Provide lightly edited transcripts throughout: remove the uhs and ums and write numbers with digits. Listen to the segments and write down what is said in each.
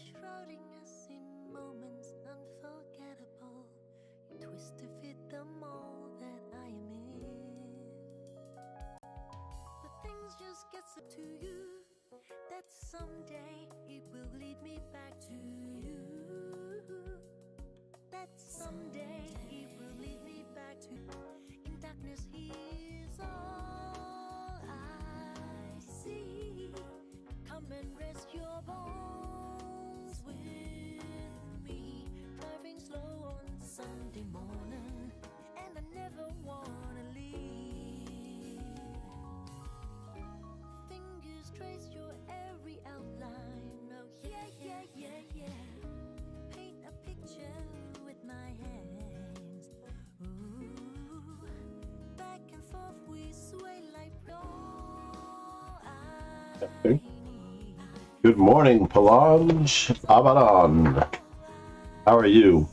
shrouding us in moments unforgettable. You twist to fit the mold that I am in. But things just get so to you that someday it will lead me back to you. That someday it will lead me back to in darkness. Here's all I see. Come and rest your bones with me. Driving slow on Sunday morning, and I never wanna leave. Fingers trace your every outline. Oh yeah, yeah, yeah, yeah. Paint a picture with my hands. Ooh, back and forth we sway like all I need. Good morning, Palange Abadan. How are you?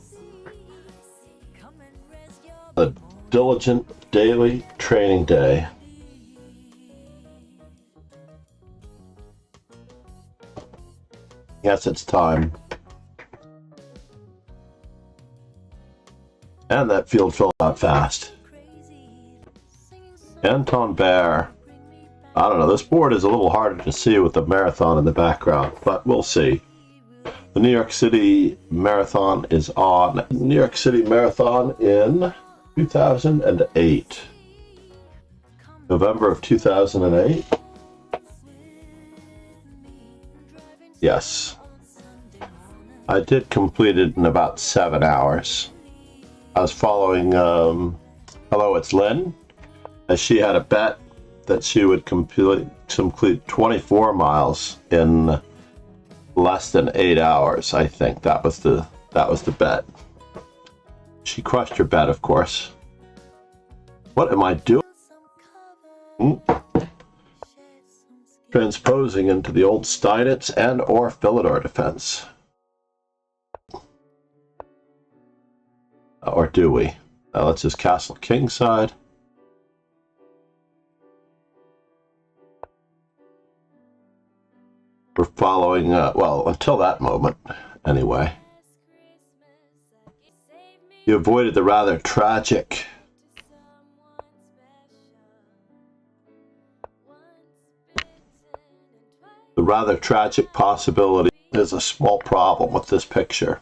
Come and rest your A diligent daily training day. Yes, it's time. And that field filled out fast. Anton Bear. I don't know, this board is a little harder to see with the marathon in the background, but we'll see. The New York City Marathon is on. New York City Marathon in 2008. November of 2008. Yes. I did complete it in about 7 hours. I was following, hello, it's Lynn, as she had a bet that she would complete 24 miles in less than 8 hours. I think that was the bet. She crushed her bet, of course. What am I doing? Transposing into the old Steinitz and or Philidor defense. Or do we? Let's just castle kingside. We're following, well, until that moment, anyway. You avoided the rather tragic possibility. There's a small problem with this picture.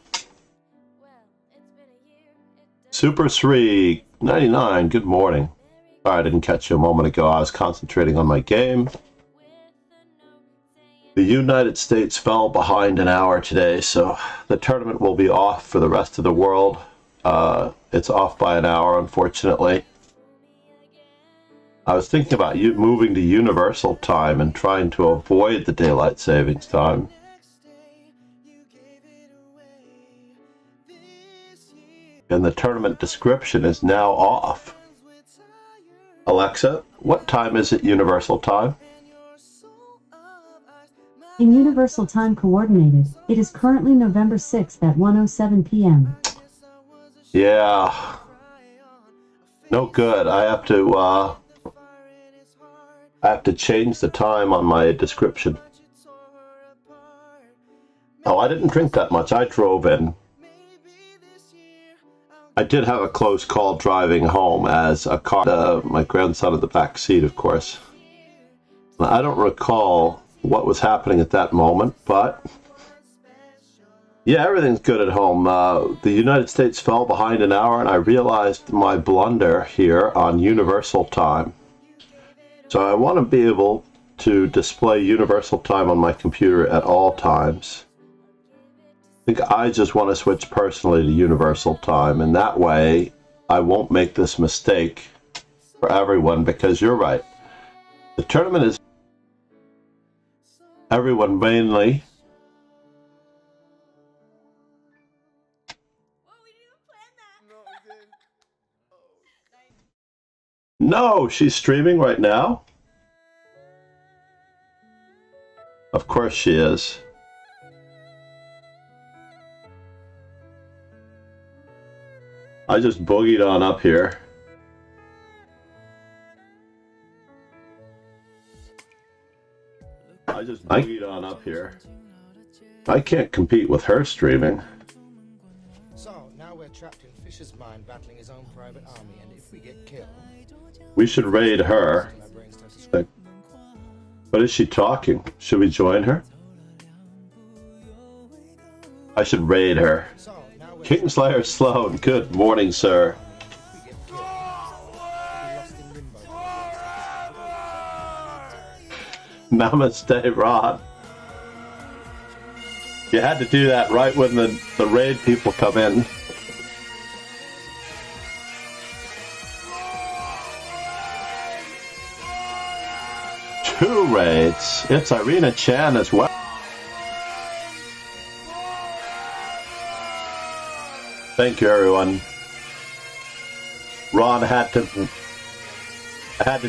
Super 399, good morning. Sorry, I didn't catch you a moment ago. I was concentrating on my game. The United States fell behind an hour today, so the tournament will be off for the rest of the world. It's off by an hour, unfortunately. I was thinking about moving to universal time and trying to avoid the daylight savings time. And the tournament description is now off. Alexa, what time is it universal time? In Universal Time Coordinated, it is currently November 6th at 1:07 p.m. Yeah. No good. I have to change the time on my description. Oh, I didn't drink that much. I drove in. I did have a close call driving home as a car, my grandson in the back seat, of course. I don't recall what was happening at that moment, but yeah, everything's good at home. The United States fell behind an hour, and I realized my blunder here on universal time. So I want to be able to display universal time on my computer at all times. I think I just want to switch personally to universal time, and that way I won't make this mistake for everyone, because you're right. The tournament is everyone mainly. No, she's streaming right now? Of course she is. I just boogied on up here. I just boogied on up here. I can't compete with her streaming. So, now we're trapped in Fisher's mind battling his own private army, and if we get killed... We should raid her. My brain starts to scream. What is she talking? Should we join her? I should raid her. So, now we're Kingslayer Sloan, good morning, sir. if we get killed, we'll be lost in limbo till my brain starts to scream. Namaste, Rod. You had to do that right when the raid people come in. Two raids. It's Irina Chan as well. Thank you, everyone. Ron had to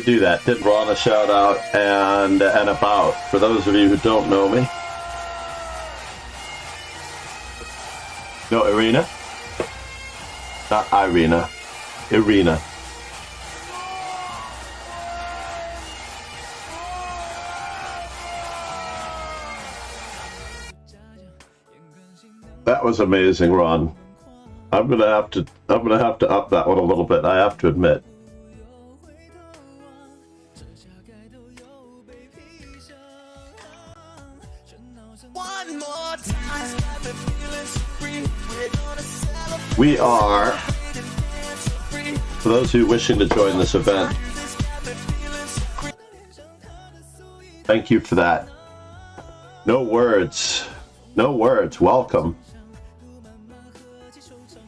do that. Did Ron a shout out and about for those of you who don't know me. No, Irina? Not Irina. Irina. That was amazing, Ron. I'm gonna have to up that one a little bit, I have to admit. One more time. We are, for those who wishing to join this event, thank you for that. No words. No words. Welcome.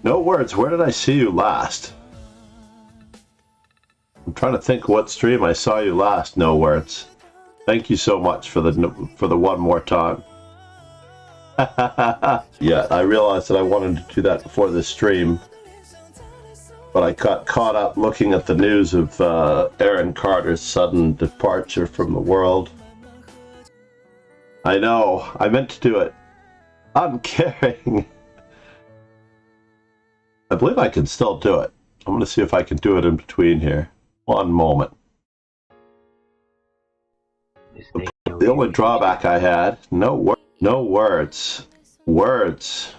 No words. Where did I see you last? I'm trying to think what stream I saw you last. No words. Thank you so much for the one more time. Yeah, I realized that I wanted to do that before this stream, but I got caught up looking at the news of Aaron Carter's sudden departure from the world. I know. I meant to do it. I'm kidding. I believe I can still do it. I'm going to see if I can do it in between here. One moment. The only drawback I had, no words. Words.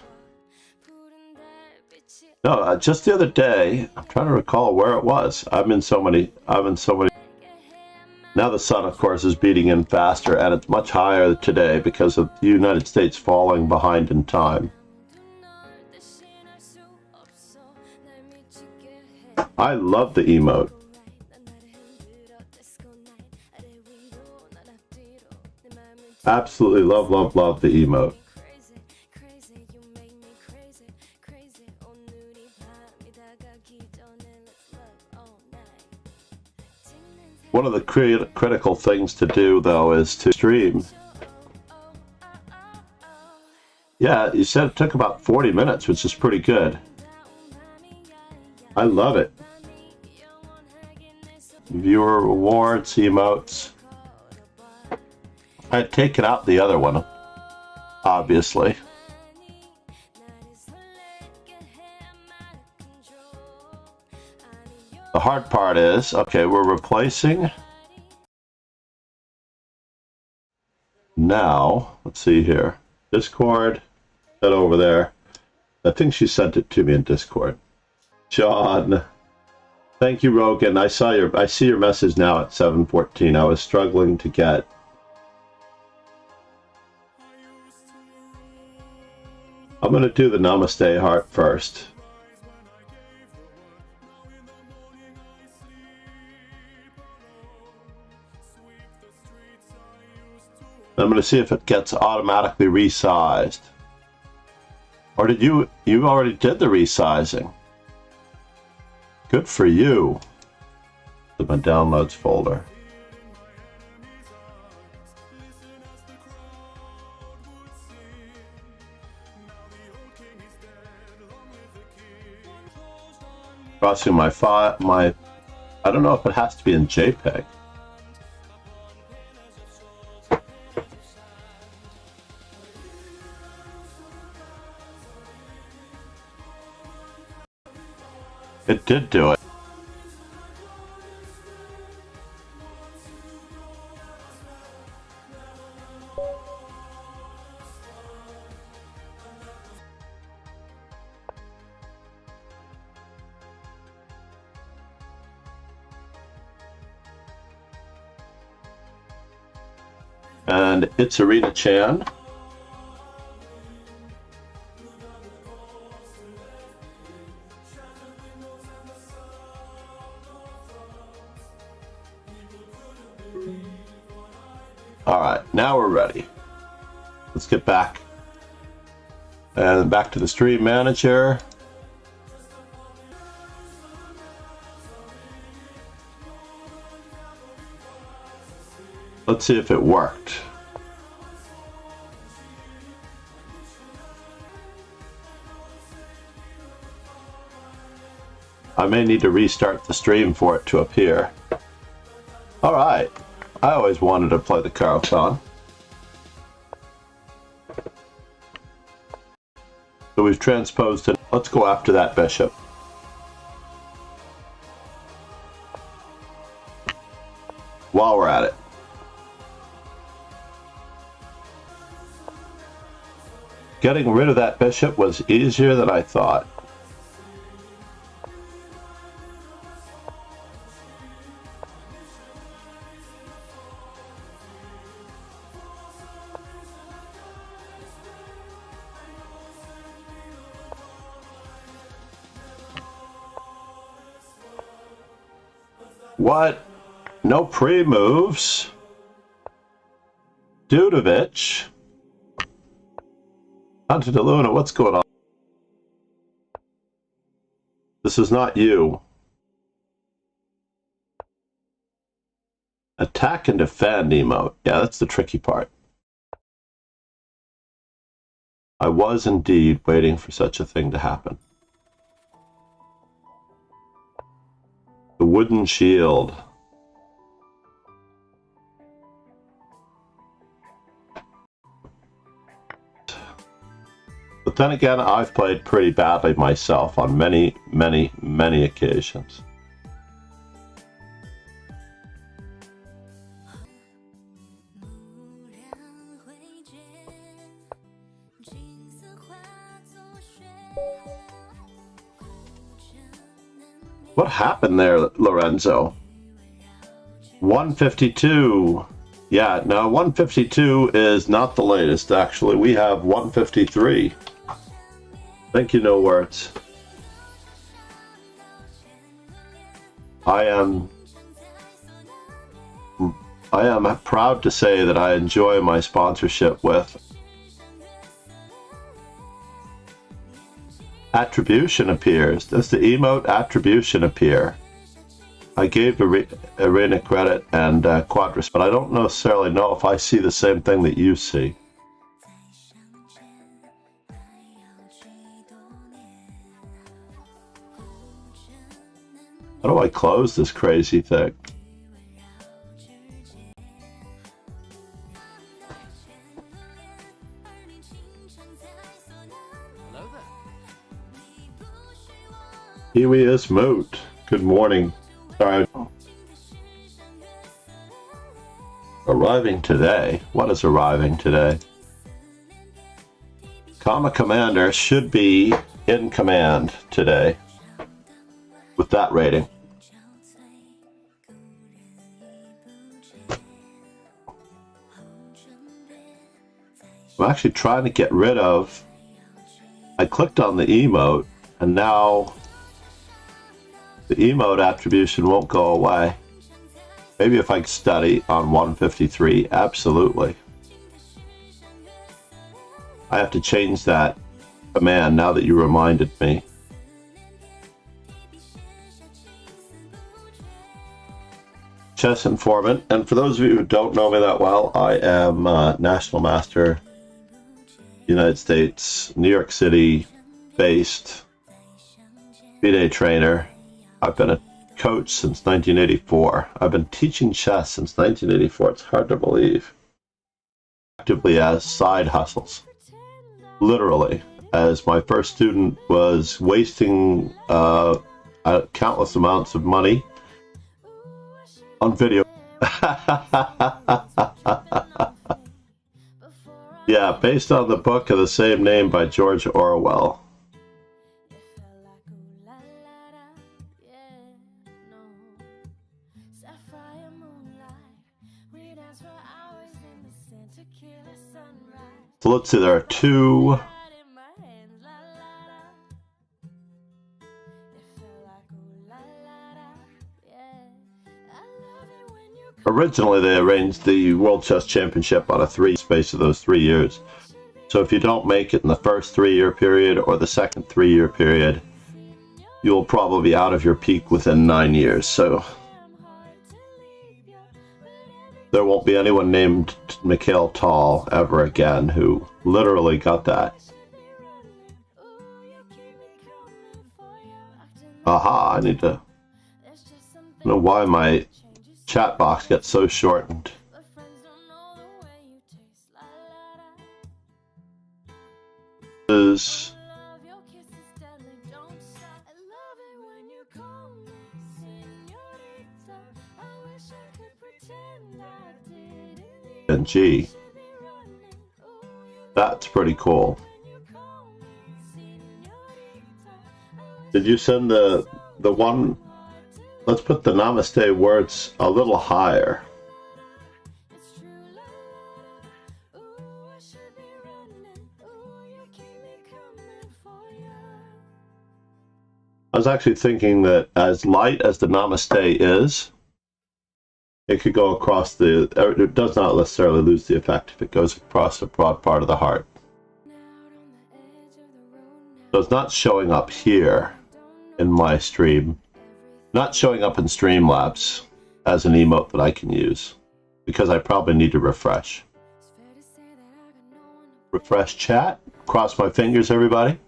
No, just the other day, I'm trying to recall where it was. I'm in so many. Now the sun, of course, is beating in faster, and it's much higher today because of the United States falling behind in time. I love the emote. Absolutely love the emote. One of the critical things to do, though, is to stream. Yeah, you said it took about 40 minutes, which is pretty good. I love it. Viewer rewards, emotes. I'd taken out the other one, obviously. The hard part is, okay, we're replacing. Now, let's see here. Discord, that over there. I think she sent it to me in Discord. John. Thank you, Rogan. I see your message now at 7:14. I was struggling to get. I'm going to do the Namaste heart first. I'm going to see if it gets automatically resized. Or did you already did the resizing? Good for you. To my downloads folder. Crossing my file, I don't know if it has to be in JPEG. It did do it. And it's Arena Chan. Alright, now we're ready. Let's get back. And back to the stream manager. Let's see if it worked. I may need to restart the stream for it to appear. Alright. I always wanted to play the Carlton. So we've transposed it. Let's go after that bishop. While we're at it. Getting rid of that bishop was easier than I thought. What? No pre-moves? Dudovich? Hunter de Luna, what's going on? This is not you. Attack and defend emote. Yeah, that's the tricky part. I was indeed waiting for such a thing to happen. The wooden shield. But then again, I've played pretty badly myself on many, many, many occasions. What happened there, Lorenzo? 152. Yeah, no, 152 is not the latest, actually. We have 153. I think you know where it's. I am proud to say that I enjoy my sponsorship with Attribution appears. Does the emote attribution appear? I gave Arena credit and Quadris, but I don't necessarily know if I see the same thing that you see. How do I close this crazy thing? Kiwi is moot. Good morning. Sorry. Arriving today? What is arriving today? Comma Commander should be in command today with that rating. I'm actually trying to get rid of. I clicked on the emote and now the emote attribution won't go away. Maybe if I study on 153, absolutely. I have to change that command now that you reminded me. Chess informant, and for those of you who don't know me that well, I am National Master, United States, New York City based FIDE trainer. I've been a coach since 1984. I've been teaching chess since 1984. It's hard to believe. Actively as side hustles. Literally, as my first student was wasting countless amounts of money on video. Yeah, based on the book of the same name by George Orwell. So let's see, there are two. Originally, they arranged the World Chess Championship on a space of those 3 years. So if you don't make it in the first 3-year period or the second 3-year period, you'll probably be out of your peak within 9 years. So there won't be anyone named Mikhail Tal ever again who literally got that. Aha, I need to... I don't know why my chat box gets so shortened. Is and G. That's pretty cool. Did you send the one? Let's put the Namaste words a little higher. I was actually thinking that as light as the Namaste is, it could go across it does not necessarily lose the effect if it goes across a broad part of the heart. So it's not showing up here in my stream, not showing up in Streamlabs as an emote that I can use, because I probably need to refresh. Refresh chat. Cross my fingers, everybody.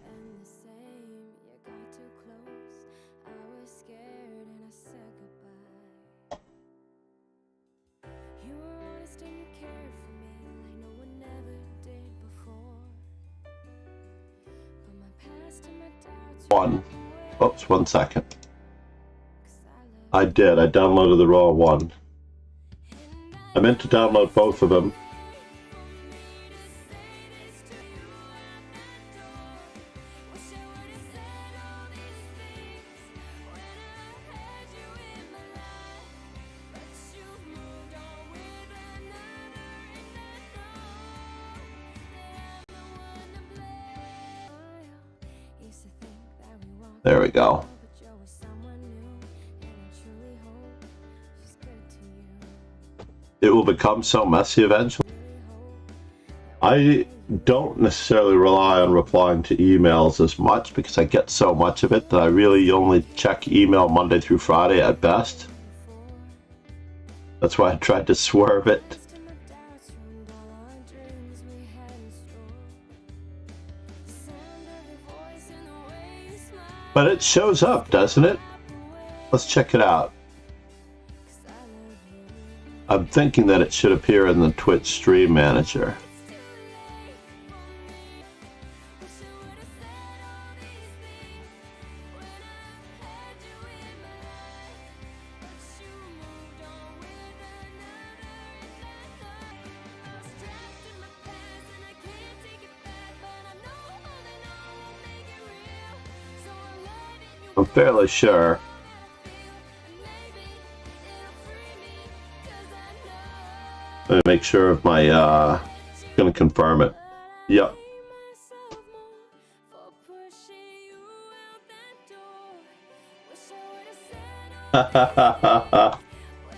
Oops, 1 second. I did. I downloaded the raw one. I meant to download both of them. There we go. It will become so messy eventually. I don't necessarily rely on replying to emails as much because I get so much of it that I really only check email Monday through Friday at best. That's why I tried to swerve it. But it shows up, doesn't it? Let's check it out. I'm thinking that it should appear in the Twitch Stream Manager. I'm fairly sure. Let me make sure of my, gonna confirm it. Yep.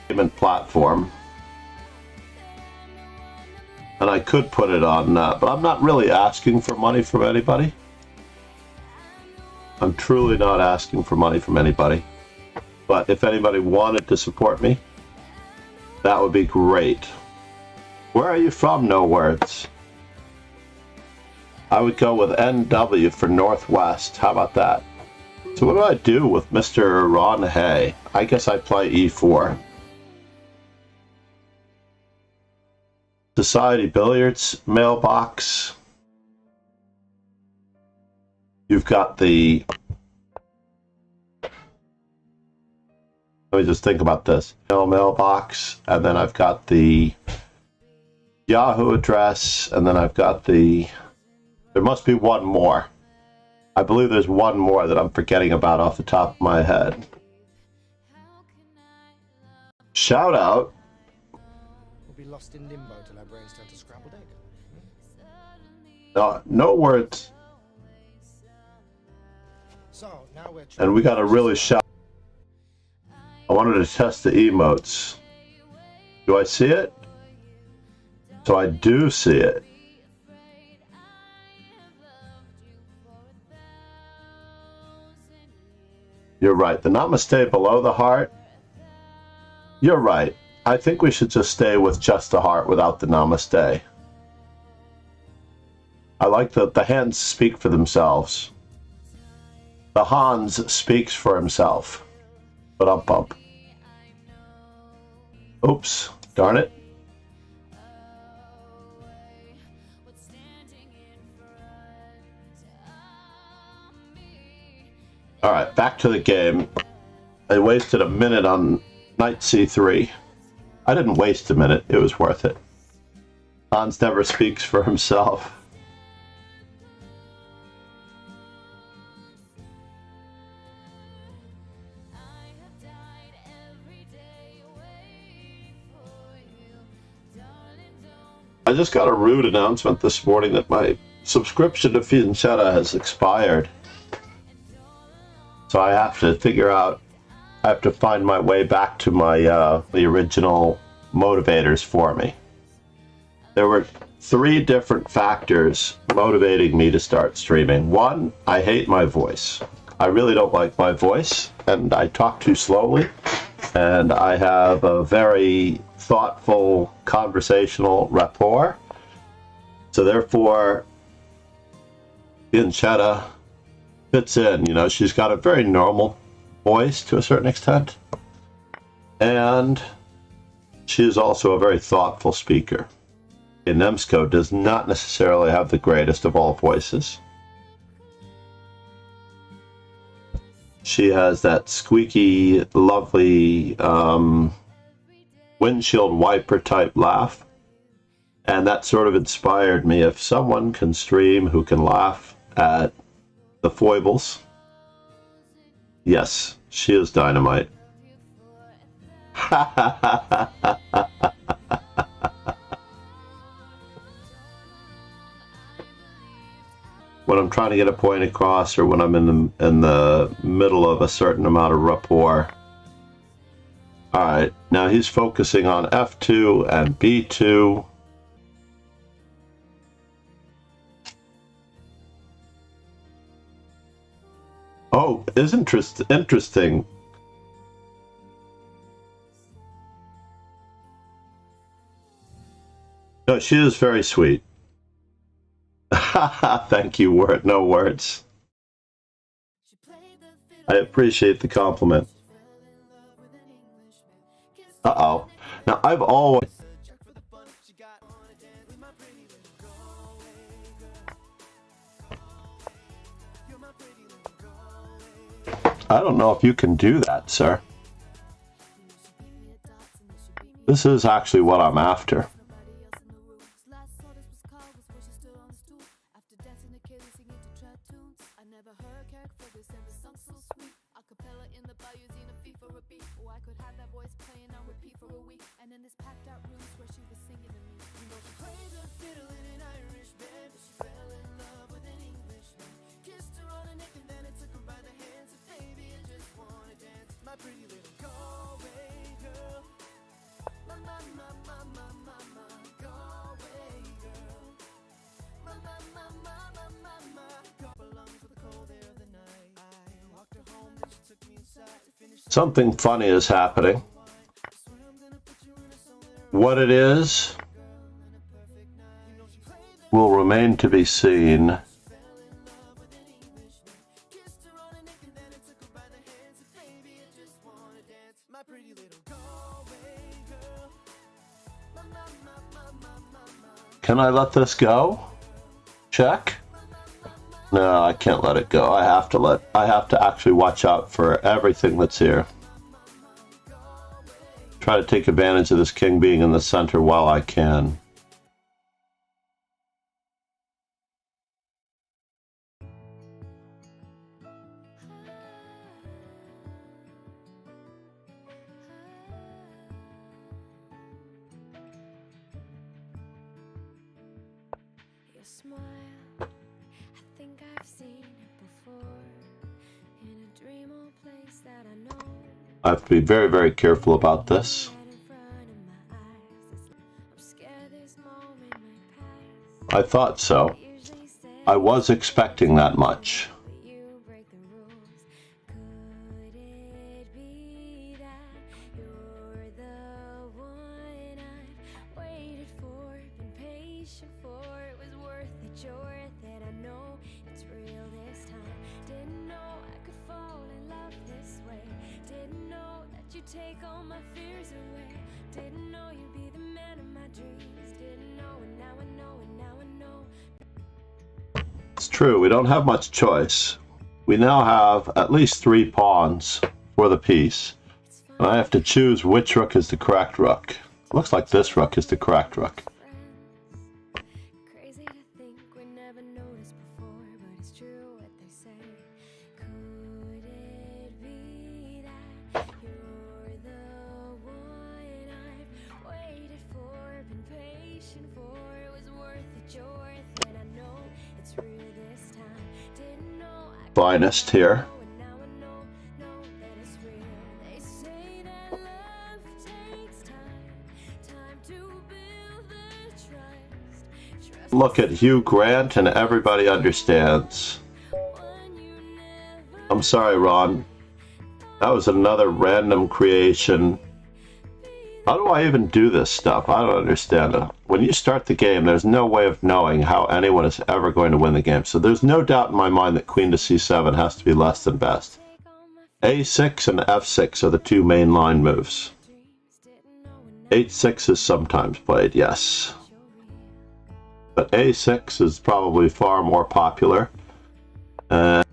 Payment platform. And I could put it on, but I'm not really asking for money from anybody. I'm truly not asking for money from anybody. But if anybody wanted to support me, that would be great. Where are you from, No Words? I would go with NW for Northwest. How about that? So what do I do with Mr. Ron Hay? I guess I play E4. Society Billiards mailbox. You've got the... Let me just think about this. Mailbox, and then I've got the Yahoo address, and then I've got the... There must be one more. I believe there's one more that I'm forgetting about off the top of my head. Shout out We'll be lost in limbo till our brains turn to scrambled egg. No words. So, now we're And we got a really shout. I wanted to test the emotes. Do I see it? So I do see it. You're right. The namaste below the heart. You're right. I think we should just stay with just the heart without the namaste. I like that the hands speak for themselves. The Hans speaks for himself. But up bump. Oops. Darn it. Alright, back to the game. I wasted a minute on knight c3. I didn't waste a minute, it was worth it. Hans never speaks for himself. I just got a rude announcement this morning that my subscription to Fiancetta has expired. So I have to figure out, I have to find my way back to my the original motivators for me. There were 3 different factors motivating me to start streaming. 1, I hate my voice. I really don't like my voice, and I talk too slowly, and I have a very thoughtful conversational rapport. So therefore, Fiancetta fits in, you know, she's got a very normal voice to a certain extent, and she is also a very thoughtful speaker. And Nemsko does not necessarily have the greatest of all voices. She has that squeaky, lovely windshield wiper type laugh, and that sort of inspired me. If someone can stream who can laugh at the foibles, yes, she is dynamite. When I'm trying to get a point across, or when I'm in the middle of a certain amount of rapport. Alright, now he's focusing on F2 and B2. Oh, is interesting. No, she is very sweet. Thank you, no words. I appreciate the compliment. Uh-oh. Now, I've always... I don't know if you can do that, sir. This is actually what I'm after. Something funny is happening. What it is will remain to be seen. Can I let this go? Check. No, I can't let it go. I have to actually watch out for everything that's here. Try to take advantage of this king being in the center while I can. a smile. I think I've seen it before in a dream or place that I know. I have to be very, very careful about this. Right in front of my eyes. I'm scared this moment might pass. I thought so. I usually say I was expecting that much. but you break the rules. Could it be that you're the one I've waited for, been patient for? It was worth it, you're worth it. I know it's real this time. Didn't know I could fall in love this way. Didn't know that you'd take all my fears away. Didn't know you'd be the man of my dreams. Didn't know, and now I know, and now I know. It's true, we don't have much choice. We now have at least 3 pawns for the piece. And I have to choose which rook is the correct rook. Looks like this rook is the correct rook. Crazy to think we never noticed before, but it's true what they say. Could it be that you're the one I've waited for, been patient for? It was worth it, you're worth it. I know it's real this time. Didn't know I could Finest here. know, and now I know that it's real. They say that love takes time to build the trust. Trust Look at Hugh Grant and everybody understands. one you never I'm sorry, Ron. That was another random creation. How do I even do this stuff? I don't understand it. When you start the game, there's no way of knowing how anyone is ever going to win the game. So there's no doubt in my mind that queen to c7 has to be less than best. take all my a6 and f6 are the 2 main line moves. dreams. Didn't know, and now h6 is sometimes played, yes. you're real. But a6 is probably far more popular. And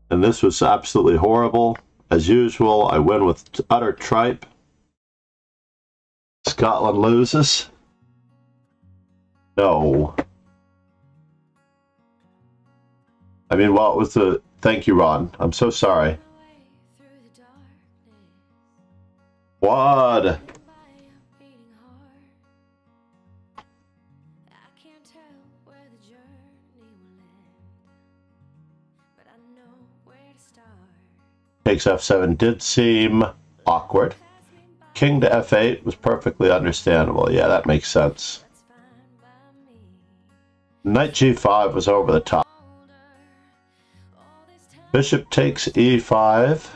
this was absolutely horrible. As usual, I win with utter tripe. Scotland loses. No. I mean, well, it was the... Thank you, Ron. I'm so sorry. Away through the darkness. What? By a beating heart. I can't tell where the journey will end, but I know where to start. Takes f7 did seem awkward. Pass me by, King to f8 was perfectly understandable. Yeah, that makes sense. that's fine by me. Knight g5 was over the top. Older, all this time Bishop takes e5. myself,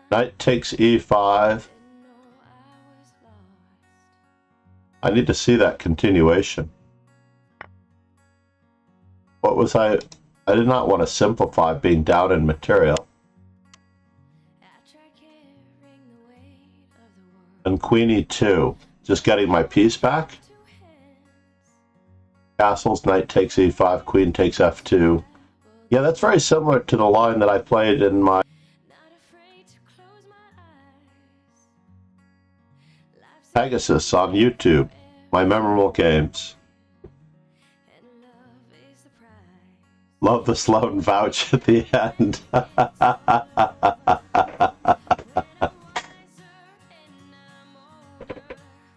and I Knight takes e5. didn't know I was lost. I need to see that continuation. What was I did not want to simplify being down in material. I tried carrying the weight of the world. And queen e2. Just getting my piece back. 2 hands. Castles, knight takes e5, queen takes f2. Yeah, that's very similar to the line that I played in my Not afraid to close my eyes. Life's Pegasus on YouTube. My memorable games. and love is the prize. Love the Sloan vouch at the end.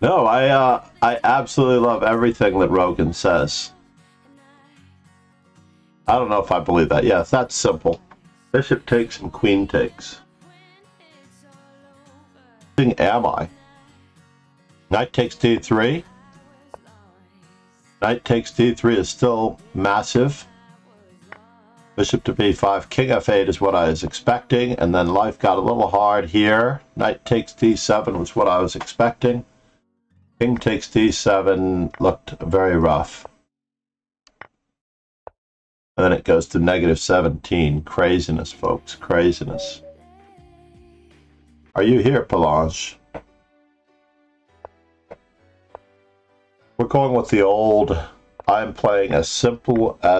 No, I absolutely love everything that Rogan says. I don't know if I believe that. Yes, that's simple. Bishop takes and queen takes. Am I? Knight takes d3. Knight takes d3 is still massive. Bishop to b5. King f8 is what I was expecting, and then life got a little hard here. Knight takes d7 was what I was expecting. King takes d7 looked very rough. And then it goes to -17. Craziness, folks. Craziness. Are you here, Palange? We're going with the old. I'm playing as simple as...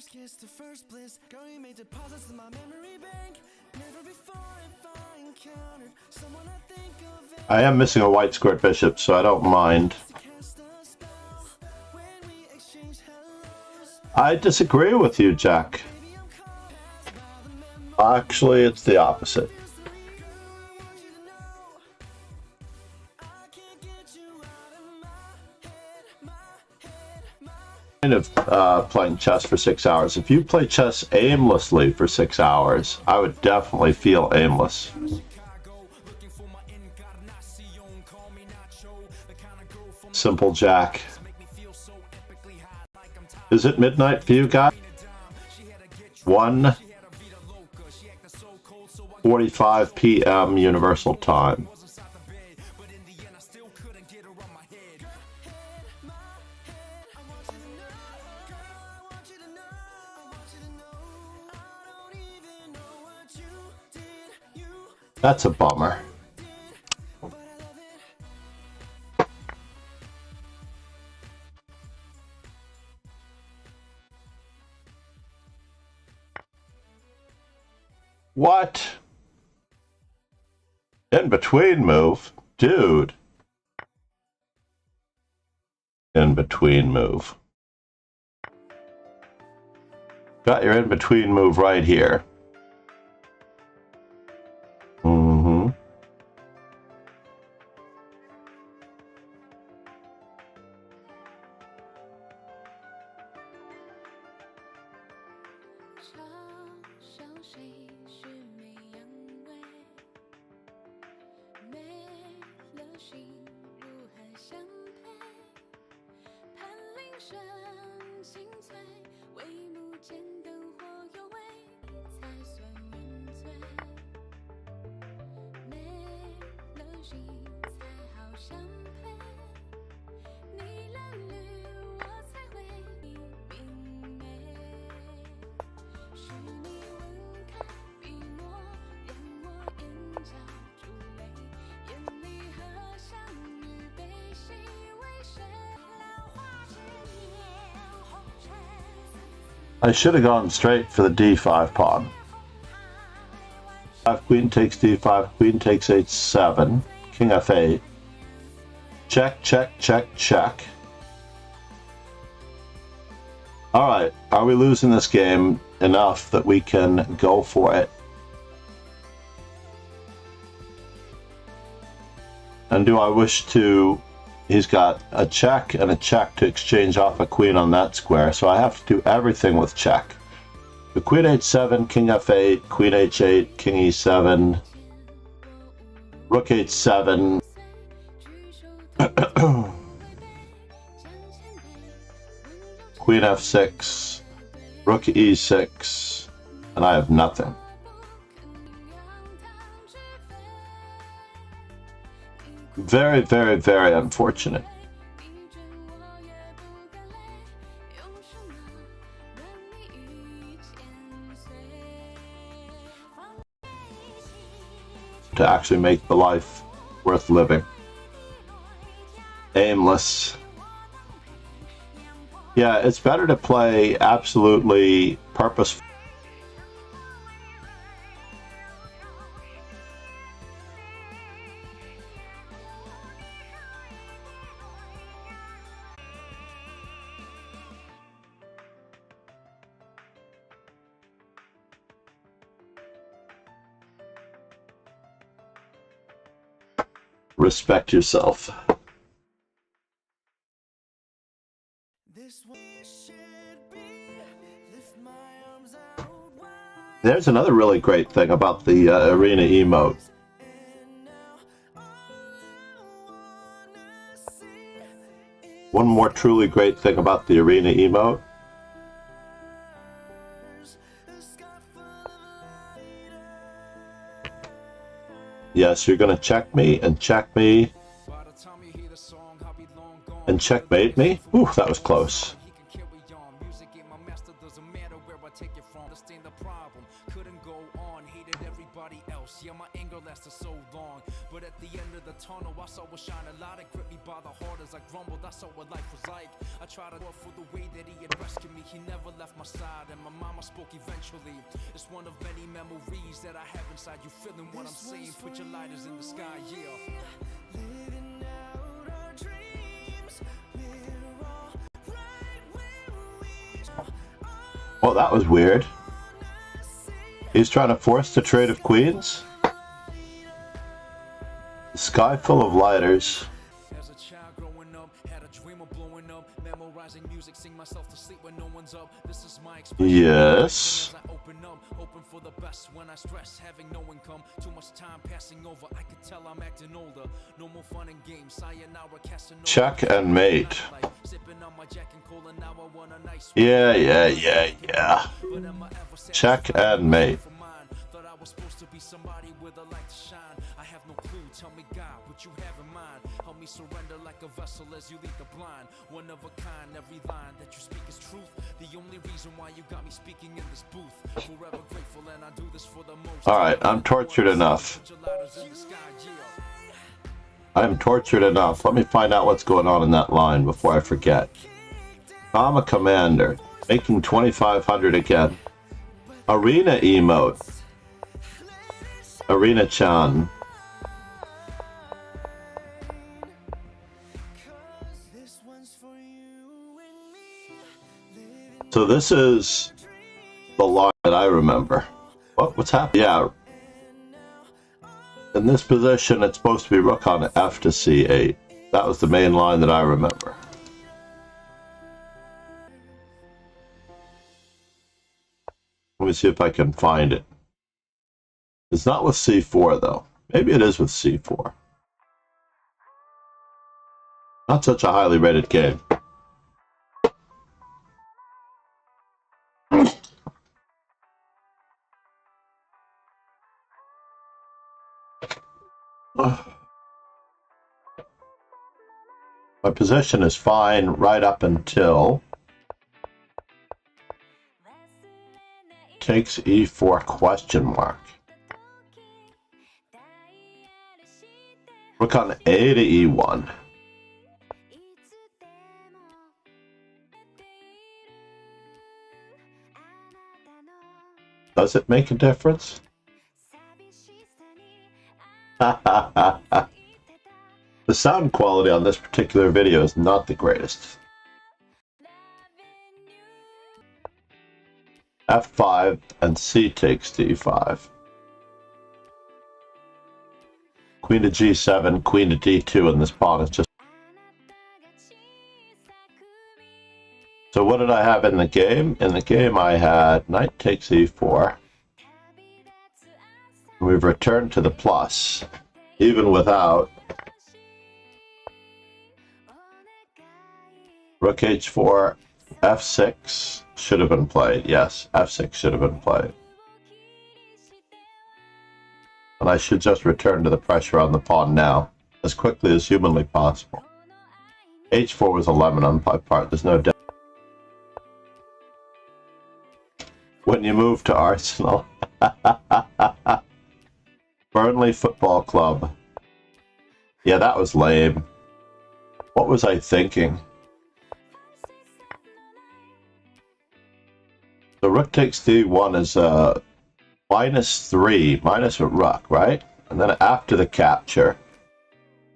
kiss to first bliss. Girl, you made deposits in my memory bank. Never before have I encountered someone I think of it. I am missing a white squared bishop, so I don't mind. I disagree with you, Jack. Actually, it's the opposite. Of playing chess for 6 hours. If you play chess aimlessly for 6 hours, I would definitely feel aimless. Simple Jack. Is it midnight for you guys? 1:45 p.m. Universal Time. That's a bummer. What? In between move? Dude. In between move. Got your in between move right here. Mm-hmm. I should have gone straight for the d5 pawn. Queen takes d5, queen takes h7, king f8. Check, check, check, check. Alright, are we losing this game enough that we can go for it? And do I wish to... He's got a check and a check to exchange off a queen on that square, so I have to do everything with check. The queen h7, king f8, queen h8, king e7, rook h7, queen f6, rook e6, and I have nothing. Very, very, very unfortunate. To actually make the life worth living. Aimless. Yeah, it's better to play absolutely purposeful. Respect yourself. There's another really great thing about the arena emote. One more truly great thing about the arena emote. Yes, you're gonna check me and checkmate me. Ooh, that was close. But at the end of the tunnel, I saw a shine a light. It gripped me by the heart as I grumbled. I saw what life was like. I tried to work for the way that he had rescue me, he never left my side, and my mama spoke eventually. It's one of many memories that I have inside you, feeling what I'm saying. Put your lighters in the sky, yeah. Living out our dreams, we're all right where we Well, that was weird. He's trying to force the trade of queens. Sky full of lighters. As a child growing up, had a dream of blowing up, memorizing music, sing myself to sleep when no one's up. This is my expression. Yes. As I open up, open for the best when I stress, having no income, too much time passing over. I can tell I'm acting older. No more fun and games. Sayonara, Casanova. Check and mate. Sipping on my Jack and Cola, now I want a nice Yeah. Check and mate. Thought I was supposed to be somebody with a light to shine. I have no clue. Tell me, God, what you have in mind. Help me surrender like a vessel as you lead the blind. One of a kind, every line that you speak is truth. The only reason why you got me speaking in this booth. Forever grateful, and I do this for the most. All right, I'm tortured enough. I'm tortured enough. Let me find out what's going on in that line before I forget. I'm a commander, making 2,500 again. Arena emote. Arena-chan. So this is the line that I remember. What's happening? Yeah. In this position, it's supposed to be rook on f to c8. That was the main line that I remember. Let me see if I can find it. It's not with c4, though. Maybe it is with c4. Not such a highly rated game. My position is fine right up until takes e4 question mark. Rook on a to e1. Does it make a difference? The sound quality on this particular video is not the greatest. f5 and c takes d5. Queen to g7, queen to d2, and this pawn is just... So what did I have in the game? In the game I had knight takes e4. We've returned to the plus, even without rook h4, f6 should have been played. Yes, f6 should have been played. And I should just return to the pressure on the pawn now, as quickly as humanly possible. h4 was a lemon on my part, there's no doubt. When you move to Arsenal. Burnley Football Club. Yeah, that was lame. What was I thinking? The rook takes d1 is -3, minus a rook, right? And then after the capture,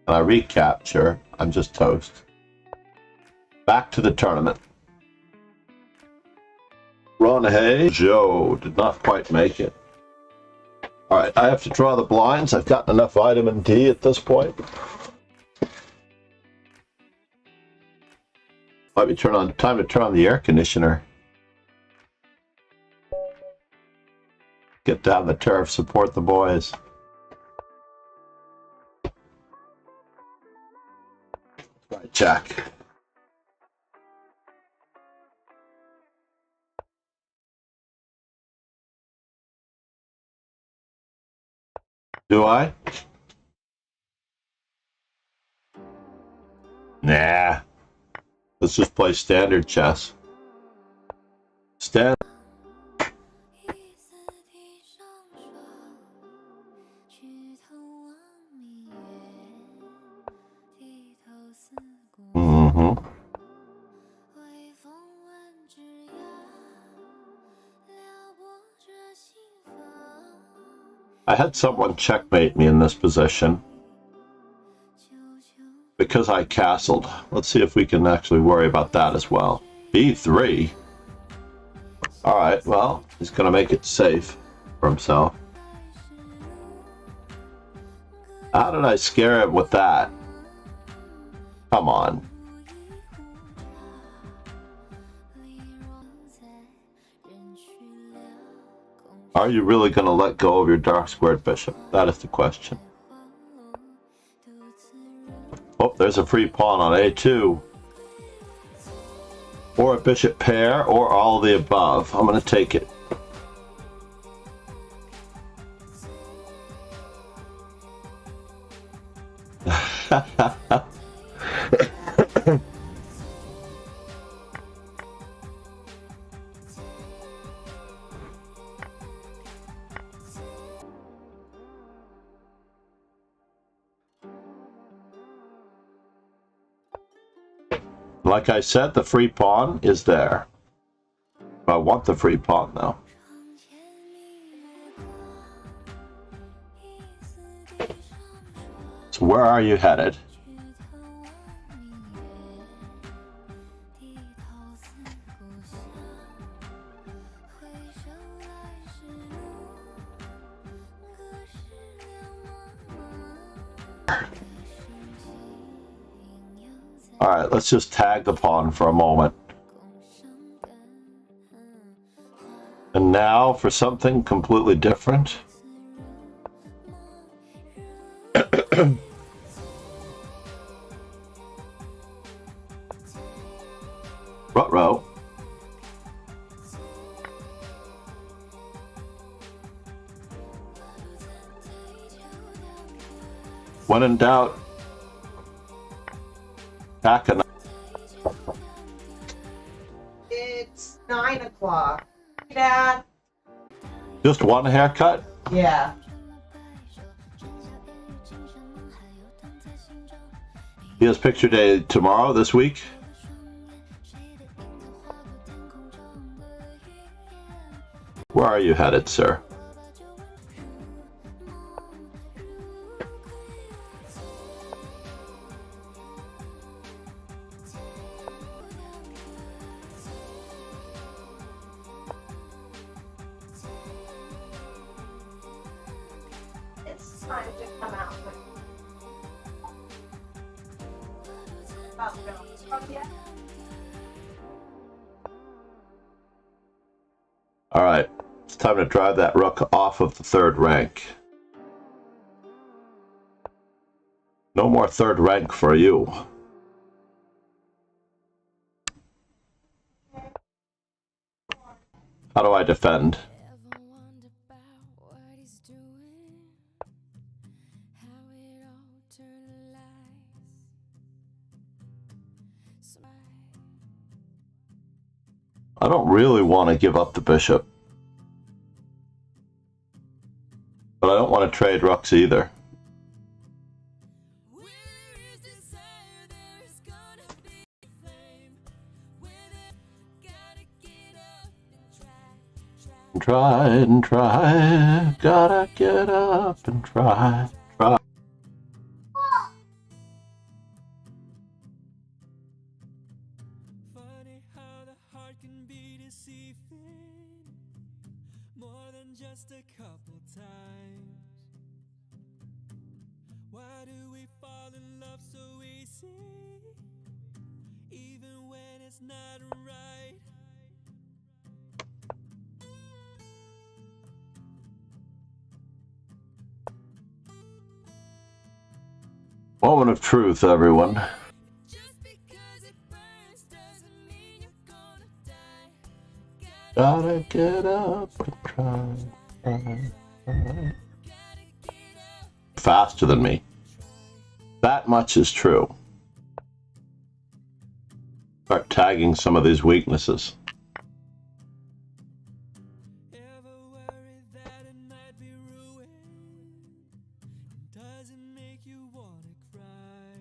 and I recapture, I'm just toast. Back to the tournament. Ron Hay, Joe did not quite make it. Alright, I have to draw the blinds. I've gotten enough vitamin D at this point. Might be time to turn on the air conditioner. Get down the turf, support the boys. Right, Jack. Do I? Nah. Let's just play standard chess. Standard. I had someone checkmate me in this position because I castled. Let's see if we can actually worry about that as well. B3. Alright, well, he's going to make it safe for himself. How did I scare him with that? Come on. Are you really going to let go of your dark squared bishop? That is the question. Oh, there's a free pawn on A2. Or a bishop pair, or all of the above. I'm going to take it. Like I said, the free pawn is there. I want the free pawn though. So where are you headed? Alright, let's just tag the pawn for a moment. And now for something completely different. Ruh-roh. When in doubt, back a It's 9 o'clock. Dad? just one haircut? Yeah. He has picture day tomorrow, this week? Where are you headed, sir? It's time to come out. Alright, it's time to drive that rook off of the third rank. No more third rank for you. How do I defend? I don't really want to give up the bishop. But I don't want to trade rooks either. Try and try, gotta get up and try. Funny how the heart can be deceiving more than just a couple times. Why do we fall in love so easy, even when it's not right? Moment of truth, everyone. Just because it burns doesn't mean you're gonna die. Gotta get up and try. Faster than me. That much is true. Start tagging some of these weaknesses. Ever worry that it might be ruined? Does it make you wanna cry?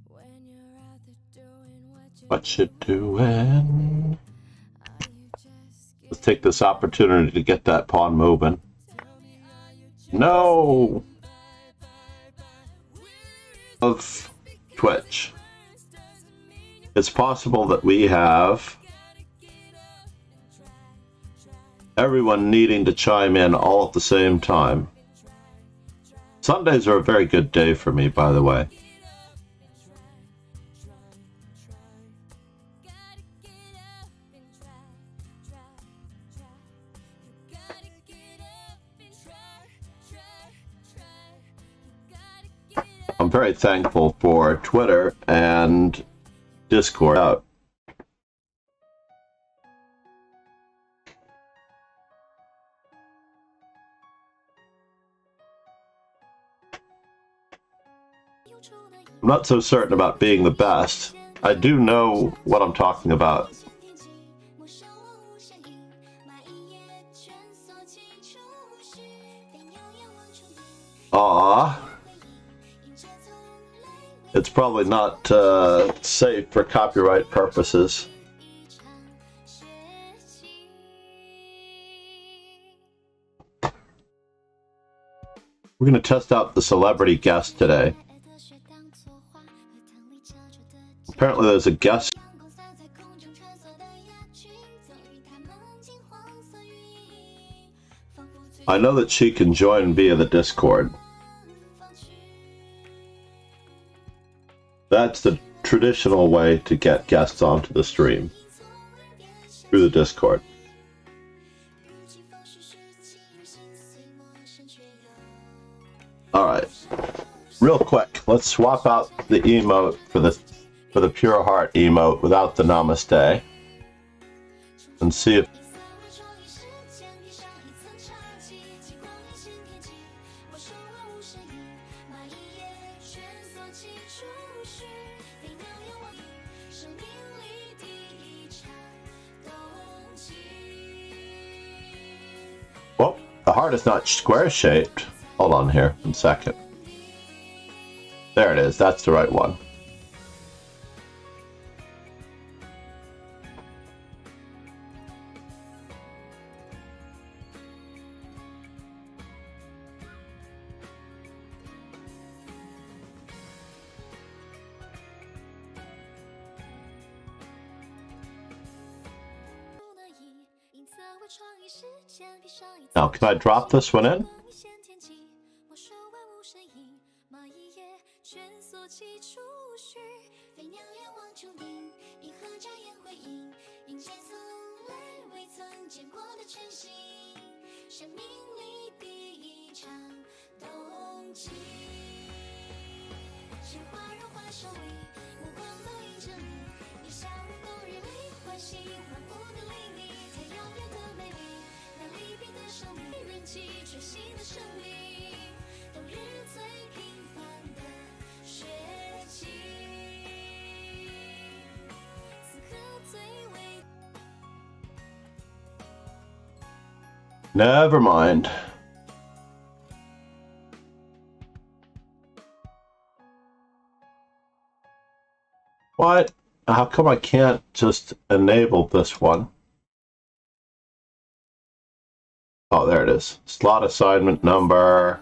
When you're out there doing What you doing? are you just Let's take this opportunity to get that pawn moving. No! Of Twitch. It's possible that we have everyone needing to chime in all at the same time. Sundays are a very good day for me, by the way. I'm very thankful for Twitter and Discord out. I'm not so certain about being the best. I do know what I'm talking about. Aww. It's probably not safe for copyright purposes. We're going to test out the celebrity guest today. Apparently there's a guest. I know that she can join via the Discord. That's the traditional way to get guests onto the stream, through the Discord. Alright, real quick, let's swap out the emote for the Pure Heart emote without the Namaste, and see if well, the heart is not square shaped. Hold on here, 1 second. There it is, that's the right one. Now, can I drop this one in? Never mind. What? How come I can't just enable this one? Oh, there it is. Slot assignment number.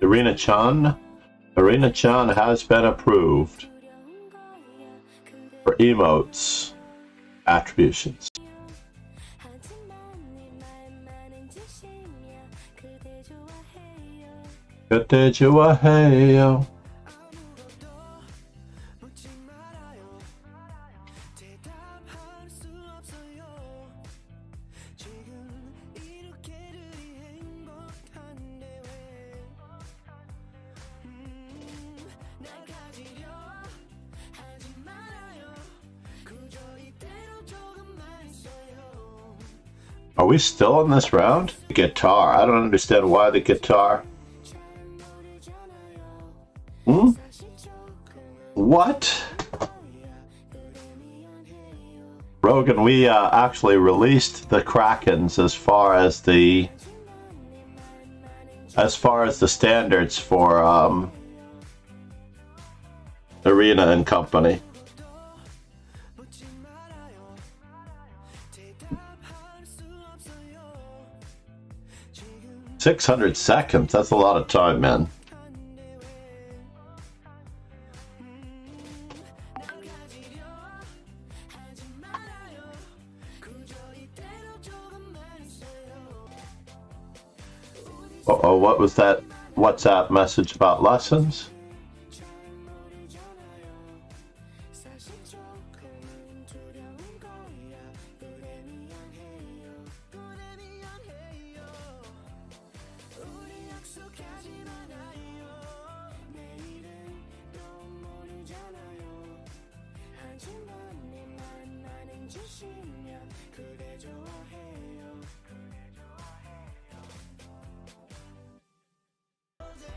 Irina-chan. Irina-chan has been approved for emotes. Attributions. 그때 좋아해요. Are we still in this round? Guitar. I don't understand why the guitar. What? Rogan, we actually released the Krakens as far as the standards for Arena and Company. 600 seconds. That's a lot of time, man. Uh-oh, what was that WhatsApp message about lessons?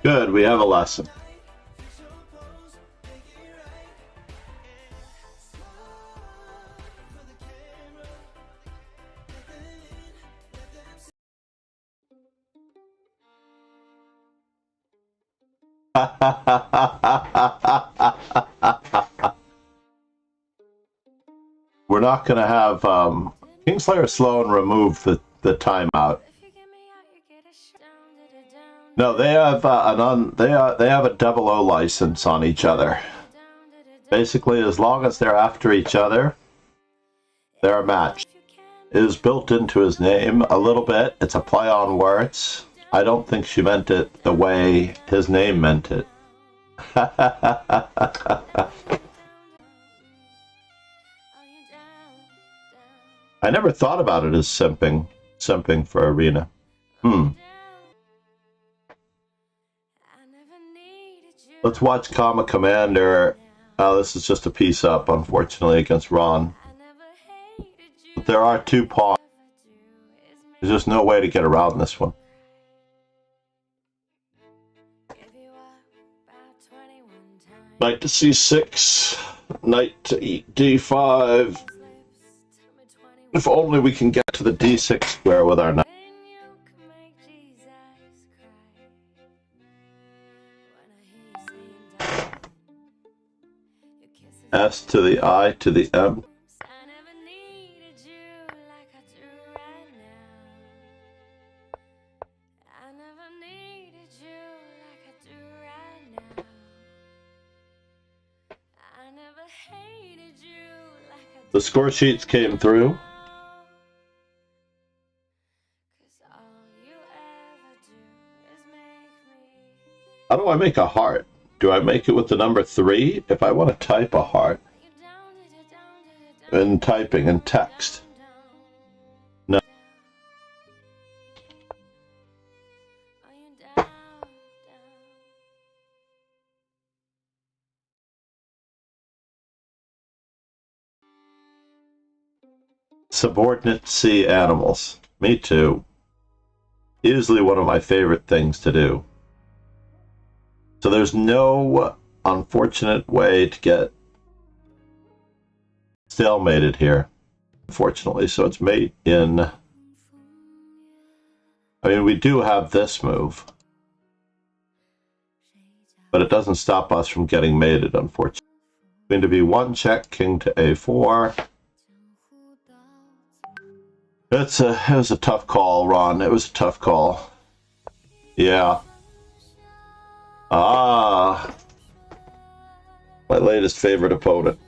Good, we have a lesson. We're not going to have Kingslayer Sloan remove the timeout. No, they have they have a 00 license on each other. Basically, as long as they're after each other, they're a match. It is built into his name a little bit. It's a play on words. I don't think she meant it the way his name meant it. I never thought about it as simping for Arena. Let's watch Comma Commander. Oh, this is just a piece up, unfortunately, against Ron. But there are 2 pawns. There's just no way to get around this one. Knight to c6, knight to d5. If only we can get to the d6 square with our knight. S to the I to the M. The score sheets came through. How do I make a heart? Do I make it with the number 3 if I want to type a heart? In typing and text. No. Subordinate sea animals. Me too. Easily one of my favorite things to do. So there's no unfortunate way to get stalemated here, unfortunately. So it's mate in... I mean, we do have this move, but it doesn't stop us from getting mated, unfortunately. Queen to b1 check, king to a4. It was a tough call, Ron. It was a tough call. Yeah. Ah. My latest favorite opponent.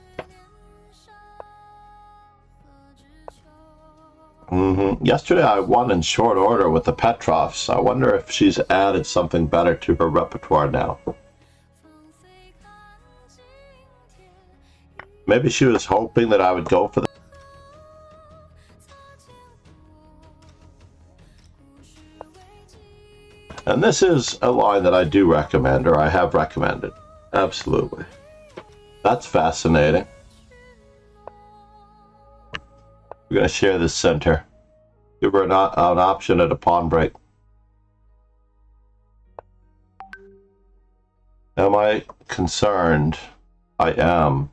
Yesterday I won in short order with the Petrovs. I wonder if she's added something better to her repertoire now. Maybe she was hoping that I would go for the... And this is a line that I do recommend, or I have recommended. Absolutely. That's fascinating. We're going to share this center. Give her an option at a pawn break. Am I concerned? I am.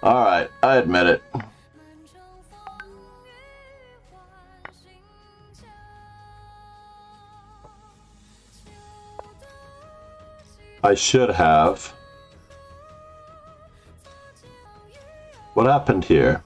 All right, I admit it. I should have. What happened here?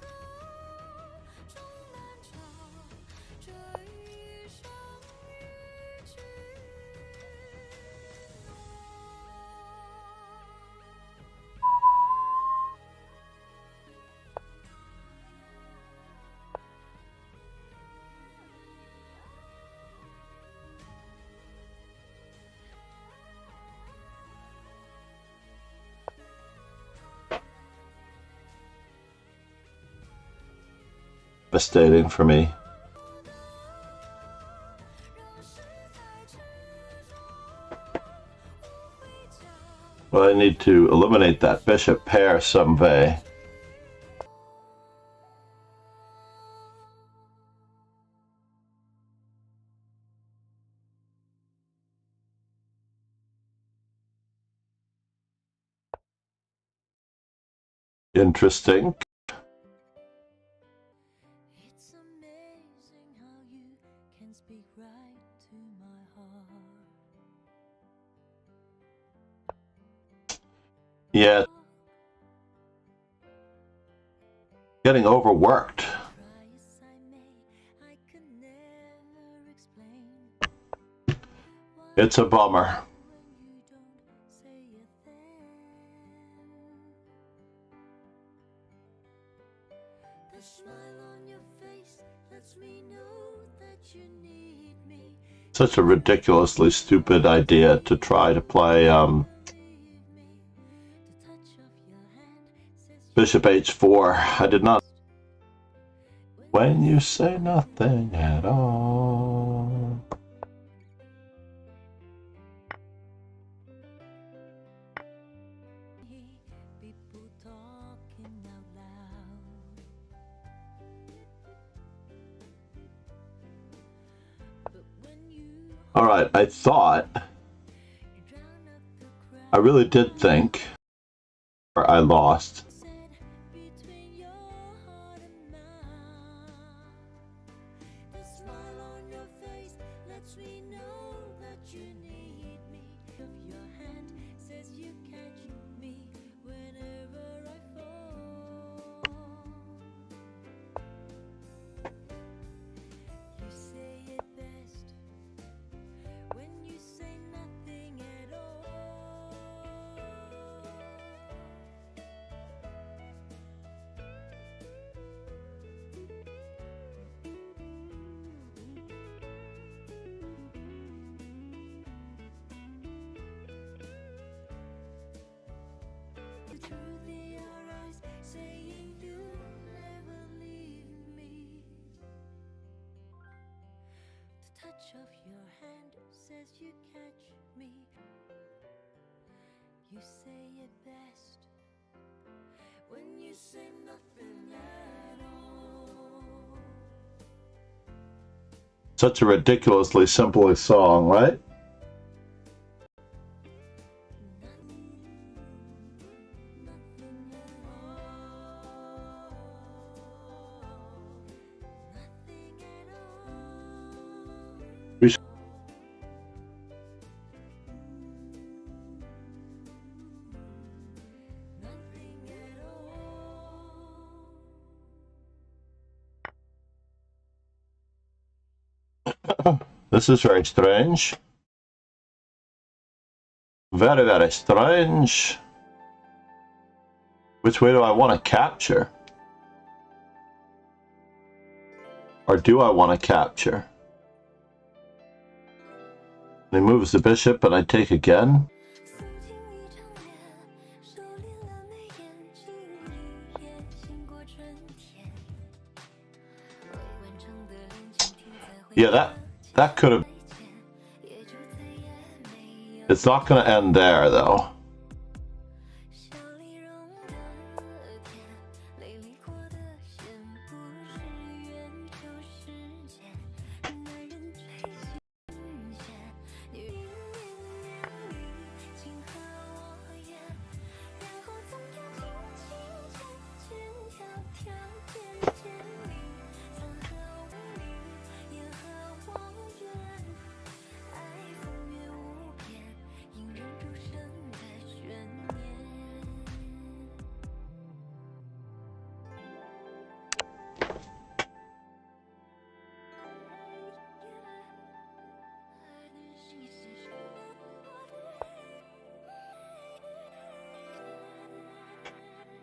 Devastating for me. Well, I need to eliminate that bishop pair some way. Interesting. It's amazing how you can speak right to my heart. Yeah. Getting overworked. Try as I may, I could never explain It's a bummer. when you don't say a thing. The smile on your face lets me know that you need me. Such a ridiculously stupid idea to try to play Leave me. The touch of your hand says Bishop h4. I did not. When you say nothing at all. people talking out loud. But when you All right, I thought, drown out the crowd, I really did think, or I lost. said between your heart and mouth. The smile on your face lets me know that you need me. Of your hand says you catch me whenever I fall. You say it best when you say nothing at all. The truth in your eyes saying you'll never leave me. The touch of your hand says you catch me. You say it best when you say nothing at all. Such a ridiculously simple song, right? Nothing at all. Nothing at all. We should- Nothing at all. This is very strange. Very, very strange. Which way do I want to capture? Or do I want to capture? And he moves the bishop and I take again. 诉尽一场恋，收敛了眉眼，记忆里也醒过春天。未完成的恋情停在回 Yeah, that could have. 也就再也没有 It's not going to end there, though. 笑里融的甜，泪里过的咸，不是缘就是劫。男人最新鲜，女人年年里情和我愿，然后总要轻轻牵牵。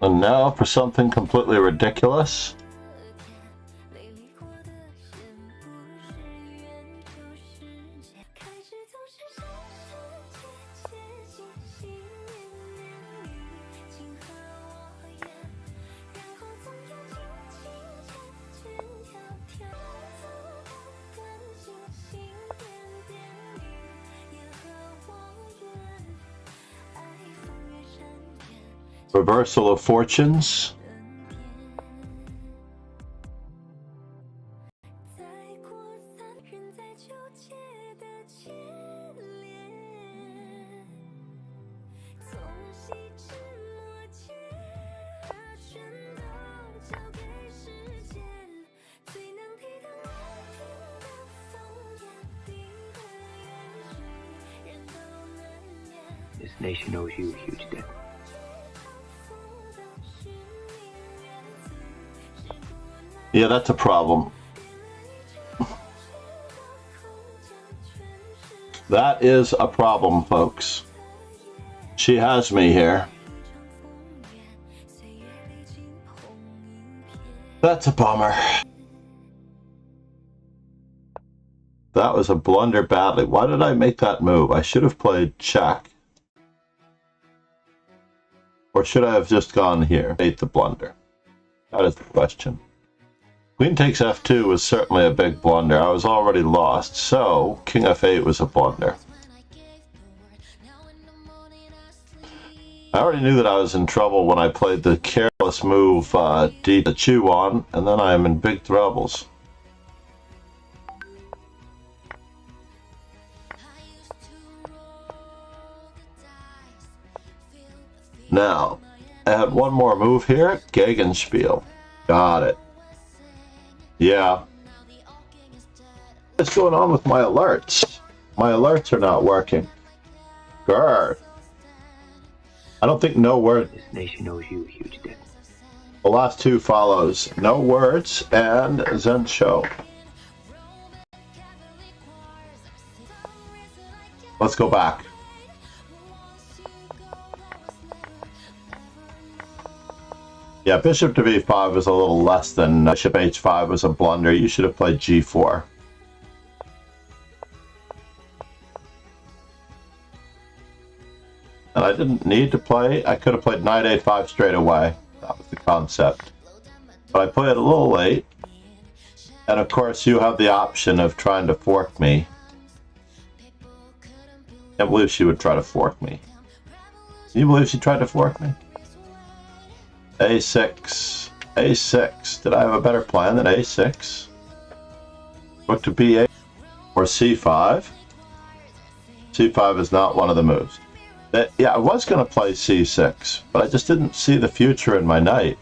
And now for something completely ridiculous. Reversal of fortunes. This nation owes you a huge debt. Yeah, that's a problem. That is a problem, folks. She has me here. That's a bummer. That was a blunder badly. Why did I make that move? I should have played check. Or should I have just gone here? Made the blunder. That is the question. Queen takes f2 was certainly a big blunder. I was already lost, so king f8 was a blunder. I already knew that I was in trouble when I played the careless move d to chew on, and then I am in big troubles. Now, I had one more move here, Gegenspiel. Got it. Yeah. What's going on with my alerts? My alerts are not working. Grr. I don't think no word. This nation owes you a huge debt. The last two follows no words and Zen show. Let's go back. Yeah, bishop to b5 is a little less than bishop h5 was a blunder. You should have played g4. And I didn't need to play. I could have played knight a5 straight away. That was the concept. But I played it a little late. And of course you have the option of trying to fork me. Can't believe she would try to fork me. Can you believe she tried to fork me? a6, a6. Did I have a better plan than a6? Rook to b8 or c5. c5 is not one of the moves. Yeah, I was going to play c6, but I just didn't see the future in my knight.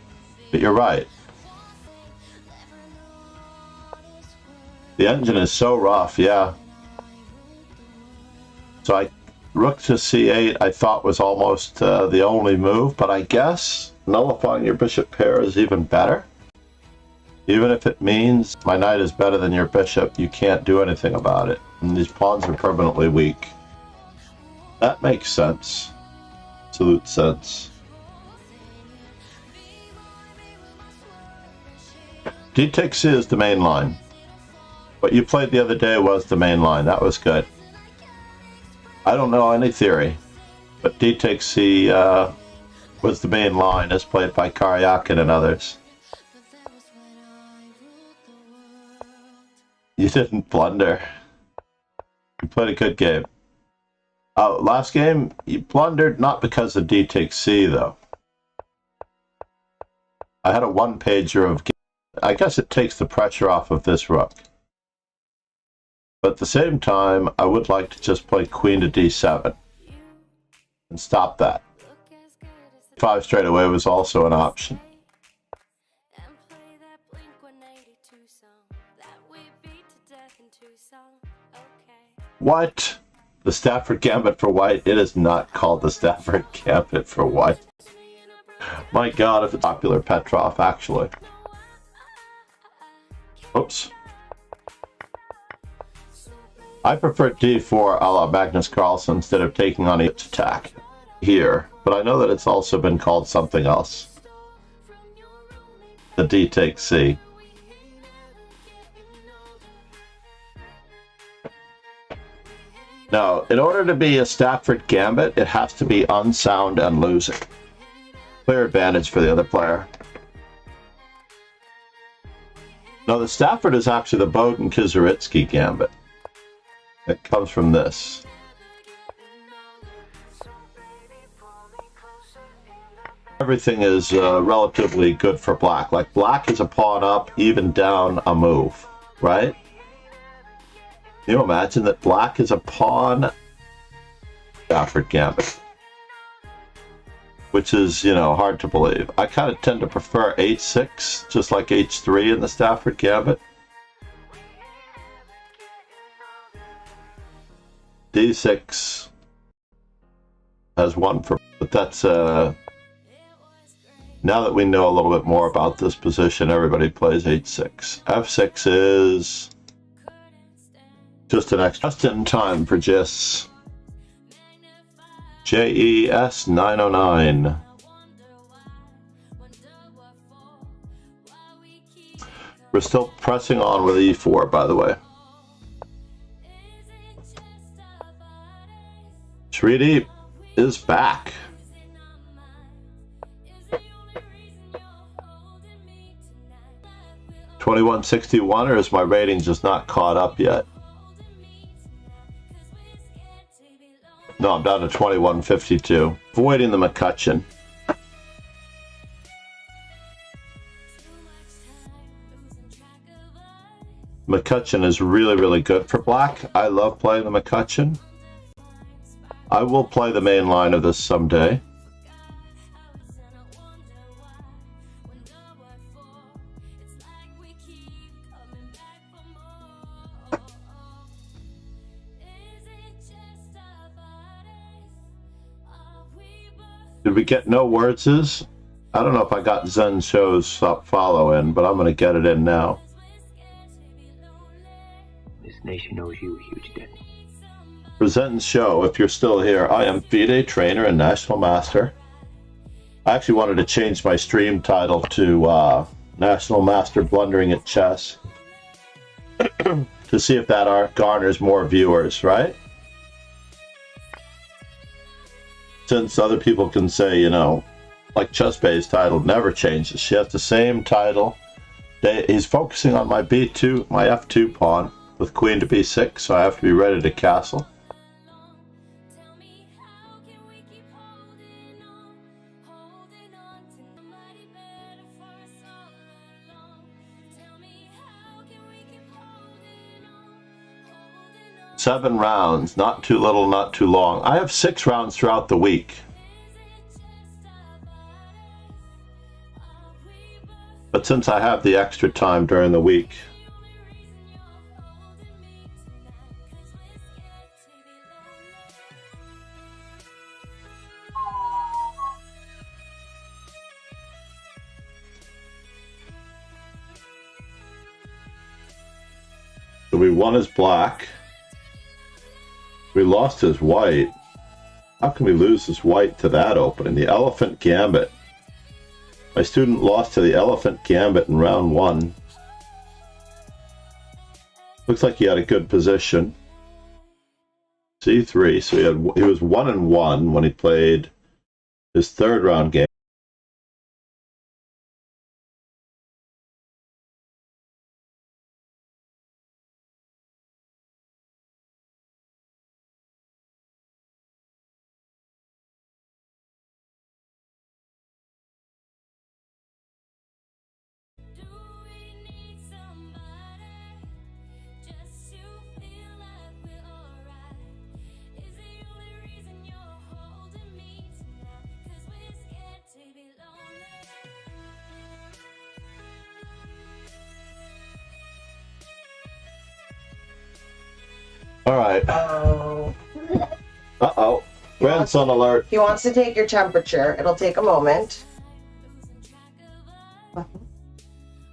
But you're right. The engine is so rough, yeah. So rook to c8 I thought was almost the only move, but I guess nullifying your bishop pair is even better. Even if it means my knight is better than your bishop, you can't do anything about it. And these pawns are permanently weak. That makes sense. Absolute sense. D takes C is the main line. What you played the other day was the main line. That was good. I don't know any theory, but D takes C was the main line as played by Karyakin and others. You didn't blunder. You played a good game. Last game, you blundered not because of D takes C, though. I had a one-pager of... I guess it takes the pressure off of this rook. But at the same time, I would like to just play queen to d7 and stop that. 5 straight away was also an option. What? The Stafford Gambit for white? It is not called the Stafford Gambit for white. My god, if it's popular Petrov, actually. Oops. I prefer d4 a la Magnus Carlsen instead of taking on each attack here, but I know that it's also been called something else. The D takes C. Now, in order to be a Stafford Gambit, it has to be unsound and losing. Clear advantage for the other player. No, the Stafford is actually the Bowden Kizaritsky Gambit. It comes from this. Everything is relatively good for black. Like black is a pawn up, even down a move, right? Can you imagine that black is a pawn Stafford Gambit? Which is, you know, hard to believe. I kind of tend to prefer h6, just like h3 in the Stafford Gambit. d6 has one for, but that's now that we know a little bit more about this position, everybody plays h6. f6 is just an extra, just in time for JES. JES 909. We're still pressing on with e4, by the way. Shridi is back. 2161, or is my rating just not caught up yet? No, I'm down to 2152. Avoiding the McCutcheon. McCutcheon is really, really good for black. I love playing the McCutcheon. I will play the main line of this someday. Did we get no wordses? I don't know if I got Zen Show's follow in, but I'm going to get it in now. This nation owes you a huge debt. For Zen's Show, if you're still here, I am FIDE trainer and national master. I actually wanted to change my stream title to National Master Blundering at Chess to see if that garners more viewers, right? Since other people can say, you know, like Chess Bay's title never changes. She has the same title. He's focusing on my b2, my f2 pawn with queen to b6, so I have to be ready to castle. Seven rounds, not too little, not too long. I have 6 rounds throughout the week. But since I have the extra time during the week, so we won as black. We lost his white. How can we lose his white to that opening? The Elephant Gambit. My student lost to the Elephant Gambit in round 1. Looks like he had a good position. C3. So he was 1-1 when he played his 3rd round game. All right. Uh-oh. Grandson alert. He wants to take your temperature. It'll take a moment.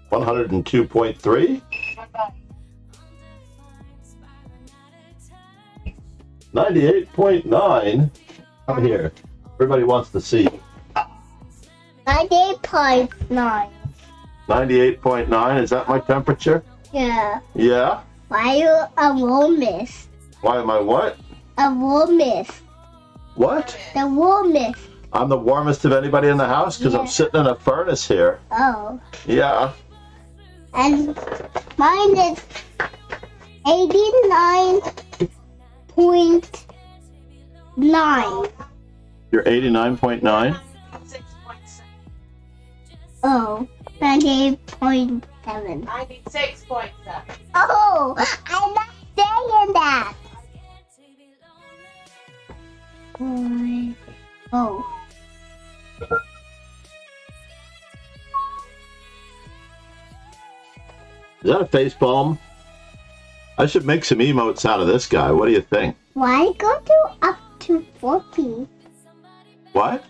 102.3. 98.9. I'm here. Everybody wants to see. 98.9. 98.9, is that my temperature? Yeah. Yeah? Why you a warmest? Why am I what? A warmest. What? The warmest. I'm the warmest of anybody in the house because I'm Yeah. sitting in a furnace here. Oh. Yeah. And mine is 89.9. You're 89.9? Oh. 98.7. 96.7. Oh, I'm not saying that. Oh. Is that a face palm? I should make some emotes out of this guy. What do you think? Why go to up to 40? What?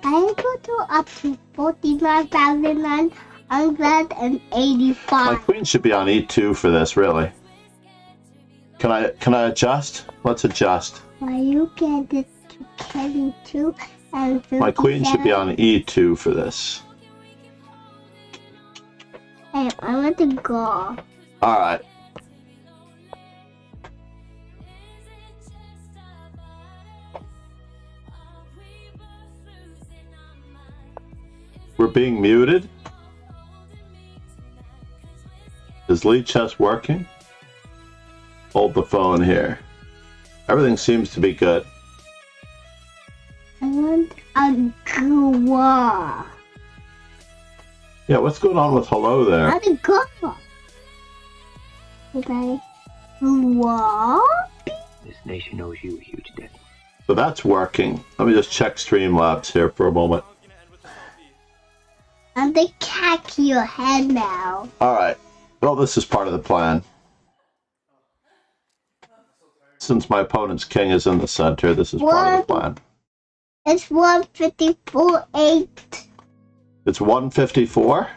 I go to up to 49,985. My queen should be on E2 for this, really. Can I adjust? Let's adjust. Why you get it to Kenny too? And My queen should be on E2 for this. Hey, I want to go. Alright. We're being muted. Is lead chess working? Hold the phone here. Everything seems to be good. I want a go. Yeah, what's going on with hello I there? want to go. Okay. What? This nation owes you a huge debt. So that's working. Let me just check Streamlabs here for a moment. I'm the catch your head now. Alright. Well, this is part of the plan. Since my opponent's king is in the center, this is part of the plan. It's 154.8. It's 154?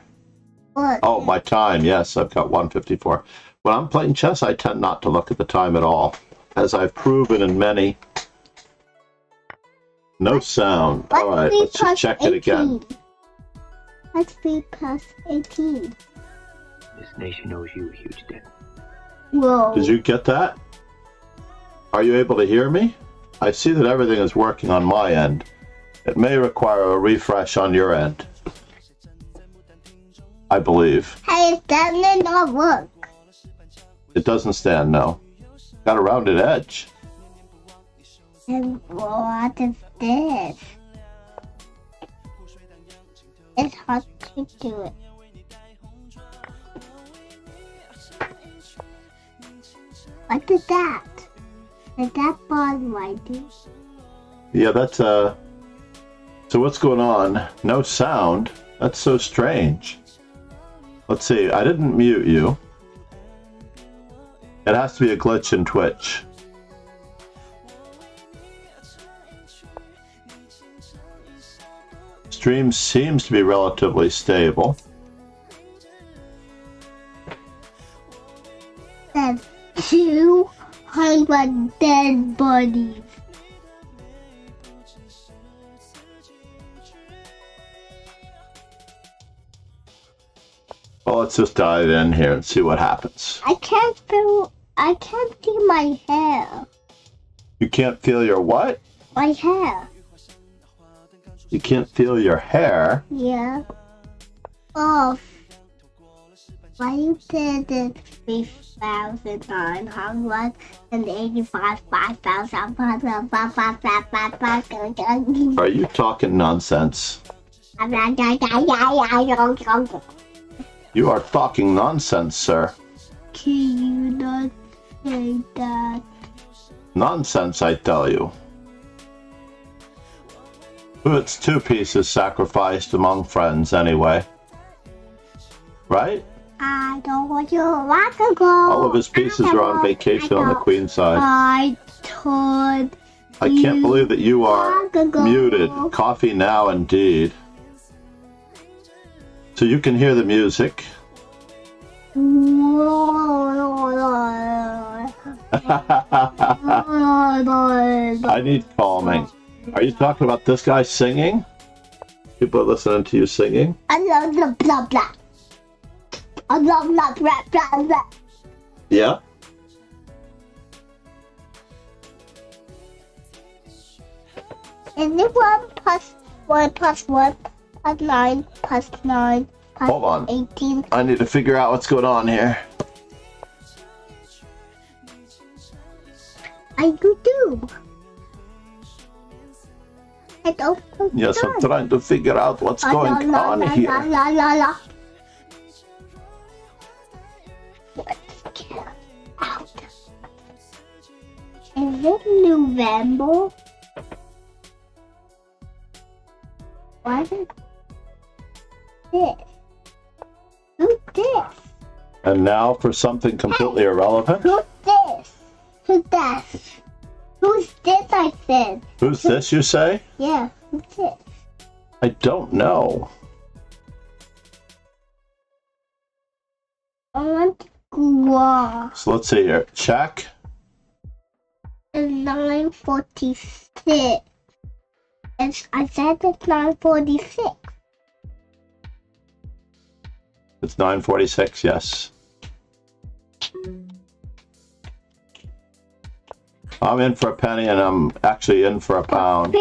What? Oh, my time. Yes, I've got 154. When I'm playing chess, I tend not to look at the time at all, as I've proven in many. No sound. All right, let's just check it again. Let's be plus 18. This nation owes you a huge debt. Whoa. Did you get that? Are you able to hear me? I see that everything is working on my end. It may require a refresh on your end. I believe. Hey, that did not work. It doesn't stand, no. Got a rounded edge. And what is this? It's hard to do it. What is that? Is that bond writing? Yeah, that's So what's going on? No sound? That's so strange. Let's see, I didn't mute you. It has to be a glitch in Twitch. Stream seems to be relatively stable. There's 200 dead bodies. Well, let's just dive in here and see what happens. I can't see my hair. You can't feel your what? My hair. You can't feel your hair? Yeah. Oh. Why you did it 3,985, 5,000, Are you talking nonsense? You are talking nonsense, sir. Can you not say that? Nonsense, I tell you. It's 2 pieces sacrificed among friends, anyway. Right? I don't want you to go. All of his pieces are on vacation on the queen side. I told I can't believe that you are muted. Coffee now, indeed. So you can hear the music. I need calming. Are you talking about this guy singing? People are listening to you singing? I love the blah blah. I love that rap. Yeah? And then 1 plus 1 plus 1 plus 9 plus 9 plus Hold on. 18. I need to figure out what's going on here. I do. I don't Yes, I'm trying to figure out what's going on here. Let's get out. Is it November? What is this? Who's this? And now for something completely irrelevant. Who's this? Who's that? Who's this, I said? Who's this, you say? Yeah, who's this? I don't know. I want to go. So let's see here. Check. It's 9:46. I said it's 9:46. It's 9:46, yes. I'm in for a penny and I'm actually in for a pound.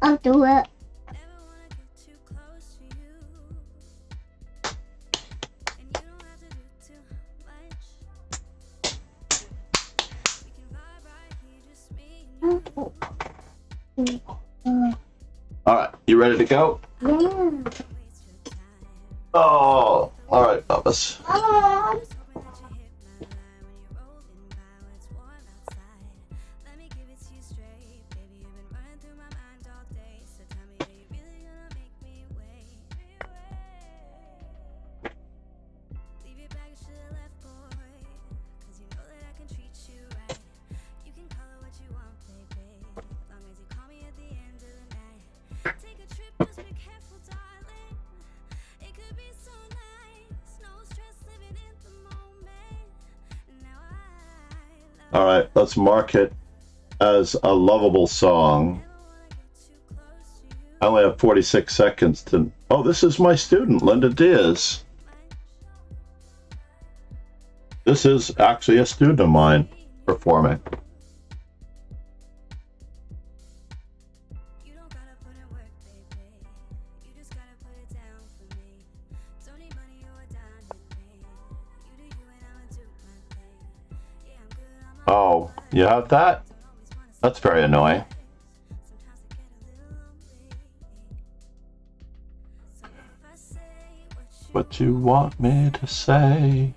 I'll do it. All right, you ready to go? Yeah. Oh, all right, Bubba's. All right, let's mark it as a lovable song. I only have 46 seconds to... Oh, this is my student, Linda Diaz. This is actually a student of mine performing. Oh, you have that? That's very annoying. What you want me to say?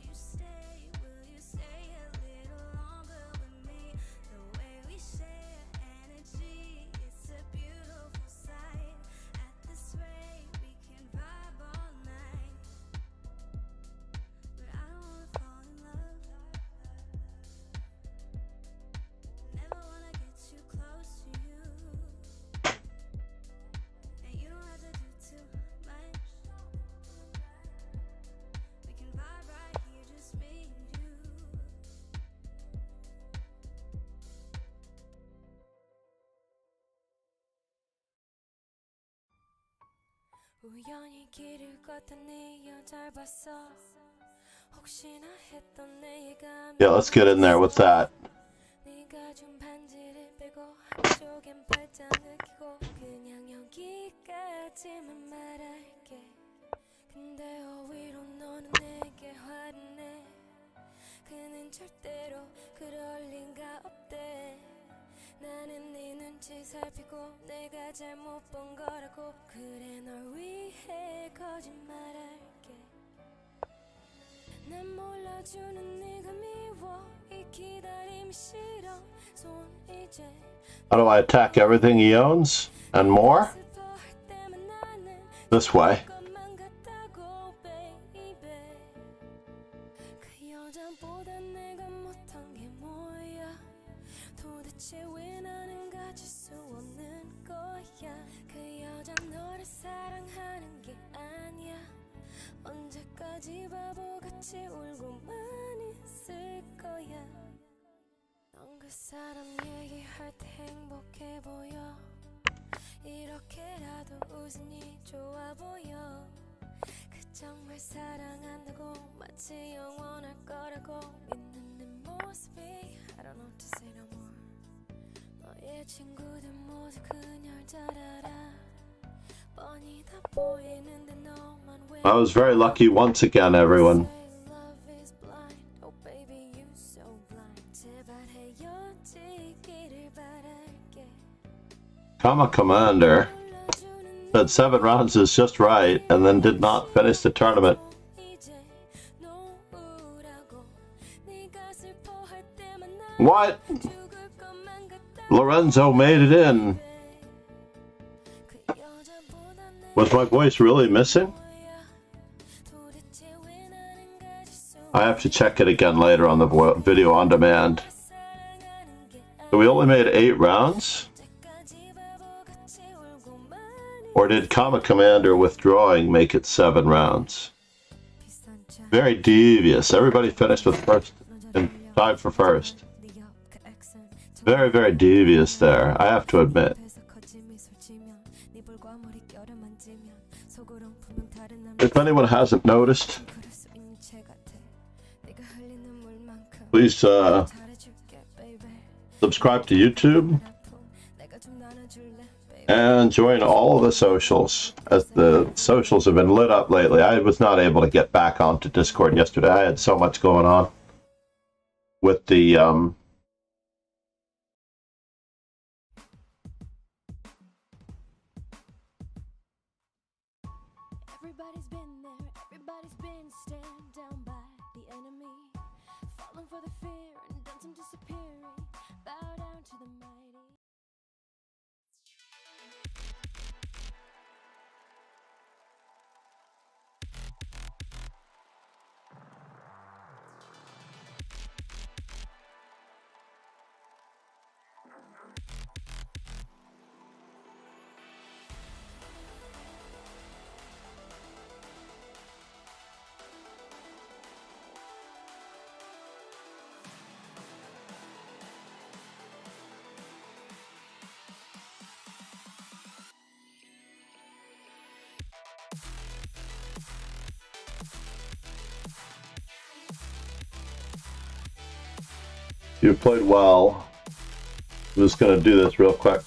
우연히 길을 걷던 네 여자를 봤어. 혹시나 했던 내 예감이 Yeah, let's get in there with that. 네가 준 반지를 빼고 한쪽엔 팔짱을 끼고 그냥 여기까지만 말할게. 근데 오히려 너는 내게 화를 내. 그는 절대로 그럴 리가 없대. 나는 네 눈치 살피고 내가 잘못 본 거라고. 그래 널 위해 거짓말할게. 난 몰라주는 네가 미워. 이 기다림이 싫어. 손 이제 How do I attack everything he owns and more? 슬퍼할 때만 나는 This way. 것만 같다고 baby. 그 여자보다 내가 못한 게 뭐야. 도대체 왜 나는 가질 수 없는 거야. 그 여자 너를 사랑하는 게 아니야. 언제까지 바보같이 울고만 있을 거야. 넌 그 사람 얘기할 때 행복해 보여. 이렇게라도 웃으니 좋아 보여. 그 정말 사랑한다고 I was very lucky once again, everyone. Comma Commander said 7 rounds is just right, and then did not finish the tournament. What? Lorenzo made it in. Was my voice really missing? I have to check it again later on the video on demand. So we only made 8 rounds? Or did Comma Commander withdrawing make it 7 rounds? Very devious. Everybody finished with first and tied for first. Very, very devious there, I have to admit. If anyone hasn't noticed, please subscribe to YouTube and join all of the socials, as the socials have been lit up lately. I was not able to get back onto Discord yesterday. I had so much going on with the Everybody's been there, everybody's been stared down by the enemy, fallen for the fear and done some disappearing, bow down to the mighty. You played well. I'm just going to do this real quick.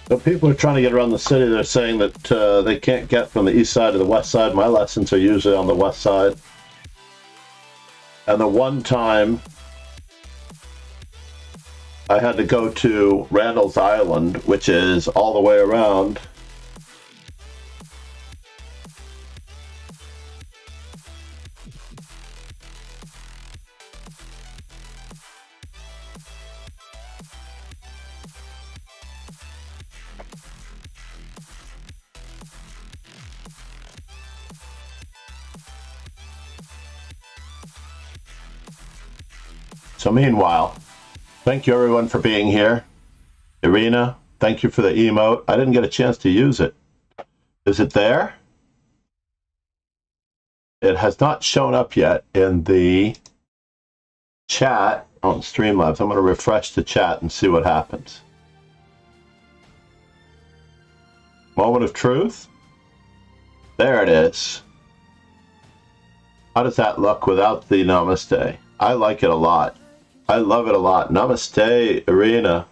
So people are trying to get around the city. They're saying that they can't get from the east side to the west side. My lessons are usually on the west side. And the one time I had to go to Randall's Island, which is all the way around. So meanwhile, thank you everyone for being here. Irina, thank you for the emote. I didn't get a chance to use it. Is it there? It has not shown up yet in the chat on Streamlabs. I'm going to refresh the chat and see what happens. Moment of truth. There it is. How does that look without the namaste? I like it a lot. I love it a lot. Namaste, Irina.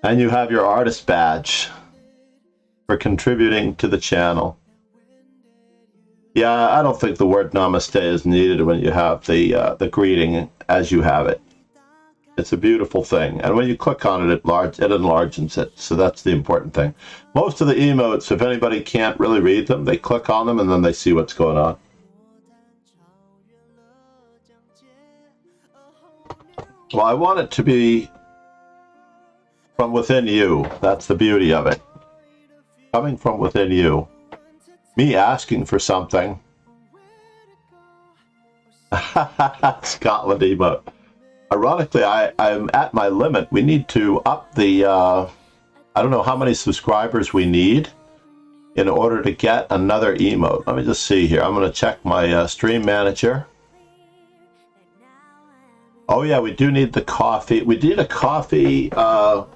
And you have your artist badge for contributing to the channel. Yeah, I don't think the word namaste is needed when you have the greeting as you have it. It's a beautiful thing. And when you click on it, it enlarges it. So that's the important thing. Most of the emotes, if anybody can't really read them, they click on them and then they see what's going on. Well, I want it to be from within you. That's the beauty of it. Coming from within you. Me asking for something. Scotland emote. Ironically, I'm at my limit. We need to up the, I don't know how many subscribers we need in order to get another emote. Let me just see here. I'm going to check my stream manager. Oh yeah, we do need the coffee. We need a coffee, not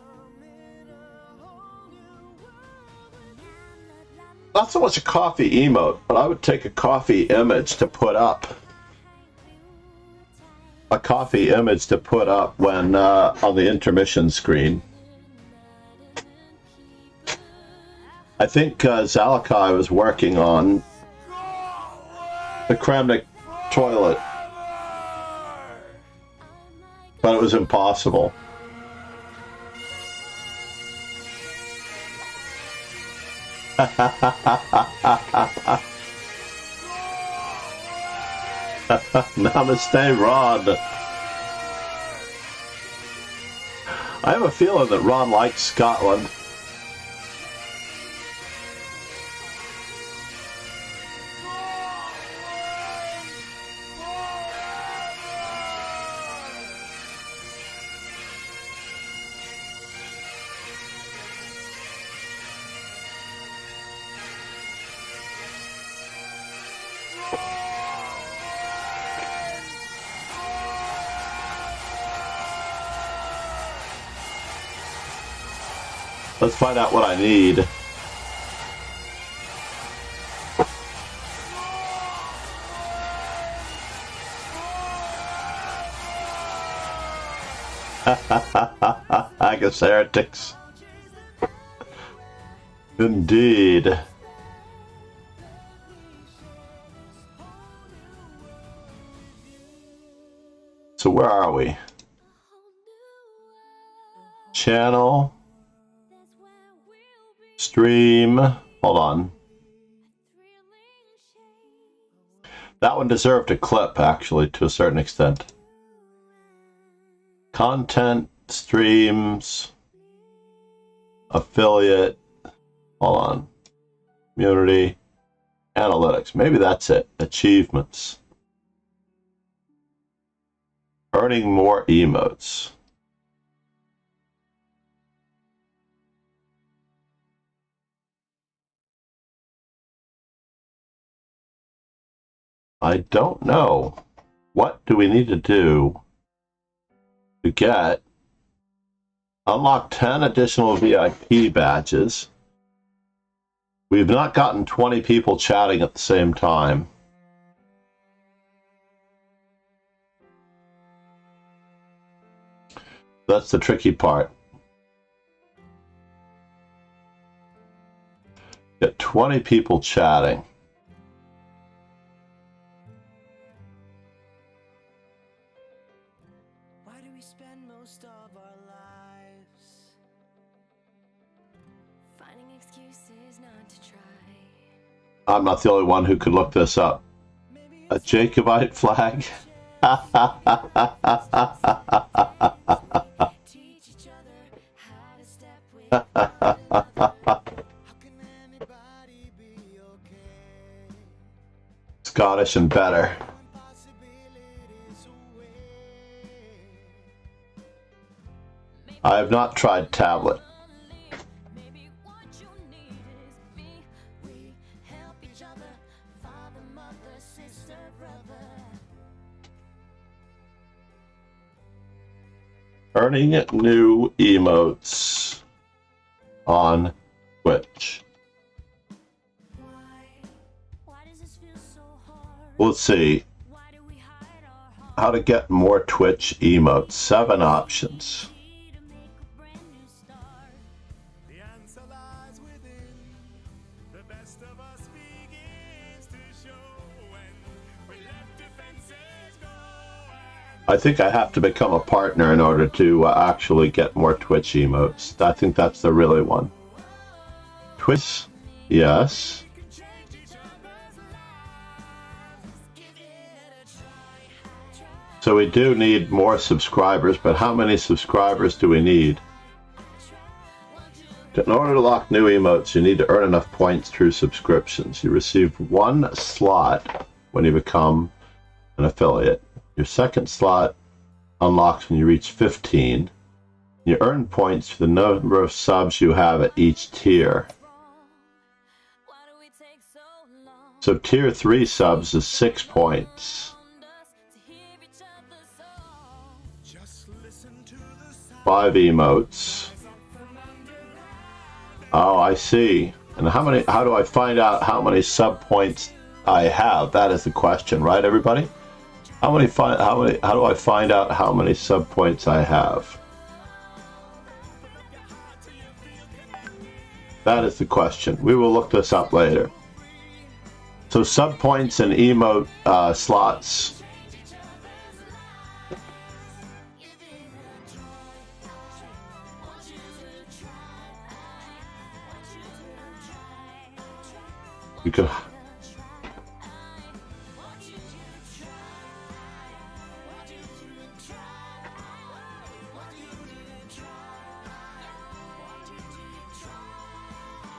so much a coffee emote, but I would take a coffee image to put up. A coffee image to put up when on the intermission screen. I think Zalakai was working on the Kramnik toilet, but it was impossible. Namaste, Ron. I have a feeling that Ron likes Scotland. Let's find out what I need. I guess heretics. Indeed. So where are we? Channel. Stream. Hold on. That one deserved a clip, actually, to a certain extent. Content, streams, affiliate. Hold on. Community, analytics. Maybe that's it. Achievements. Earning more emotes. I don't know. What do we need to do to get unlock 10 additional VIP badges? We've not gotten 20 people chatting at the same time. That's the tricky part. Got 20 people chatting. Why do we spend most of our lives finding excuses not to try? I'm not the only one who could look this up. A Jacobite flag? Teach each other how to step with. How can anybody be okay? Scottish and better. Possibilities away. I have not tried tablet. Maybe what you need is me. We help each other. Father, mother, sister, brother. Earning new emotes on Twitch. Why does this feel so hard? Let's see Why do we hide our heart? how to get more Twitch emotes. 7 options. To make a brand new start. The answer lies within. The best of us begins to show when we let defenses go. I think I have to become a partner in order to actually get more Twitch emotes. I think that's the really one. Twitch, yes. So we do need more subscribers, but how many subscribers do we need? In order to lock new emotes, you need to earn enough points through subscriptions. You receive 1 slot when you become an affiliate. Your second slot unlocks when you reach 15. You earn points for the number of subs you have at each tier. Why do we take so long? So tier 3 subs is 6 points. To hear each other's song. Just listen to the sound 5 emotes. Oh, I see. And how do I find out how many sub points I have? That is the question, right, everybody? How do I find out how many sub points I have? That is the question. We will look this up later. So sub points and emote slots. You can.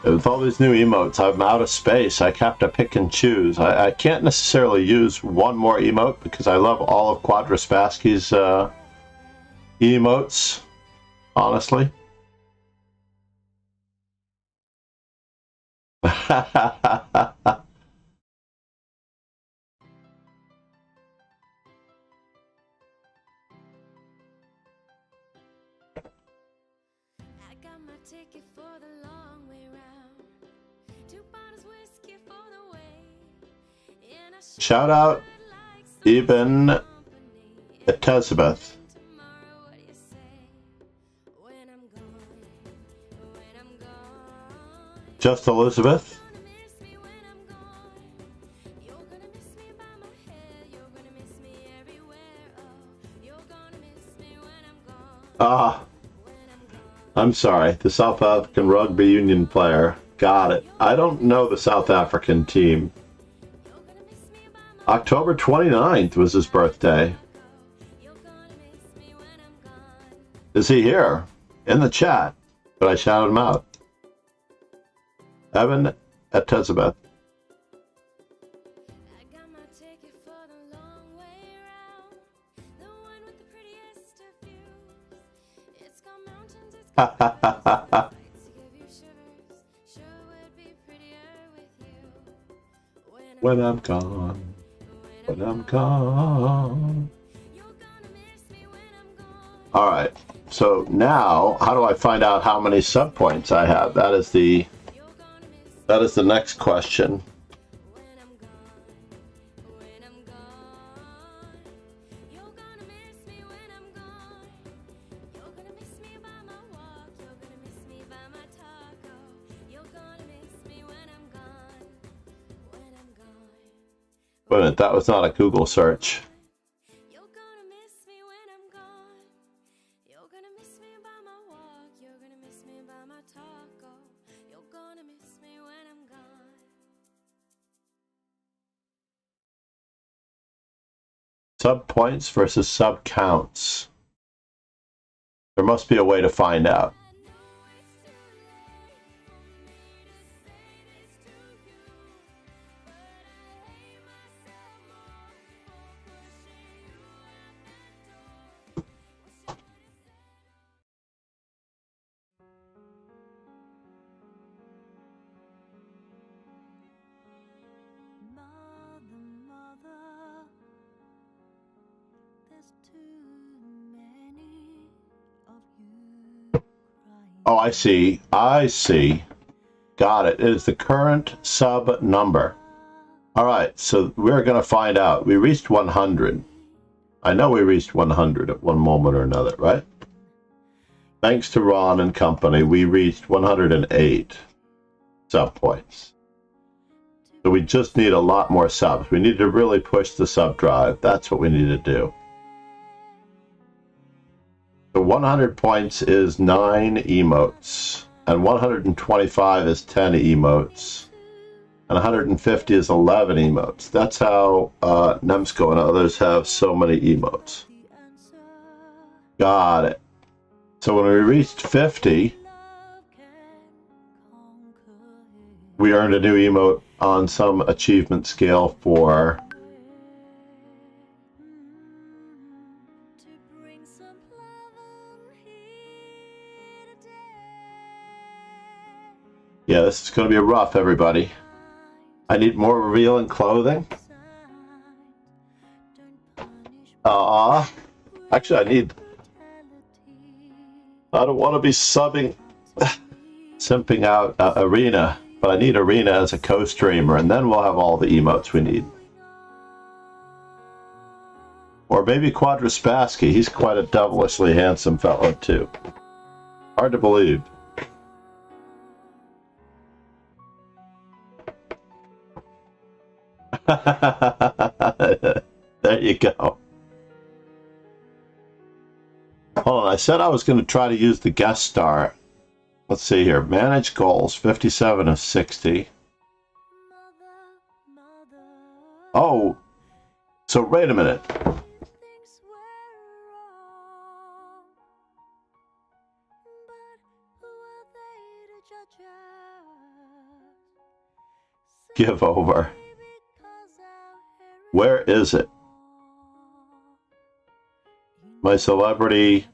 With all these new emotes, I'm out of space. I have to pick and choose. I can't necessarily use one more emote because I love all of Quadraspaski's emotes, honestly. I got my ticket for the long way round. 2 bottles whiskey for the way. And I Shout out like some Ibn company. Elizabeth. Tomorrow, what do you say? When I'm gone, when I'm gone. Just Elizabeth. You're gonna miss me when I'm gone. You're gonna miss me by my head. You're gonna miss me everywhere. Oh, you're gonna miss me when I'm gone. Ah, When I'm gone. I'm sorry. The South African rugby union player. Got it. I don't know the South African team. You're gonna miss me by my October 29th was his birthday. You're gonna miss me when I'm gone. Is he here? In the chat. But I shouted him out. Evan at Elizabeth. I got my ticket for the long way round. The one with the prettiest of views. It's got mountains, it's got lights to give you shivers. Sure would be prettier with you. When I'm gone. When I'm gone. You're gonna miss me when I'm gone. All right. So now, how do I find out how many sub points I have? That is the You're gonna miss me next question. when I'm gone. When I'm gone. You're gonna miss me when I'm gone. You're gonna miss me by my walk. You're gonna miss me by my talk. Oh, you're gonna miss me when Wait a minute, that was not a Google search. You're gonna miss me when I'm gone. You're gonna miss me by my walk. You're gonna miss me by my talk. Oh, you're gonna miss me when I'm gone. Sub points versus sub counts. There must be a way to find out. I know it's too late for me to say this to you, but I hate myself more for pushing you out that door. Wish I could've said Mother, there's too many of you crying. Oh, I see. I see. Got it. It is the current sub number. All right, so we're going to find out. We reached 100. I know we reached 100 at one moment or another, right? Thanks to Ron and company, we reached 108 sub points. So we just need a lot more subs. We need to really push the sub drive. That's what we need to do. So 100 points is 9 emotes, and 125 is 10 emotes, and 150 is 11 emotes. That's how Nemsko and others have so many emotes. Got it. So when we reached 50, we earned a new emote on some achievement scale for yeah, this is going to be rough, everybody. I need more revealing clothing. Actually, I don't want to be simping out Arena, but I need Arena as a co-streamer, and then we'll have all the emotes we need. Or maybe Quadraspassky. He's quite a devilishly handsome fellow, too. Hard to believe. There you go. Hold on, I said I was going to try to use the guest star. Let's see here. Manage goals, 57 of 60. Oh, so wait a minute. Give over. Where is it? My celebrity.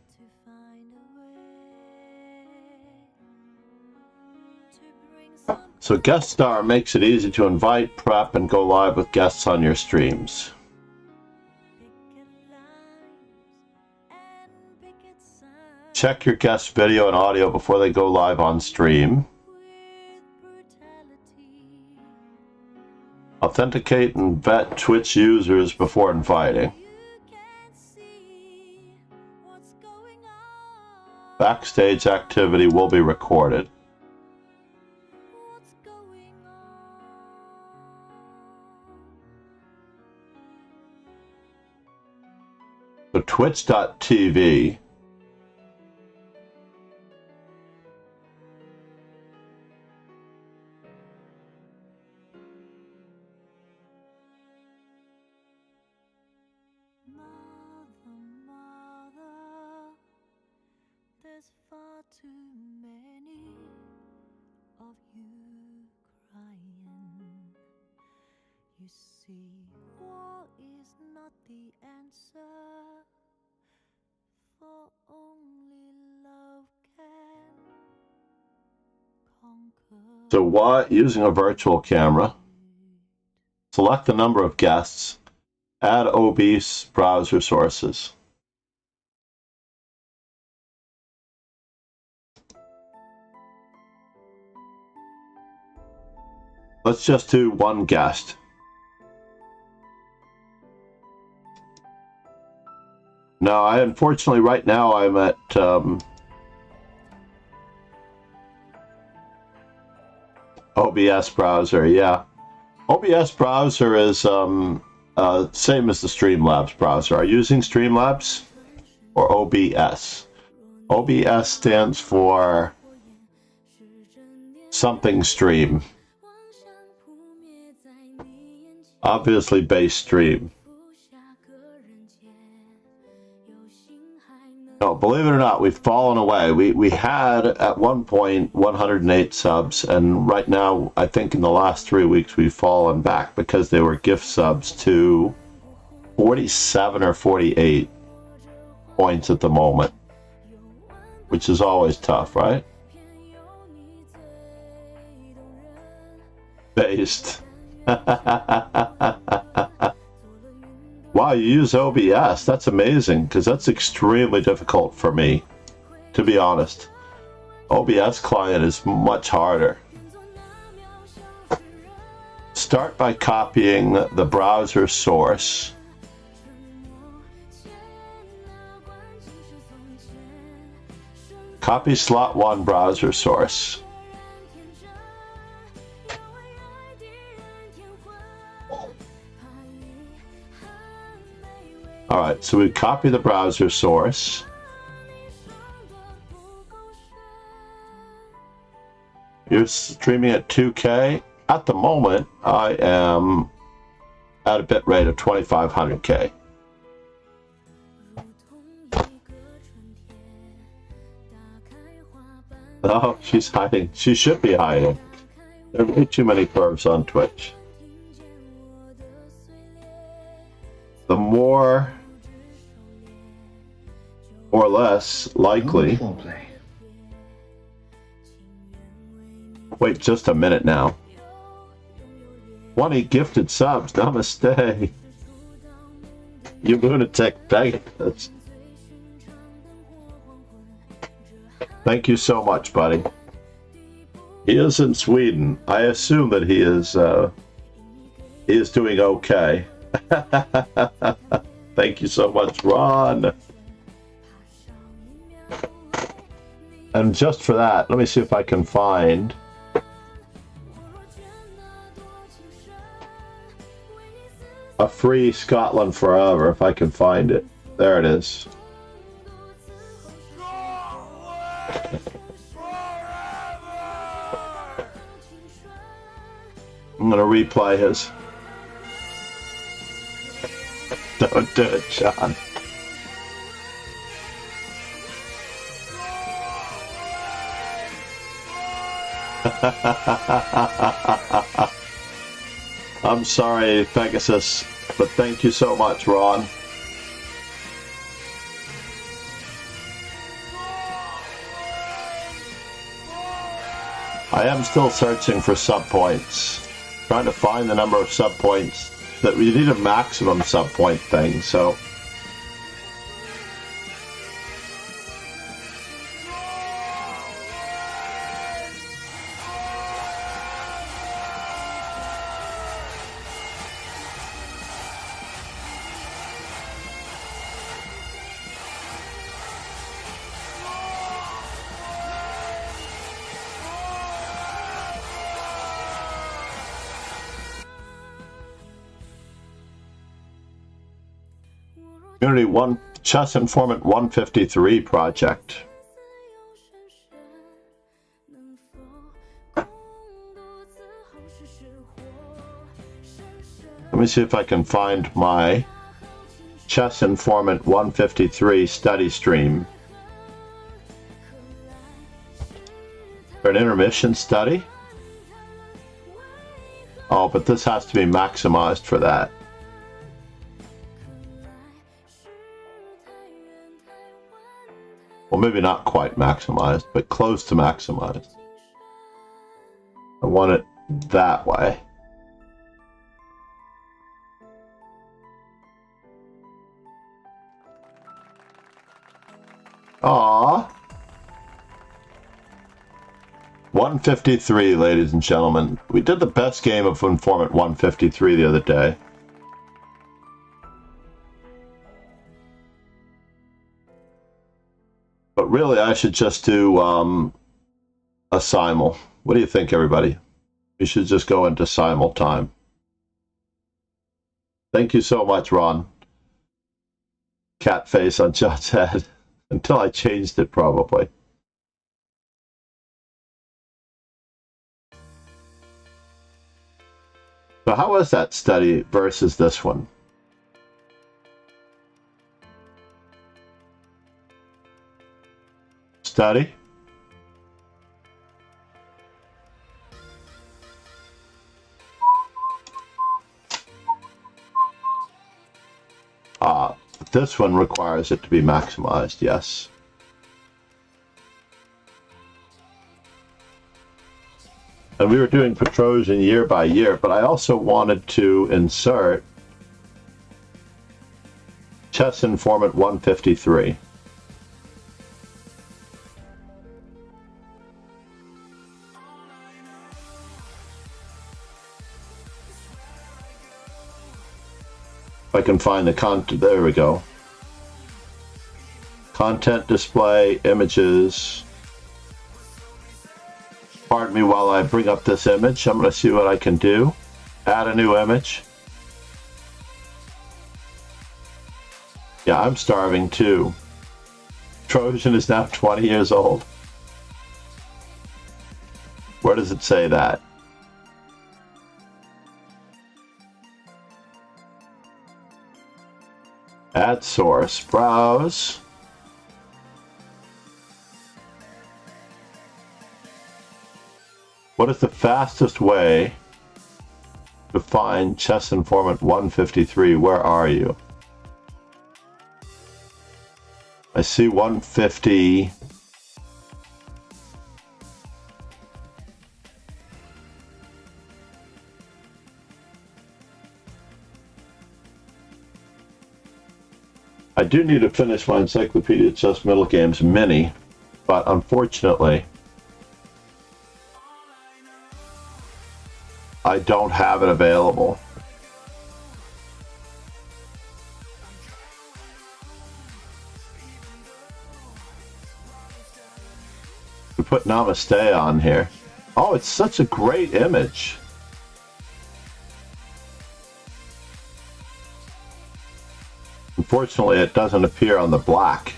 So guest star makes it easy to invite, prep, and go live with guests on your streams. Check your guest video and audio before they go live on stream. Authenticate and vet Twitch users before inviting. Backstage activity will be recorded. So twitch.tv. There's far too many of you crying. You see, war is not the answer, for only love can conquer. So why using a virtual camera? Select the number of guests. Add OBS browser sources. Let's just do one guest. No, unfortunately right now I'm at OBS browser, yeah. OBS browser is same as the Streamlabs browser. Are you using Streamlabs or OBS? OBS stands for something stream. Obviously base stream. No, believe it or not, we've fallen away. We had at one point 108 subs, and right now, I think in the last 3 weeks, we've fallen back because they were gift subs to 47 or 48 points at the moment, which is always tough, right? Based. Wow, you use OBS. That's amazing, because that's extremely difficult for me, to be honest. OBS client is much harder. Start by copying the browser source. Copy slot 1 browser source. Alright, so we copy the browser source. You're streaming at 2K. At the moment, I am at a bit rate of 2500K. Oh, she's hiding. She should be hiding. There are way too many curves on Twitch. The more or less likely. Wait just a minute now. 20 gifted subs. Namaste. You lunatic Pegasus. Thank you so much, buddy. He is in Sweden. I assume that he is doing okay. Thank you so much, Ron. And just for that, let me see if I can find a free Scotland Forever, if I can find it. There it is. I'm going to replay his. Don't do it, John. I'm sorry, Pegasus, but thank you so much, Ron. I am still searching for sub points, trying to find the number of sub points that we need a maximum sub point thing, so. Community one Chess Informant 153 project. Let me see if I can find my Chess Informant 153 study stream. For an intermission study? Oh, but this has to be maximized for that. Well, maybe not quite maximized, but close to maximized. I want it that way. Aww. 153, ladies and gentlemen. We did the best game of Informant 153 the other day. But really, I should just do a simul. What do you think, everybody? We should just go into simul time. Thank you so much, Ron. Cat face on John's head. Until I changed it, probably. So how was that study versus this one? Study? This one requires it to be maximized, yes. And we were doing Petrosian year by year, but I also wanted to insert Chess Informant 153. If I can find the content, there we go. Content display, images. Pardon me while I bring up this image. I'm going to see what I can do. Add a new image. Yeah, I'm starving too. Trojan is now 20 years old. Where does it say that? Add source, browse. What is the fastest way to find Chess Informant 153? Where are you? I see 150. I do need to finish my Encyclopedia Chess Middle Games Mini, but unfortunately, I don't have it available. We put Namaste on here. Oh, it's such a great image. Unfortunately, it doesn't appear on the black.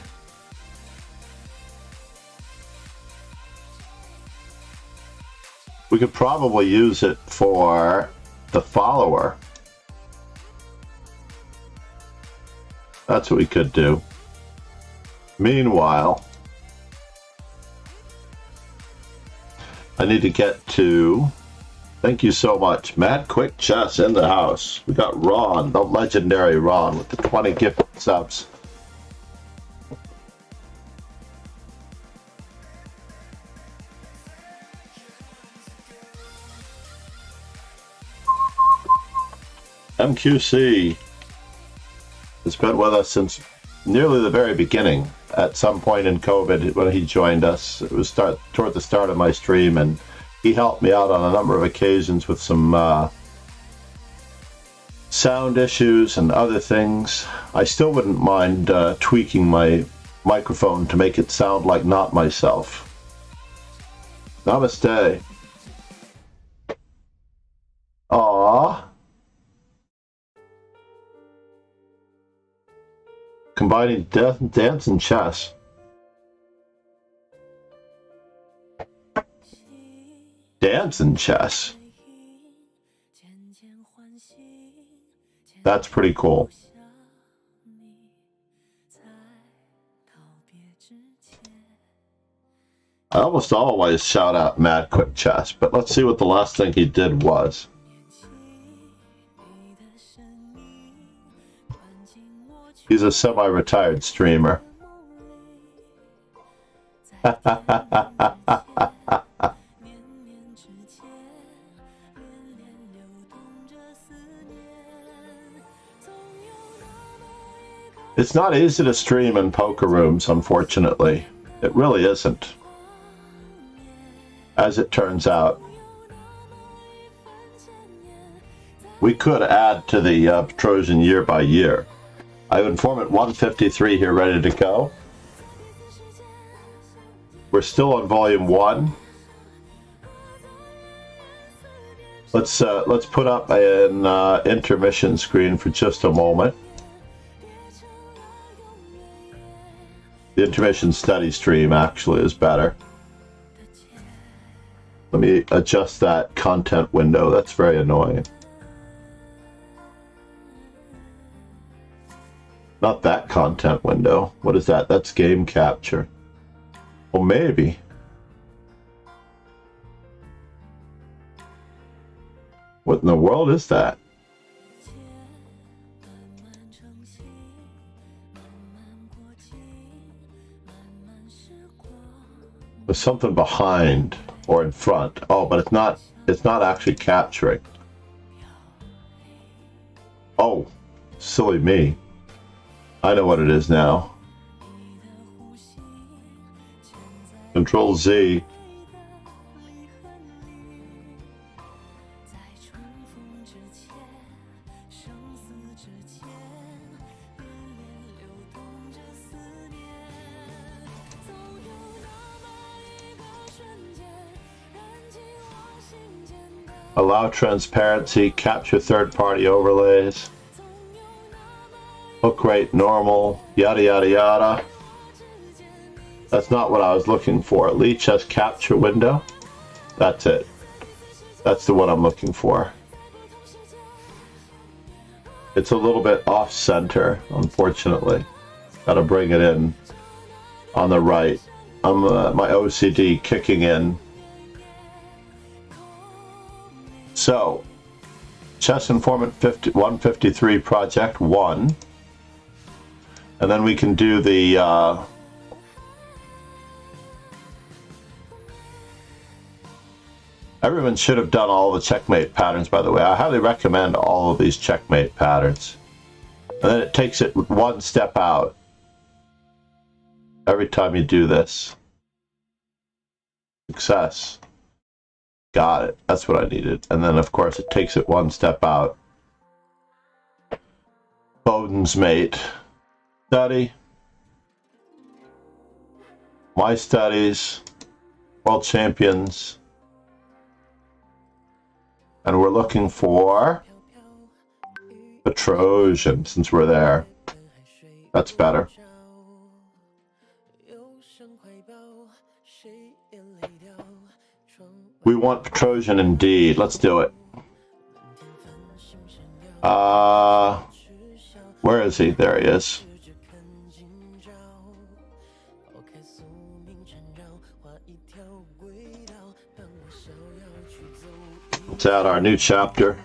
We could probably use it for the follower. That's what we could do. Meanwhile, I need to get to... Thank you so much. Mad Quick Chess in the house. We got Ron, the legendary Ron, with the 20 gifted subs. MQC has been with us since nearly the very beginning. At some point in COVID, when he joined us, it was toward the start of my stream, and he helped me out on a number of occasions with some sound issues and other things. I still wouldn't mind tweaking my microphone to make it sound like not myself. Namaste. Aww. Combining dance and chess. Dance and chess. That's pretty cool. I almost always shout out Mad Quick Chess, but let's see what the last thing he did was. He's a semi-retired streamer. It's not easy to stream in poker rooms, unfortunately. It really isn't. As it turns out. We could add to the Trojan year by year. I have Informant 153 here ready to go. We're still on volume 1. Let's put up an intermission screen for just a moment. The intermission study stream actually is better. Let me adjust that content window. That's very annoying. Not that content window. What is that? That's game capture. Well, maybe. What in the world is that? There's something behind or in front. Oh, but it's not actually capturing. Oh, silly me. I know what it is now. Control Z. Allow transparency, capture third-party overlays, hook rate normal, yada yada yada. That's not what I was looking for. Leech has capture window. That's it. That's the one I'm looking for. It's a little bit off-center, unfortunately. Gotta bring it in on the right. My OCD kicking in. So, Chess Informant 153 Project 1. And then we can do the everyone should have done all the checkmate patterns, by the way. I highly recommend all of these checkmate patterns. And then it takes it one step out every time you do this. Success. Got it. That's what I needed. And then, of course, it takes it one step out. Bowden's mate. Study. My studies. World champions. And we're looking for the Trojan, since we're there. That's better. We want Trojan indeed. Let's do it. Where is he? There he is. Let's add our new chapter.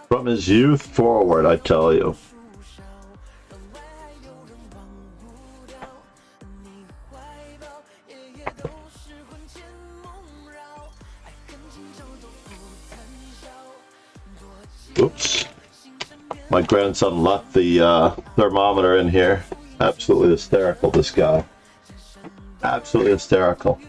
From his youth forward, I tell you. Oops. My grandson left the thermometer in here. Absolutely hysterical, this guy. Absolutely hysterical.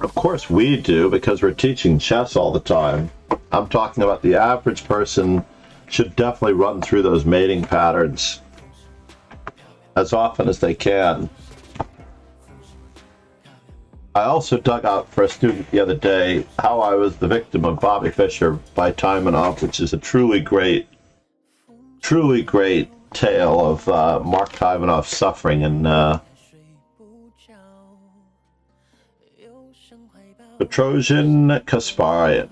Of course we do, because we're teaching chess all the time. I'm talking about the average person should definitely run through those mating patterns as often as they can. I also dug out for a student the other day how I was the victim of Bobby Fischer by Taimanov, which is a truly great tale of Mark Taimanov's suffering in Petrosian Kasparian.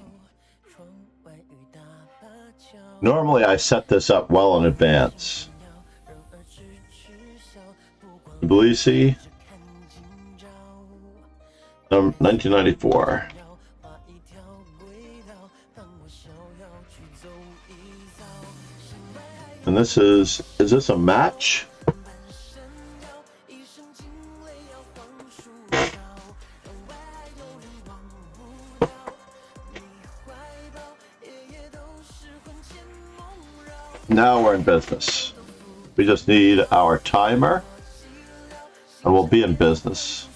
Normally I set this up well in advance. Tbilisi, 1994. And this is this a match? Now we're in business. We just need our timer and we'll be in business.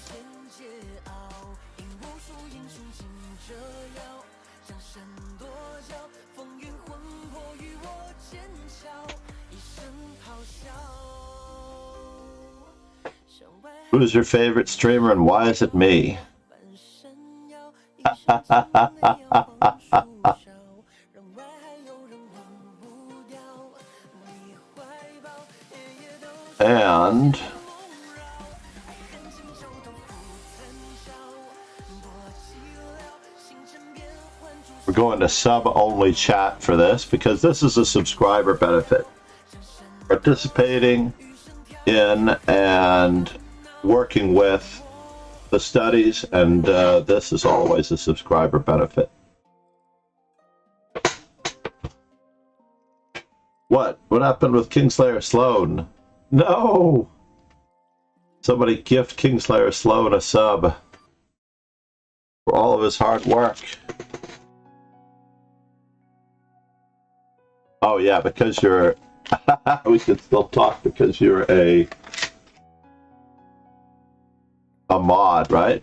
Who's your favorite streamer and why is it me? And we're going to sub-only chat for this because this is a subscriber benefit. Participating in and working with the studies, and this is always a subscriber benefit. What happened with Kingslayer Sloan? No! Somebody gift Kingslayer Sloan a sub for all of his hard work. Oh yeah, because you're we can still talk because you're a mod, right?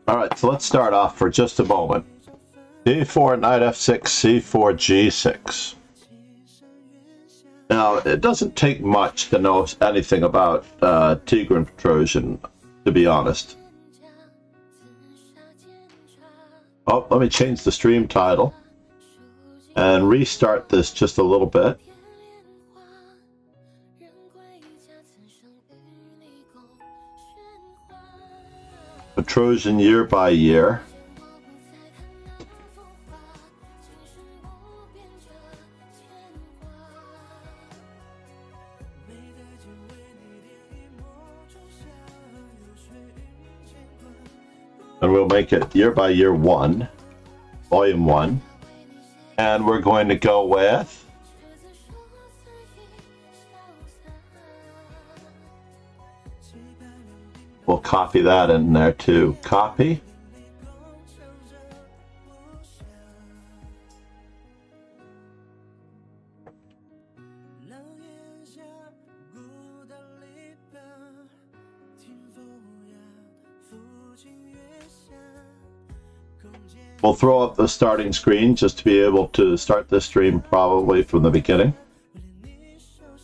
All right, so let's start off for just a moment. D4, knight f6, c4, g6. Now, it doesn't take much to know anything about Tigran Petrosian, to be honest. Oh, let me change the stream title and restart this just a little bit. Petrosian year by year. And we'll make it year by year 1, volume 1. And we're going to go with we'll copy that in there too. Copy. We'll throw up the starting screen just to be able to start this stream probably from the beginning.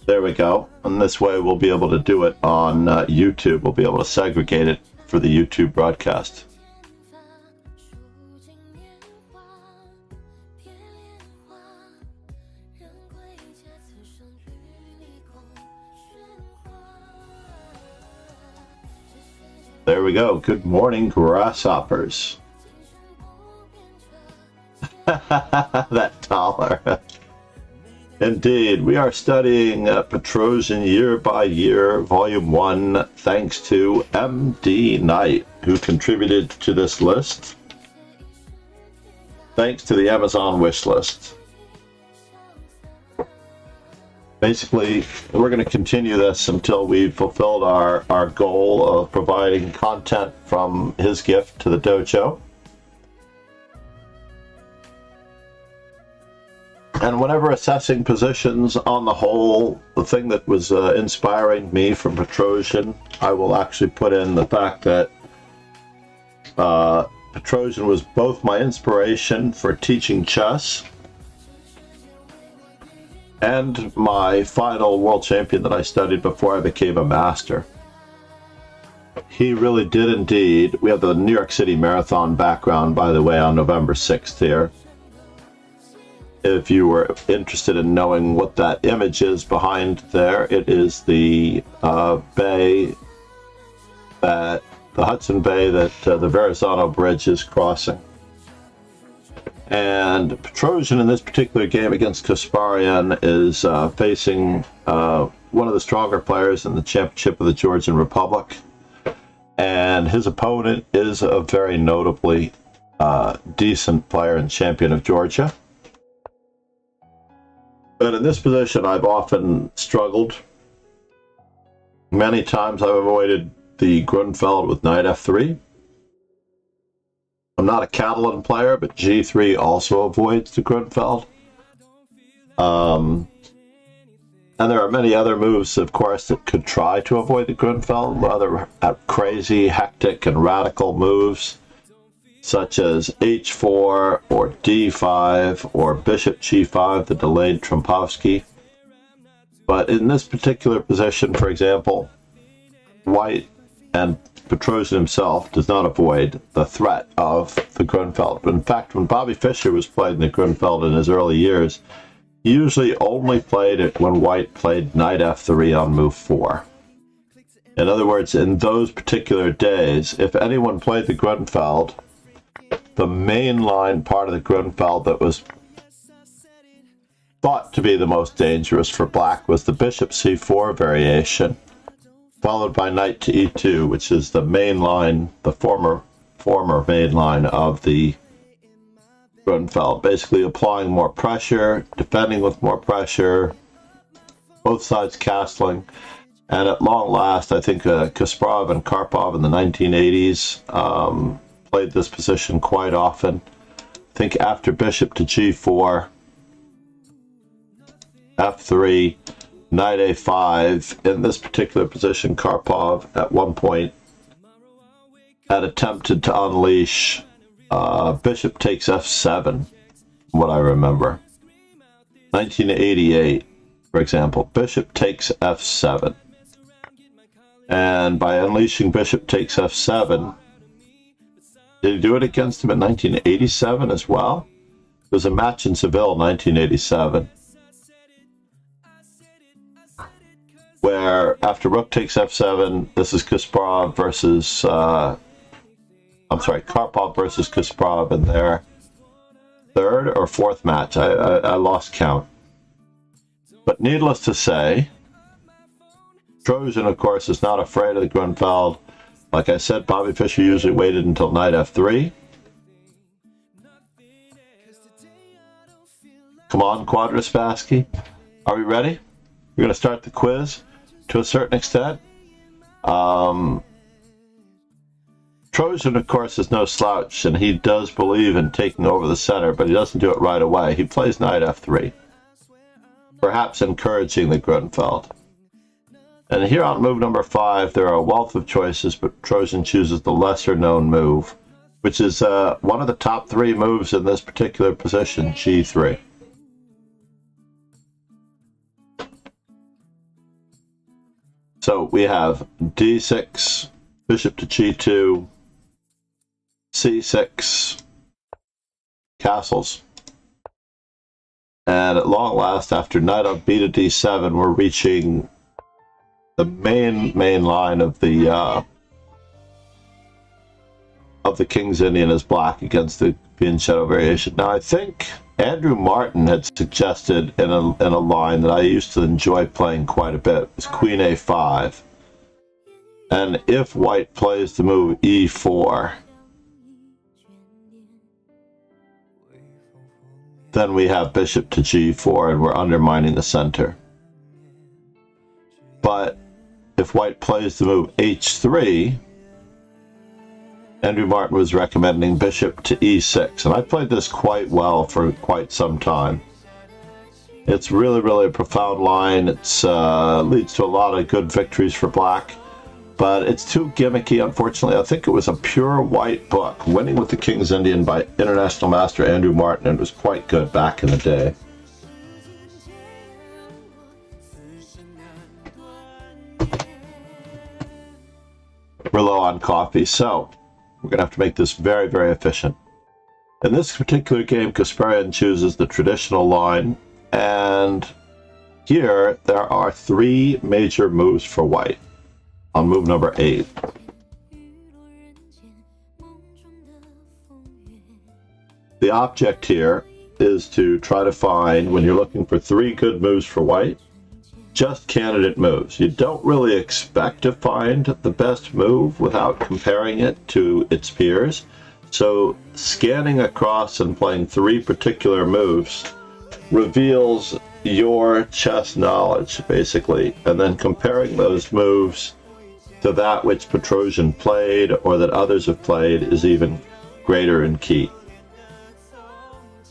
There we go. And this way we'll be able to do it on YouTube. We'll be able to segregate it for the YouTube broadcast. There we go. Good morning, grasshoppers. That dollar. Indeed, we are studying Petrosian year by year, volume 1, thanks to MD Knight, who contributed to this list. Thanks to the Amazon wish list. Basically, we're going to continue this until we've fulfilled our goal of providing content from his gift to the dojo. And whenever assessing positions on the whole, the thing that was inspiring me from Petrosian, I will actually put in the fact that Petrosian was both my inspiration for teaching chess and my final world champion that I studied before I became a master. He really did indeed. We have the New York City Marathon background, by the way, on November 6th here. If you were interested in knowing what that image is behind there, it is the bay, the Hudson Bay that the Verrazano Bridge is crossing. And Petrosian in this particular game against Kasparian is facing one of the stronger players in the championship of the Georgian Republic. And his opponent is a very notably decent player and champion of Georgia. But in this position, I've often struggled. Many times I've avoided the Grunfeld with knight f3. I'm not a Catalan player, but g3 also avoids the Grunfeld. And there are many other moves, of course, that could try to avoid the Grunfeld, rather crazy, hectic, and radical moves. such as h4 or d5 or bishop g5, the delayed Trompowsky. But in this particular position, for example, white and Petrosian himself does not avoid the threat of the Grunfeld. In fact, when Bobby Fischer was playing the Grunfeld in his early years, he usually only played it when white played knight f3 on move 4. In other words, in those particular days, if anyone played the Grunfeld, the main line part of the Grunfeld that was thought to be the most dangerous for black was the bishop c4 variation, followed by knight to e2, which is the main line, the former main line of the Grunfeld, basically applying more pressure, defending with more pressure, both sides castling. And at long last, I think Kasparov and Karpov in the 1980s played this position quite often. I think after bishop to g4, f3, knight a5. In this particular position, Karpov at one point had attempted to unleash bishop takes f7, from what I remember. 1988, for example, bishop takes f7. And by unleashing bishop takes f7, did he do it against him in 1987 as well? It was a match in Seville, 1987. Where after rook takes f7, this is Kasparov versus, Karpov versus Kasparov in their third or fourth match. I lost count. But needless to say, Trojan, of course, is not afraid of the Grunfeld. Like I said, Bobby Fischer usually waited until knight f3. Come on, Quadraspassky. Are we ready? We're going to start the quiz to a certain extent. Trojan, of course, is no slouch, and he does believe in taking over the center, but he doesn't do it right away. He plays knight f3, perhaps encouraging the Grunfeld. And here on move number 5, there are a wealth of choices, but Trojan chooses the lesser-known move, which is one of the top 3 moves in this particular position, g3. So we have d6, bishop to g2, c6, castles. And at long last, after knight on b to d7, we're reaching the main line of the King's Indian as black against the Vienna Shadow variation. Now, I think Andrew Martin had suggested in a line that I used to enjoy playing quite a bit. It was Queen a5. And if white plays the move e4, then we have bishop to g4 and we're undermining the center. But if white plays the move h3, Andrew Martin was recommending bishop to e6, and I played this quite well for quite some time. It's really a profound line. It leads to a lot of good victories for black, but it's too gimmicky, unfortunately. I think it was a pure white book, Winning with the King's Indian by international master Andrew Martin, and it was quite good back in the day. We're low on coffee, so we're going to have to make this very efficient. In this particular game, Kasparian chooses the traditional line, and here there are 3 major moves for white on move number 8. The object here is to try to find, when you're looking for 3 good moves for white, just candidate moves. You don't really expect to find the best move without comparing it to its peers. So scanning across and playing 3 particular moves reveals your chess knowledge, basically, and then comparing those moves to that which Petrosian played or that others have played is even greater in key.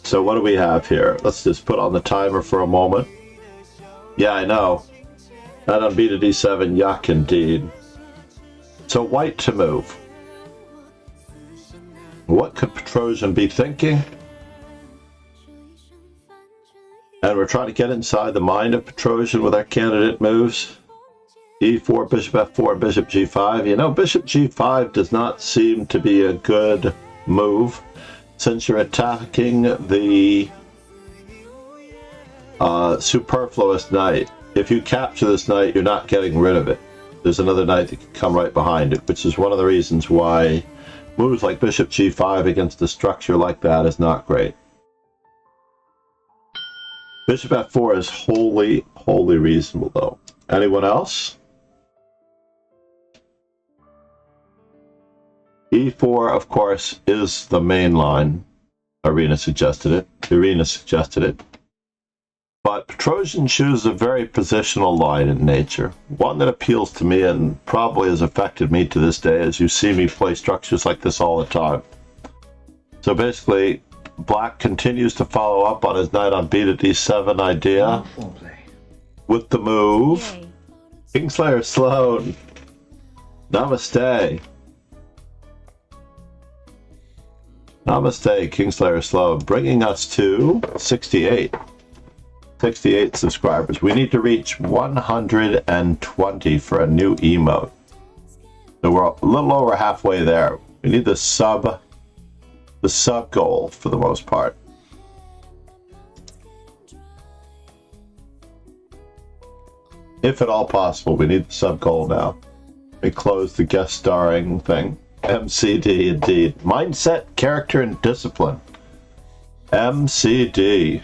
So what do we have here? Let's just put on the timer for a moment. Yeah, I know. Knight on b to d7, yuck indeed. So white to move. What could Petrosian be thinking? And we're trying to get inside the mind of Petrosian with our candidate moves. E4, bishop f4, bishop g5. You know, bishop g5 does not seem to be a good move since you're attacking the superfluous knight. If you capture this knight, you're not getting rid of it. There's another knight that can come right behind it, which is one of the reasons why moves like bishop g5 against a structure like that is not great. Bishop f4 is wholly reasonable, though. Anyone else? E4, of course, is the main line. Irina suggested it. But Petrosian chooses a very positional line in nature. One that appeals to me and probably has affected me to this day, as you see me play structures like this all the time. So basically, Black continues to follow up on his knight on b to d7 idea with the move. Kingslayer Sloan. Namaste. Namaste, Kingslayer Sloan. Bringing us to 68. 68 subscribers. We need to reach 120 for a new emote. So we're a little over halfway there. We need the sub goal for the most part. If at all possible, we need the sub goal now. We close the guest starring thing. MCD indeed. Mindset, character, and discipline. MCD.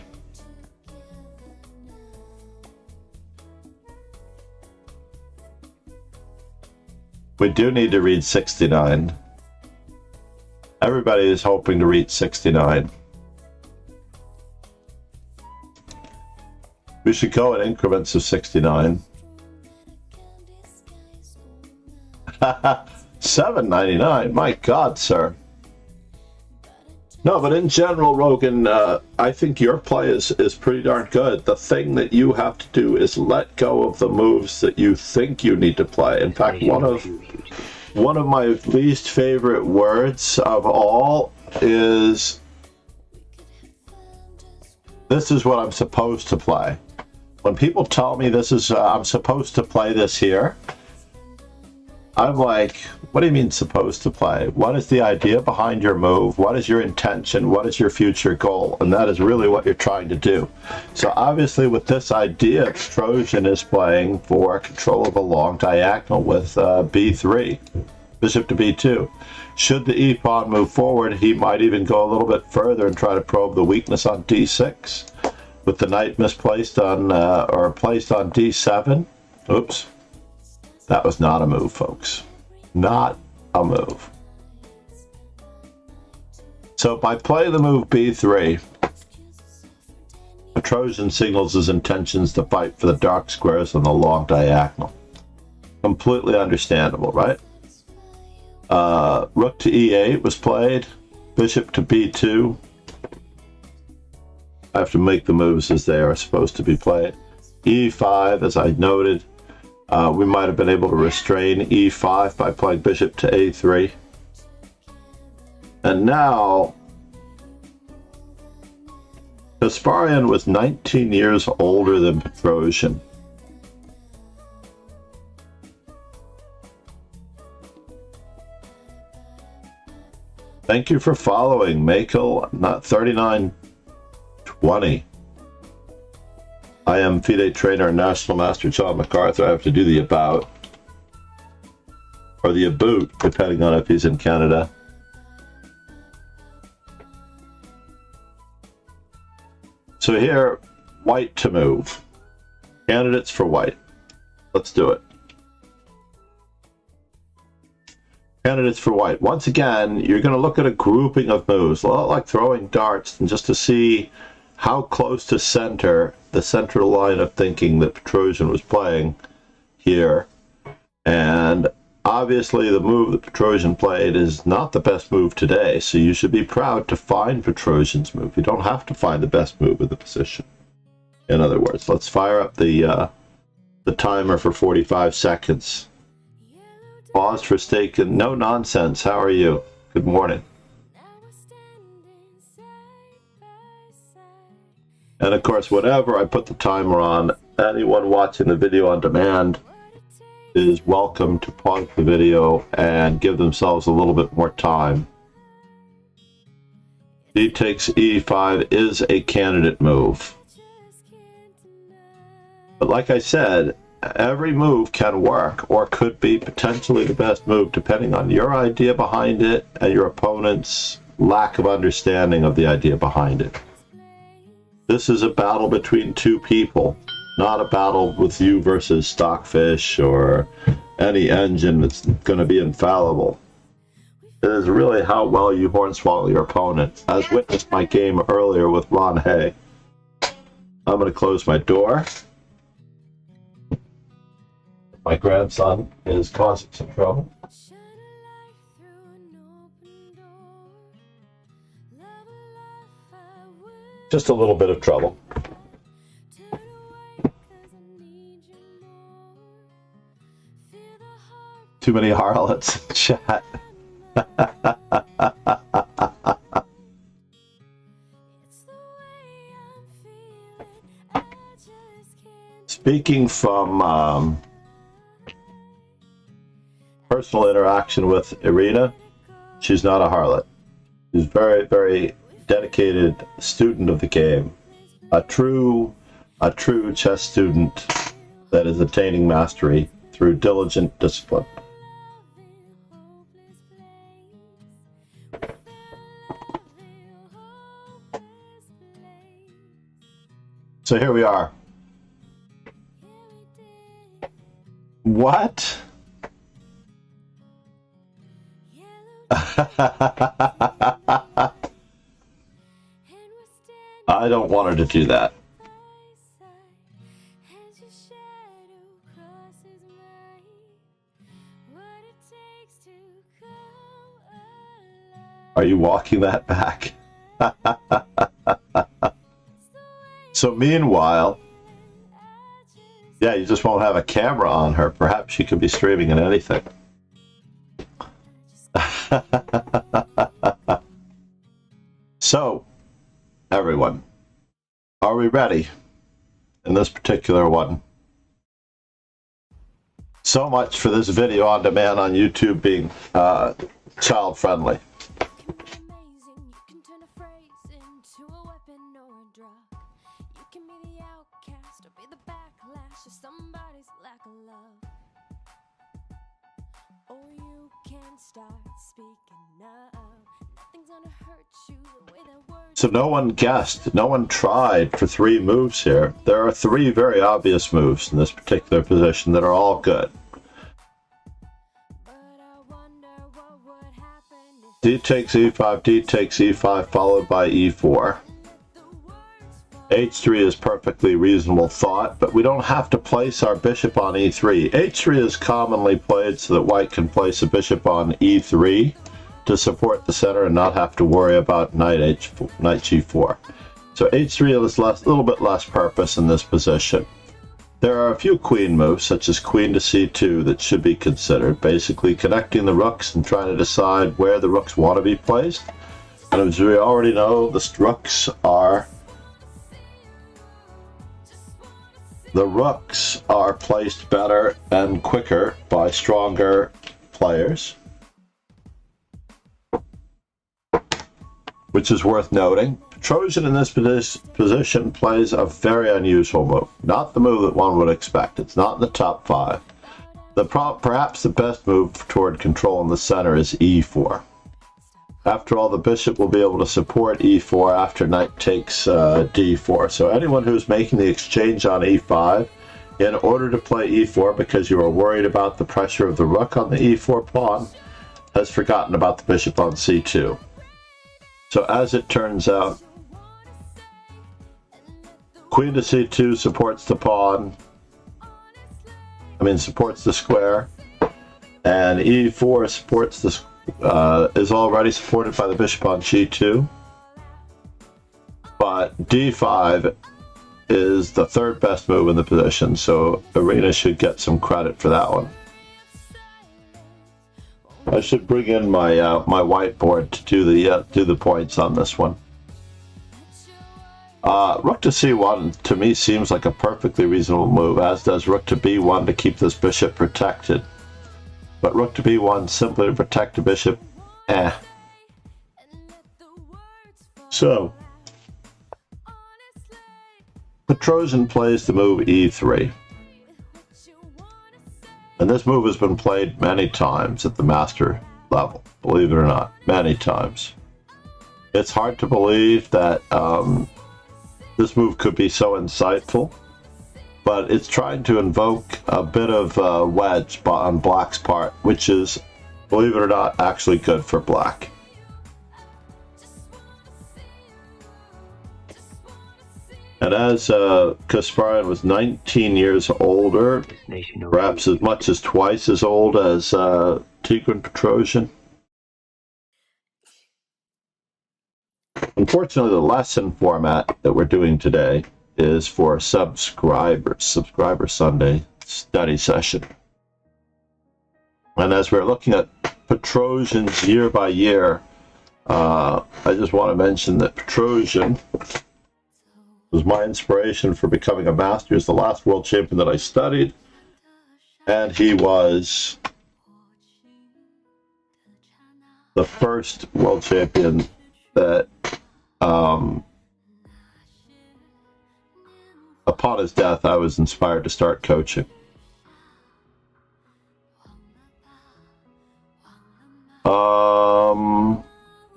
We do need to read 69. Everybody is hoping to reach 69. We should go in increments of 69. $7.99. My God, sir. No, but in general, Rogan, I think your play is pretty darn good. The thing that you have to do is let go of the moves that you think you need to play. In fact, one of my least favorite words of all is, this is what I'm supposed to play. When people tell me this is, I'm supposed to play this here, I'm like, what do you mean supposed to play? What is the idea behind your move? What is your intention? What is your future goal? And that is really what you're trying to do. So obviously with this idea, Petrosian is playing for control of a long diagonal with b3, bishop to b2. Should the e-pawn move forward, he might even go a little bit further and try to probe the weakness on d6. With the knight misplaced on, or placed on d7. Oops. That was not a move, folks. Not a move. So by playing the move b3, Petrosian signals his intentions to fight for the dark squares on the long diagonal. Completely understandable, right? Rook to e8 was played. Bishop to b2. I have to make the moves as they are supposed to be played. e5, as I noted. We might have been able to restrain e5 by playing bishop to a3. And now, Kasparian was 19 years older than Petrosian. Thank you for following, Makel, not 3920. I am FIDE trainer and National Master John MacArthur. I have to do the about, or the about, depending on if he's in Canada. So here, white to move. Candidates for white. Let's do it. Candidates for white. Once again, you're going to look at a grouping of moves, a lot like throwing darts, and just to see how close to center, the central line of thinking that Petrosian was playing here. And obviously the move that Petrosian played is not the best move today, so you should be proud to find Petrosian's move. You don't have to find the best move of the position. In other words, let's fire up the timer for 45 seconds. Pause for stake and no nonsense. How are you? Good morning. And of course, whenever I put the timer on, anyone watching the video on demand is welcome to pause the video and give themselves a little bit more time. D takes E5 is a candidate move. But like I said, every move can work or could be potentially the best move depending on your idea behind it and your opponent's lack of understanding of the idea behind it. This is a battle between two people, not a battle with you versus Stockfish or any engine that's going to be infallible. It is really how well you hornswoggle your opponent, as witnessed my game earlier with Ron Hay. I'm going to close my door. My grandson is causing some trouble. Just a little bit of trouble. Too many harlots in chat. Speaking from personal interaction with Irina, she's not a harlot. She's very, very dedicated student of the game. A true chess student that is attaining mastery through diligent discipline. So here we are. What? I don't want her to do that. Are you walking that back? So meanwhile, yeah, you just won't have a camera on her. Perhaps she could be streaming in anything. So, everyone, are we ready in this particular one? So much for this video on demand on YouTube being child friendly. So no one guessed, no one tried for three moves here. There are three very obvious moves in this particular position that are all good. D takes E5, D takes E5, followed by E4. H3 is perfectly reasonable thought, but we don't have to place our bishop on E3. H3 is commonly played so that white can place a bishop on E3 to support the center and not have to worry about knight G4. So H3 is a little bit less purpose in this position. There are a few queen moves, such as queen to C2, that should be considered, basically connecting the rooks and trying to decide where the rooks want to be placed. And as we already know, the rooks are placed better and quicker by stronger players, which is worth noting. Trojan in this position plays a very unusual move. Not the move that one would expect. It's not in the top five. Perhaps the best move toward control in the center is E4. After all, the bishop will be able to support E4 after knight takes D4. So anyone who's making the exchange on E5, in order to play E4 because you are worried about the pressure of the rook on the E4 pawn, has forgotten about the bishop on C2. So as it turns out, queen to C2 supports the pawn, supports the square, and E4 supports the is already supported by the bishop on G2, but D5 is the third best move in the position, so Irina should get some credit for that one. I should bring in my my whiteboard to do the points on this one. Rook to c1 to me seems like a perfectly reasonable move, as does rook to b1 to keep this bishop protected. But rook to b1 simply to protect the bishop, eh. So, Petrosian plays the move e3. And this move has been played many times at the master level, believe it or not, many times. It's hard to believe that this move could be so insightful, but it's trying to invoke a bit of wedge on black's part, which is, believe it or not, actually good for black. And as Kasparyan was 19 years older, perhaps as much as twice as old as Tigran Petrosian. Unfortunately, the lesson format that we're doing today is for Subscriber Sunday study session. And as we're looking at Petrosian's year by year, I just want to mention that Petrosian was my inspiration for becoming a master. He's the last world champion that I studied, and he was the first world champion that upon his death I was inspired to start coaching.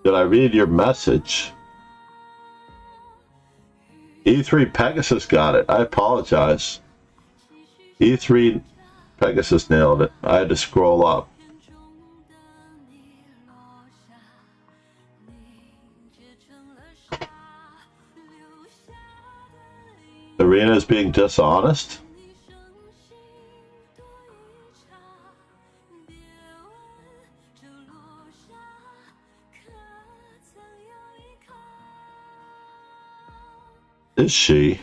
Did I read your message? E3 Pegasus got it. I apologize. E3 Pegasus nailed it. I had to scroll up. Arena is being dishonest? Is she?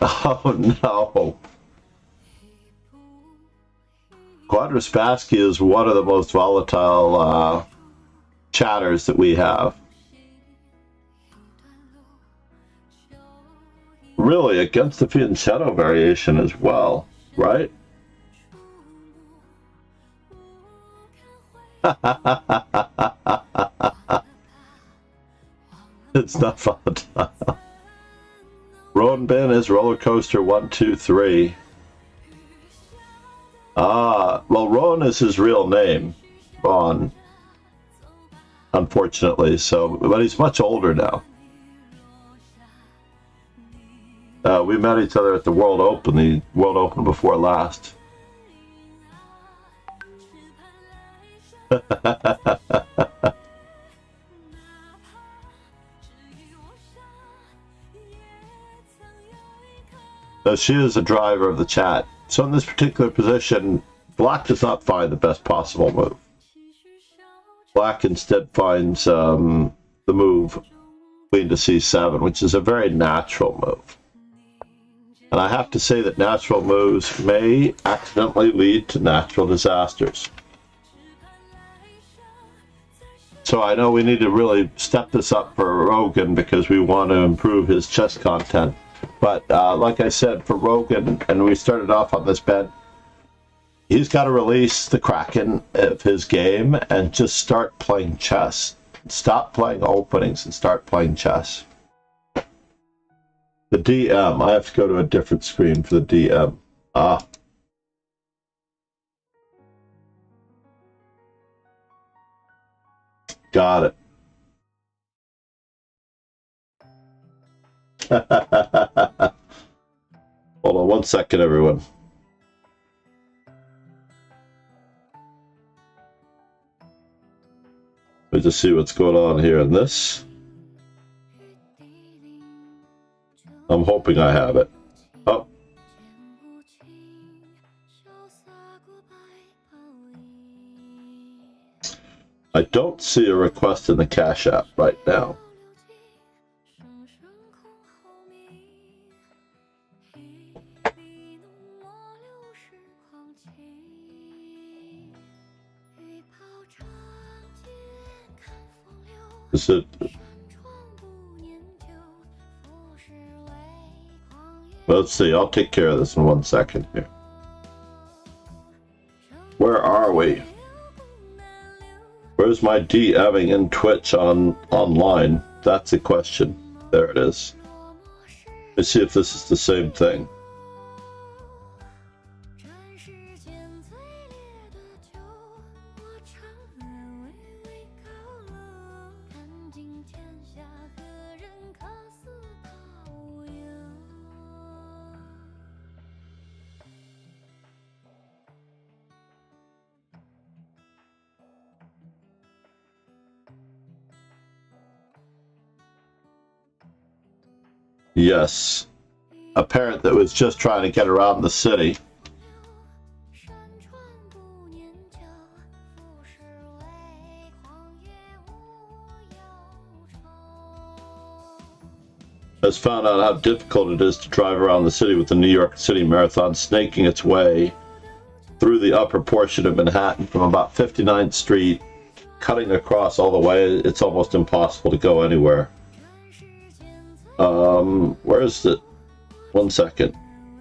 Oh no. Quadraspassky is one of the most volatile chatters that we have. Really, against the fianchetto variation as well, right? It's not volatile. Roan Bin is roller coaster 1, 2, 3. Well, Roan is his real name, Ron. Unfortunately, but he's much older now. We met each other at the World Open before last. So she is the driver of the chat. So in this particular position, black does not find the best possible move. Black instead finds the move queen to c7, which is a very natural move. And I have to say that natural moves may accidentally lead to natural disasters. So I know we need to really step this up for Rogan because we want to improve his chess content. But like I said, for Rogan, and we started off on this bed, he's got to release the Kraken of his game and just start playing chess. Stop playing openings and start playing chess. The DM, I have to go to a different screen for the DM. Got it. Hold on 1 second, everyone. Let me just see what's going on here in this. I'm hoping I have it. Oh. I don't see a request in the Cash App right now. Is it? Let's see. I'll take care of this in 1 second here. Where are we? Where's my DMing in Twitch online? That's the question. There it is. Let's see if this is the same thing. Yes. A parent that was just trying to get around the city. Has found out how difficult it is to drive around the city with the New York City Marathon snaking its way through the upper portion of Manhattan from about 59th Street, cutting across all the way. It's almost impossible to go anywhere. Where is it? 1 second.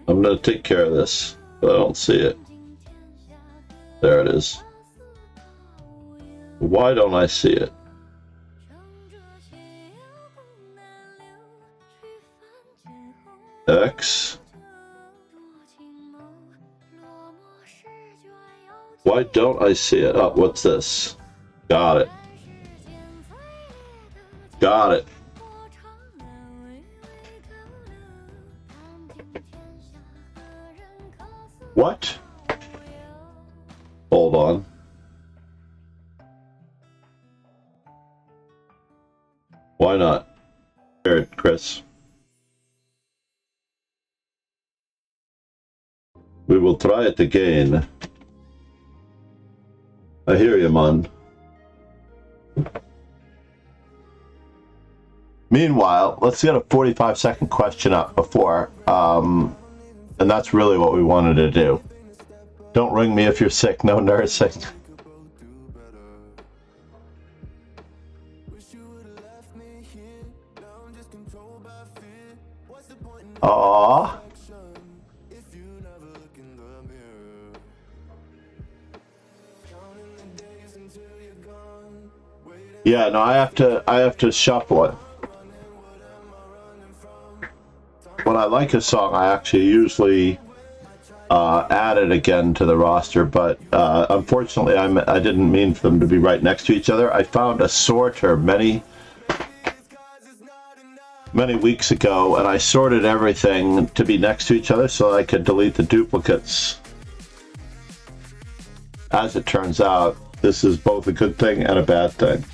I'm going to take care of this, but I don't see it. There it is. Why don't I see it? X. Why don't I see it? Oh, what's this? Got it. Got it. What? Hold on. Why not? Here, Chris. We will try it again. I hear you, man. Meanwhile, let's get a 45-second question up before, and that's really what we wanted to do. Don't ring me if you're sick, no nursing. Aww. Yeah, no, I have to shuffle it. When I like a song, I actually usually add it again to the roster, but unfortunately, I didn't mean for them to be right next to each other. I found a sorter many weeks ago, and I sorted everything to be next to each other so I could delete the duplicates. As it turns out, this is both a good thing and a bad thing.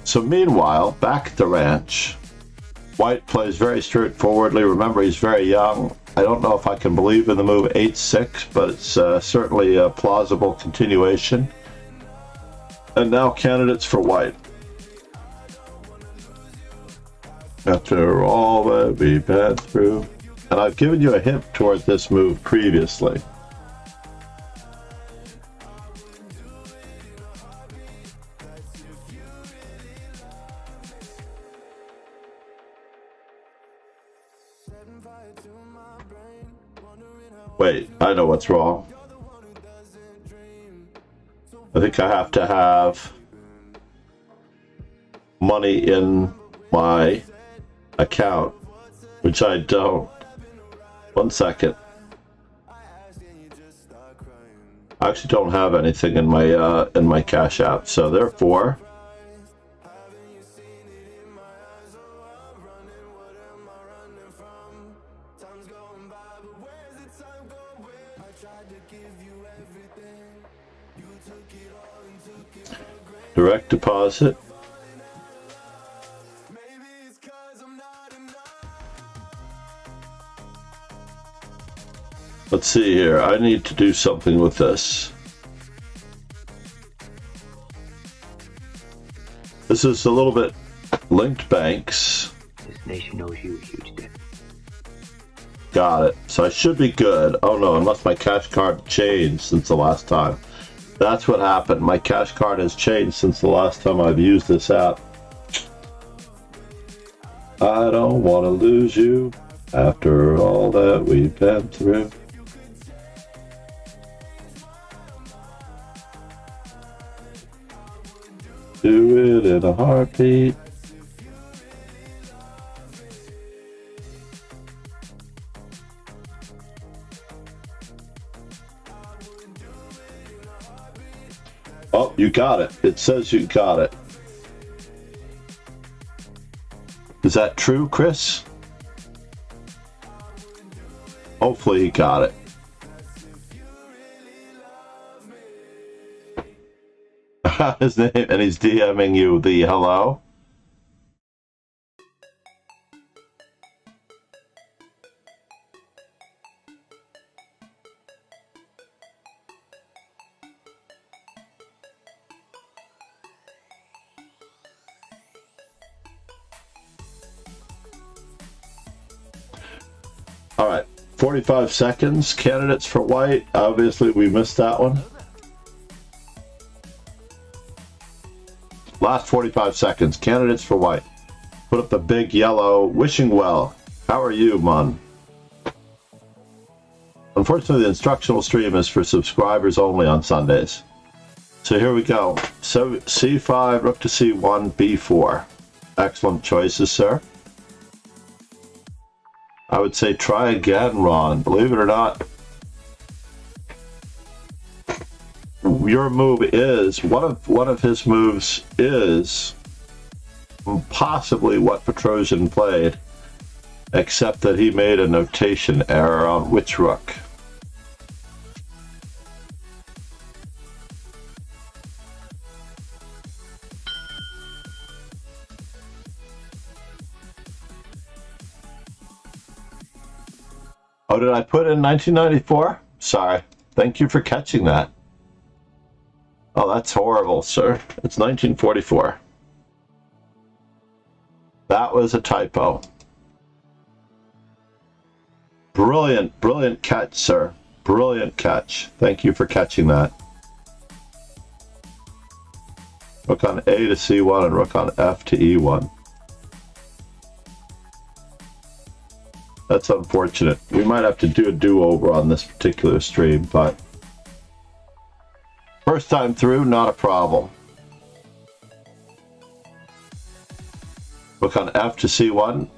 So meanwhile, back at the ranch, White plays very straightforwardly. Remember, he's very young. I don't know if I can believe in the move 8-6, but it's certainly a plausible continuation. And now candidates for White. After all that we've been through. And I've given you a hint toward this move previously. Wait, I know what's wrong. I think I have to have money in my account, which I don't. 1 second. I actually don't have anything in my Cash App, so therefore direct deposit. Let's see here. I need to do something with this. This is a little bit linked banks. This nation owes you a huge debt. Got it. So I should be good. Oh no, unless my cash card changed since the last time. That's what happened. My cash card has changed since the last time I've used this app. I don't want to lose you after all that we've been through. Do it in a heartbeat. Oh, you got it. It says you got it. Is that true, Chris? Hopefully he got it. His name, and he's DMing you the hello. All right, 45 seconds. Candidates for white. Obviously, we missed that one. Last 45 seconds. Candidates for white. Put up the big yellow. Wishing well. How are you, Mun? Unfortunately, the instructional stream is for subscribers only on Sundays. So here we go. So C5, rook to C1, B4. Excellent choices, sir. I would say try again, Ron. Believe it or not, your move is one of his moves is possibly what Petrosian played, except that he made a notation error on which rook. Oh, did I put in 1994? Sorry. Thank you for catching that. Oh, that's horrible, sir. It's 1944. That was a typo. Brilliant, brilliant catch, sir. Brilliant catch. Thank you for catching that. Rook on A to C1 and rook on F to E1. That's unfortunate. We might have to do a do-over on this particular stream, but first time through, not a problem. Rook on F to C1.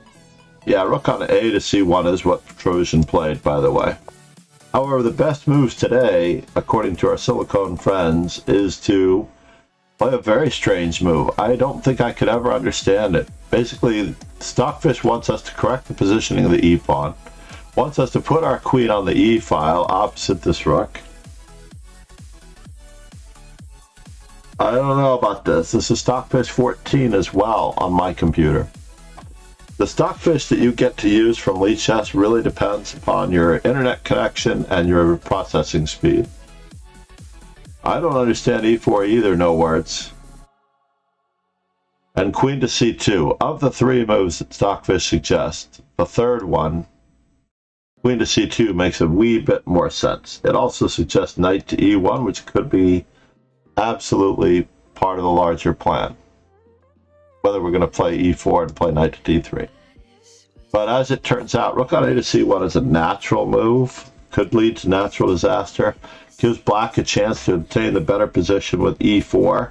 Yeah, rook on A to C1 is what Petrosian played, by the way. However, the best moves today, according to our silicone friends, is to play a very strange move. I don't think I could ever understand it. Basically, Stockfish wants us to correct the positioning of the E pawn, wants us to put our queen on the E file opposite this rook. I don't know about this. This is Stockfish 14 as well on my computer. The Stockfish that you get to use from Lichess really depends upon your internet connection and your processing speed. I don't understand E4 either, no words. And queen to C2. Of the three moves that Stockfish suggests, the third one, queen to C2, makes a wee bit more sense. It also suggests knight to E1, which could be absolutely part of the larger plan. Whether we're going to play E4 and play knight to D3. But as it turns out, rook on A to C1 is a natural move. Could lead to natural disaster. Gives black a chance to obtain the better position with E4.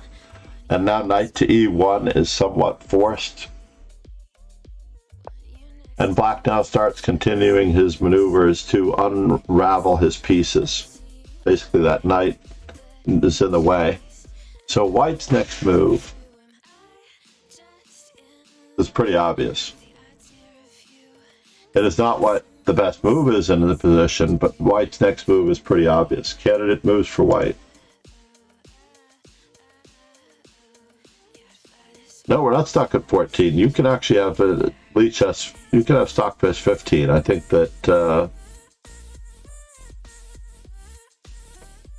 And now knight to E1 is somewhat forced. And black now starts continuing his maneuvers to unravel his pieces. Basically that knight is in the way. So white's next move is pretty obvious. It is not what the best move is in the position, but white's next move is pretty obvious. Candidate moves for white. No, we're not stuck at 14. You can actually have a Lichess, you can have Stockfish 15. I think that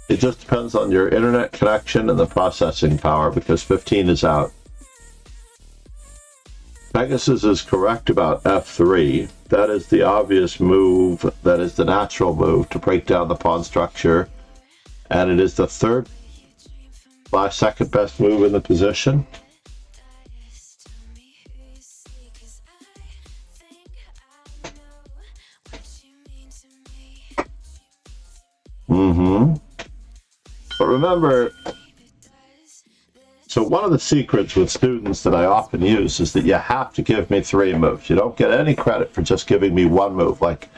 it just depends on your internet connection and the processing power, because 15 is out. Pegasus is correct about F3. That is the obvious move, that is the natural move to break down the pawn structure. And it is the third My second best move in the position. But remember, so one of the secrets with students that I often use is that you have to give me 3 moves. You don't get any credit for just giving me 1 move, like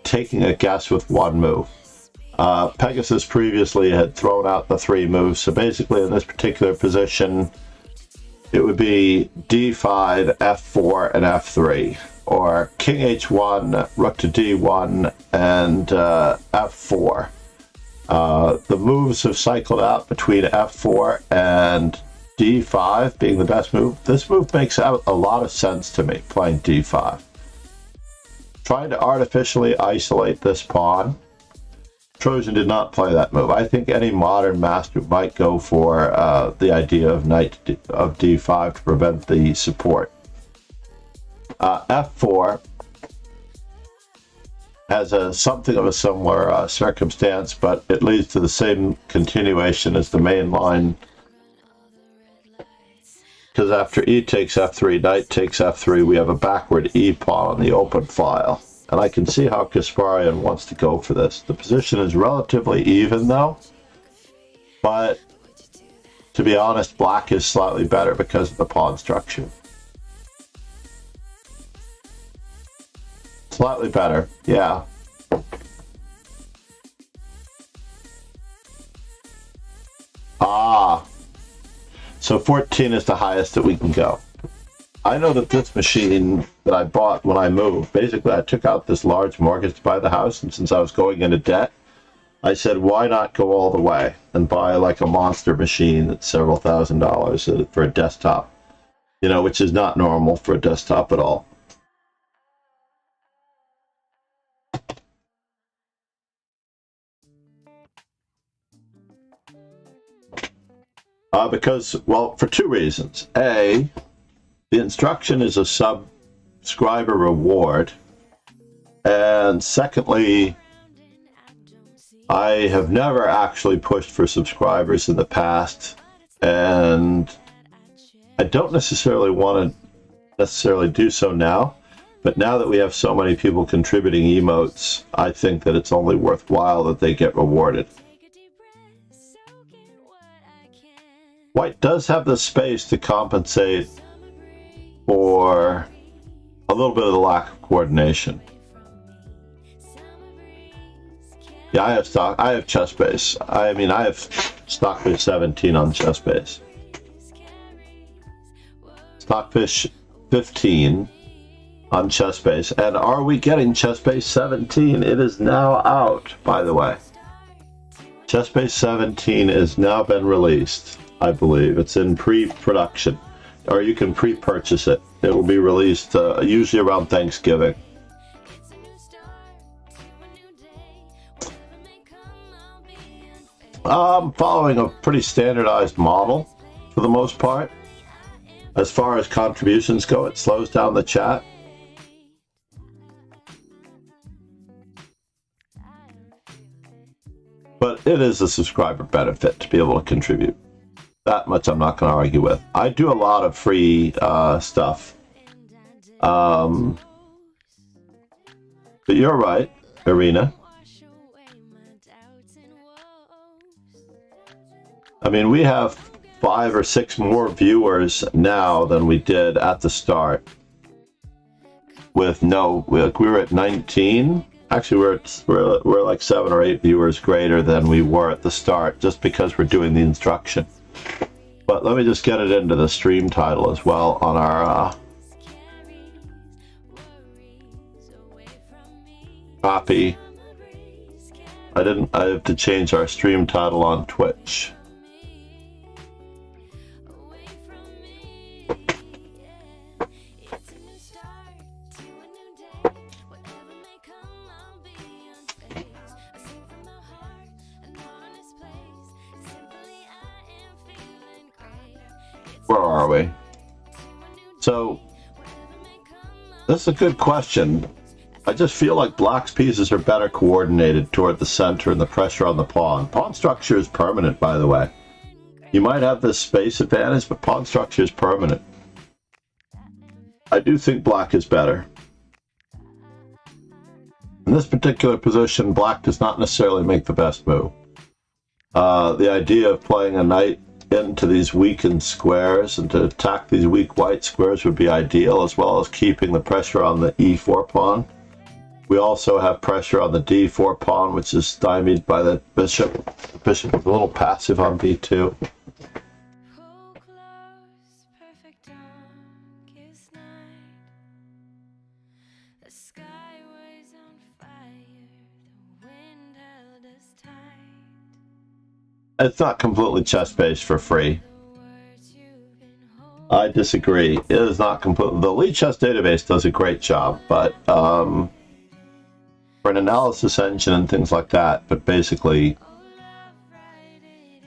taking a guess with 1 move. Pegasus previously had thrown out the 3 moves, so basically in this particular position, it would be d5, f4, and f3, or king h1, rook to d1, and f4. The moves have cycled out between f4 and d5 being the best move. This move makes a lot of sense to me, playing d5. Trying to artificially isolate this pawn. Trojan did not play that move. I think any modern master might go for the idea of knight of d5 to prevent the support. f4 has something of a similar circumstance, but it leads to the same continuation as the main line. Because after e takes f3, knight takes f3, we have a backward e pawn on the open file. And I can see how Kasparian wants to go for this. The position is relatively even though, but to be honest, black is slightly better because of the pawn structure. Slightly better, yeah. So 14 is the highest that we can go. I know that this machine that I bought when I moved, basically I took out this large mortgage to buy the house, and since I was going into debt, I said, why not go all the way and buy like a monster machine that's several $1,000s for a desktop, you know, which is not normal for a desktop at all. Because, well, for 2 reasons. A, the instruction is a subscriber reward. And secondly, I have never actually pushed for subscribers in the past. And I don't necessarily want to do so now. But now that we have so many people contributing emotes, I think that it's only worthwhile that they get rewarded. White does have the space to compensate for a little bit of the lack of coordination. Yeah, I have chess base. I mean, I have Stockfish 17 on chess base. Stockfish 15 on chess base. And are we getting chess base 17? It is now out, by the way. Chess base 17 has now been released. I believe it's in pre-production, or you can pre-purchase it. It will be released usually around Thanksgiving. I'm following a pretty standardized model for the most part. As far as contributions go, it slows down the chat. But it is a subscriber benefit to be able to contribute. That much I'm not going to argue with. I do a lot of free stuff. But you're right, Irina. I mean, we have 5 or 6 more viewers now than we did at the start. With we were at 19. Actually, we're like 7 or 8 viewers greater than we were at the start, just because we're doing the instruction. But let me just get it into the stream title as well on our copy. I have to change our stream title on Twitch. Where are we? So, this is a good question. I just feel like black's pieces are better coordinated toward the center and the pressure on the pawn. Pawn structure is permanent, by the way. You might have this space advantage, but pawn structure is permanent. I do think black is better. In this particular position, black does not necessarily make the best move. The idea of playing a knight into these weakened squares and to attack these weak white squares would be ideal, as well as keeping the pressure on the e4 pawn. We also have pressure on the d4 pawn, which is stymied by the bishop. The bishop is a little passive on b2. It's not completely chess-based for free. I disagree. It is not completely. The Elite Chess database does a great job, but for an analysis engine and things like that, but basically,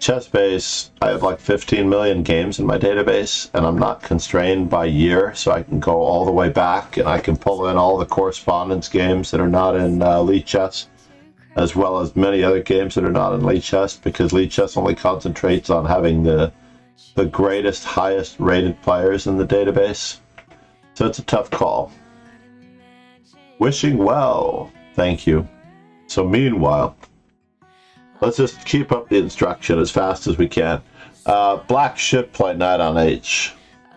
chess-based, I have like 15 million games in my database, and I'm not constrained by year, so I can go all the way back, and I can pull in all the correspondence games that are not in Elite Chess, as well as many other games that are not in Elite Chess, because Elite Chess only concentrates on having the greatest, highest rated players in the database. So it's a tough call. Wishing well. Thank you. So meanwhile, let's just keep up the instruction as fast as we can. Black should play knight on h,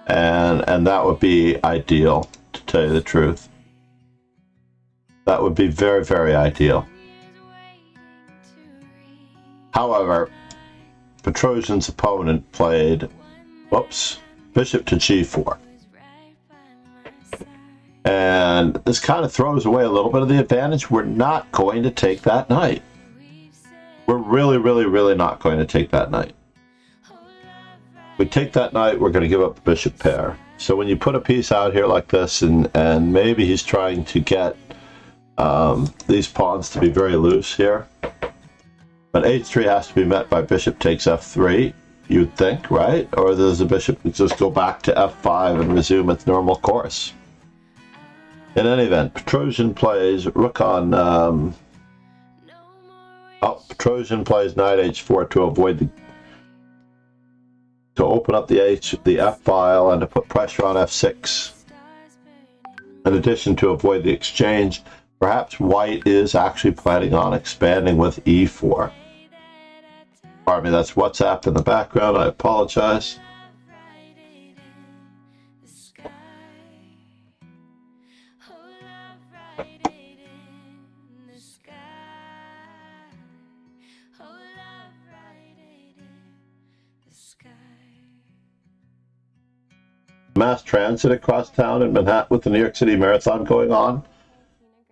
and that would be ideal, to tell you the truth. That would be very, very ideal. However, Petrosian's opponent played, whoops, bishop to g4. And this kind of throws away a little bit of the advantage. We're not going to take that knight. We're really, really, really not going to take that knight. If we take that knight, we're going to give up the bishop pair. So when you put a piece out here like this, and maybe he's trying to get these pawns to be very loose here, but h3 has to be met by bishop takes f3, you'd think, right? Or does the bishop just go back to f5 and resume its normal course? In any event, Petrosian plays rook on... Petrosian plays knight h4 to avoid to open up the f file and to put pressure on f6. In addition to avoid the exchange, perhaps white is actually planning on expanding with e4. Pardon me, that's WhatsApp in the background. I apologize. Mass transit across town in Manhattan with the New York City Marathon going on.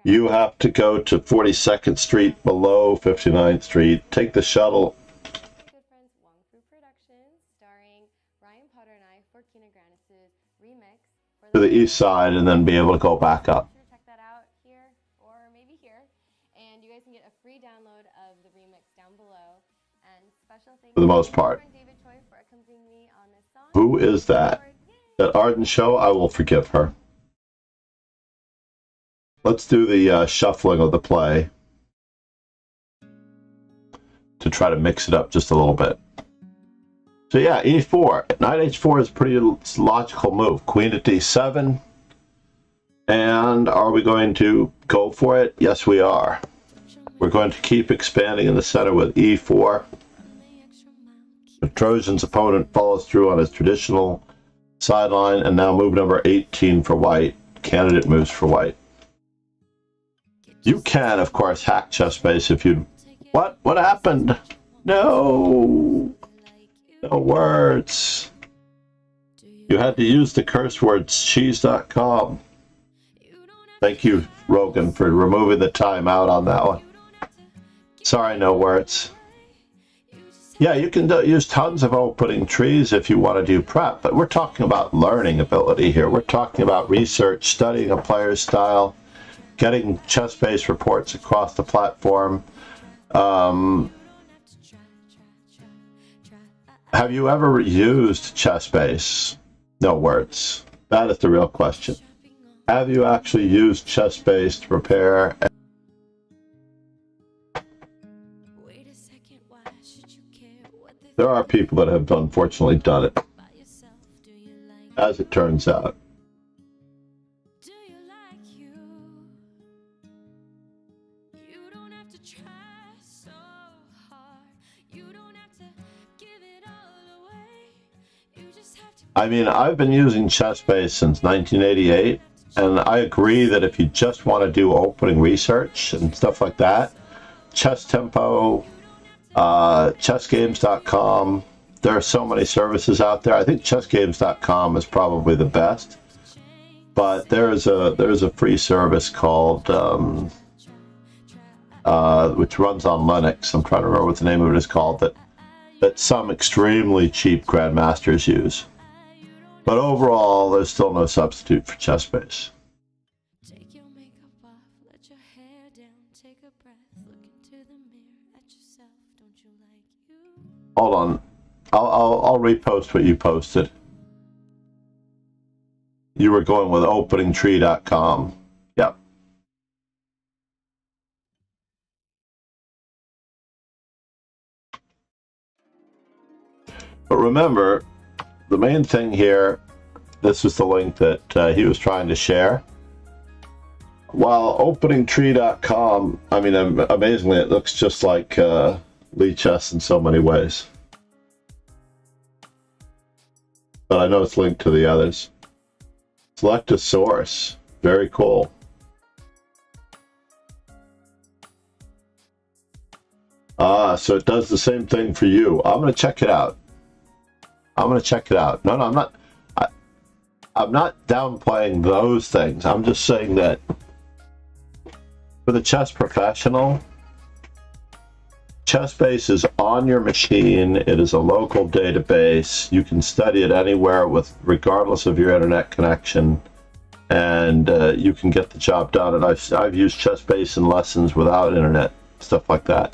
You have to go to 42nd Street below 59th Street. Take the shuttle to the east side and then be able to go back up. Check that out here or maybe here, and you guys can get a free download of the remix down below. And special thanks For the most part. for accompanying me on this song. Who is that? That Arden show? I will forgive her. Let's do the shuffling of the play to try to mix it up just a little bit. So yeah, e4. Knight h4 is a pretty logical move. Queen to d7. And are we going to go for it? Yes, we are. We're going to keep expanding in the center with e4. Petrosian's opponent follows through on his traditional sideline, and now move number 18 for white. Candidate moves for white. You can, of course, hack chess-base if you... What? What happened? No! No words. You had to use the curse words cheese.com. Thank you, Rogan, for removing the timeout on that one. Sorry, no words. Yeah, you can use tons of opening trees if you want to do prep, but we're talking about learning ability here. We're talking about research, studying a player's style, getting chess-based reports across the platform. Have you ever used chess-base? No words. That is the real question. Have you actually used chess-base to prepare? There are people that have unfortunately done it, as it turns out. Do you like you? You don't have to try so hard. You don't have to give it all away. You just have to. I mean, I've been using ChessBase since 1988, and I agree that if you just want to do opening research and stuff like that, Chess Tempo, chessgames.com, there are so many services out there. I think chessgames.com is probably the best, but there's a free service called which runs on Linux. I'm trying to remember what the name of it is called, that some extremely cheap grandmasters use. But overall, there's still no substitute for ChessBase. Take your makeup off, let your hair down, take a breath, look into the mirror at yourself. Don't you like you? Hold on, I'll repost what you posted. You were going with openingtree.com. Yep. But remember, the main thing here, this is the link that he was trying to share. While openingtree.com, I mean, amazingly, it looks just like Lichess in so many ways. But I know it's linked to the others. Select a source. Very cool. So it does the same thing for you. I'm going to check it out. No, I'm not. I'm not downplaying those things. I'm just saying that for the chess professional, ChessBase is on your machine. It is a local database. You can study it anywhere regardless of your internet connection, and you can get the job done. And I've used ChessBase in lessons without internet, stuff like that.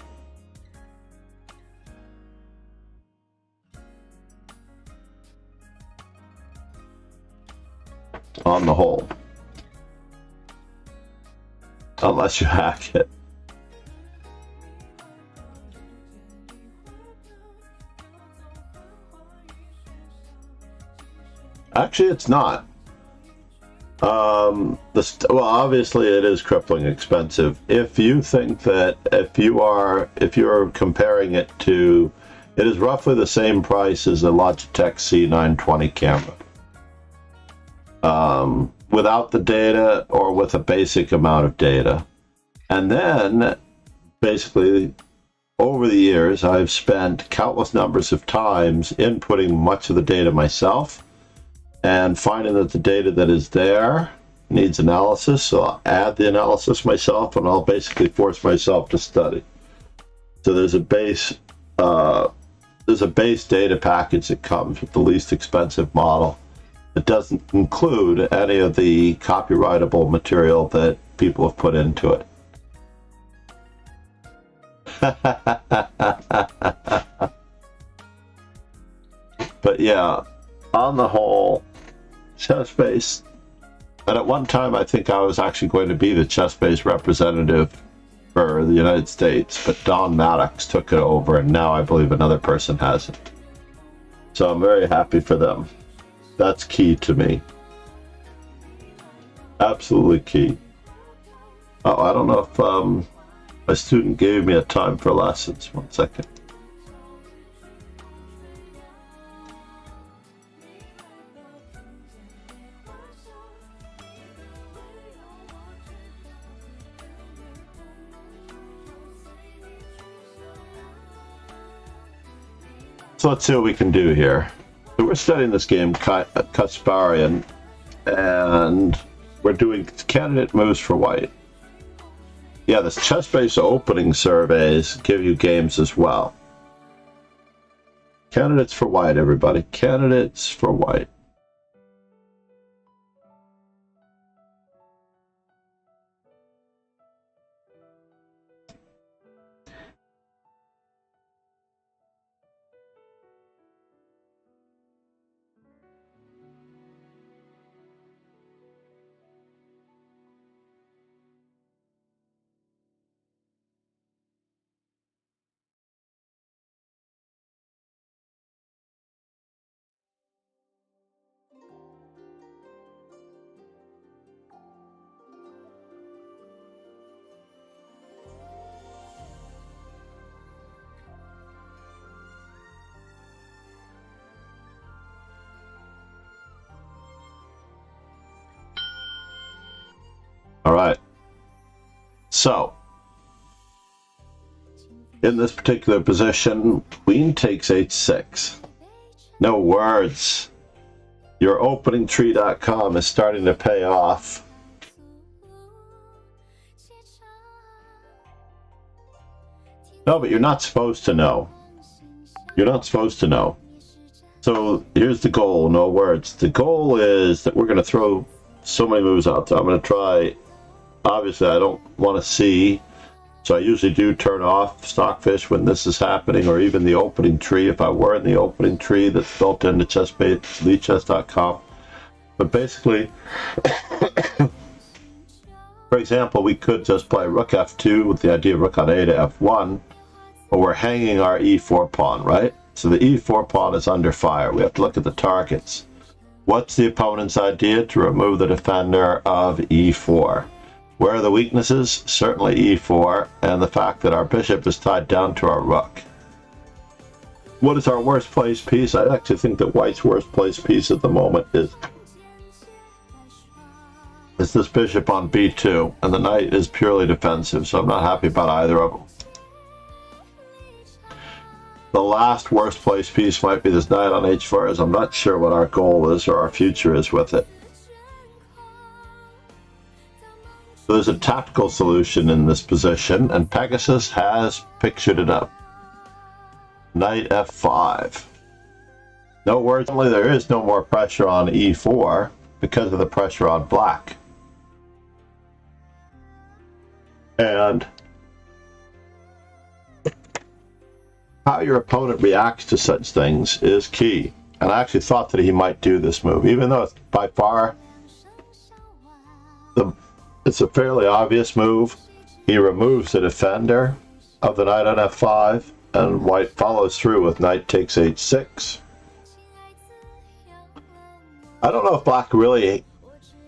On the whole, unless you hack it. Actually, it's not. Well, obviously, it is crippling expensive. If you think that if you're comparing it to, it is roughly the same price as a Logitech C920 camera. Without the data or with a basic amount of data. And then, basically, over the years, I've spent countless numbers of times inputting much of the data myself and finding that the data that is there needs analysis, so I'll add the analysis myself and I'll basically force myself to study. So there's a base data package that comes with the least expensive model. It doesn't include any of the copyrightable material that people have put into it. But yeah, on the whole, ChessBase, and at one time I think I was actually going to be the ChessBase representative for the United States, but Don Maddox took it over, and now I believe another person has it. So I'm very happy for them. That's key to me. Absolutely key. Oh, I don't know if my student gave me a time for lessons. 1 second. So let's see what we can do here. So we're studying this game, Kasparian, and we're doing candidate moves for white. Yeah, the ChessBase opening surveys give you games as well. Candidates for white, everybody. Candidates for white. All right. So, in this particular position, queen takes h6. No words. Your openingtree.com is starting to pay off. No, but you're not supposed to know. You're not supposed to know. So here's the goal, no words. The goal is that we're going to throw so many moves out there. I'm going to try, obviously I don't want to see, so I usually do turn off Stockfish when this is happening, or even the opening tree if I were in the opening tree that's built into chess.com. But basically, for example, we could just play rook f2 with the idea of rook on a to f1, but we're hanging our e4 pawn, right? So the e4 pawn is under fire. We have to look at the targets. What's the opponent's idea? To remove the defender of e4. Where are the weaknesses? Certainly e4, and the fact that our bishop is tied down to our rook. What is our worst placed piece? I actually think that white's worst placed piece at the moment is this bishop on b2, and the knight is purely defensive, so I'm not happy about either of them. The last worst placed piece might be this knight on h4, as I'm not sure what our goal is or our future is with it. So there's a tactical solution in this position, and Pegasus has pictured it up. Knight f5. No words, only there is no more pressure on e4 because of the pressure on black. And how your opponent reacts to such things is key. And I actually thought that he might do this move, even though it's by far it's a fairly obvious move. He removes the defender of the knight on f5, and white follows through with knight takes h6. I don't know if black really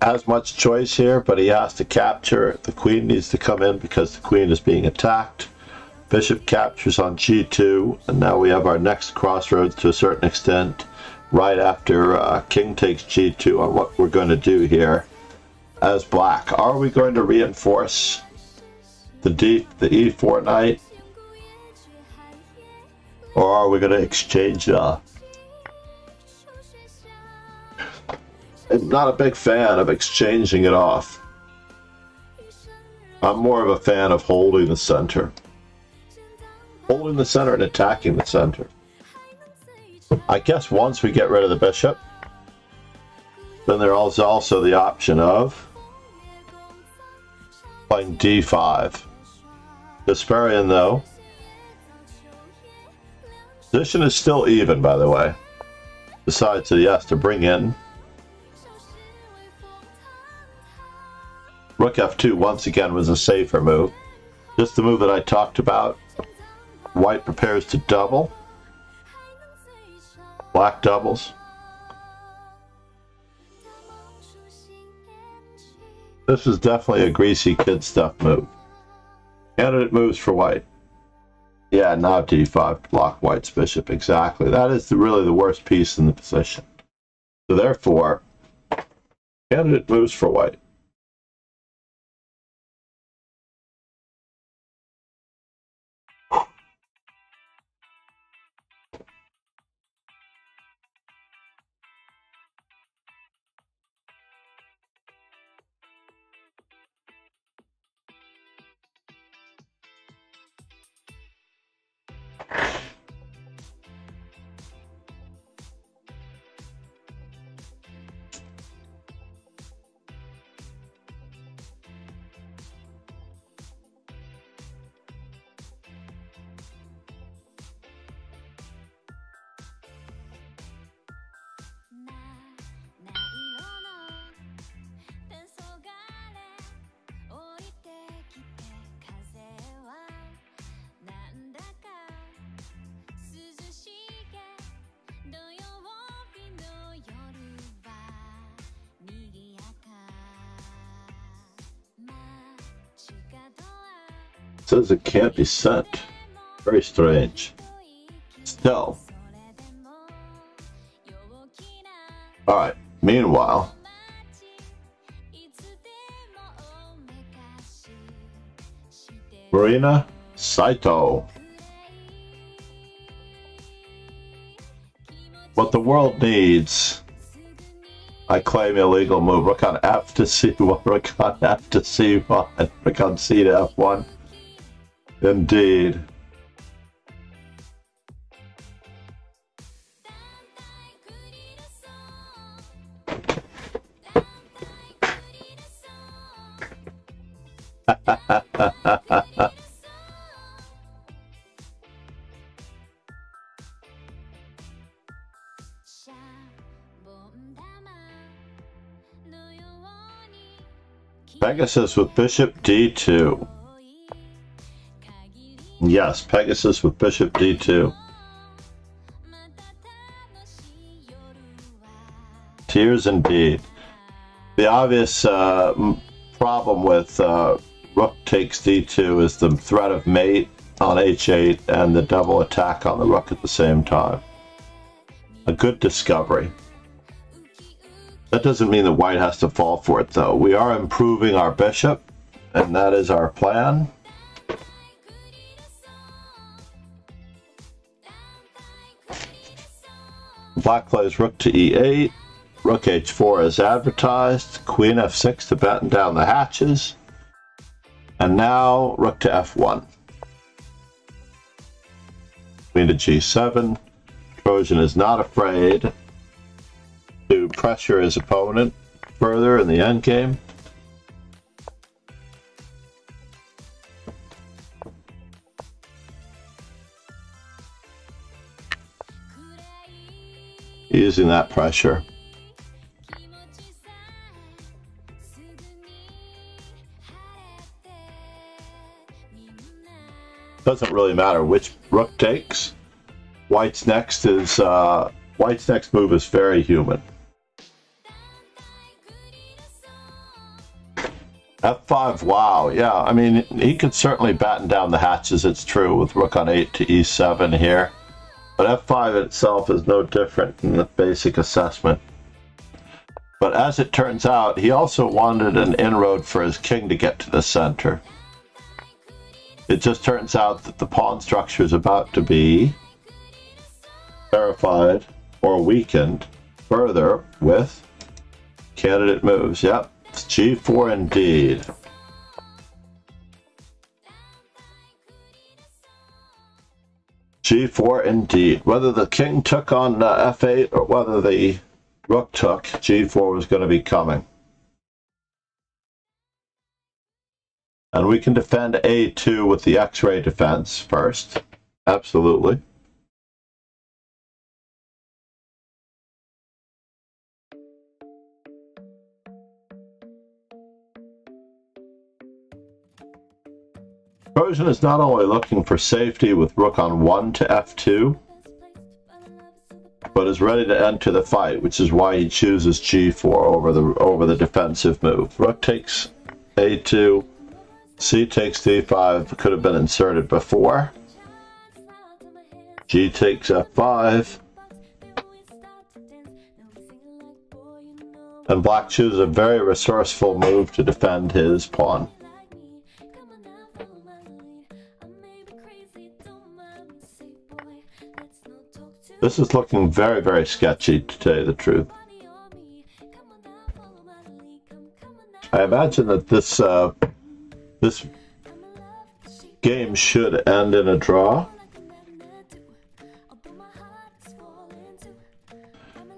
has much choice here, but he has to capture. The queen needs to come in because the queen is being attacked. Bishop captures on g2, and now we have our next crossroads to a certain extent right after king takes g2 on what we're going to do here as black. Are we going to reinforce the e4 knight, or are we going to exchange it off? I'm not a big fan of exchanging it off. I'm more of a fan of holding the center. Holding the center and attacking the center. I guess once we get rid of the bishop, then there is also the option of playing d5. Kasparian, though, position is still even, by the way. Decides that he has to bring in rook f2 once again was a safer move. Just the move that I talked about. White prepares to double. Black doubles. This is definitely a greasy kid stuff move. Candidate moves for white. Yeah, now d5 to block white's bishop. Exactly. That is really the worst piece in the position. So therefore, candidate moves for white. It says it can't be sent. Very strange. Still. Alright, meanwhile, Marina Saito. What the world needs. I claim illegal move. Rook on F to C1, rook on F to C1, rook on C to F1. Indeed. Pegasus with bishop d2. Yes, Pegasus with bishop d2. Tears indeed. The obvious problem with rook takes d2 is the threat of mate on h8 and the double attack on the rook at the same time. A good discovery. That doesn't mean that white has to fall for it, though. We are improving our bishop, and that is our plan. Black plays rook to e8. Rook h4 is advertised. Queen f6 to batten down the hatches. And now rook to f1. Queen to g7. Trojan is not afraid to pressure his opponent further in the endgame. Using that pressure. Doesn't really matter which rook takes. White's next move is very human. F5, wow, yeah, I mean, he could certainly batten down the hatches, it's true, with rook on 8 to e7 here. But F5 itself is no different in the basic assessment. But as it turns out, he also wanted an inroad for his king to get to the center. It just turns out that the pawn structure is about to be verified or weakened further with candidate moves. Yep, it's g4 indeed. g4 indeed. Whether the king took on f8 or whether the rook took, g4 was going to be coming. And we can defend a2 with the X-ray defense first. Absolutely. Trojan is not only looking for safety with rook on 1 to f2, but is ready to enter the fight, which is why he chooses g4 over the defensive move. Rook takes a2, c takes d5, could have been inserted before. G takes f5. And black chooses a very resourceful move to defend his pawn. This is looking very, very sketchy, to tell you the truth. I imagine that this game should end in a draw.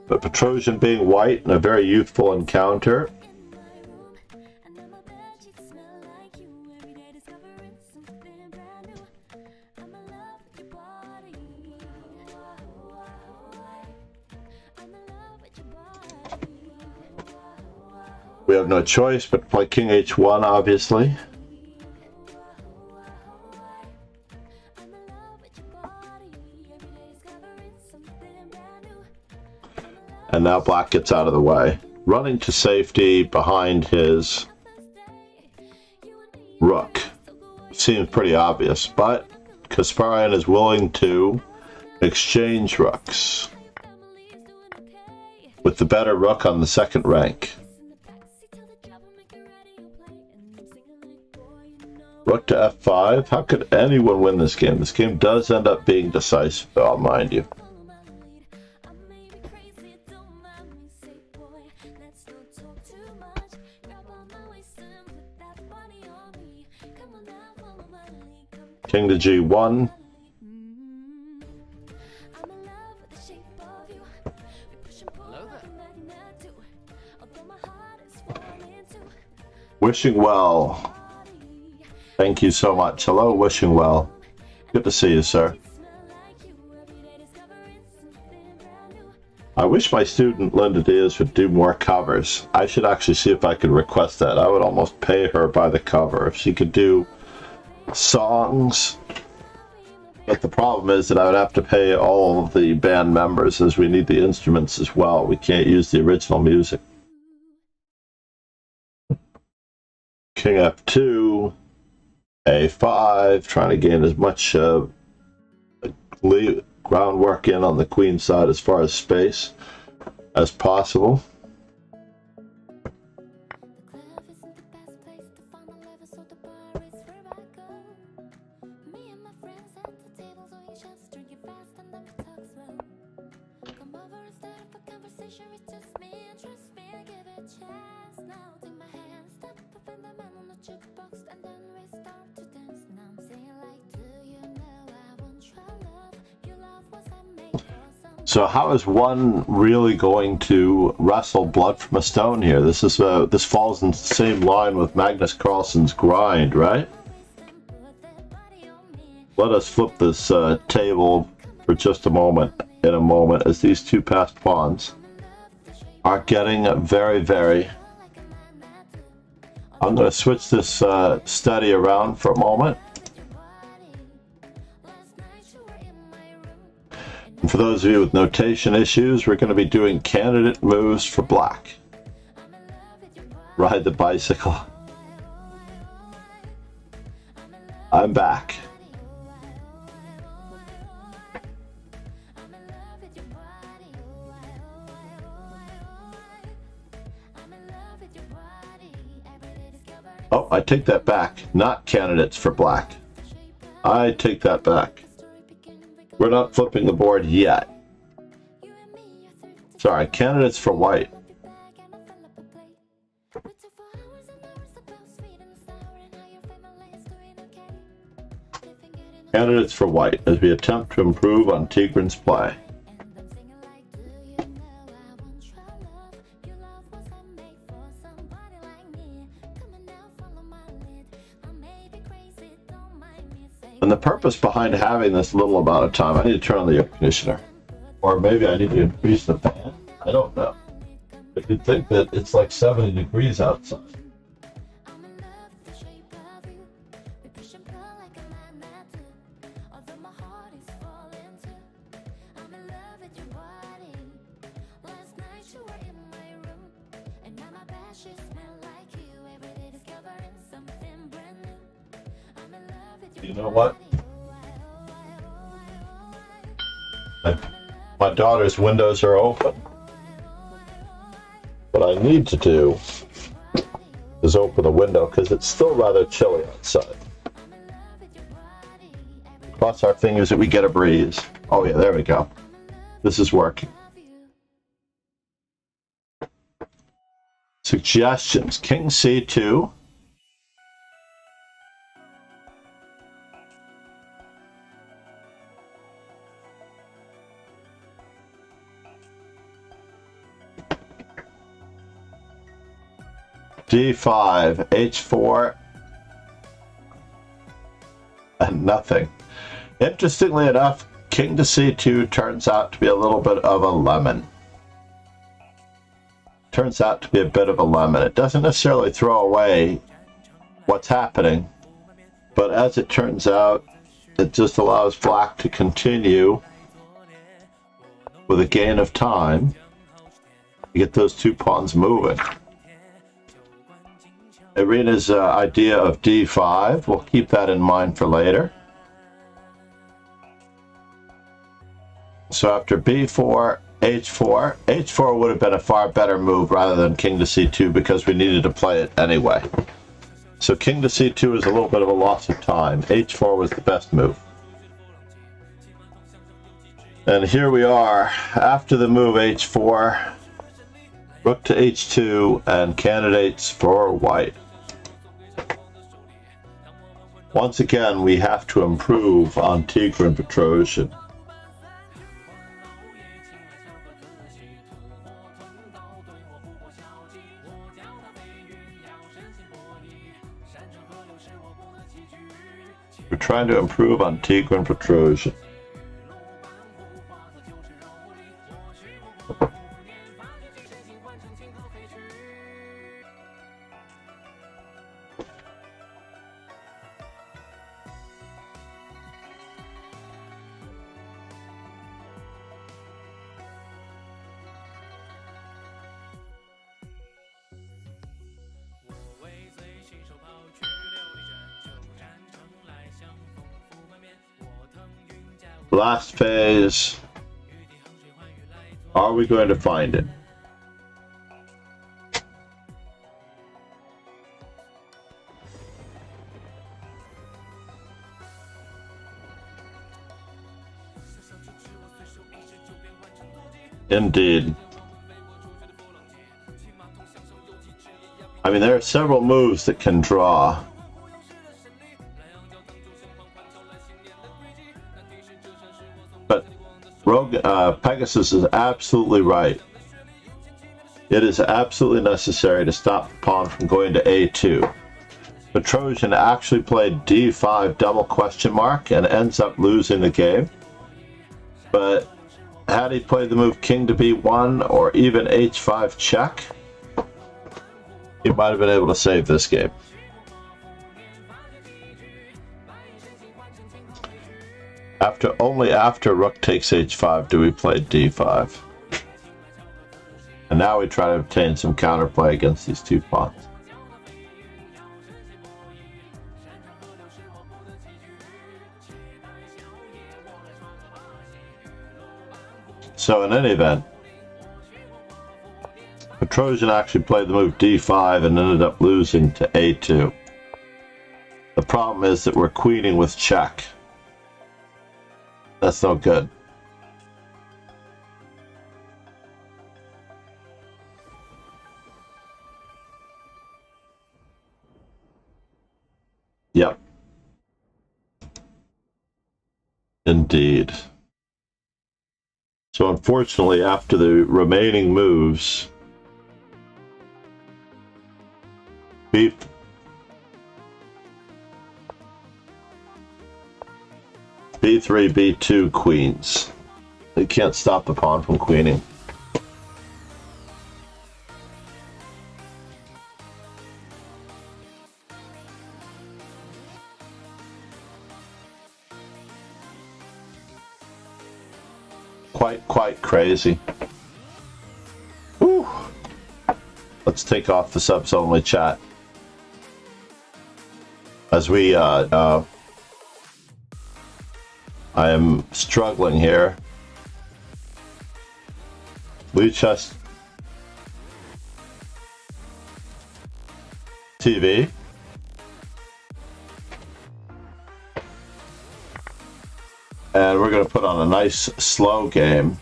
But Petrosian being white in a very youthful encounter, we have no choice but to play king h1, obviously. And now black gets out of the way, running to safety behind his rook. Seems pretty obvious, but Kasparian is willing to exchange rooks with the better rook on the second rank. Rook to f5. How could anyone win this game? This game does end up being decisive, I'll mind you. King to g1. Wishing well. Thank you so much. Hello, wishing well. Good to see you, sir. I wish my student Linda Diaz would do more covers. I should actually see if I could request that. I would almost pay her by the cover if she could do songs. But the problem is that I would have to pay all of the band members, as we need the instruments as well. We can't use the original music. King f2, a5, trying to gain as much groundwork in on the queen side as far as space as possible. So how is one really going to wrestle blood from a stone here? This is this falls in the same line with Magnus Carlsen's Grind, right? Let us flip this table for just a moment, as these two passed pawns are getting very, very... I'm going to switch this study around for a moment. And for those of you with notation issues, we're going to be doing candidate moves for black. Ride the bicycle. I'm back. Oh, I take that back. Not candidates for black. I take that back. We're not flipping the board yet. Sorry, candidates for white. Candidates for white as we attempt to improve on Tigran's play. And the purpose behind having this little amount of time, I need to turn on the air conditioner. Or maybe I need to increase the fan. I don't know. But you'd think that it's like 70 degrees outside. You know what? My daughter's windows are open. What I need to do is open the window because it's still rather chilly outside. Cross our fingers that we get a breeze. Oh yeah, there we go. This is working. Suggestions. King C2. D5, H4, and nothing. Interestingly enough, King to C2 turns out to be a little bit of a lemon. Turns out to be a bit of a lemon. It doesn't necessarily throw away what's happening, but as it turns out, it just allows black to continue with a gain of time to get those two pawns moving. Irina's idea of D5, we'll keep that in mind for later. So after B4, H4, H4 would have been a far better move rather than King to C2 because we needed to play it anyway. So king to c2 is a little bit of a loss of time. h4 was the best move. And here we are, after the move h4, rook to h2, and candidates for white. Once again, we have to improve on Tigre and Petrosian. We're trying to improve on Tigre and Petrosian. Last phase. Are we going to find it? Indeed. I mean, there are several moves that can draw. But Pegasus is absolutely right. It is absolutely necessary to stop the pawn from going to a2. Petrosian actually played d5 double question mark and ends up losing the game. But had he played the move king to b1 or even h5 check, he might have been able to save this game. Only after rook takes h5 do we play d5. And now we try to obtain some counterplay against these two pawns. So in any event, Petrosian actually played the move d5 and ended up losing to a2. The problem is that we're queening with check. That's no good. Yep. Indeed. So unfortunately, after the remaining moves, b3, b2 queens. They can't stop the pawn from queening. Quite crazy. Whew. Let's take off the subs only chat. As we I am struggling here. Chess TV. And we're going to put on a nice slow game.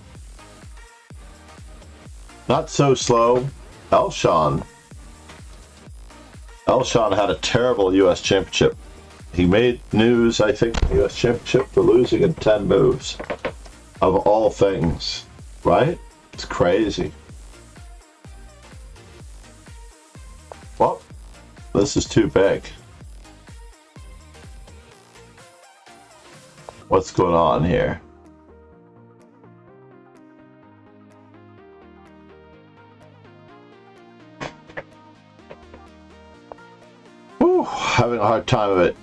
Not so slow. Elshon had a terrible U.S. championship. He made news, I think, in the U.S. championship for losing in 10 moves. Of all things. Right? It's crazy. Well, this is too big. What's going on here? Whew, having a hard time of it.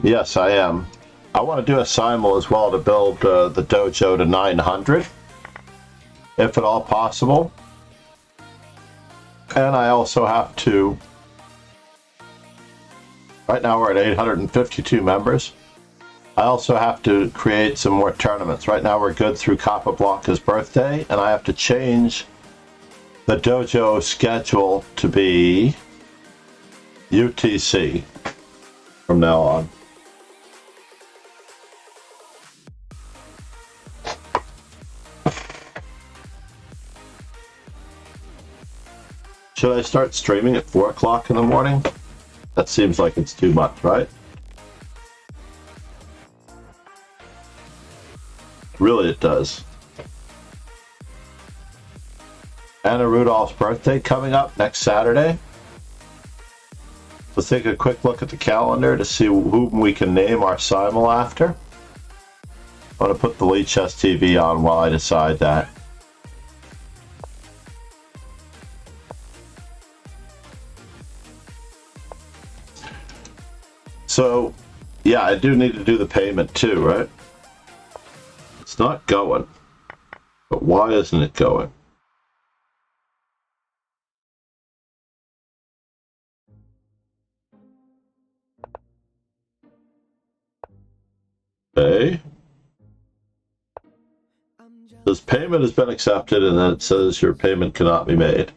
Yes, I am. I want to do a simul as well to build the dojo to 900, if at all possible. And I also have to... Right now we're at 852 members. I also have to create some more tournaments. Right now we're good through Capablanca's birthday, and I have to change the dojo schedule to be UTC from now on. Should I start streaming at 4 o'clock in the morning? That seems like it's too much, right? Really, it does. Anna Rudolph's birthday coming up next Saturday. Let's take a quick look at the calendar to see whom we can name our simul after. I'm going to put the Lee Chess TV on while I decide that. So, yeah, I do need to do the payment too, right? It's not going. But why isn't it going? Okay. This payment has been accepted, and then it says your payment cannot be made.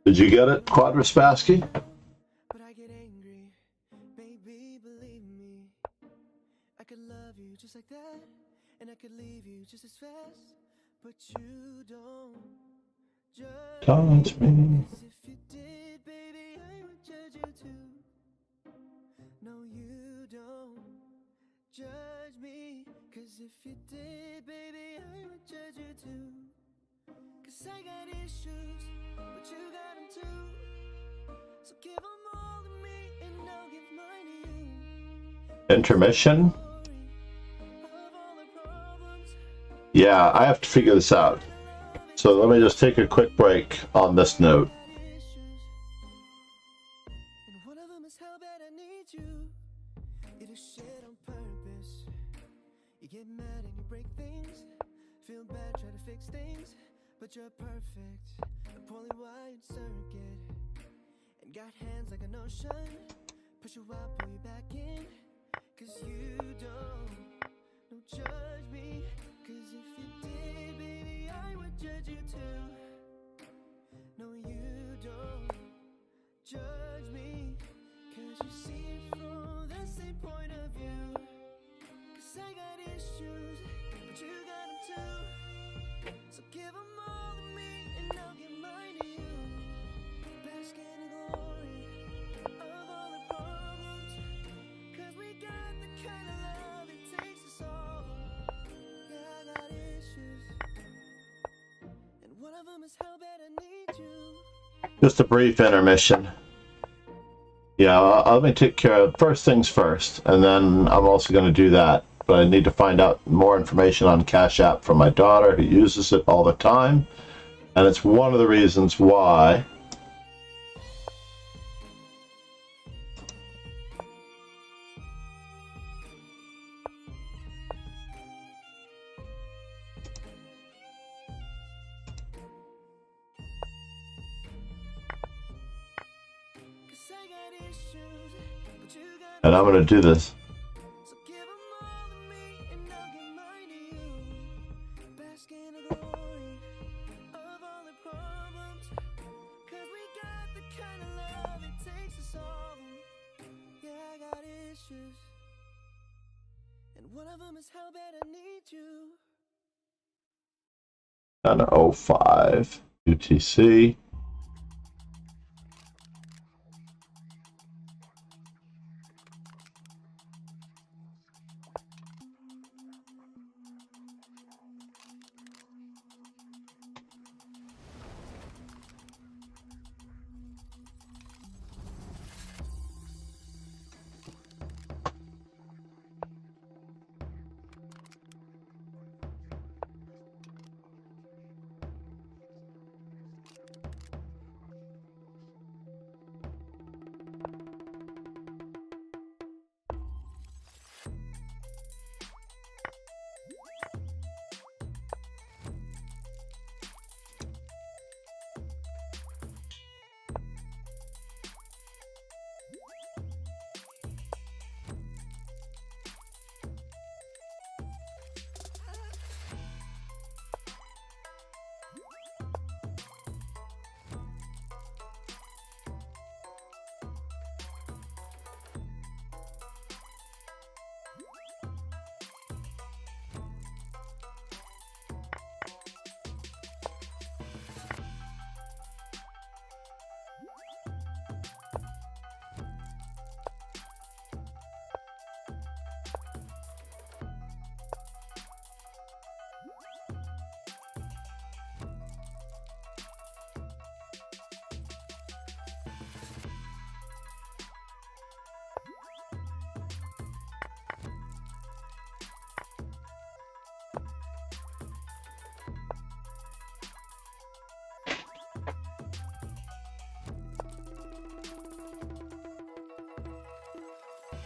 Did you get it, Quadraspassky? Taunt me. Judge me, cause if you did, baby, I would judge you too. Cause I got issues, but you got them too. So give them all to me, and I'll give mine to you. Intermission? Yeah, I have to figure this out. So let me just take a quick break on this note. And one of them is how bad I need you. It is shit on purpose. You get mad and you break things. Feel bad, try to fix things. But you're perfect. A poorly wired circuit. And got hands like an ocean. Push you out, pull you back in. Cause you don't judge me. Cause if you did, baby, I would judge you too. No, you don't judge me. Cause you see it from the same point of view. Cause I got issues, but you got them too. So give them all to me, and I'll give mine to you. Bask in the glory of all the problems. Cause we got the kind of love it takes us all. Yeah, I got issues, and one of them is how bad I need you. Just a brief intermission. Yeah, let me take care of first things first, and then I'm also going to do that. But I need to find out more information on Cash App from my daughter, who uses it all the time. And it's one of the reasons why and I'm going to do this. So give them all to me, and I'll give mine to you. Bask in the glory of all the problems. Cause we got the kind of love it takes to solve them. Yeah, I got issues, and one of them is how bad I need you. And 05 UTC.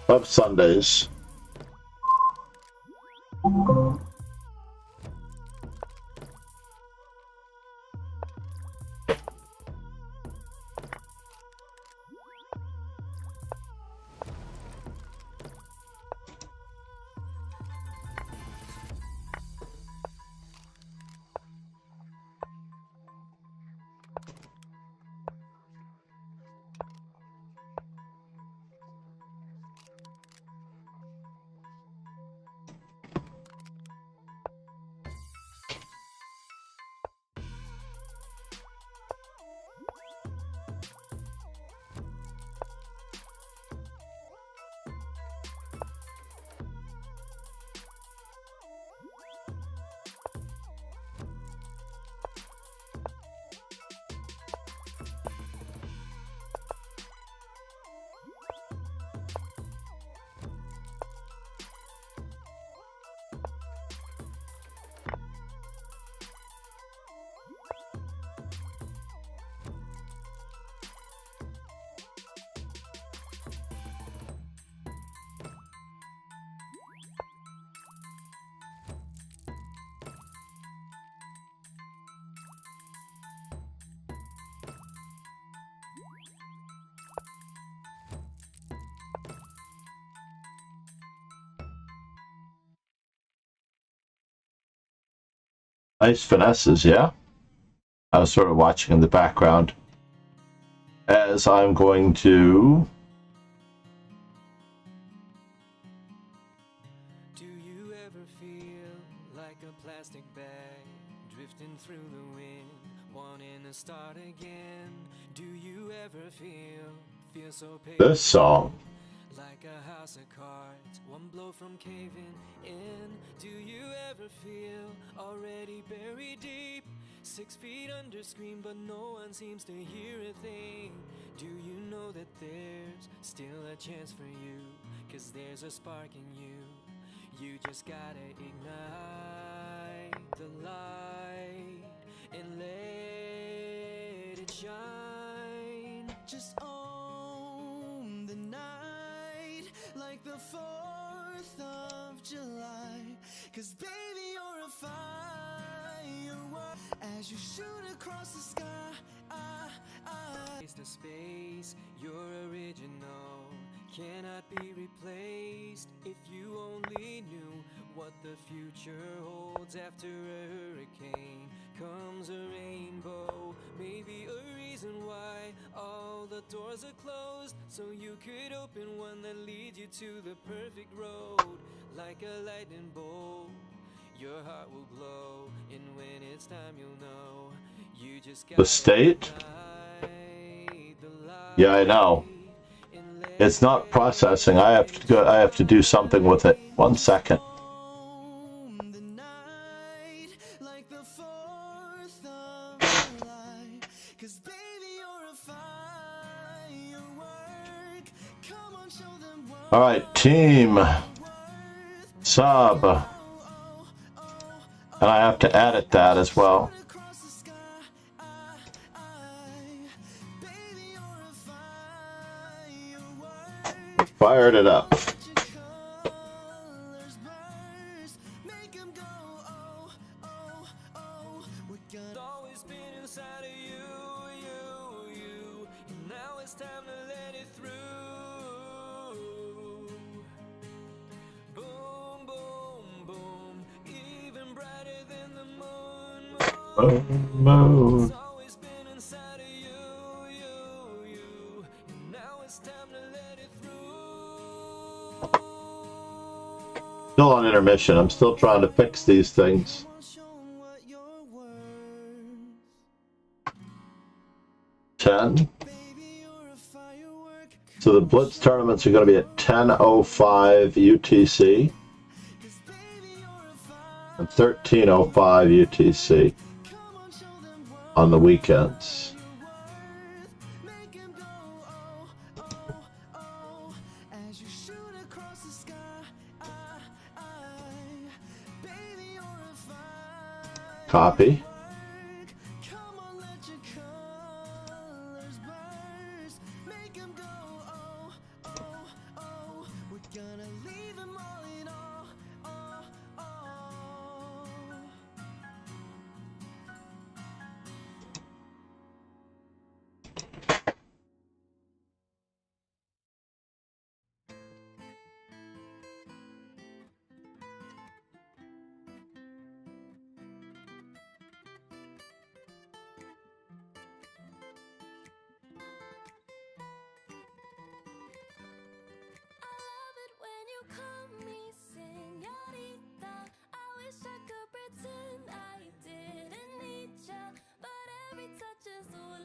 of Sundays. Nice finesses, yeah? I was sort of watching in the background as I'm going to... Do you ever feel like a plastic bag drifting through the wind, wanting to start again? Do you ever feel so this song. like a house of cards, one blow from caving in? Do you ever feel already buried deep, 6 feet under screen, but no one seems to hear a thing? Do you know that there's still a chance for you? 'Cause there's a spark in you. You just gotta ignite the light and let it shine. Just own the night like the 4th of July. 'Cause baby, you're a firework as you shoot across the sky. Space to space, you're original, cannot be replaced. If you only knew what the future holds. After a hurricane comes a rainbow, maybe a reason why all the doors are closed, so you could open one that leads you to the perfect road. Like a lightning bolt, your heart will glow, and when it's time you'll know. You just got The state? Yeah, I know. It's not processing. I have to do something with it. 1 second. All right, team sub, and I have to edit that as well. Fired it up. Moon. Still on intermission. I'm still trying to fix these things. $10. So the Blitz tournaments are going to be at 10:05 UTC and 13:05 UTC on the weekends. Copy.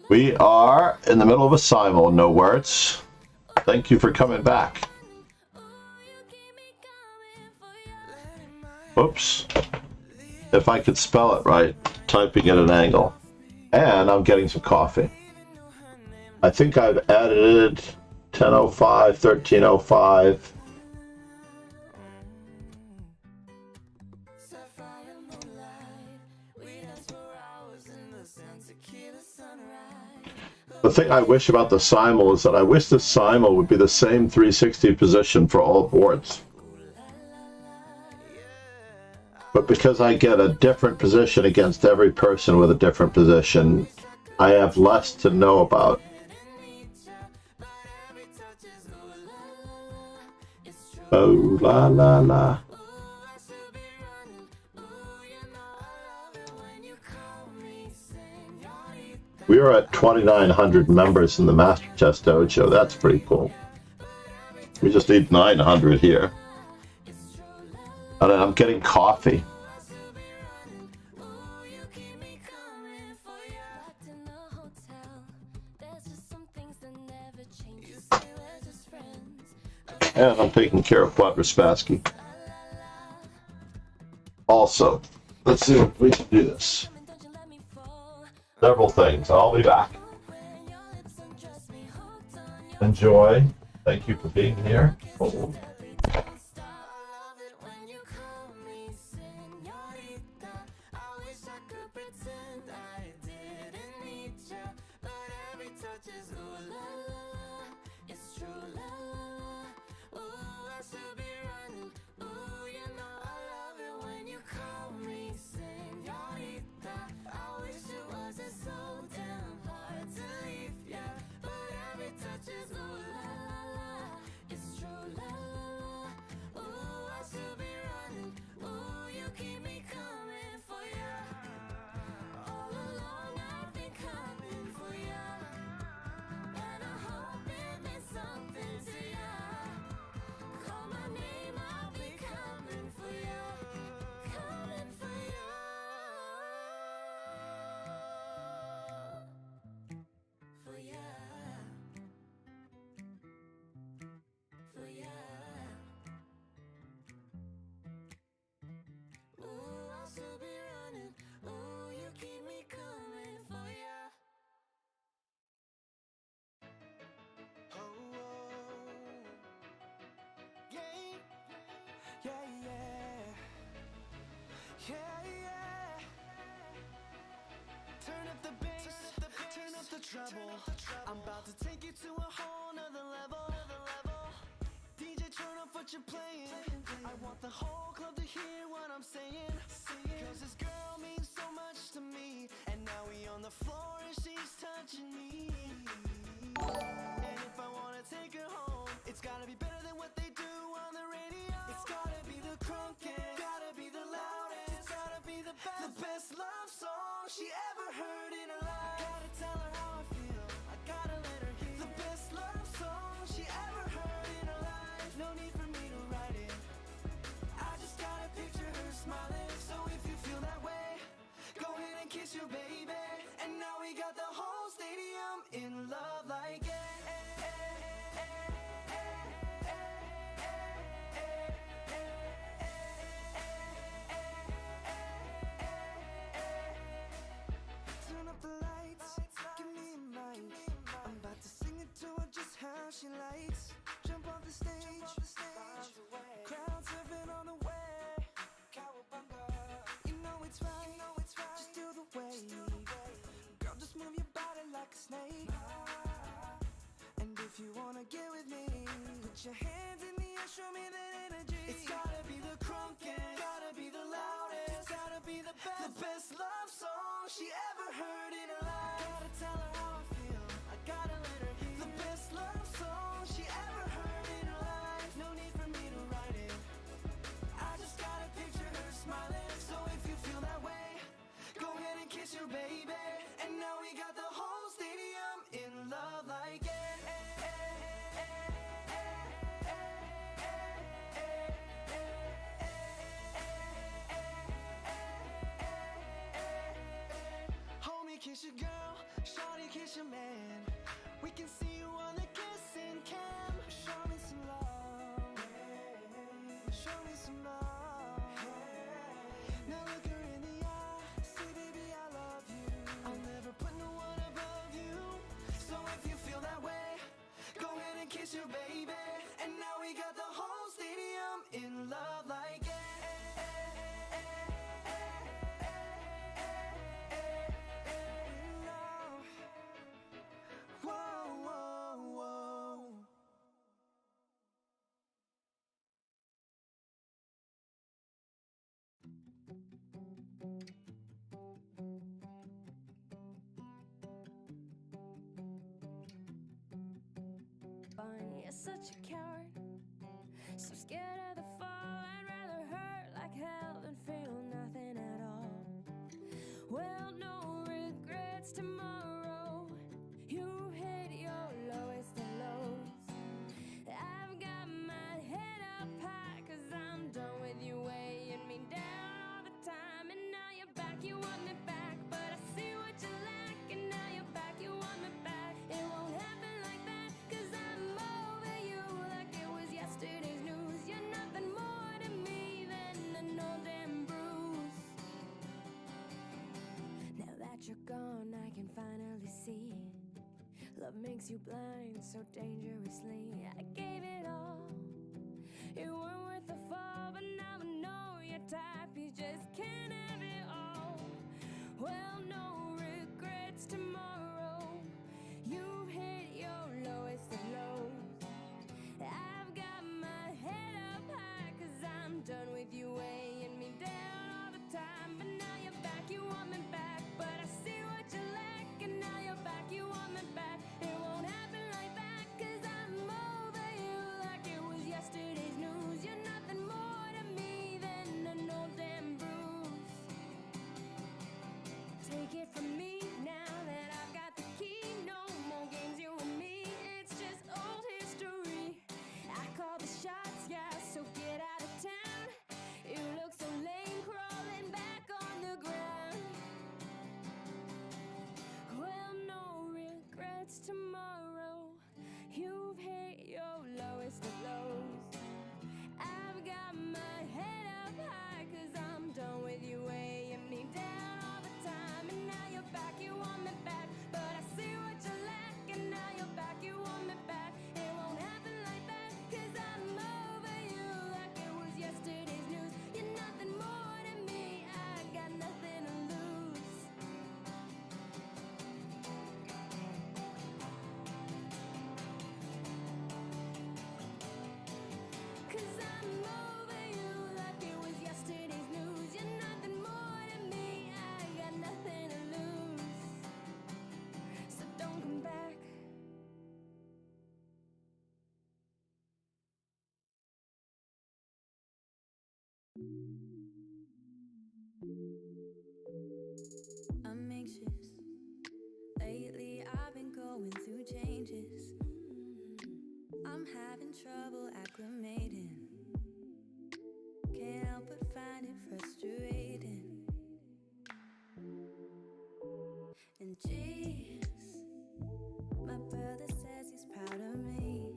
We are in the middle of a simul, no words. Thank you for coming back. Oops. If I could spell it right, typing at an angle. And I'm getting some coffee. I think I've added 10:05, 13:05. The thing I wish about the simul is that I wish the simul would be the same 360 position for all boards. But because I get a different position against every person with a different position, I have less to know about. Oh la la la. We are at 2,900 members in the Master Chess Dojo. That's pretty cool. We just need 900 here. And I'm getting coffee. And I'm taking care of Quadraspassky. Also, let's see if we can do this. Several things. I'll be back. Enjoy. Thank you for being here. Oh. Trouble. I'm about to take you to a whole nother level. DJ, turn up what you're playing. I want the whole club to hear what I'm saying. Cause this girl means so much to me. And now we on the floor and she's touching me. And if I wanna take her home, it's gotta be better than what they do on the radio. It's gotta be the crunkest, gotta be the loudest, it's gotta be the best love song she ever heard in her life. Gotta tell her how I feel, I gotta let her hear the best love song she ever heard in her life. No need for me to write it, I just gotta picture her smiling. So if you feel that way, go ahead and kiss your baby. And now we got the whole stadium in love like it. Turn up the lights, give me a mic. I'm about to sing it to her just how she likes. Jump off the stage, crowd surfing on the way. You know it's right, just do the wave. Girl, just move your body like a snake. And if you wanna get with me, put your hands in the air, show me that energy. It's gotta be the crunkest, gotta be the loudest, it's gotta be the best love song she ever heard in her life. Gotta tell her how I feel, I gotta let her hear the best love song she ever heard in her life. No need for me to write it, I just gotta picture her smiling. So if you feel that way, go ahead and kiss your baby. And now we got the whole stadium in love like it. Homie, Now look her in the eye, say baby I love you. I'll never put no one above you. So if you feel that way, go ahead and kiss your baby. And now we got the whole stadium in love like love. Whoa, whoa, whoa. Fun, you're such a coward. So scared of the fall, I'd rather hurt like hell than feel nothing at all. Well, no regrets tomorrow. You hit your lowest of lows. I've got my head up high, 'cause I'm done with you weighing me down all the time. And now you're back, you want me back, but I see what you lack. And now you're back, you want me back. It won't happen like that, 'cause I'm over you like it was yesterday's news. You're nothing more to me than an old damn bruise. Now that you're gone, I can finally see love makes you blind so dangerously. I gave it all, you weren't worth the fall, but now I know your type, you just can't have it all. Well, no regrets tomorrow. You hit your lowest of lows. I've got my head up high, 'cause I'm done with you weighing me down all the time. But now you're back, you want me back, but I see what you lack. And now you're back, you want me back. It won't happen like that, 'cause I'm over you like it was yesterday's news. You're nothing more to me than an old damn bruise. Take it from me now that I've got the key. No more games, you and me, it's just old history. I call the shots, yeah, so get out of town. You look so lame crawling back on the ground. Well, no regrets tomorrow. You've hit your lowest of lows. I've got my head up high, 'cause I'm done with you weighing me down all the time. And now you're back, you want me back, but I see what you lack. And now you're back, you want me back. It won't happen like that, 'cause I'm over you like it was yesterday's news. You're nothing more to me, I got nothing to lose. 'Cause I'm over you like it was yesterday's news. You're nothing more to me, I got nothing to lose. So don't come back. I'm anxious. Lately I've been going through changes. I'm having trouble acclimating. Can't help but find it frustrating. And geez, my brother says he's proud of me.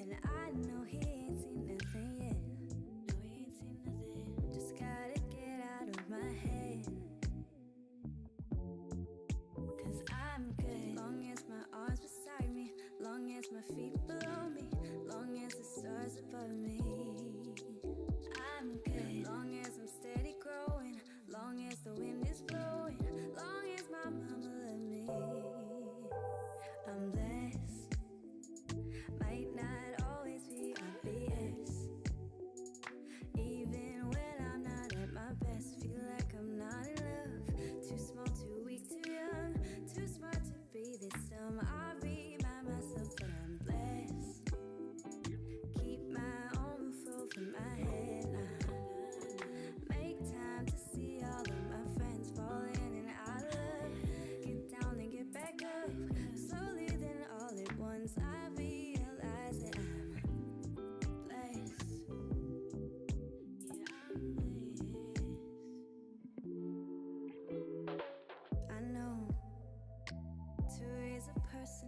And I know he ain't seen nothing yet. No, he ain't seen nothing. Just gotta get out of my head. 'Cause I'm good, long as my arms beside me, long as my feet below me, long as the stars above me. I'm good, long as I'm steady growing, long as the wind is blowing, long as my mama loved me. I'm blessed, might not always be obvious. Even when I'm not at my best, feel like I'm not in love. Too small, too weak, too young, too smart to be this dumb. I remind myself that I'm blessed. Keep my own roof over my head now. Make time to see all of my friends falling and out of love. Get down and get back up. Slowly then all at once I realize that I'm blessed. Yeah, I'm blessed. I know to raise a person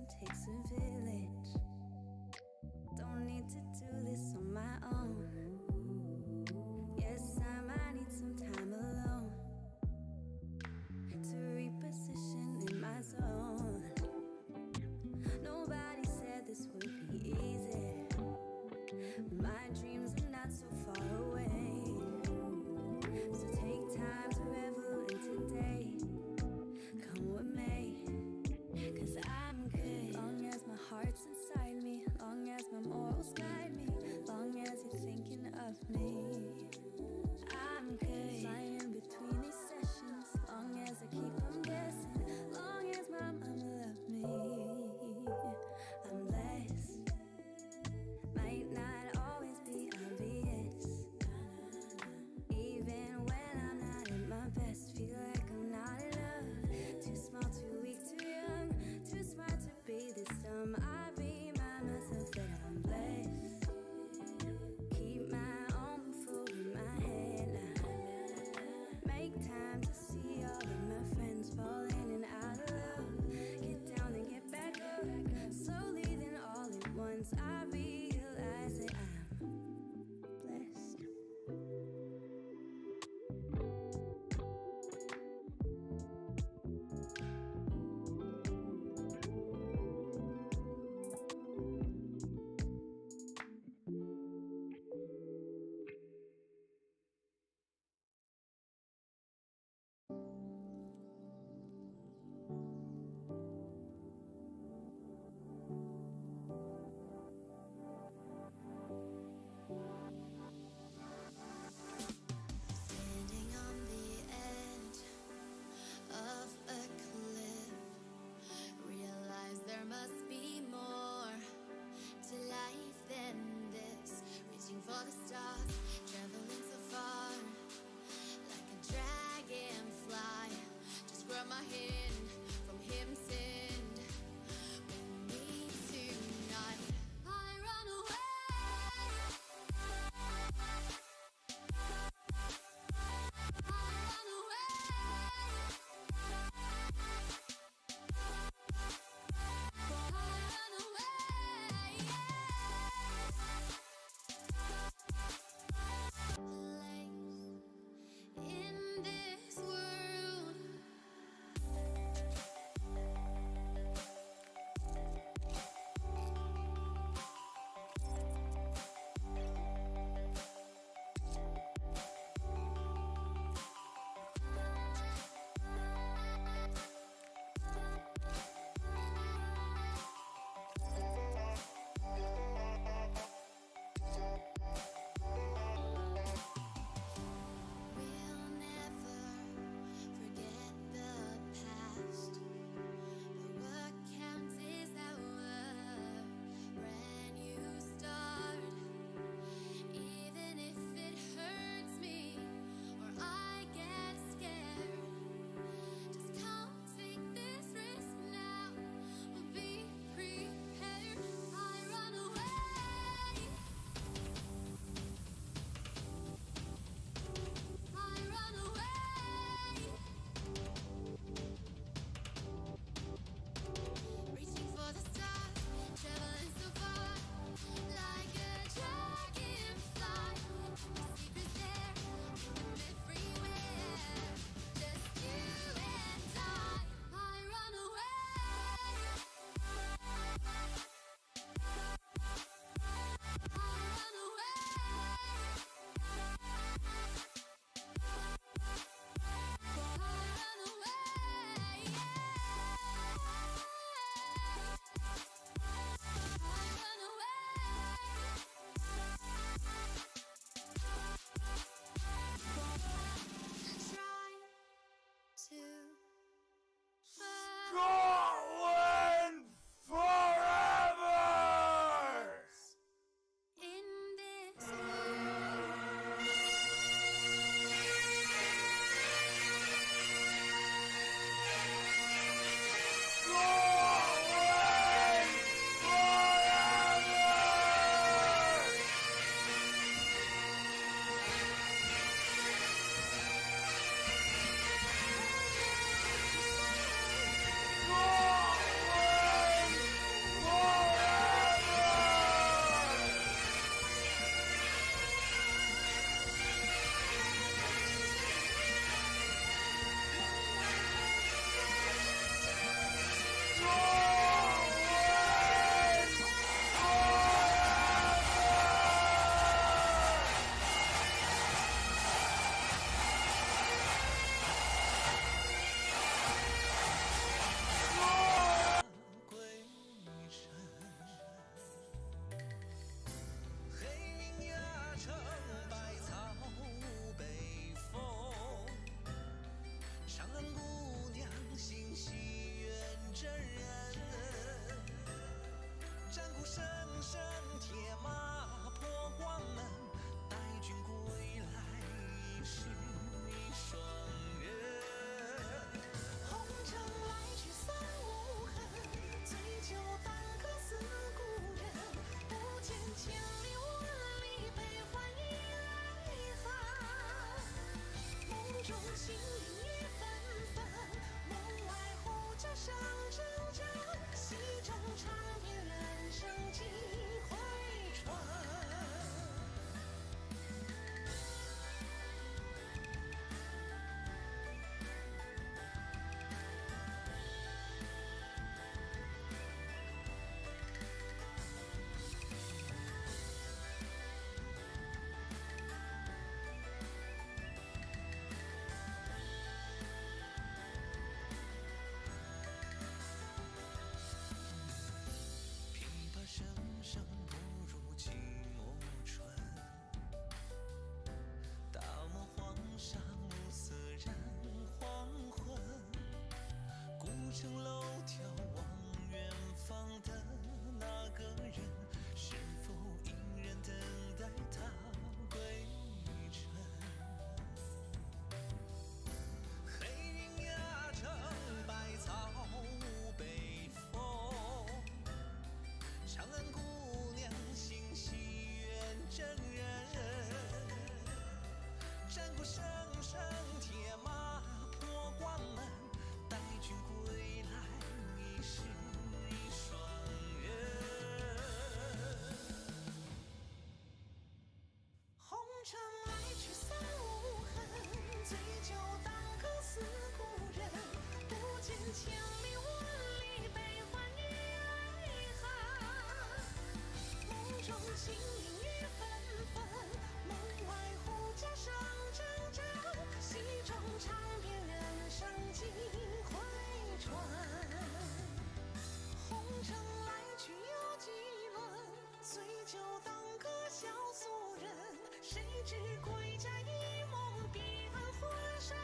只归家一梦，彼岸火上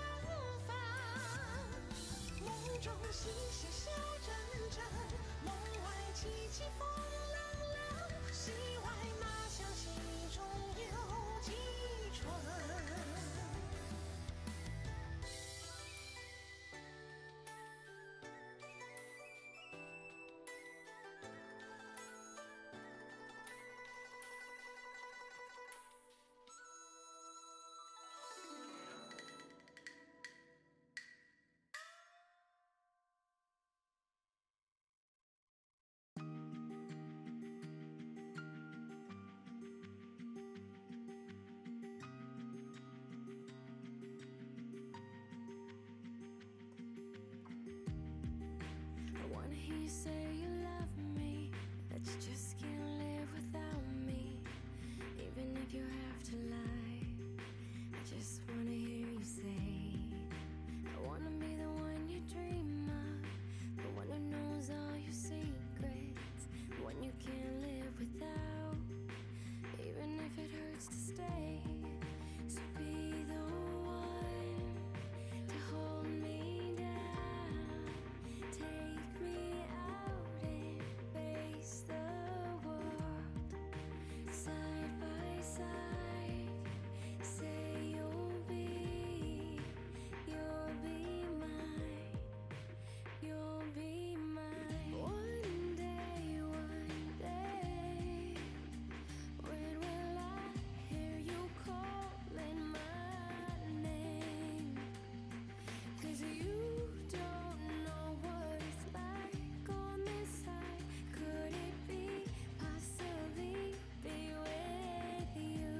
方。梦中嬉戏笑阵阵，梦外凄凄风冷冷。戏外马响，戏中有几春。I wanna hear you say you love me, that you just can't live without me, even if you have to lie. I just wanna hear you say, I wanna be the one you dream of, the one who knows all your secrets, the one you can't live without, even if it hurts to stay. So be the one to hold me down, take me out and face the world side by side. Say you'll be mine, you'll be mine. One day, when will I hear you calling my name? 'Cause you don't know what it's like on this side. Could it be, possibly be with you?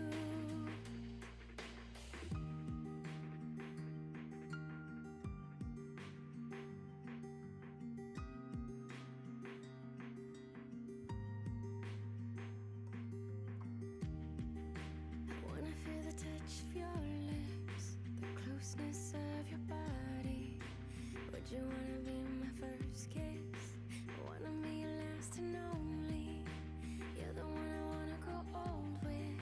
I wanna feel the touch of your lips, the closeness of your body. Would you wanna be my first kiss? I wanna be your last and only. You're the one I wanna grow old with,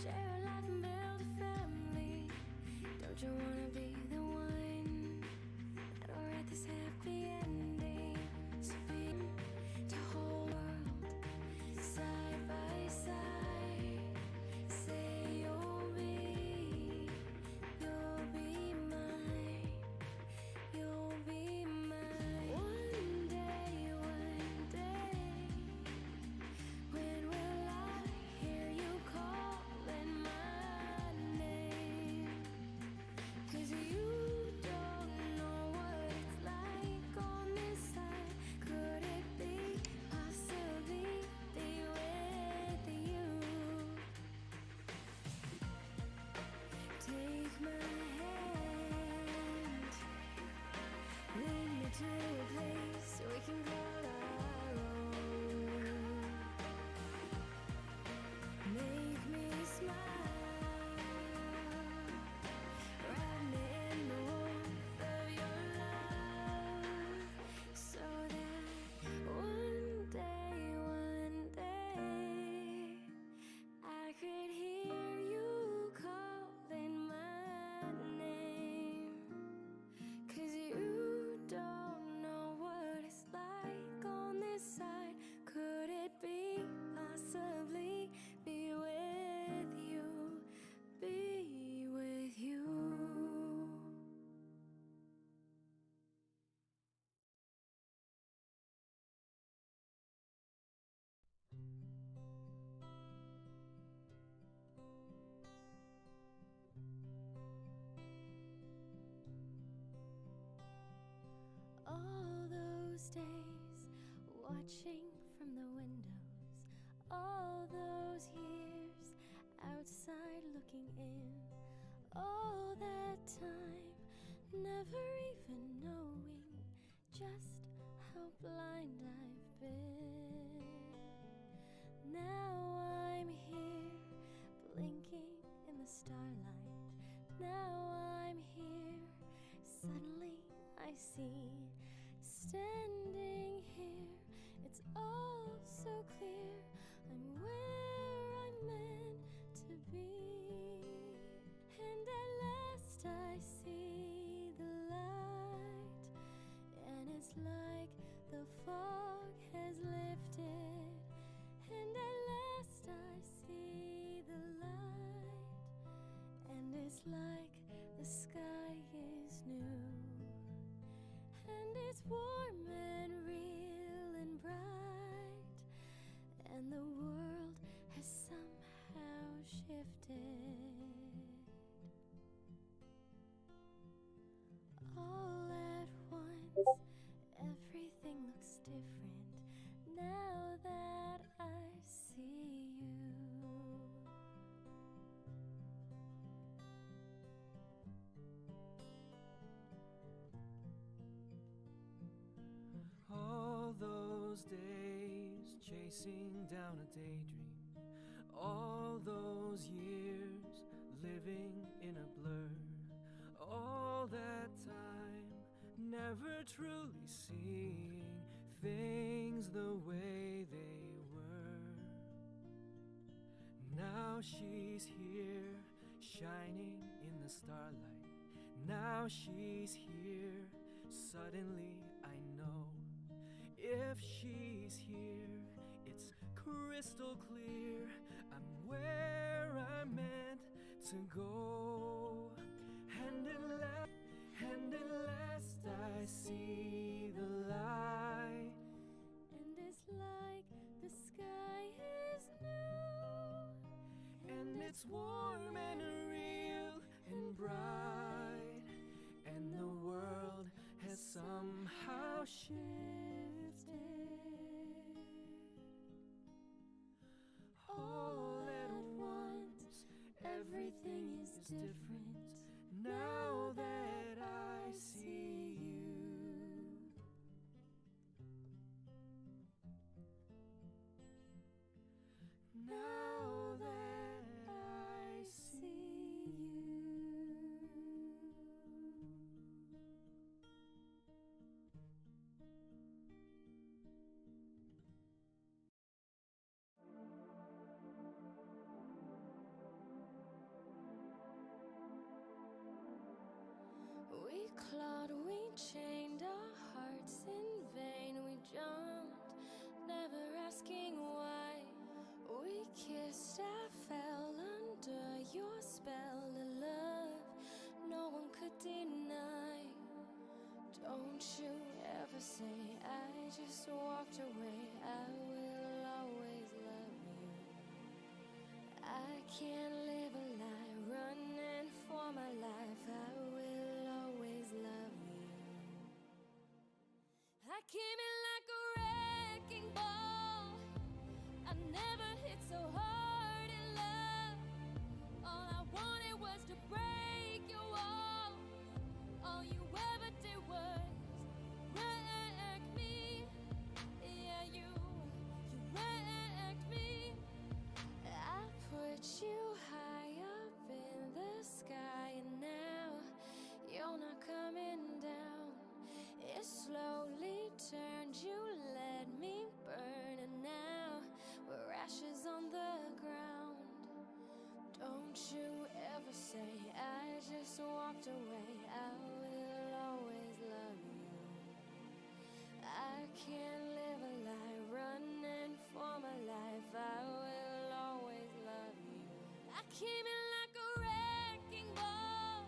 share a life and build a family. Don't you wanna be the one that'll write this happy ending? So be to whole world side by side. Say you'll be mine, you'll be mine. One day, when will I hear you calling my name? 'Cause you don't know what it's like on this side. Could it be, possibly be with you? Take my hand, lead me to a place we can call our own. Make me smile, wrap me in the warmth of your love, so that one day I could hear you calling my name. 'Cause you don't know what it's like on this side. Could it be, possibly be with you, be with you? All those days watching from the windows, all those years outside looking in, all that time never even knowing just how blind I've been. Now I'm here blinking in the starlight. Now I'm here, suddenly I see, standing here, it's all so clear. I'm where I'm meant to be. chasing down a daydream. All those years living in a blur. All that time never truly seeing things the way they were. Now she's here, shining in the starlight. Now she's here, suddenly I know. If she's here, it's crystal clear I'm where I'm meant to go. And at last I see the light. And it's like the sky is new. And it's warm and real and bright. And the world has somehow shifted. All at once, everything is different now that I see you. Now that I see you. We clawed, we chained our hearts in vain. We jumped, never asking why. We kissed, I fell under your spell of love no one could deny. Don't you ever say I just walked away. I will always love you. I can't live a lie, running for my life. I will always love you. I came in like a wrecking ball. I never hit so hard in love. All I wanted was to break your walls. All you ever did was wreck me. Yeah, you wrecked me. I put you high up in the sky, and now you're not coming down. It slowly turned, you let me burn, and now we're ashes on the ground. Don't you ever say I just walked away. I will always love you. I can't live a lie, running for my life. I will always love you. I came in like a wrecking ball.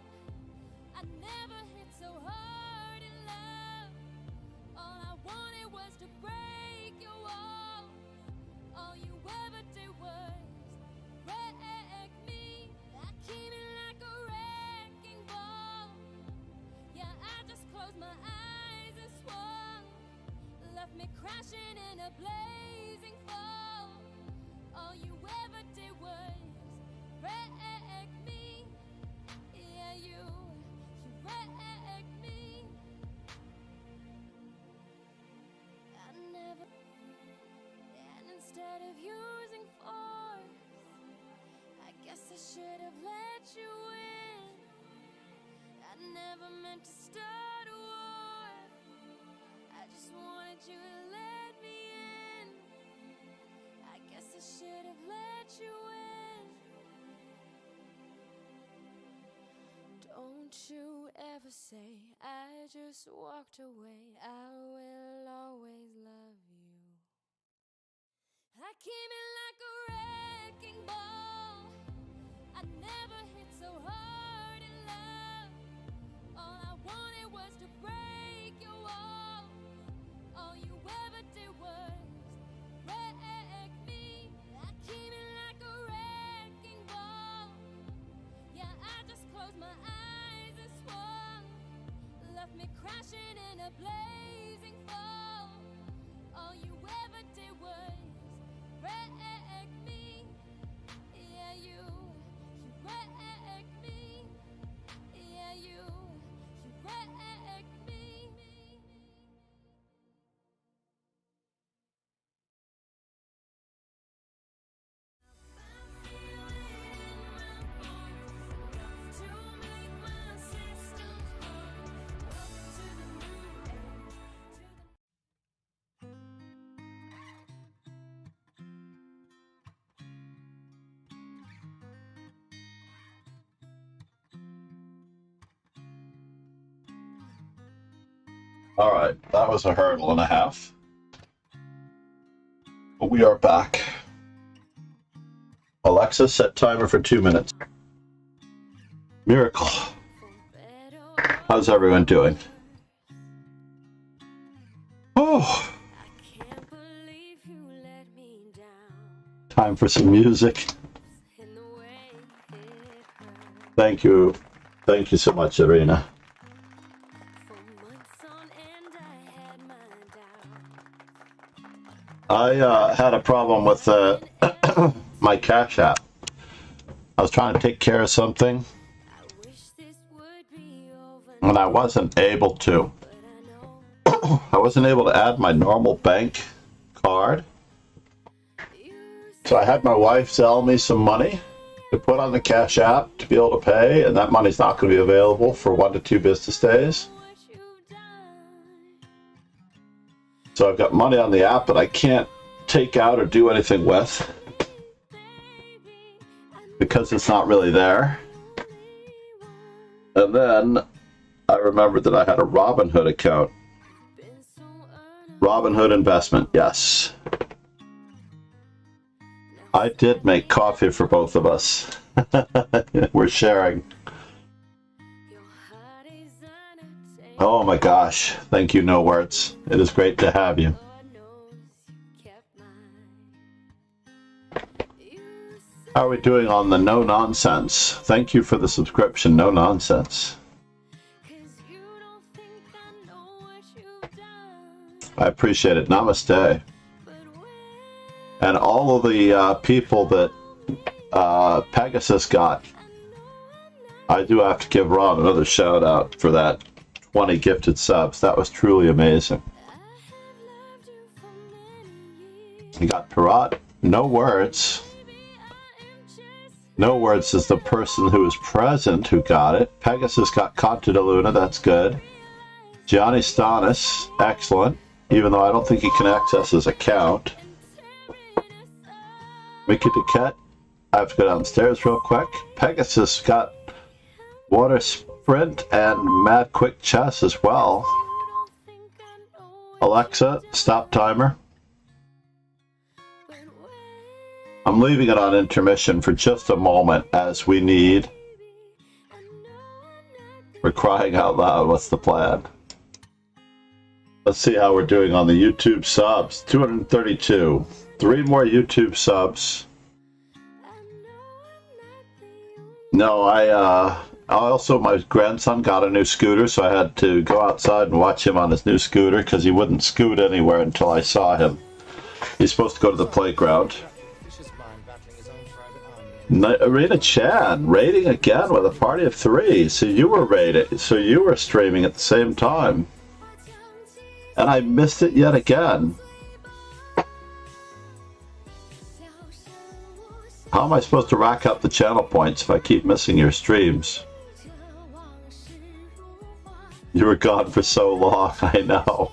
I never hit so hard in love. All I wanted was to break your walls. All you ever did was wreck me. I came in like a wrecking ball. Yeah, I just closed my eyes and swung, left me crashing in a blazing fall. All you ever did was wreck me. Yeah, you wrecked me. I never. And instead of using force, I guess I should have let you in. I never meant to start a war. I just wanted you to let me in. I guess I should have let you in. Don't you ever say I just walked away. I will always love you. I came in like a wrecking ball. I never hit so hard in love. All I wanted was to break your walls. All you ever did was wreck me. I came in like a wrecking ball. Yeah, I just closed my eyes and swung, left me crashing in a blazing fall. All you ever did was wreck me. Yeah, you wrecked me. Yeah, you wrecked me. All right, that was a hurdle and a half. But we are back. Alexa, set timer for 2 minutes. Miracle. How's everyone doing? Oh. Time for some music. Thank you. Thank you so much, Irina. I had a problem with my Cash App. I was trying to take care of something, and I wasn't able to. I wasn't able to add my normal bank card. So I had my wife sell me some money to put on the Cash App to be able to pay, and that money's not going to be available for 1 to 2 business days. So I've got money on the app that I can't take out or do anything with because it's not really there. And then I remembered that I had a Robinhood account. Robinhood investment, yes. I did make coffee for both of us. We're sharing. Oh my gosh. Thank you, No Words. It is great to have you. How are we doing on the No Nonsense? Thank you for the subscription, No Nonsense. I appreciate it. Namaste. And all of the people that Pegasus got, I do have to give Ron another shout out for that 20 gifted subs. That was truly amazing. You got Pirat, No Words. No Words is the person who is present who got it. Pegasus got Conta de Luna, that's good. Gianni Stanis, excellent, even though I don't think he can access his account. Mickey Duquette, I have to go downstairs real quick. Pegasus got Water Sprint and Mad Quick Chess as well. Alexa, stop timer. I'm leaving it on intermission for just a moment as we need. We're crying out loud. What's the plan? Let's see how we're doing on the YouTube subs. 232. 3 more YouTube subs. No, also my grandson got a new scooter, so I had to go outside and watch him on his new scooter because he wouldn't scoot anywhere until I saw him. He's supposed to go to the playground. Arena Chan, raiding again with a party of 3. So you were raiding, so you were streaming at the same time. And I missed it yet again. How am I supposed to rack up the channel points if I keep missing your streams? You were gone for so long, I know.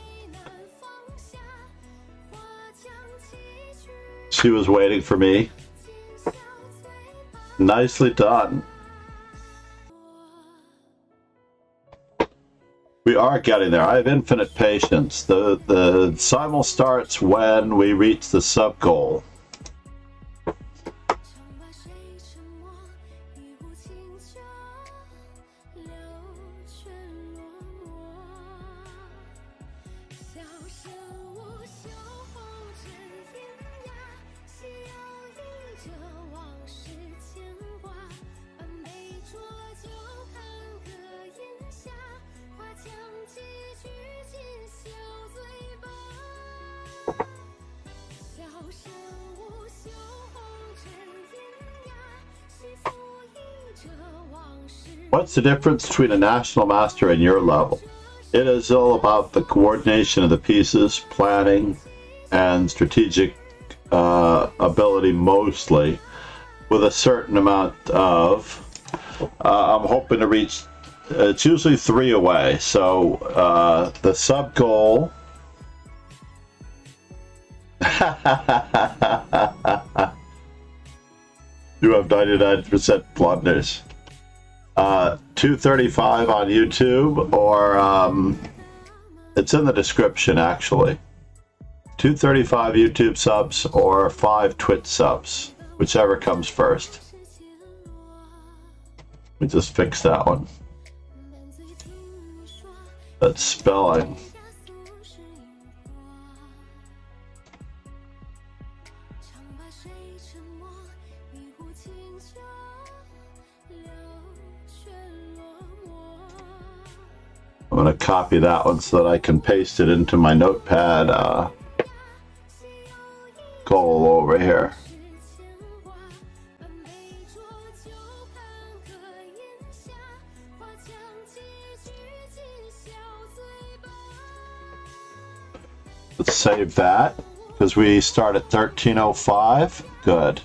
She was waiting for me. Nicely done. We are getting there. I have infinite patience. The simul starts when we reach the sub goal. What's the difference between a national master and your level? It is all about the coordination of the pieces, planning, and strategic ability mostly, with a certain amount of, I'm hoping to reach, it's usually 3 away, so the sub goal, you have 99% blunders. 235 on YouTube, or It's in the description, actually. 235 YouTube subs or 5 Twitch subs, whichever comes first. We just fixed that one. That's spelling. I'm going to copy that one so that I can paste it into my notepad goal over here. Let's save that because we start at 13:05. Good.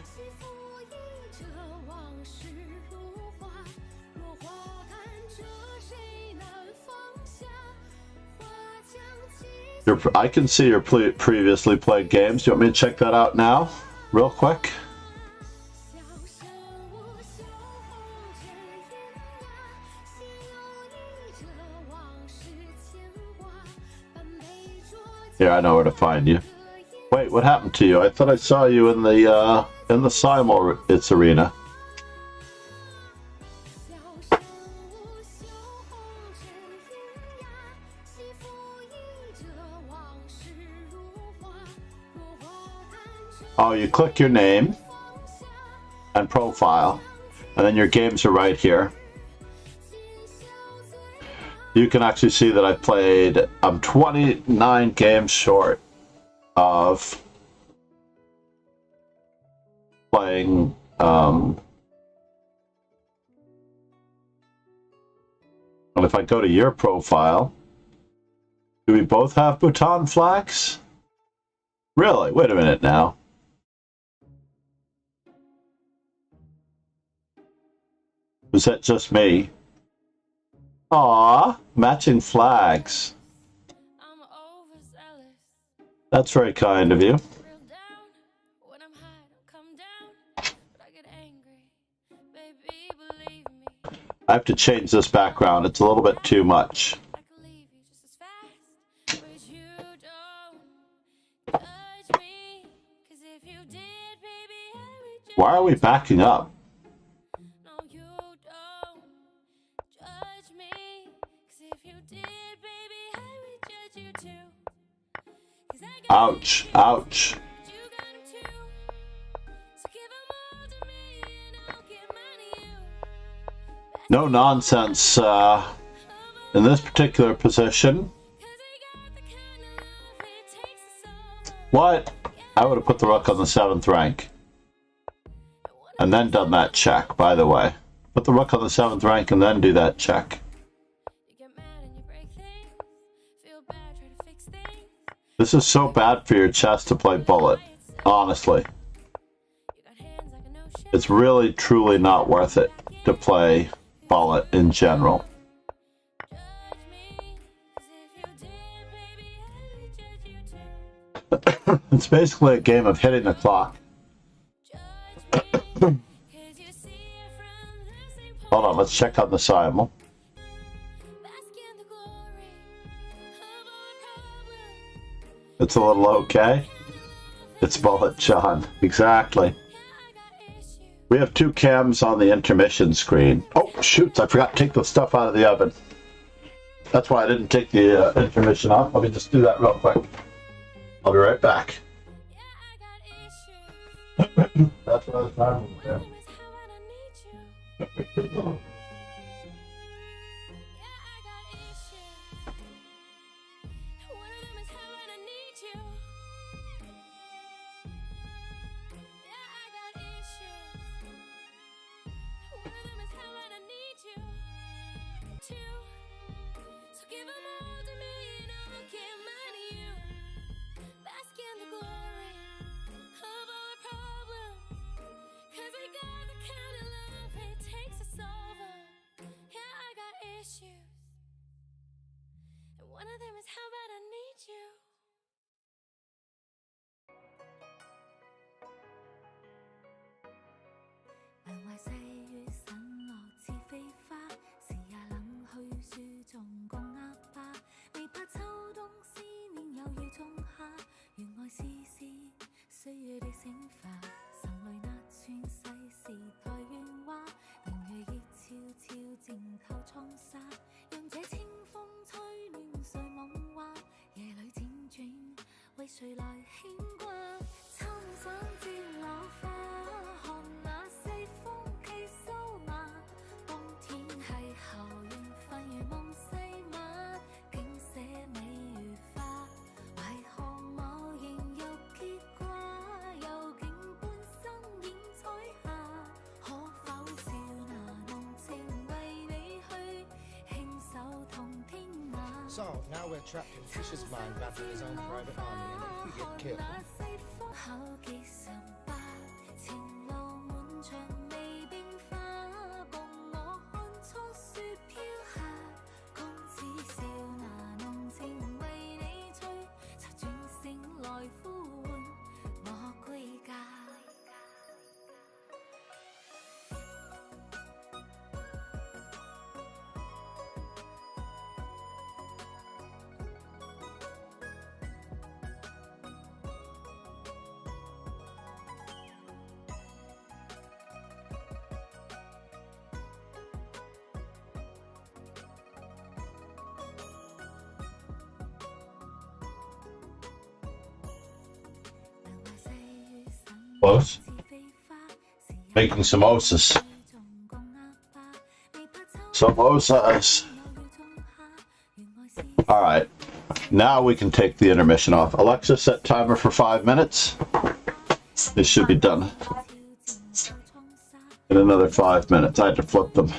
I can see your previously played games. Do you want me to check that out now, real quick? Yeah, I know where to find you. Wait, what happened to you? I thought I saw you in the Simul It's arena. Oh, you click your name and profile, and then your games are right here. You can actually see that I played, I'm 29 games short of playing, and if I go to your profile, do we both have Bhutan flags? Really? Wait a minute now. Was that just me? Aww, matching flags. That's very kind of you. I have to change this background. It's a little bit too much. Why are we backing up? Ouch, ouch. No nonsense in this particular position. What? I would have put the rook on the 7th rank. And then done that check, by the way. Put the rook on the 7th rank and then do that check. This is so bad for your chess to play bullet, honestly. It's really, truly not worth it to play bullet in general. It's basically a game of hitting the clock. Hold on, let's check on the Simul. It's a little okay. It's bullet, John. Exactly. We have 2 cams on the intermission screen. Oh, shoot, I forgot to take the stuff out of the oven. That's why I didn't take the intermission off. Let me just do that real quick. I'll be right back. That's what I was trying to do. One of them is how bad I need you. 文懷細雨散落似飛花，時也冷去樹叢共鴨巴，未怕秋冬 So, now we're trapped in Fisher's mind battling his own private army, and if we get killed... Close. Making samosas. Samosas. All right. Now we can take the intermission off. Alexa, set timer for 5 minutes. This should be done in another 5 minutes. I had to flip them.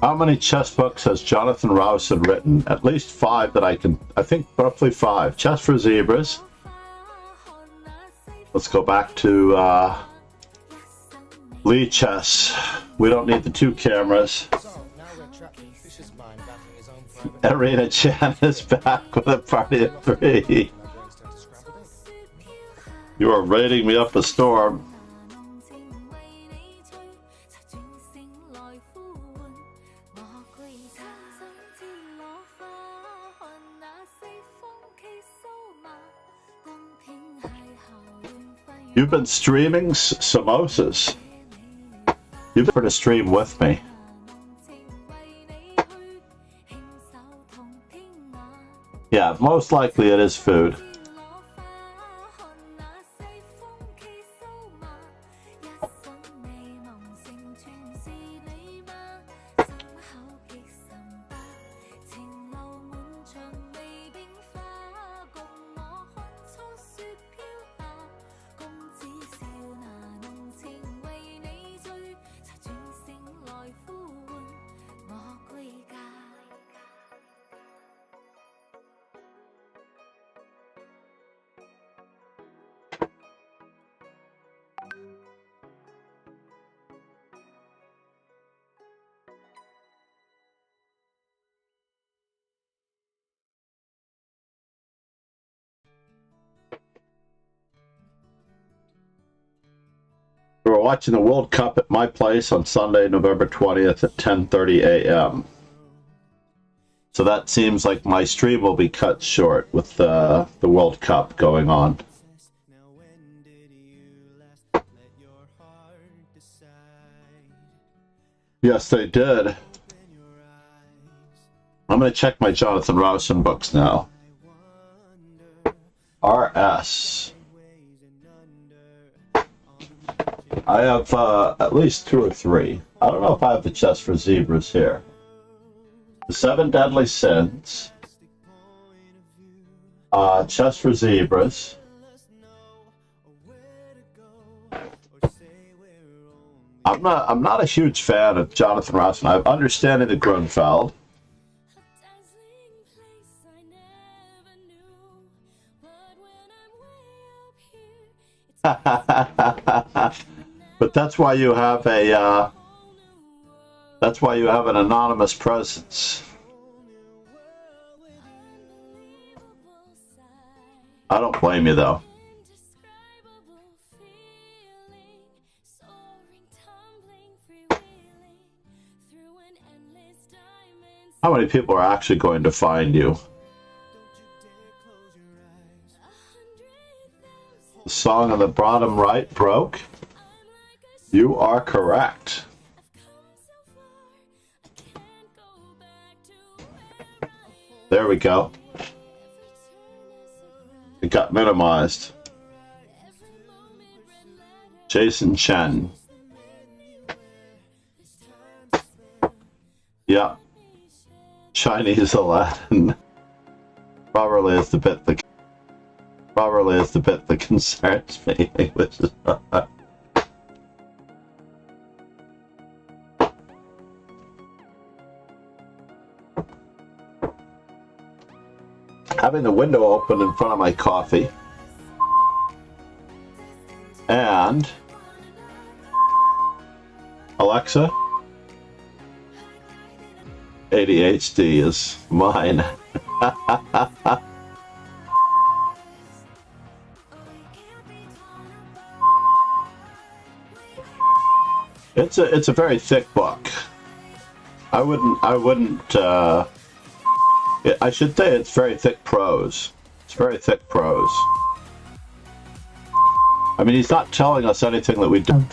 How many chess books has Jonathan Rowson written? At least 5 that I think roughly 5. Chess for Zebras. Let's go back to Lee Chess. We don't need the 2 cameras. So, now we're trapped in Fisher's mind battling his own private Arena Chan is back with a party of 3. My brain started to scramble eggs. You are raiding me up a storm. You've been streaming samosas. You've been to stream with me. Yeah, most likely it is food. We were watching the World Cup at my place on Sunday, November 20th at 10:30 a.m. So that seems like my stream will be cut short with the World Cup going on. Yes, they did. I'm going to check my Jonathan Rowson books now. RS. I have at least 2 or 3. I don't know if I have the Chess for Zebras here. The 7 Deadly Sins. Chess for Zebras. I'm not a huge fan of Jonathan Rowson. I'm understanding the Grunfeld. But that's why you have a That's why you have an anonymous presence. I don't blame you, though. How many people are actually going to find you? The song on the bottom right broke? You are correct. There we go. It got minimized. Jason Chen. Yeah. Chinese Aladdin. Probably is the bit that concerns me. Which is having the window open in front of my coffee, and Alexa, ADHD is mine. It's a very thick book. I should say it's very thick prose. It's very thick prose. I mean, he's not telling us anything that we do.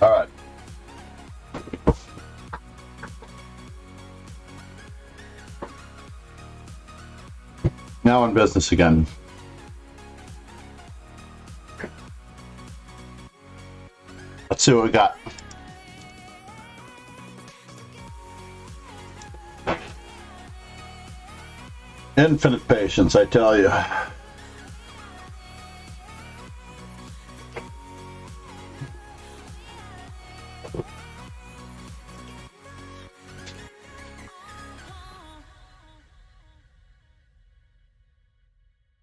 All right. Now in business again. Let's see what we got. Infinite patience, I tell you.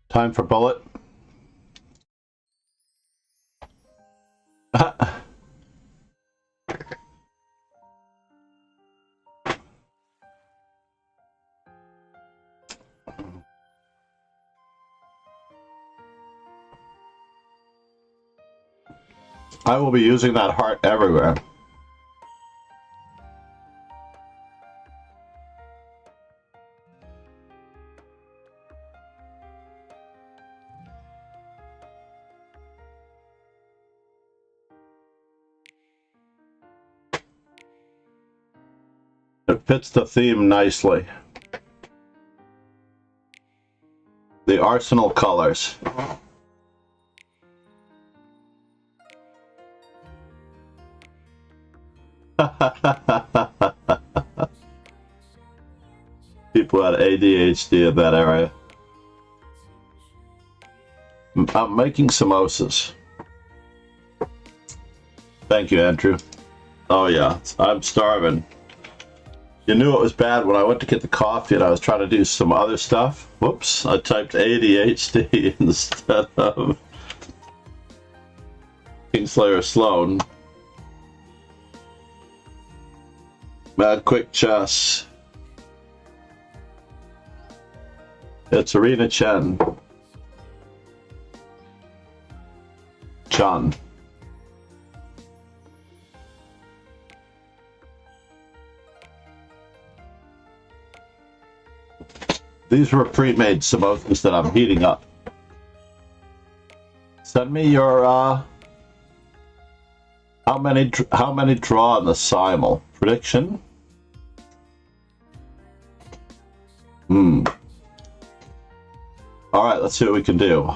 Time for bullet. I will be using that heart everywhere. It fits the theme nicely. The Arsenal colors. People had ADHD in that area. I'm making samosas. Thank you, Andrew. Oh yeah, I'm starving. You knew it was bad when I went to get the coffee and I was trying to do some other stuff. Whoops, I typed ADHD instead of Kingslayer Sloan. Mad Quick Chess. It's Arena Chen. Chun. These were pre-made samosas that I'm heating up. Send me your how many draw in the simul prediction. All right, let's see what we can do.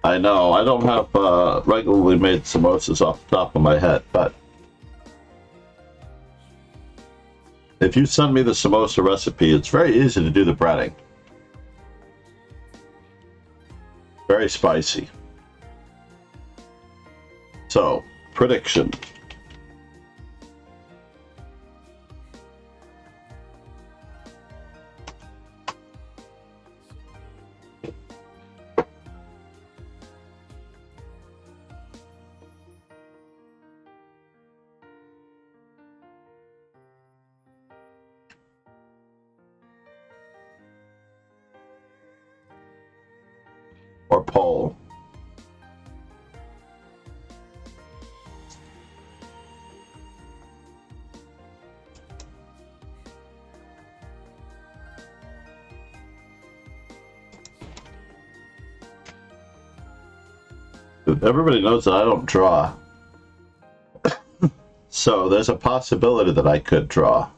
I know I don't have regularly made samosas off the top of my head, but if you send me the samosa recipe, it's very easy to do the breading. Very spicy. So, prediction. Or poll. Everybody knows that I don't draw. So there's a possibility that I could draw.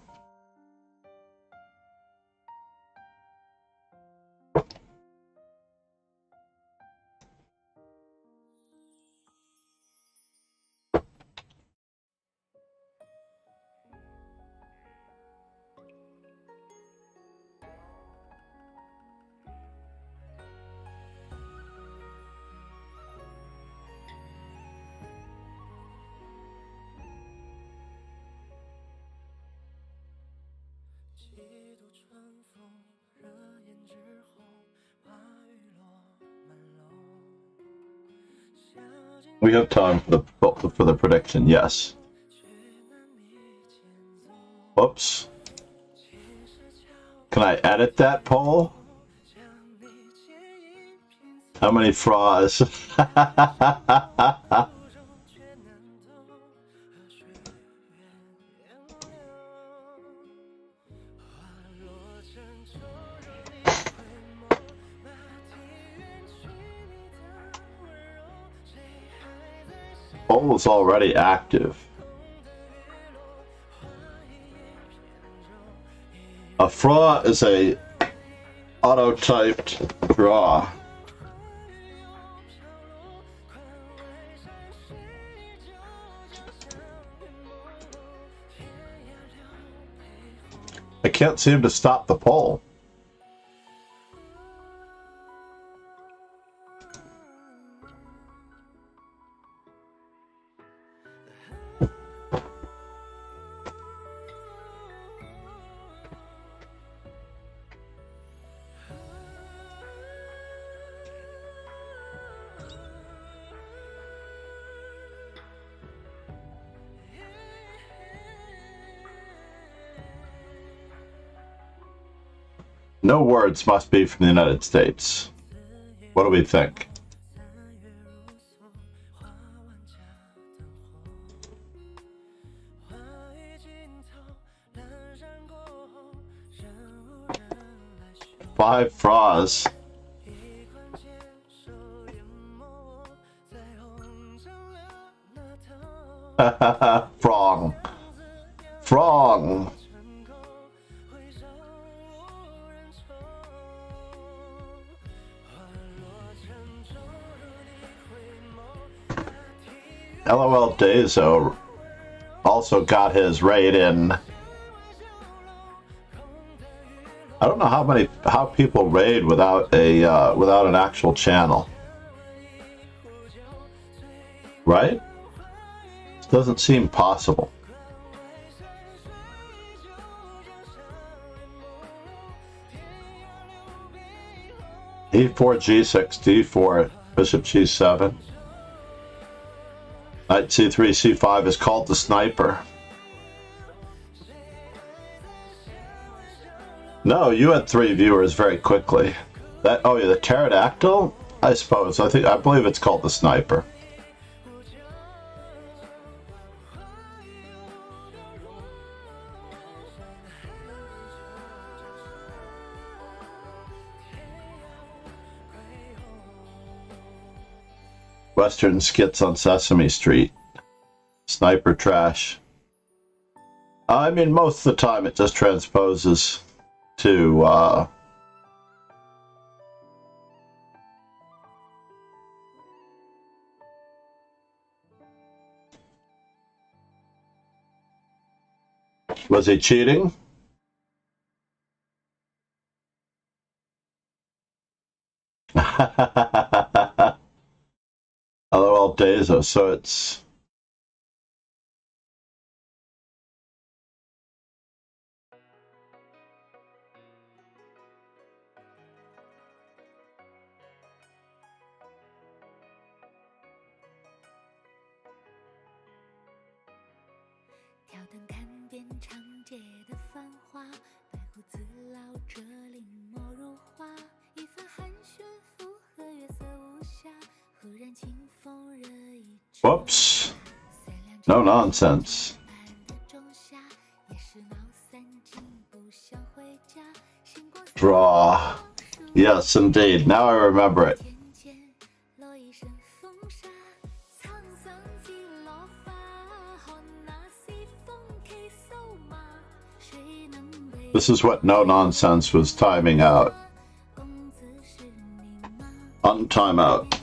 We have time for the prediction, yes. Whoops. Can I edit that poll? How many flaws? Poll is already active. A fraud is a auto-typed draw. I can't seem to stop the poll. No words must be from the United States. What do we think? Five flaws. Frong. Frong. LOL Dazo also got his raid in. I don't know how people raid without an actual channel, right? It doesn't seem possible. E4 G6 D4 Bishop G7 Knight C3 C5 is called the sniper. No, you had 3 viewers very quickly. Oh yeah, the pterodactyl? I suppose. I believe it's called the sniper. Western skits on Sesame Street. Sniper trash. I mean, most of the time it just transposes to was he cheating? LOL Dazo, so it's whoops. No nonsense. Draw. Yes, indeed. Now I remember it. This is what no nonsense was timing out. On timeout.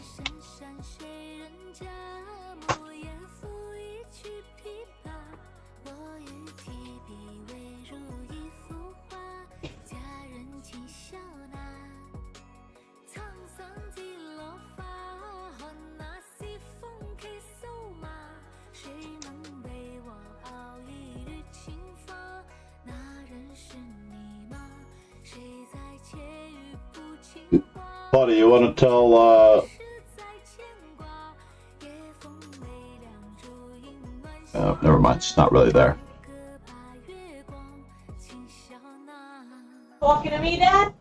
Buddy, you want to tell, oh, never mind, it's not really there. Talking to me, Dad?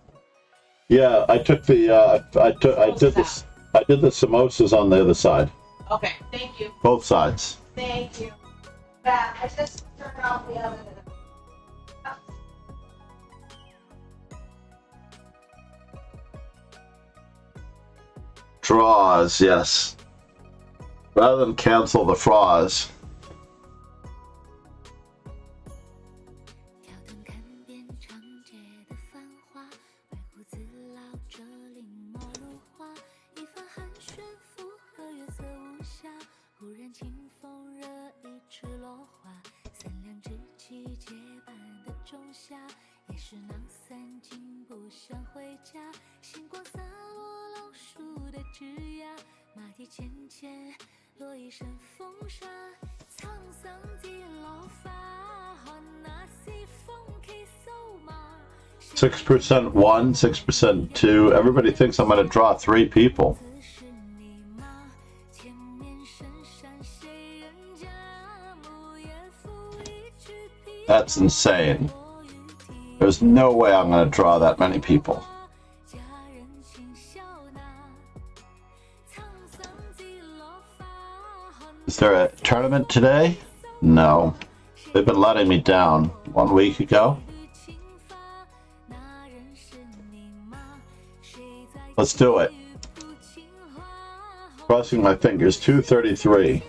Yeah, I took the, I did the samosas on the other side. Okay, thank you. Both sides. Thank you. Yeah, I just turned off the oven. Draws, yes. Rather than cancel the fraws. Six 6% 1, 6% 2. Everybody thinks I'm going to draw 3 people. That's insane. There's no way I'm going to draw that many people. Is there a tournament today? No. They've been letting me down 1 week ago. Let's do it. Crossing my fingers. 233.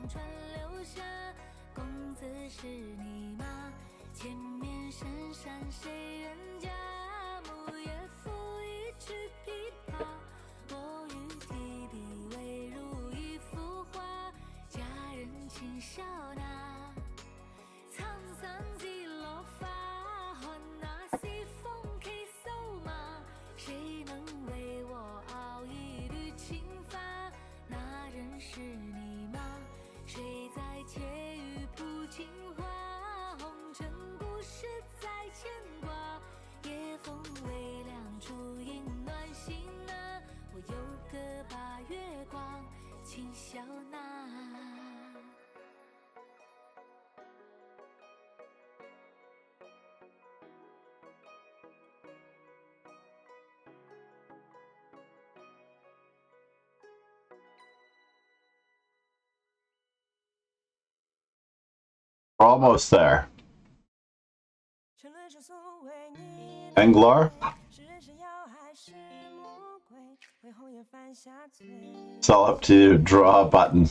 黄川流下，公子是你吗？前面深山谁人家？木叶拂一支琵琶，我与提笔未如一幅画，佳人轻笑纳，沧桑几落发，还那西风 K 瘦马，谁能为我熬一缕青发？那人是你吗？谁在窃语谱情话？红尘故事在牵挂，夜风微凉，烛影暖心啊，我有个把月光轻笑纳。We're almost there. Anglar? It's all up to draw a button.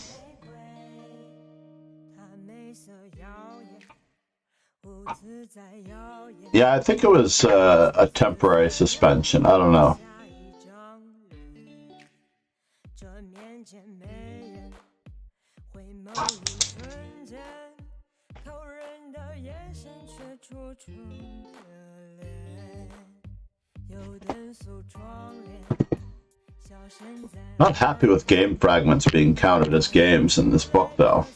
Yeah, I think it was a temporary suspension. I don't know. Not happy with game fragments being counted as games in this book, though.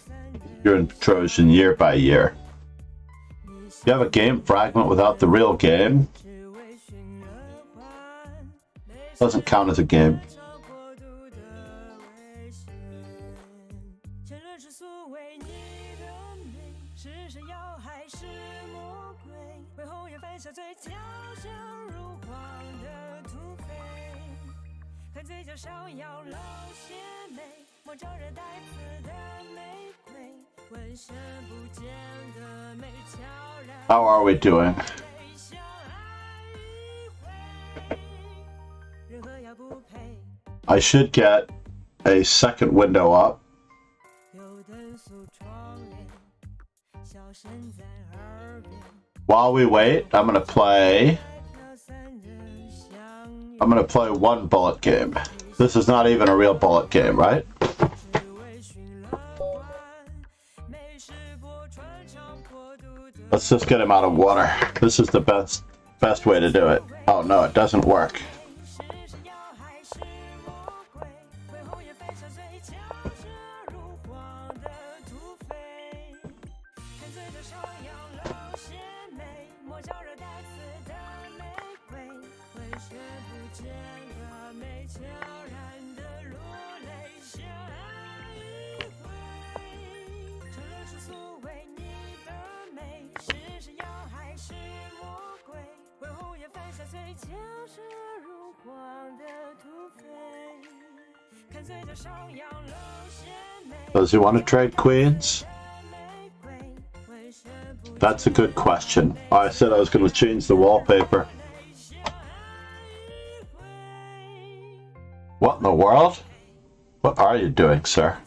You're in Trojan year by year. You have a game fragment without the real game. Doesn't count as a game. How are we doing? I should get a second window up. While we wait, I'm gonna play one bullet game. This is not even a real bullet game, right? Let's just get him out of water. This is the best way to do it. Oh no, it doesn't work. Does he want to trade queens? That's a good question. I said I was going to change the wallpaper. What in the world? What are you doing, sir?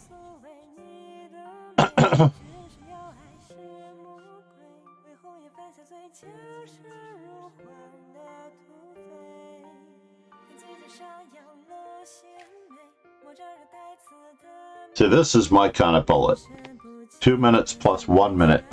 See, this is my kind of bullet. 2 minutes plus 1 minute.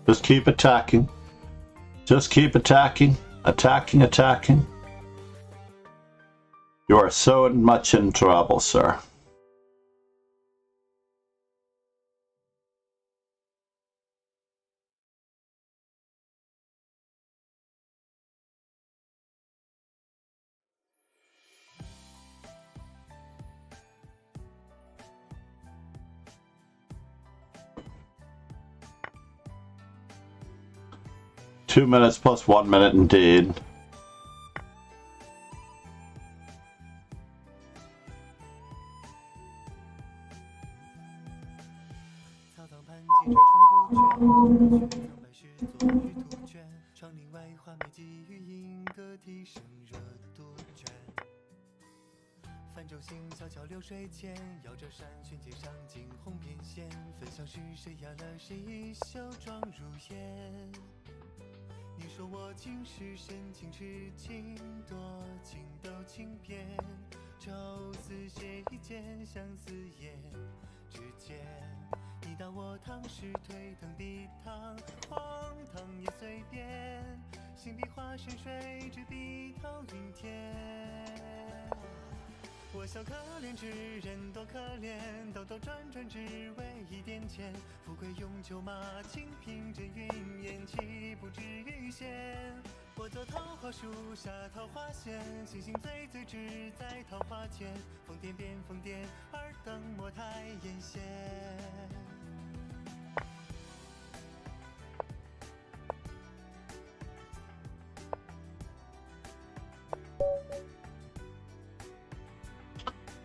Just keep attacking. Just keep attacking. Attacking, attacking. You are so much in trouble, sir. 2 minutes plus 1 minute indeed.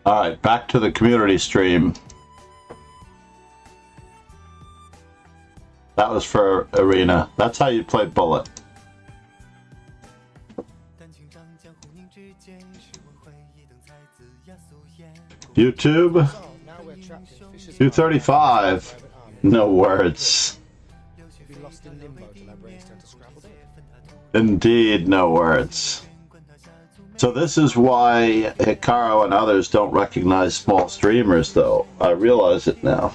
Alright, back to the community stream. That was for Arena. That's how you play Bullet. YouTube 235. No words. Indeed, no words. So this is why Hikaru and others don't recognize small streamers, though. I realize it now.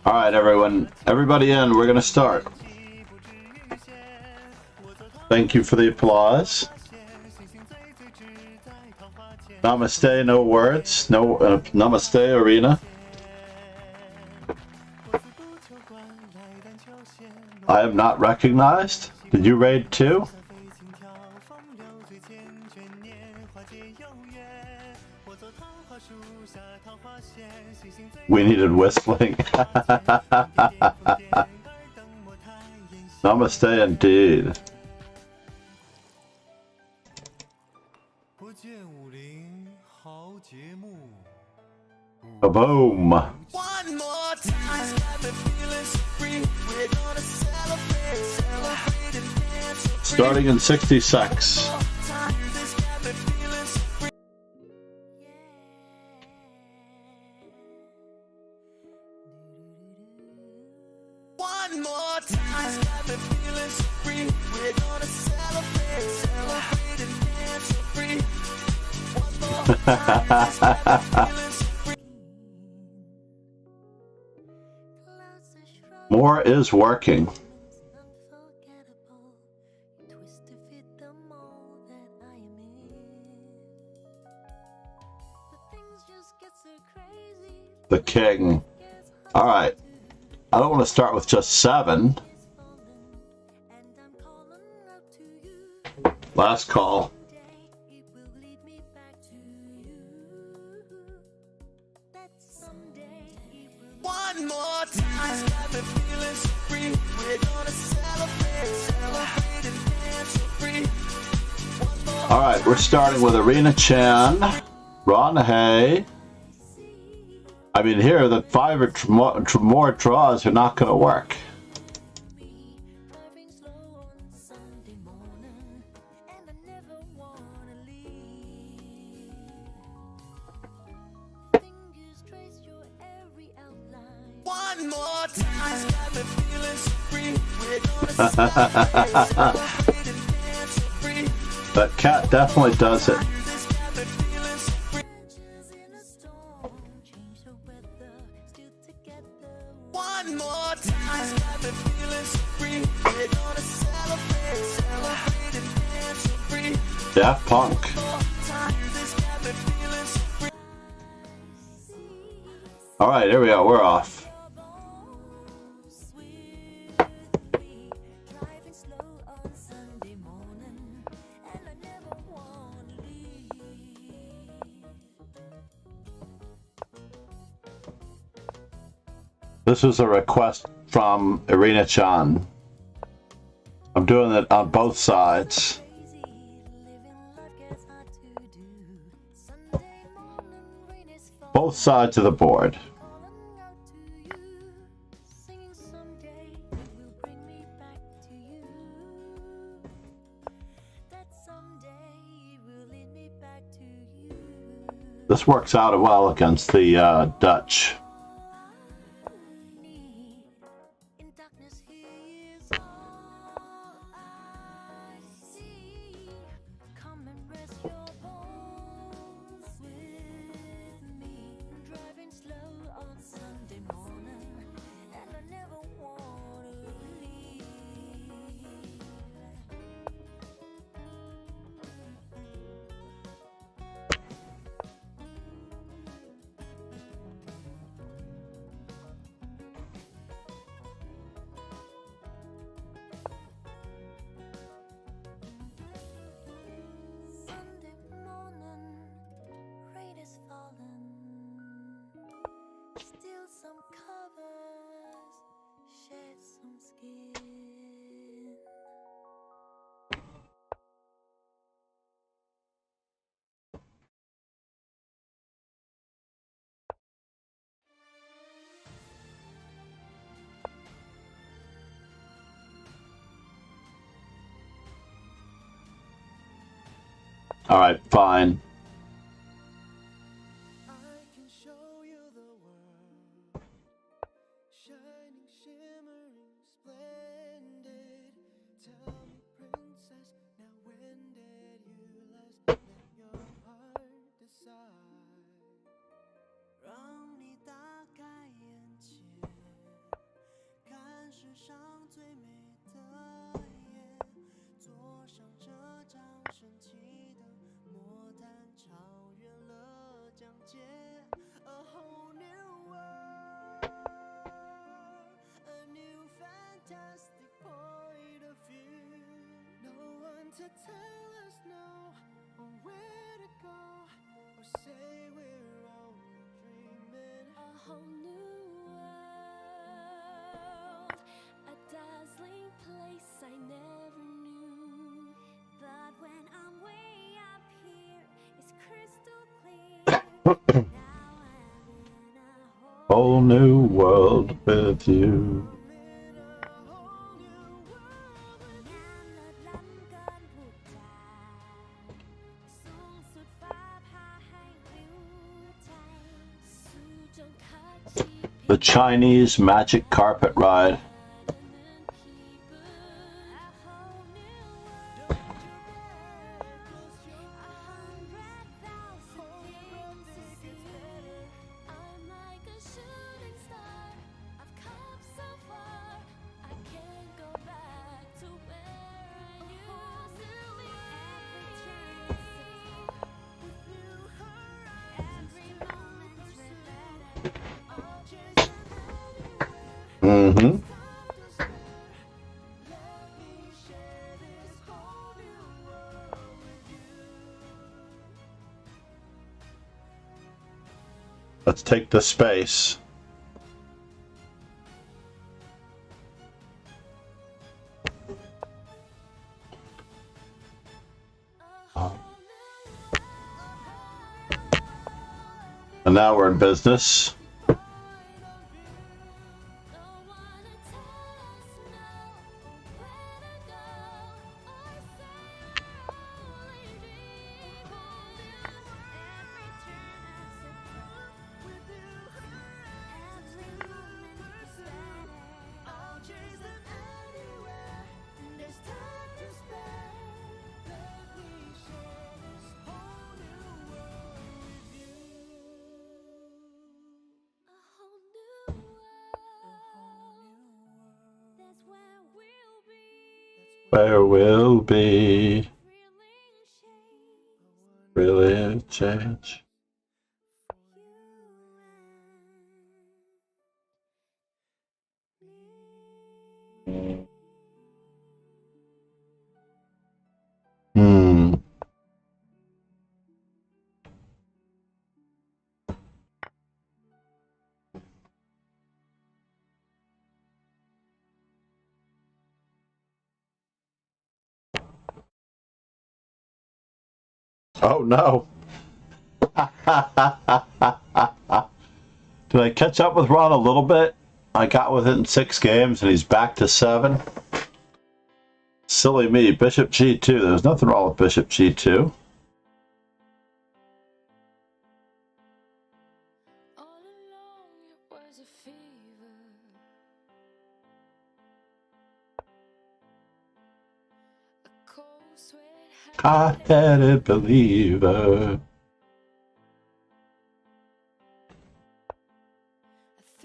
Alright, everyone. Everybody in. We're going to start. Thank you for the applause. Namaste, no words. No, namaste, Arena. I am not recognized. Did you raid too? We needed whistling. Namaste indeed. Kaboom. One more time, got me feeling so free. We're gonna celebrate and dance so free. Starting in 66. One more time, got me feeling so free. We're gonna celebrate and dance so free. One more time, got me feeling so free. More is working. The king. Alright. I don't want to start with just 7. Last call. One more time, got me feeling so free. We're gonna celebrate and dance so free. One more. Alright, we're starting with Arena Chan, Ron Hay. I mean, here, the 5 or more draws are not going to work. One more time, got me feeling so free. We're gonna celebrate and dance so free. That cat definitely does it. One more time, got me feeling so free. We're gonna celebrate and dance so free. Daft Punk. All right, here we go. We're off. This was a request from Irina Chan. I'm doing it on both sides. Both sides of the board. This works out well against the Dutch. All right, fine. To tell us no or where to go or say we're only dreaming. A whole new world, a dazzling place I never knew. But when I'm way up here, it's crystal clear. Now I'm in a Whole new world with you. The Chinese magic carpet ride. Mm-hmm. Let's take the space. And now we're in business. Where we'll be really change. Hmm. Oh no. Did I catch up with Ron a little bit? I got within 6 games and he's back to 7. Silly me. Bishop G2. There's nothing wrong with Bishop G2. Hot-headed believer.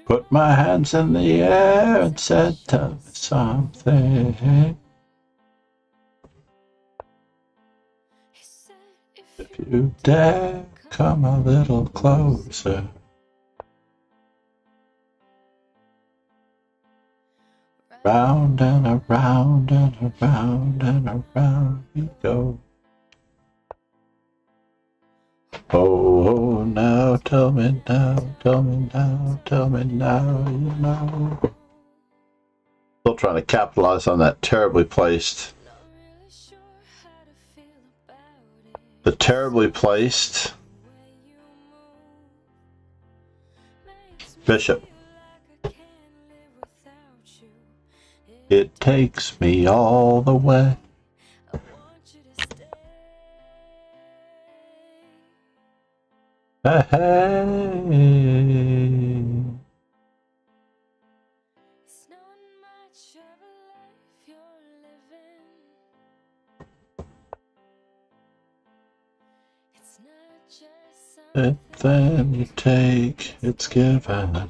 Put my hands in the air and said, tell me something. If you dare, come a little closer. Round and around and around and around we go. Oh, now tell me now, tell me now, tell me now, you know. Still trying to capitalize on that terribly placed. The terribly placed bishop. It takes me all the way. Hey. And then you take, it's given.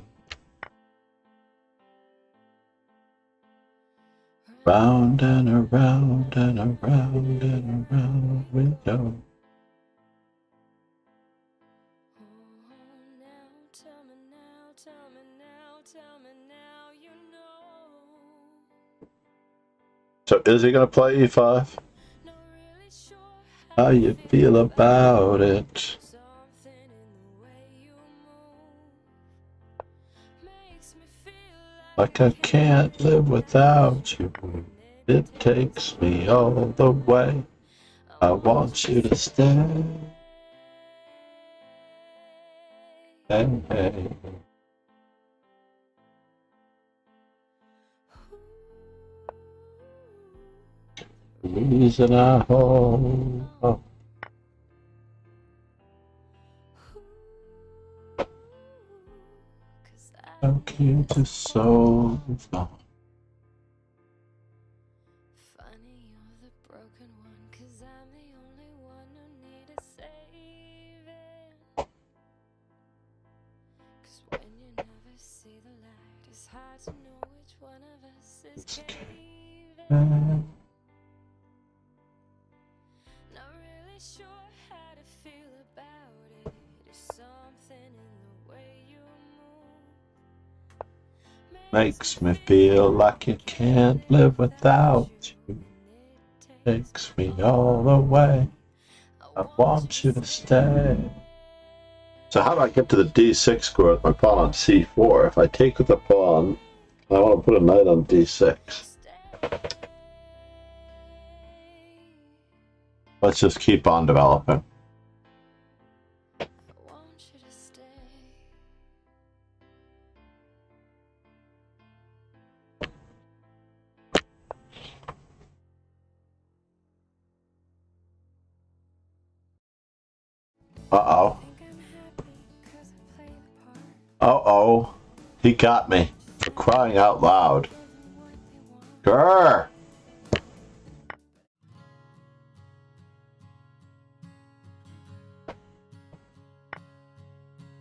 Round and around and around and around we go. So is he going to play e5? How you feel about it? Like I can't live without you. It takes me all the way. I want you to stay. Hey, hey. The reason I hold on. How cute is so long. Funny, you're the broken one, 'cause I'm the only one who need a saving. 'Cause when you never see the light, it's hard to know which one of us is caving. Not really sure how to feel about it. There's something in the way you move. Makes me feel like you can't live without you. Takes me all the way. I want you to stay. So how do I get to the d6 square with my pawn on c4? If I take with the pawn, I want to put a knight on d6. Let's just keep on developing. Uh-oh. Uh-oh. He got me. For crying out loud. Grr!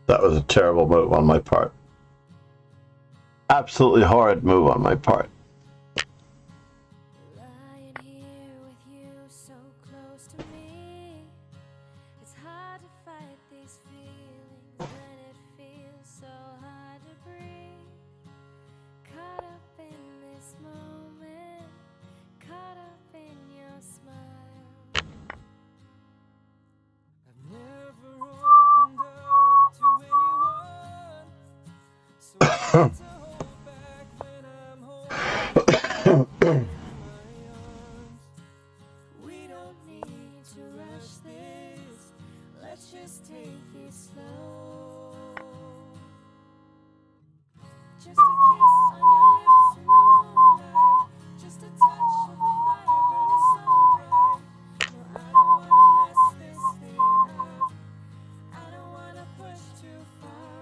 That was a terrible move on my part. Absolutely horrid move on my part. Lying here with you so close to me. It's hard to fight these feelings when it feels so hard to breathe. Caught up in this moment. We don't need to rush this. Let's just take it slow. Just a kiss on your lips in the moonlight. Just a touch of the fire burning so bright. No, I don't wanna mess this thing up. I don't wanna push too far.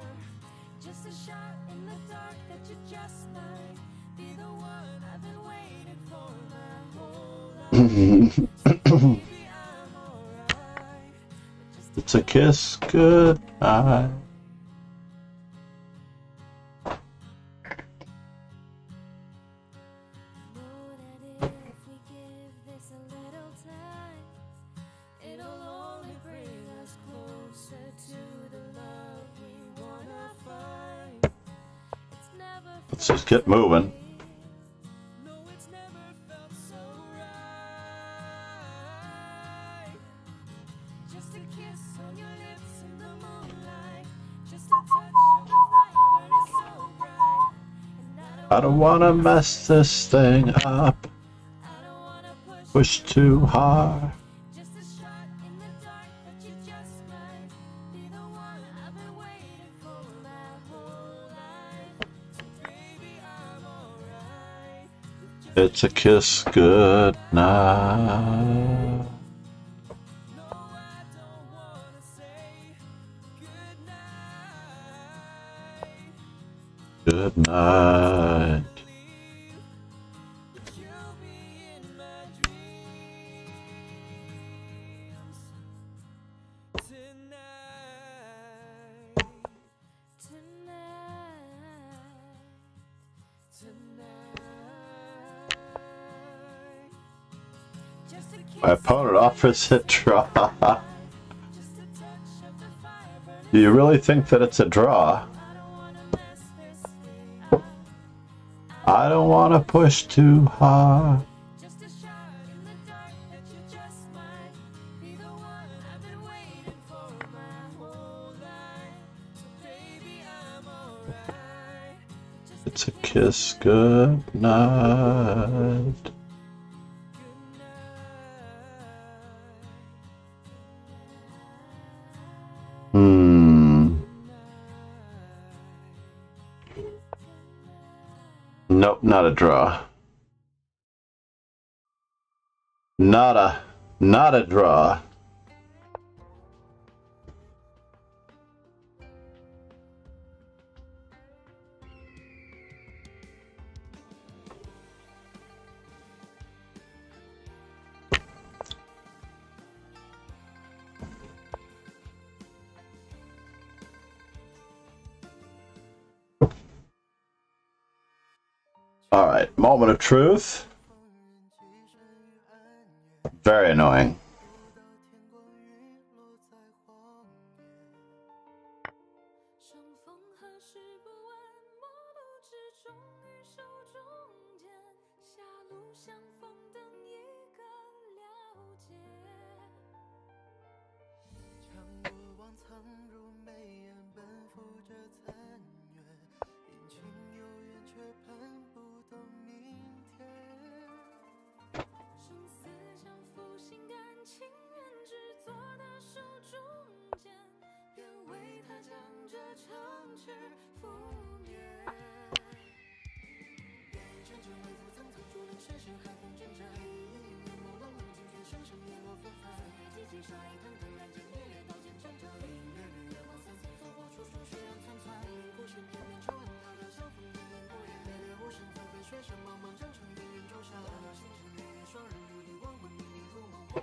Just a shot in the dark that you just might be the one I've been waiting for my whole life. Baby, I'm alright. It's a kiss goodnight. Know that if we give this a little time, it'll only bring us closer to the love we wanna find. It's never Let's just get moving. no, it's never felt so right. Just a kiss on your lips in the moonlight. Just a touch of the fire burning so bright. And I don't wanna mess this thing up. I don't wanna Push too hard. just a shot in the dark that you just might be the one I've been waiting for my whole life. So baby, I'm alright. It's a kiss goodnight. No, I don't wanna say goodnight. Good night. But you'll be in my dreams tonight. Tonight. Just a kiss. My opponent offers a draw. Just a touch of the fire burning. Do you really think that it's a draw? I don't wanna mess this thing up. I don't wanna push too hard. Just a shot in the dark that you just might be the one I've been waiting for my whole life. So baby, I'm alright. Just It's a kiss goodnight. Nope, not a draw. Not a draw. All right, moment of truth. Very annoying. 相逢何时不问，陌路之中与手中剑，狭路相逢等一个了解。将过往藏入眉眼，奔赴这残月，阴晴有缘却盼不到明天。生死相负，心甘情愿只做到手中剑，愿为他将这城池覆灭。别真正为父苍苍竹林深深寒风阵阵，月朦胧冷静却声声叶落纷繁。几几衰腾腾然间烈烈刀剑铮铮，明月日月光三三烽火处处血染残残。故事片面仇恨滔滔，相逢人烟不言。烈烈无声纷飞雪山茫茫，征程云云中下。星星月月双人如敌，亡魂冥冥如梦。我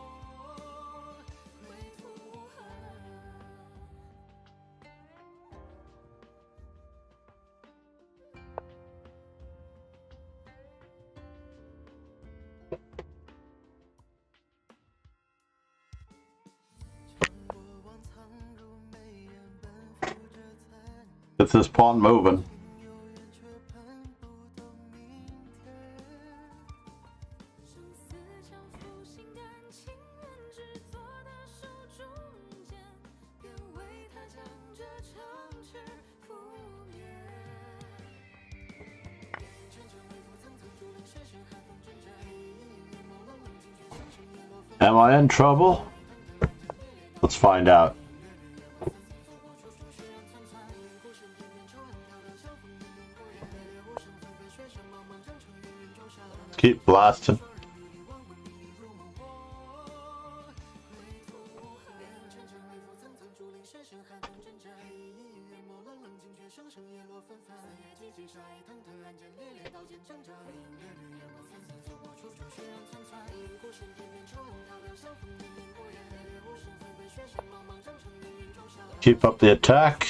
归途恨。将过往藏入眉眼，奔赴这残月。 Get this pawn moving. 有缘却盼不到明天。生死相负，心甘情愿只做到手中剑，愿为他将这城池覆灭。Am I in trouble? Let's find out. Keep blasting. Keep up the attack.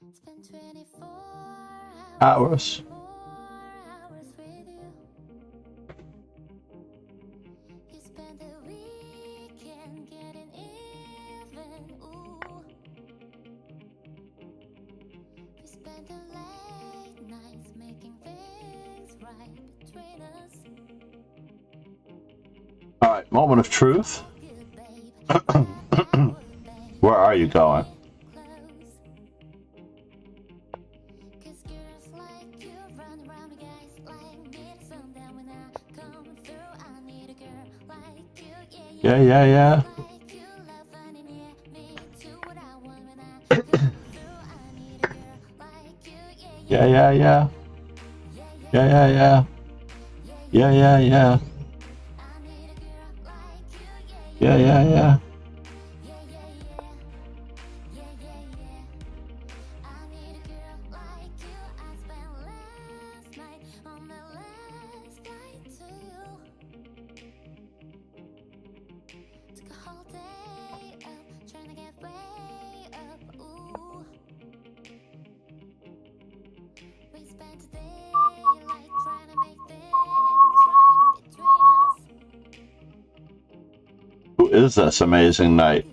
It's been 24 Hours. hours with you. You spent the weekend getting even. Ooh. We spent the late nights making things right between us. All right, moment of truth. Where are you going? Yeah, yeah, yeah. Yeah, yeah, yeah. Yeah, yeah, yeah. Yeah, yeah, yeah. Yeah, yeah, yeah. Who is this amazing knight?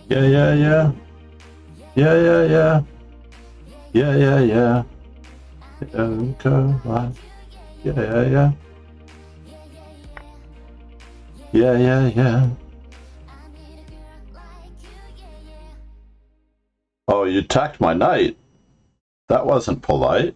Yeah, yeah, yeah. Yeah, yeah, yeah. Yeah, yeah, yeah. Yeah, yeah, yeah. Yeah, yeah, yeah. Oh, you attacked my knight. That wasn't polite.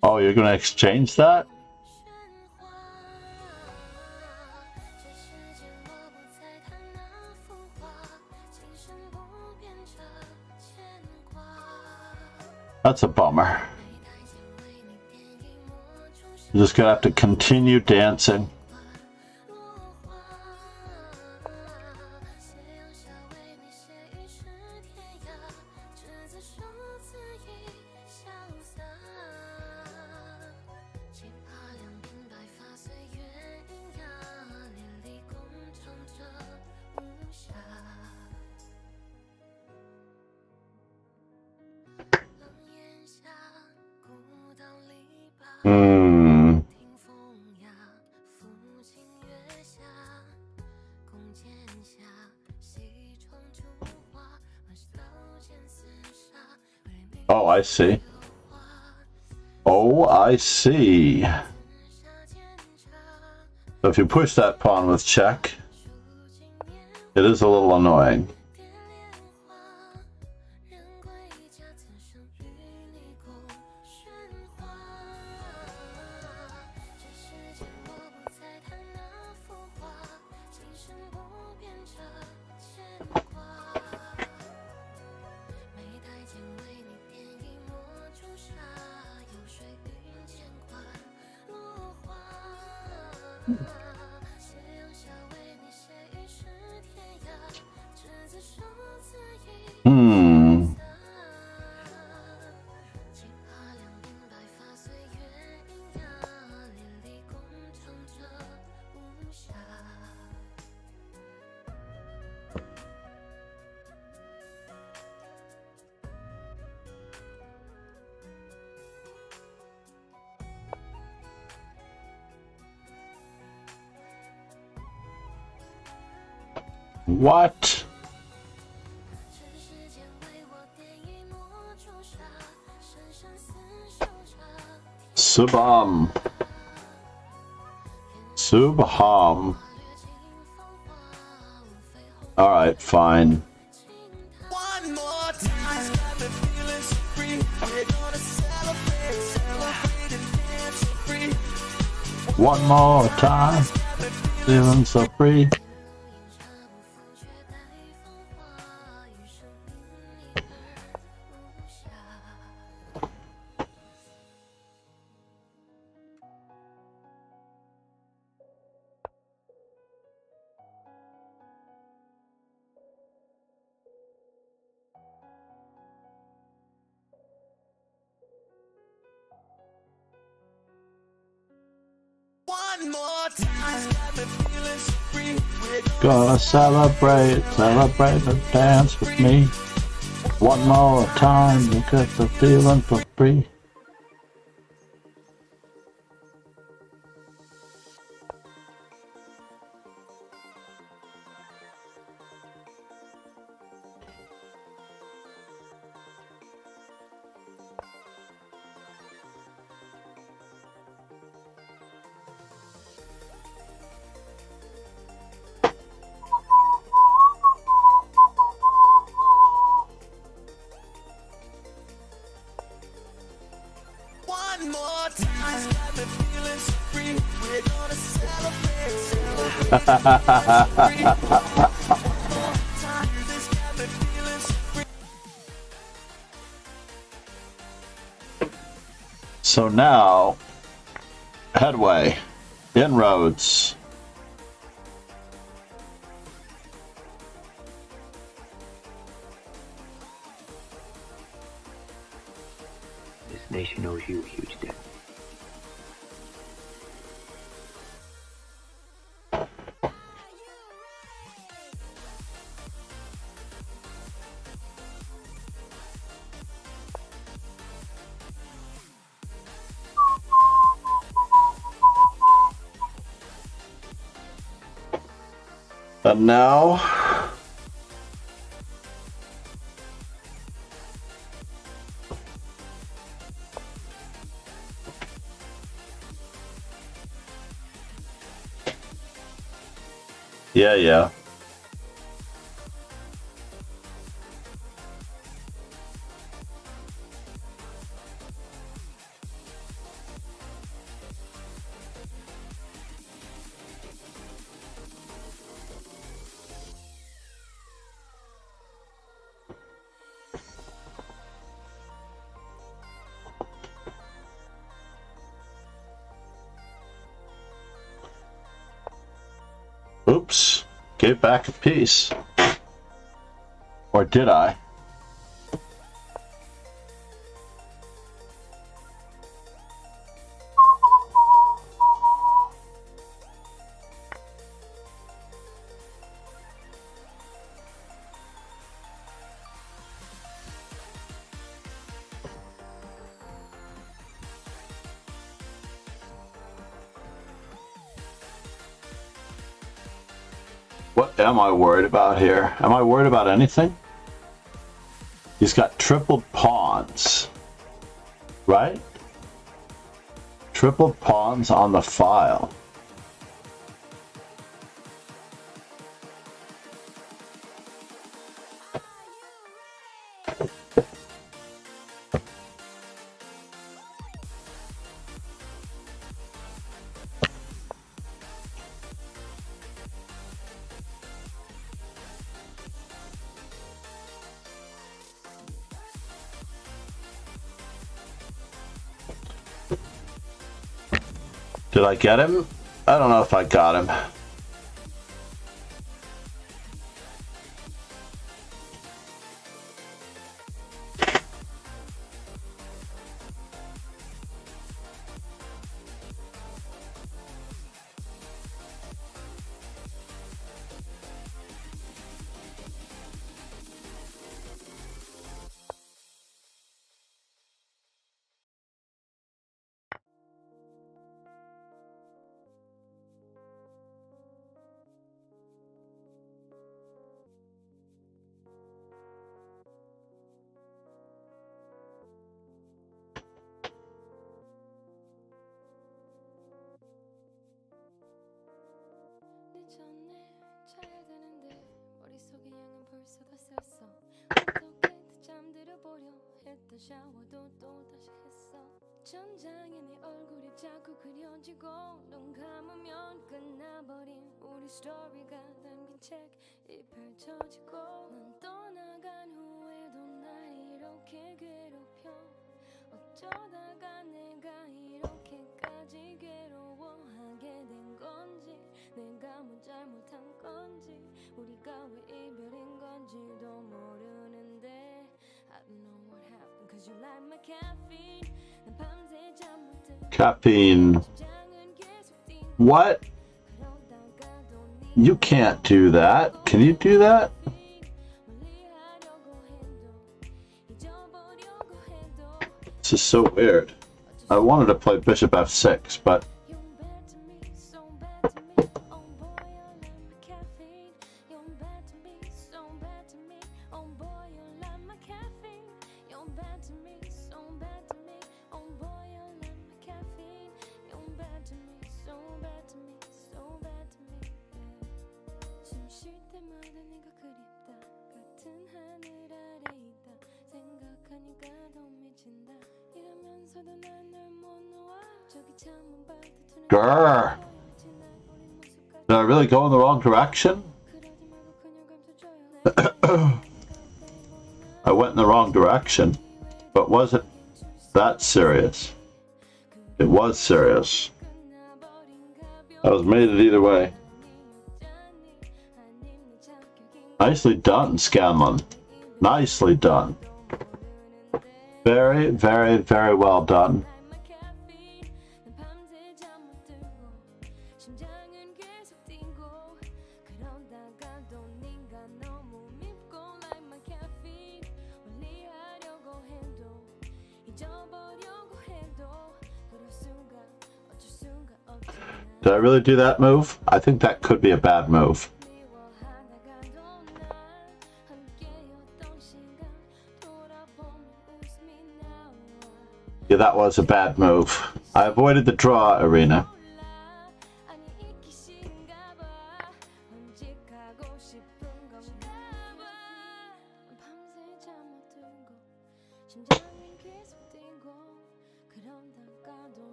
Oh, you're gonna exchange that? That's a bummer. You're just gonna have to continue dancing. Hmm. Oh, I see. Oh, I see. So if you push that pawn with check, it is a little annoying. Hmm. What? Subham. Subham. All right, fine. One more time, got me feeling so free. We're gonna celebrate, celebrate and dance so free. One more time, feeling so free. One more time, got me feeling so free. We're Gonna celebrate, celebrate and dance with me. One more time, you get the feeling for free. one more time, got me feeling so free. We're gonna celebrate, celebrate. This got me feeling so free. So now, headway, inroads. This nation owes you a huge debt. And now, yeah. Oops, gave back a piece. Or did I? What am I worried about here? Am I worried about anything? He's got tripled pawns, right? Triple pawns on the file. Did I get him? I don't know if I got him. 샤워도 또다시 했어. 천장에 네 얼굴이 자꾸 그려지고 눈 감으면 끝나버린 우리 스토리가 담긴 책이 펼쳐지고 넌 떠나간 후에도 날 이렇게 괴롭혀. 어쩌다가 내가 이렇게까지 괴로워하게 된 건지 내가 뭐 잘못한 건지 우리가 왜 이별인 건지도 모르는데 I don't know what happened cause you like my caffeine 난 밤새 잠 못 들고 Caffeine. What? You can't do that. Can you do that? This is so weird. I wanted to play bishop f6, but grr. Did I really go in the wrong direction? I went in the wrong direction, but was it that serious? It was serious. I was made it either way. Nicely done, Scanlon. Nicely done. Very, very, very well done. Did I really do that move? I think that could be a bad move. Yeah, that was a bad move. I avoided the draw, Irina.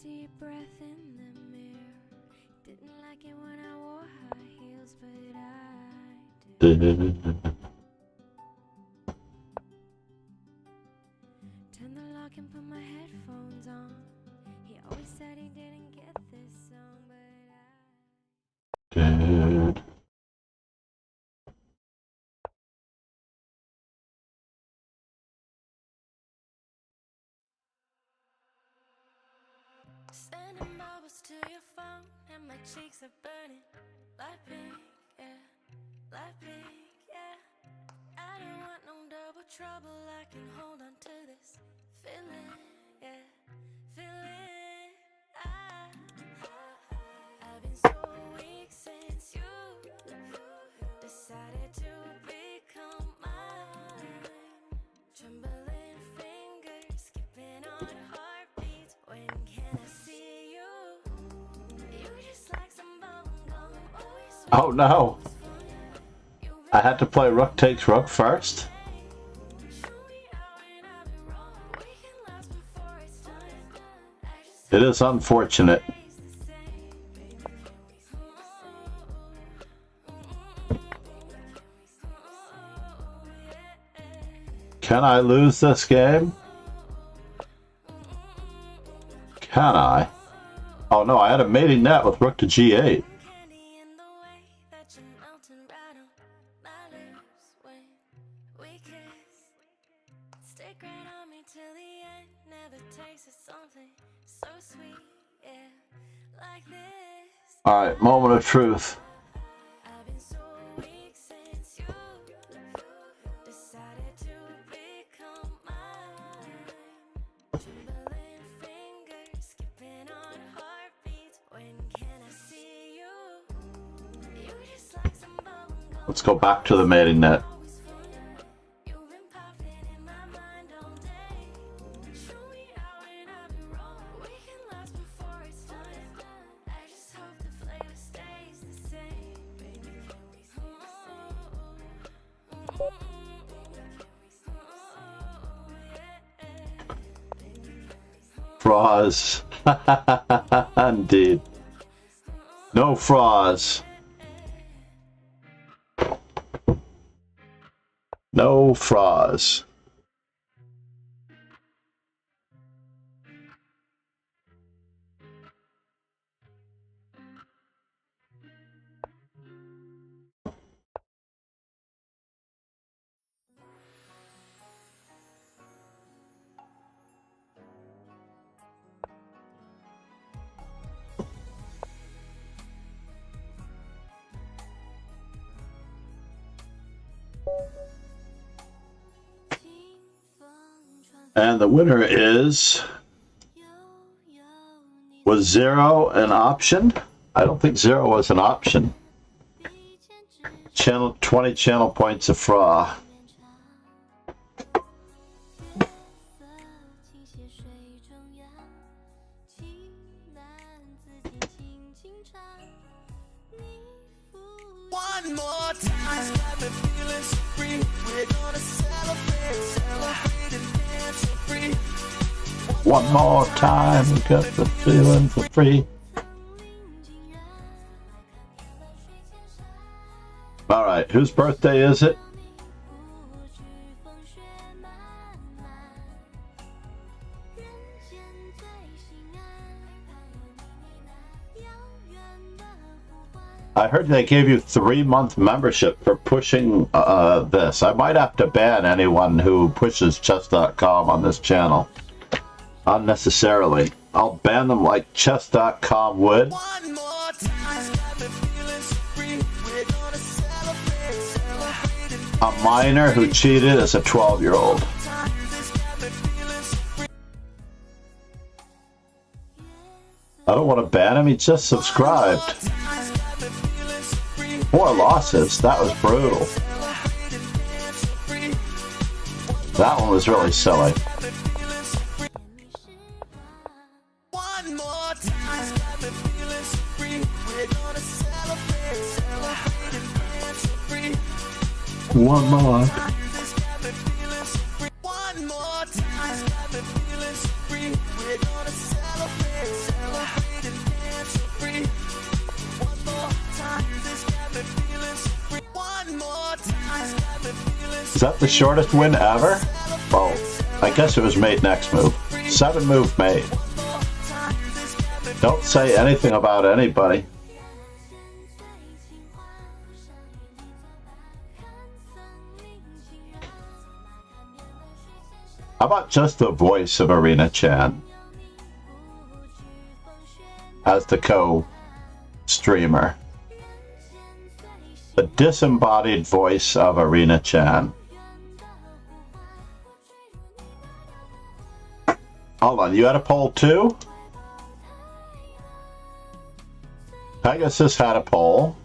Deep breath in the mirror. Didn't like it when I wore high heels, but I did. Turn the lock and put my headphones on. He always said he didn't get this song, but I did. Sending bubbles to your phone, and my cheeks are burning like pink, yeah, like pink, yeah. I don't want no double trouble. I can hold on to this feeling, yeah, feeling. I've been so weak since you decided to become mine. Trembling fingers, skipping on heartbeats. When can I see you? You just like some bubblegum. Always sweet. Oh no! I had to play Rook Takes Rook first? It is unfortunate. Can I lose this game? Can I? Oh no, I had a mating net with Rook to G8. Alright, moment of truth. Let's go back to the mating net. Frauds. Indeed. No frauds. No frauds. And the winner was 0 an option? I don't think 0 was an option. 20 channel points of Fra. One more time, got me feeling so free. We're gonna celebrate and dance so free. One more time, we got the feeling for free. Alright, whose birthday is it? I heard they gave you 3-month membership for pushing this. I might have to ban anyone who pushes chess.com on this channel. Unnecessarily. I'll ban them like chess.com would. One more time, got me feeling so free. We're gonna celebrate and A minor who cheated as a 12-year-old. I don't want to ban him, he just subscribed. 4 losses, that was brutal. That one was really silly. one more time, got me feeling so free. We're gonna celebrate and dance so free. One more. One more time, got me feeling so free. We're gonna celebrate and dance so free. One more time, this got me feeling so free. One more time, got me feeling so Is that the shortest win ever? Well, I guess it was mate next move. 7 move mate. Don't say anything about anybody. How about just the voice of Arena Chan? as the co-streamer. The disembodied voice of Arena Chan. Hold on, you had a poll too? Pegasus had a poll.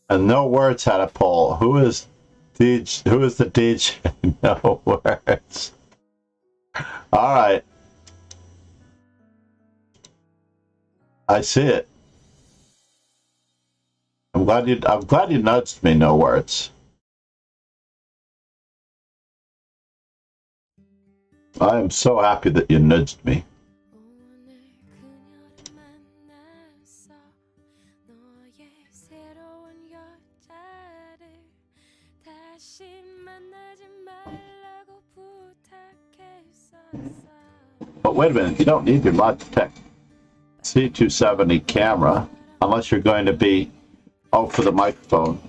And No Words had a poll. Who is the DJ? No Words. All right. I see it. I'm glad you nudged me, No Words. I am so happy that you nudged me. But wait a minute, you don't need your Logitech C270 camera unless you're going to be, oh, for the microphone.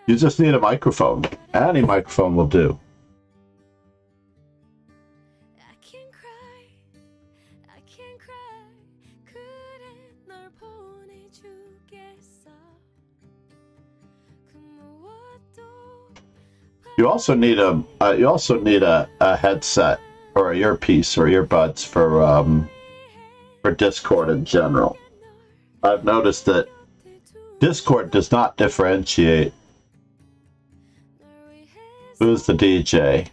You just need a microphone. Any microphone will do. You also need a headset or a earpiece or earbuds for Discord in general. I've noticed that Discord does not differentiate who's the DJ.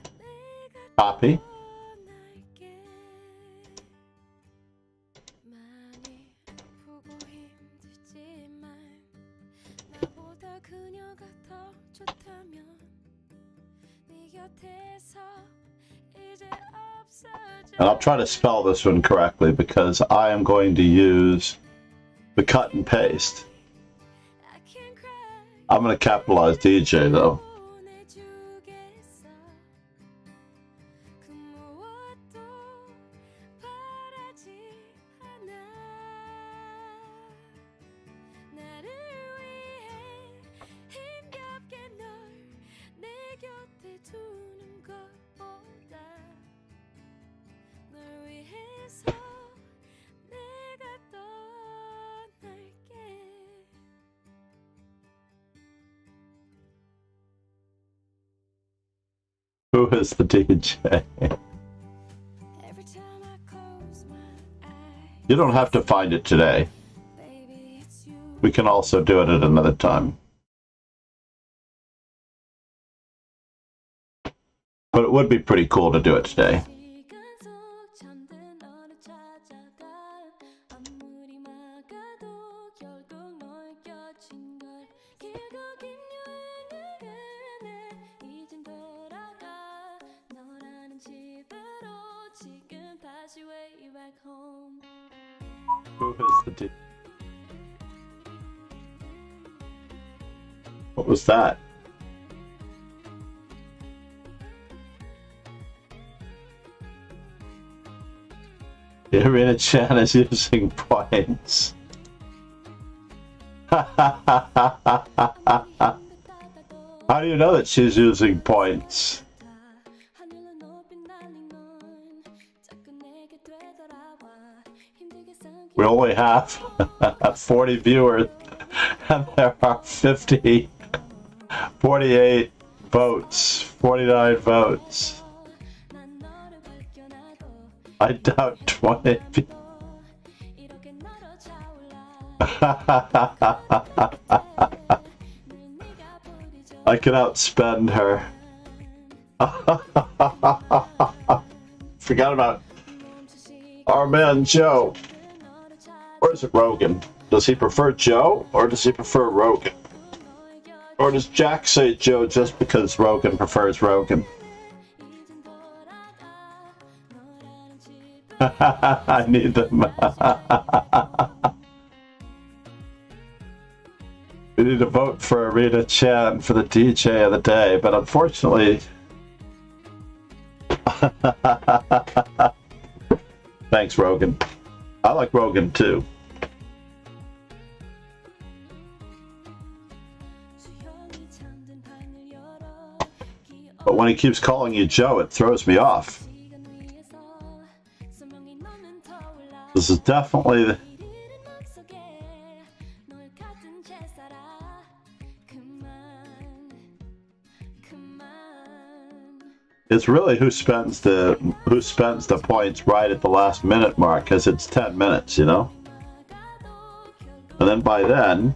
Copy. And I'll try to spell this one correctly because I am going to use the cut and paste. I'm going to capitalize DJ though. Who is the DJ? You don't have to find it today. We can also do it at another time. But it would be pretty cool to do it today. Who is the DJ? What was that? The Arena Chan is using points. How do you know that she's using points? We only have 40 viewers and there are 48 votes, 49 votes. I doubt 20 people. I can outspend her. Forgot about our man Joe. Or is it Rogan? Does he prefer Joe or does he prefer Rogan? Or does Jack say Joe just because Rogan prefers Rogan? I need them. We need to vote for Arena Chan for the DJ of the day, but unfortunately... Thanks, Rogan. I like Rogan too. But when he keeps calling you Joe, it throws me off. This is definitely the... It's really who spends the points right at the last minute mark, because it's 10 minutes, you know? And then by then,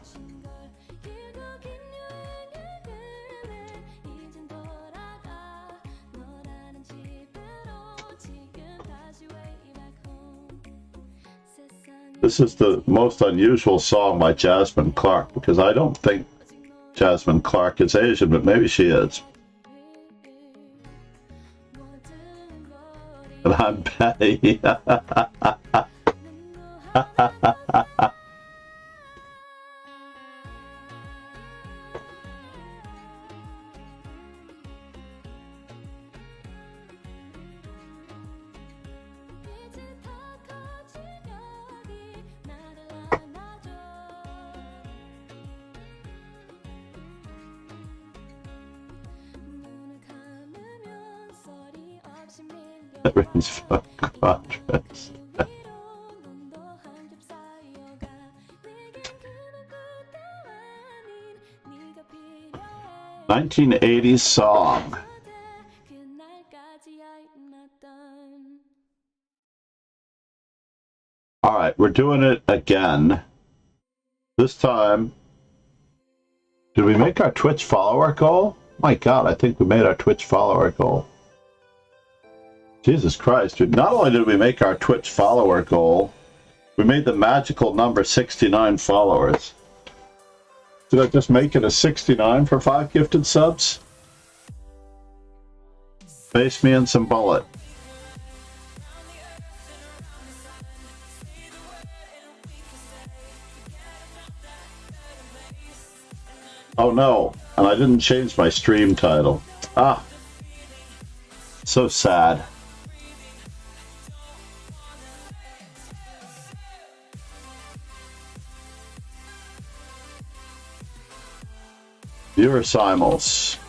this is the most unusual song by Jasmine Clark, because I don't think Jasmine Clark is Asian, but maybe she is. And I'm Betty. Everything's fucking quadrants. 1980s song. All right, we're doing it again. This time, did we make our Twitch follower goal? My God, I think we made our Twitch follower goal. Jesus Christ, not only did we make our Twitch follower goal, we made the magical number 69 followers. Did I just make it a 69 for 5 gifted subs? Face me in some bullet. Oh no, and I didn't change my stream title. Ah, so sad. Viewer simul's.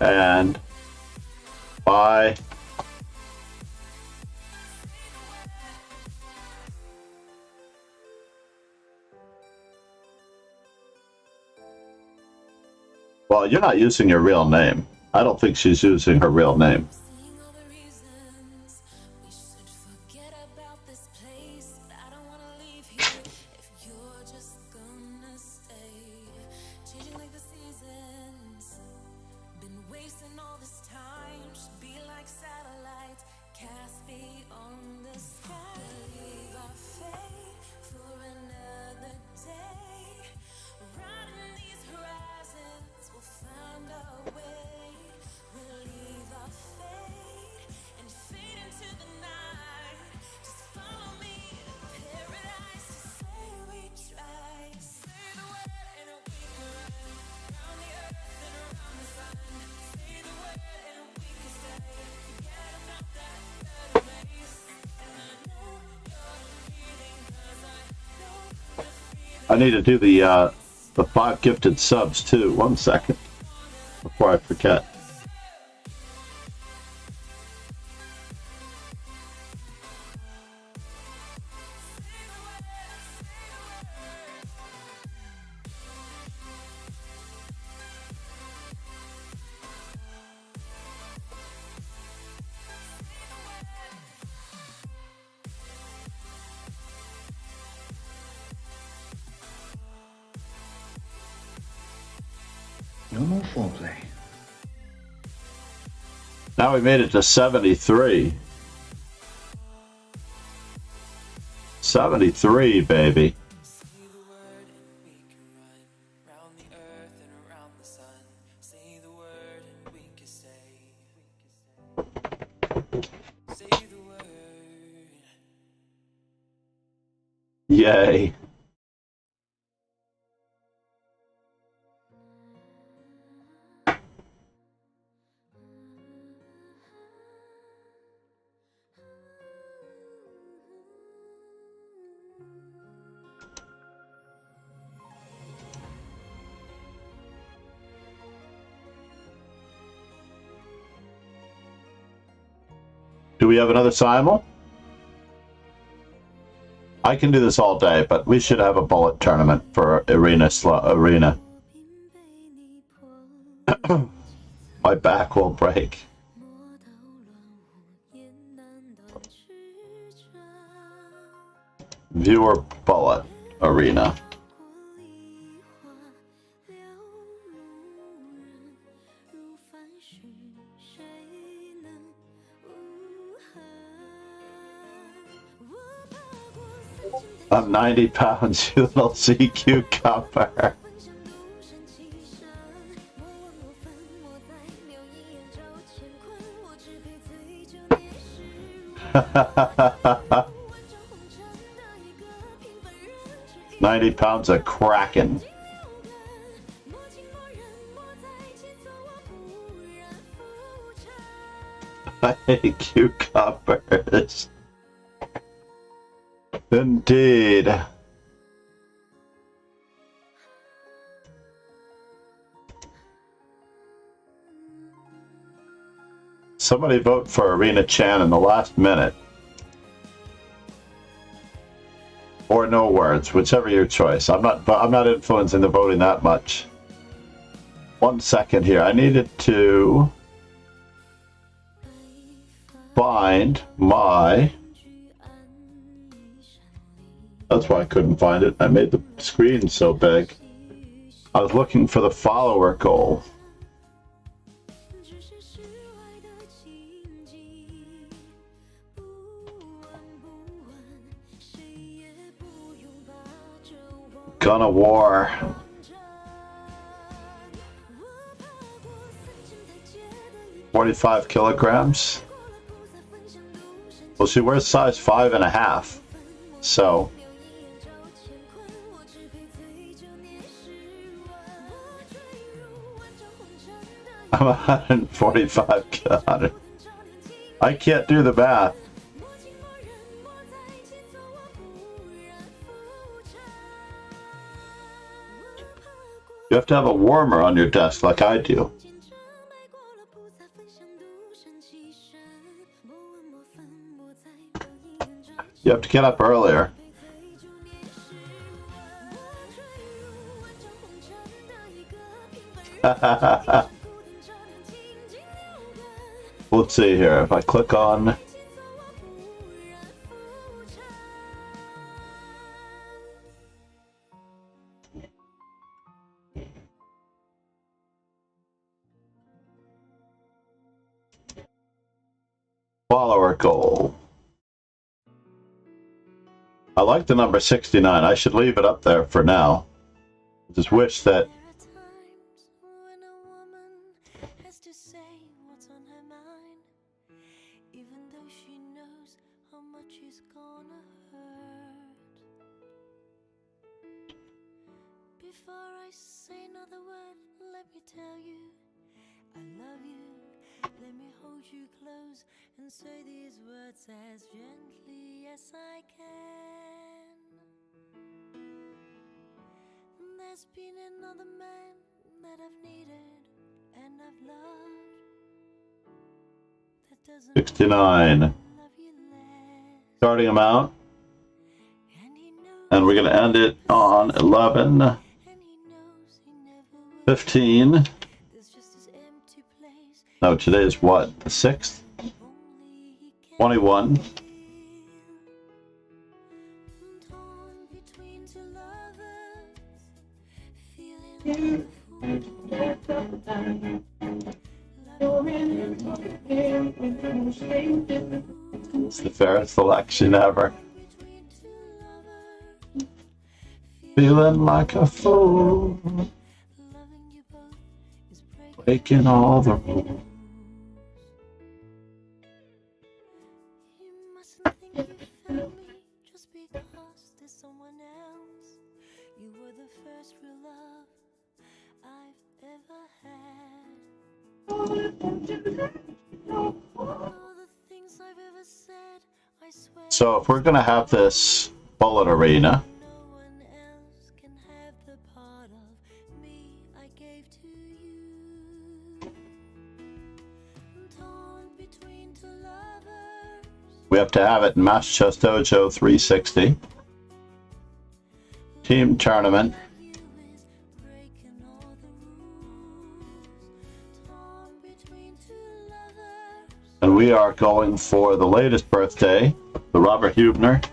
And bye. Well, you're not using your real name. I don't think she's using her real name. I need to do the 5 gifted subs too. 1 second before I forget. No more foreplay. Now we made it to 73. 73, baby. Yay. we have another simul? I can do this all day, but we should have a bullet tournament for arena. My back will break. Viewer bullet arena. I'm 90 pounds, you little sea cucumber. £90 of Kraken. I hate cucumbers. Indeed. Somebody vote for Arena Chan in the last minute. Or no words, whichever your choice. I'm not influencing the voting that much. 1 second here. I needed to find my... That's why I couldn't find it. I made the screen so big. I was looking for the follower goal. Gun of War. $45 kilograms. Well, she wears size 5.5, so I'm 145. I can't do the math. You have to have a warmer on your desk like I do. You have to get up earlier. Let's see here. If I click on... follower goal. I like the number 69. I should leave it up there for now. I just wish that and say these words as gently as I can. There's been another man that I've needed and I've loved that doesn't 69. love you less. Starting amount. And we're going to end it on 11. And he knows he never will. 15. There's just this empty place. No, today is what? The 6th? 21. It's the fairest selection ever. Feeling like a fool. Breaking all the rules. You were the first real love I've ever had. All the things I've ever said, I swear. So if we're going to have this bullet arena, No one else can have the part of me I gave to you. Torn between two lovers, We have to have it in Master Chess Dojo 360. Team tournament. And we are going for the latest birthday, the Robert Hubner.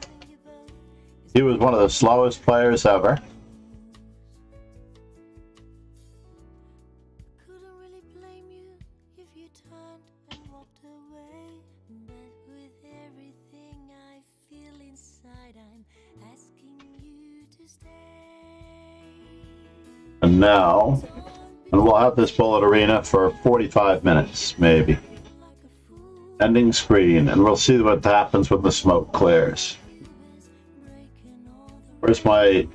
He was one of the slowest players ever. Couldn't really blame you if you turned and walked away. But with everything I feel inside, I'm asking you to stay. And now, and we'll have this bullet arena for 45 minutes, maybe. Ending screen, and we'll see what happens when the smoke clears. Where's my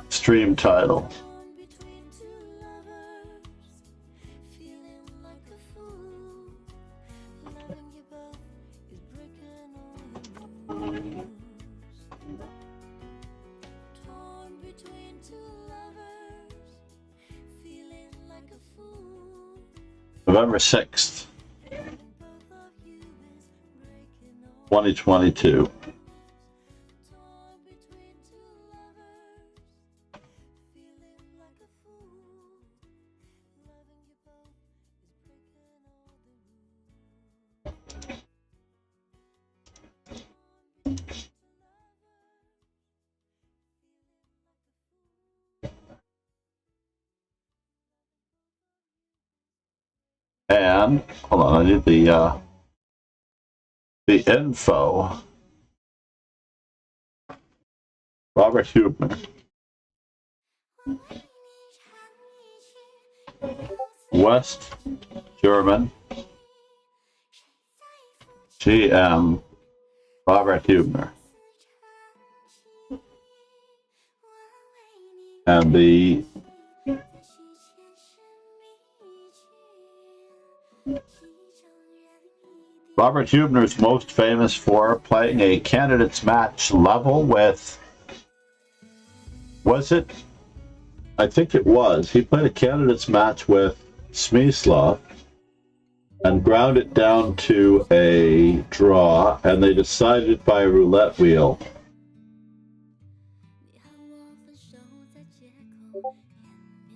stream title? November 6th, 2022. And hold on, I need the info. Robert Hubner. West German. GM Robert Hubner. And the Robert Hubner's most famous for playing a candidates match level with, was it? I think it was. He played a candidates match with Smyslov and ground it down to a draw, and they decided by a roulette wheel.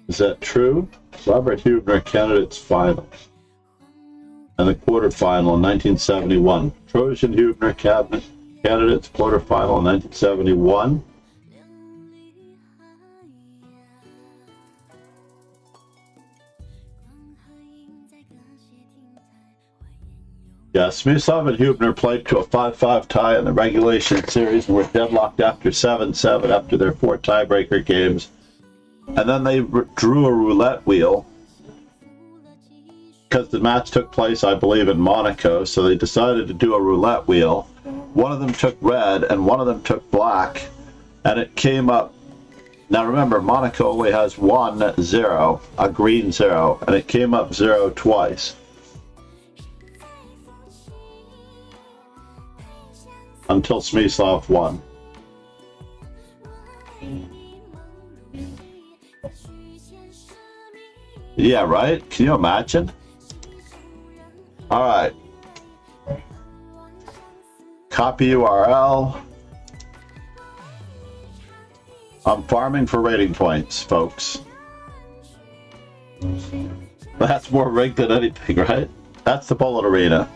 Is that true? Robert Hubner candidates final. And the quarterfinal in 1971. Trojan Hubner candidates quarterfinal in 1971. Yeah, Smyslov and Hubner played to a 5-5 tie in the regulation series and were deadlocked after 7-7 after their 4 tiebreaker games. And then they drew a roulette wheel because the match took place, I believe, in Monaco, so they decided to do a roulette wheel. One of them took red and one of them took black, and it came up. Now remember, Monaco only has 1 0, a green 0, and it came up 0 twice. Until Smyslov won. Yeah, right? Can you imagine? Alright. Copy URL. I'm farming for rating points, folks. That's more rigged than anything, right? That's the bullet arena.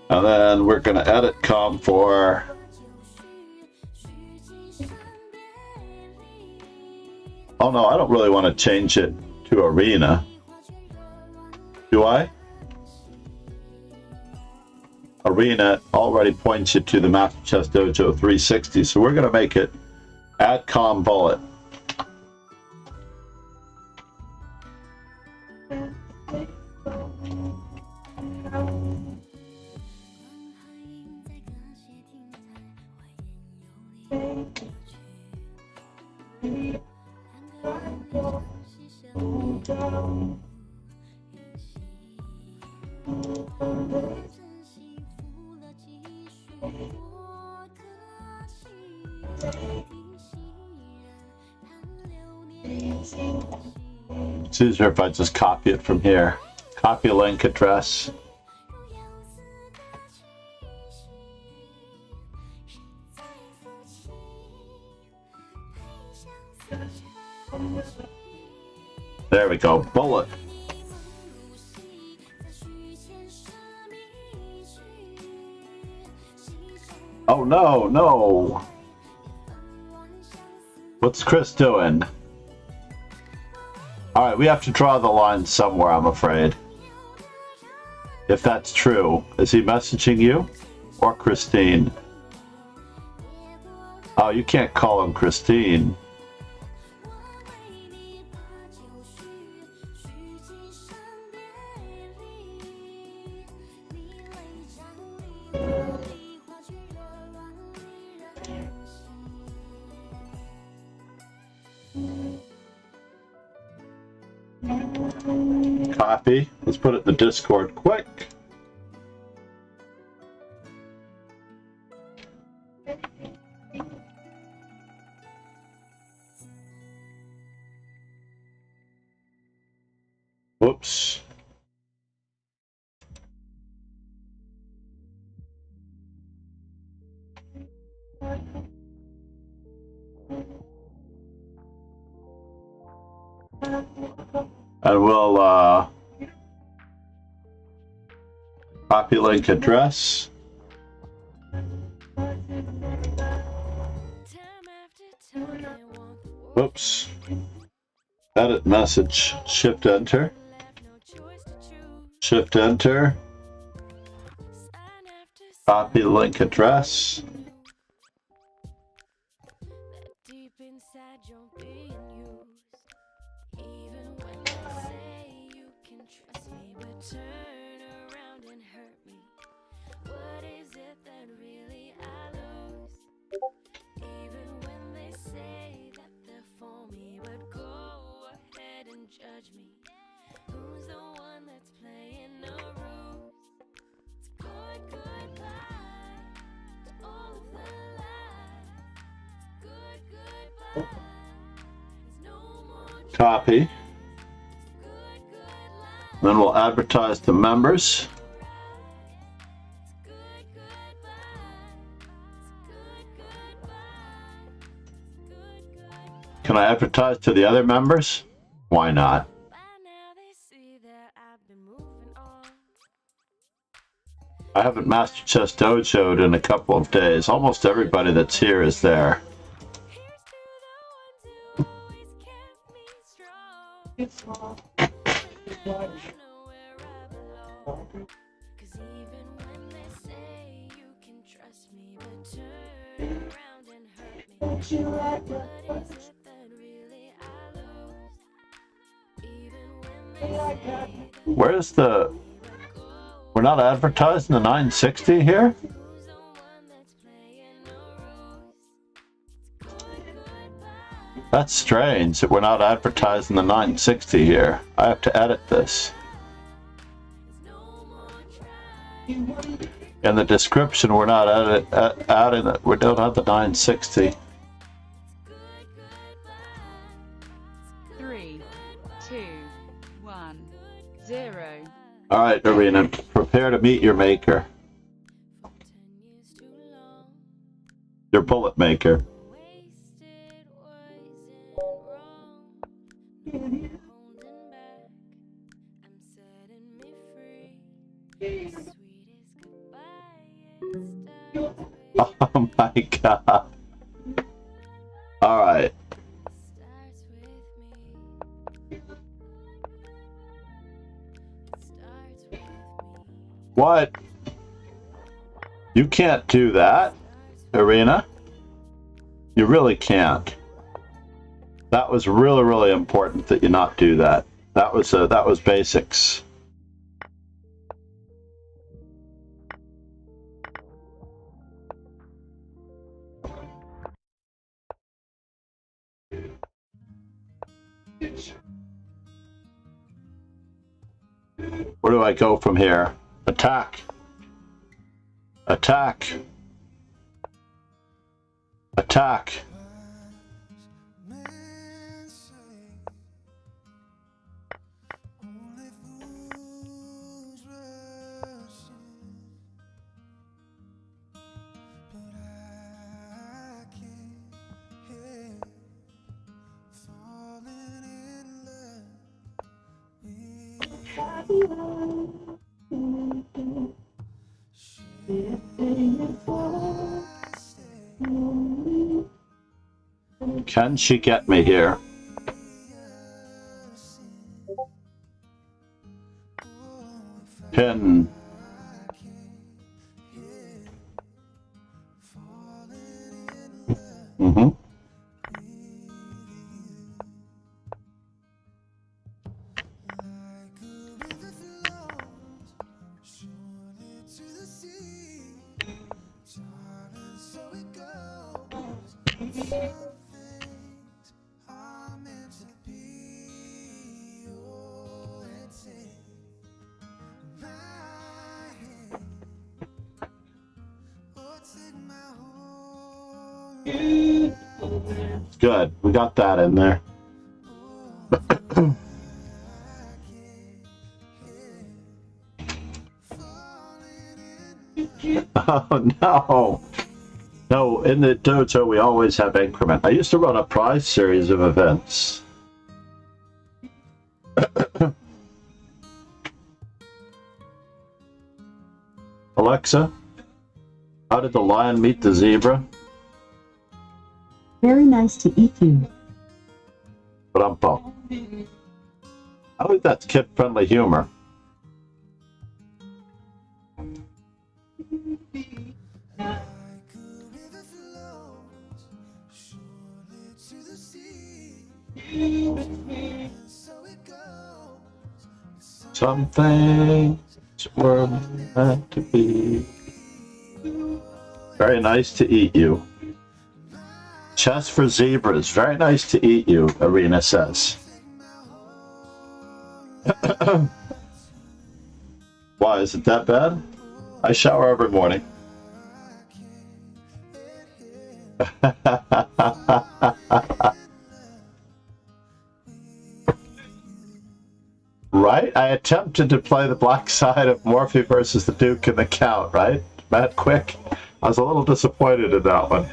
And then we're going to edit com for oh no, I don't really want to change it to arena. Do I? Arena already points you to the Master Chess Dojo 360, so we're going to make it add com bullet. It's easier if I just copy it from here. Copy link address. There we go. Bullet. Oh no, no. What's Chris doing? Alright, we have to draw the line somewhere, I'm afraid. If that's true. Is he messaging you? Or Christine? Oh, you can't call him Christine. Copy. Let's put it in the Discord quick. Whoops. And we'll copy link address. Whoops. Edit message. Shift enter. Shift enter. Copy link address. Copy. Then we'll advertise to members. Can I advertise to the other members? Why not? I haven't Master Chess Dojo'd in a couple of days. Almost everybody that's here is there. Where's the... We're not advertising the 960 here? That's strange that we're not advertising the 960 here. I have to edit this. In the description, we're not adding it. We don't have the 960. 3, 2, 1, 0. All right, Arena, prepare to meet your maker. Your bullet maker. Oh my god. All right. What? You can't do that, Arena. You really can't. That was really, really important that you not do that. That was basics. Where do I go from here? Attack. Attack. Attack. Can she get me here? Pin. Mm-hmm. Good, we got that in there. Oh no! No, in the dojo we always have increment. I used to run a prize series of events. Alexa, how did the lion meet the zebra? Very nice to eat you. But I'm bummed. I think that's kid-friendly humor. Something were meant to be. Very nice to eat you. Chess for zebras. Very nice to eat you, Arena says. Why, is it that bad? I shower every morning. Right? I attempted to play the black side of Morphe versus the Duke in the Count, right? Matt Quick. I was a little disappointed in that one.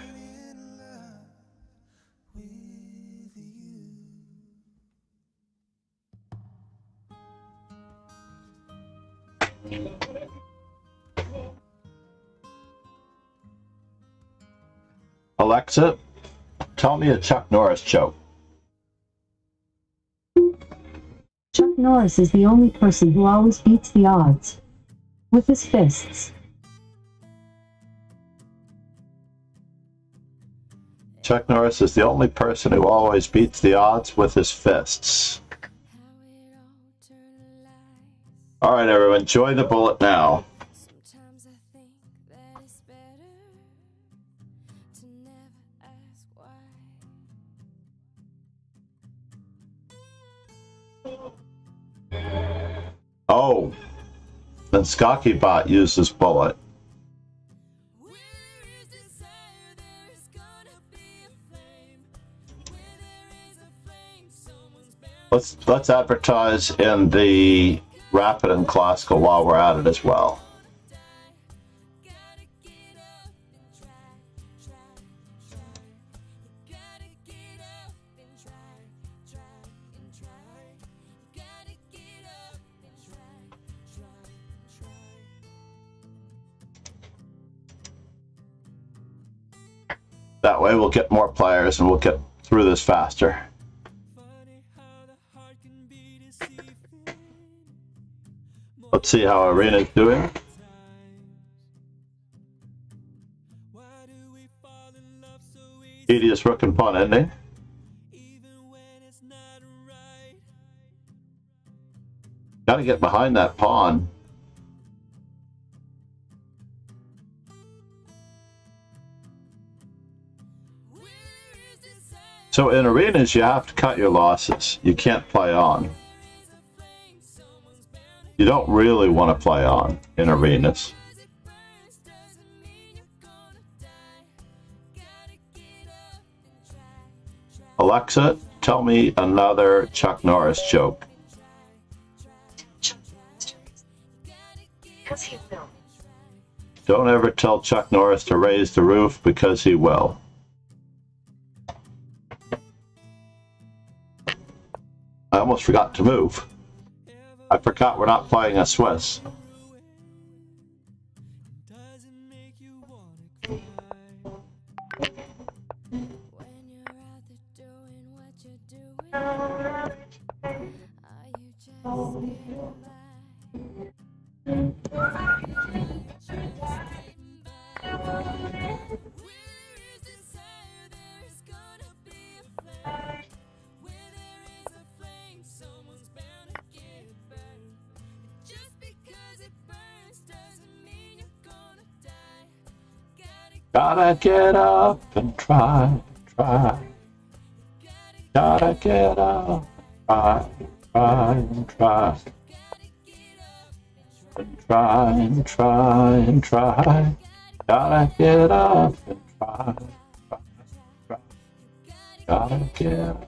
Alexa, tell me a Chuck Norris joke. Chuck Norris is the only person who always beats the odds with his fists. Chuck Norris is the only person who always beats the odds with his fists. All right, everyone, join the bullet now. Sometimes I think that it's better to never ask why. Oh, then Skocky Bot used this bullet. Let's advertise in the Rapid and Classical while we're at it as well. That way we'll get more players and we'll get through this faster. Let's see how Arena's doing. Tedious rook and pawn ending. Gotta get behind that pawn. So in arenas, you have to cut your losses. You can't play on. You don't really want to play on in arenas. Alexa, tell me another Chuck Norris joke. Because he will. Don't ever tell Chuck Norris to raise the roof because he will. I almost forgot to move. I forgot we're not playing a Swiss. Gotta get up and try. Gotta get up and try. And try. Gotta get up and try. Gotta get up.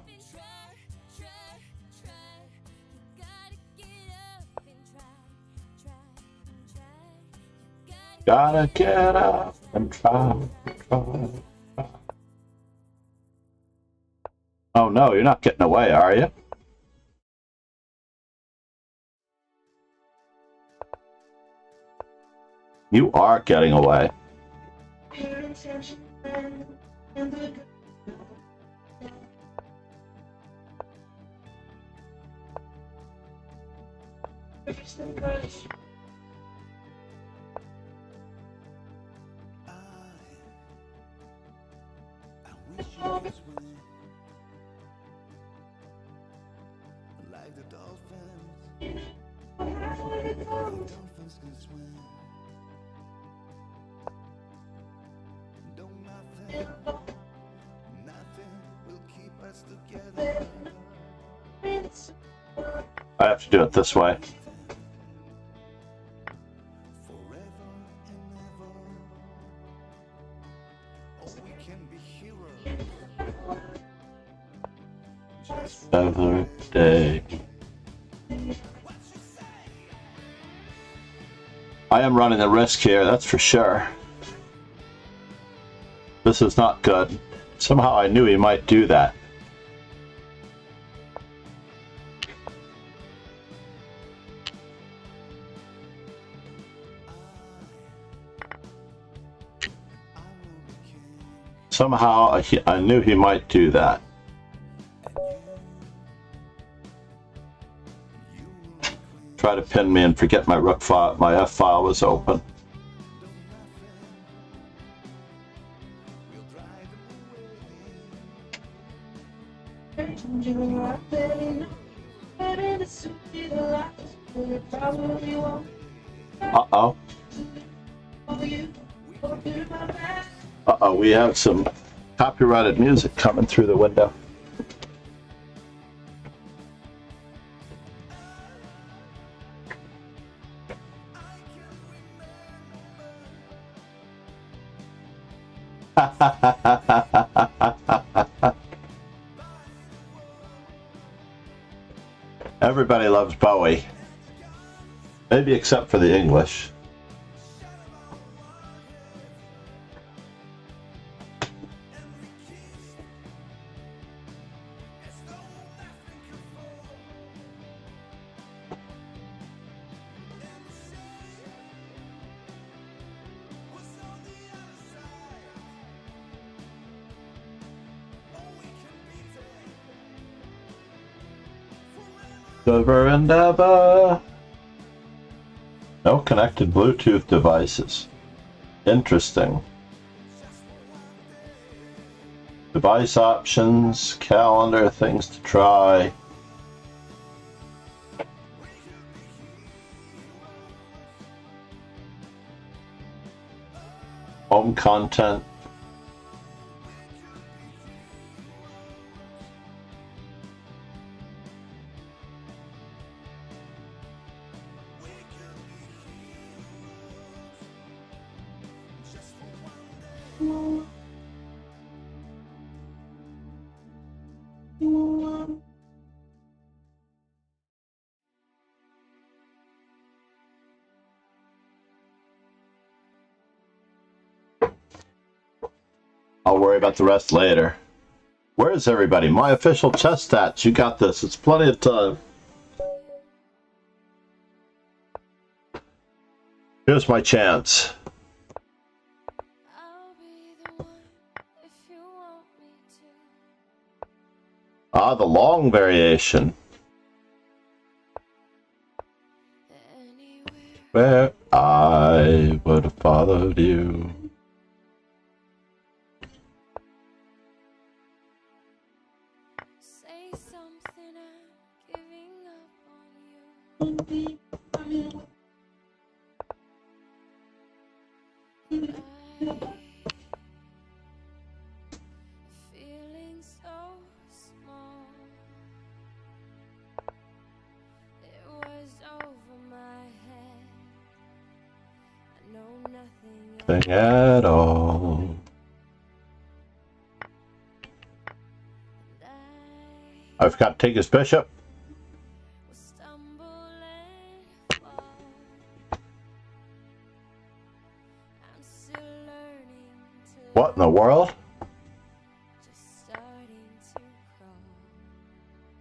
Gotta get up and try. Oh no, you're not getting away, are you? You are getting away. Like the dolphins, dolphins can swim. Nothing will keep us together. I have to do it this way. Forever and ever. Oh, we can be heroes. Just Every day. I am running a risk here, that's for sure. This is not good. Somehow I knew he might do that. Somehow I knew he might do that. Try to pin me and forget my rook file, my F file was open. Uh-oh. Uh-oh, we have some copyrighted music coming through the window. Everybody loves Bowie. Maybe except for the English. Over and ever. No connected Bluetooth devices. Interesting. Device options, calendar, things to try. Home content. I'll worry about the rest later. Where is everybody? My official chess stats. You got this. It's plenty of time. Here's my chance. Ah, the long variation. Where I would have followed you. Say something, I'm giving up on you. Feeling so small. It was over my head. I know nothing Thing at all. I've got to take his bishop. What in the world?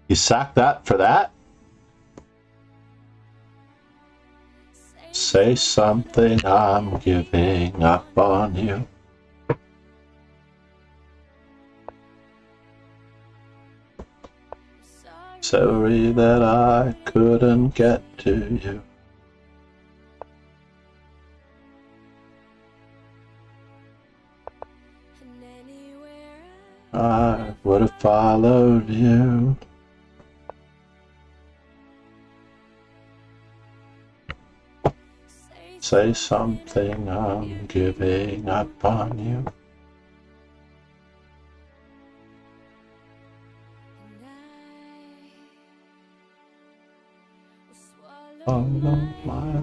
You sacked that for that? Say something, I'm giving up on you. Sorry that I couldn't get to you. I would have followed you. Say something, I'm giving up on you. Follow my...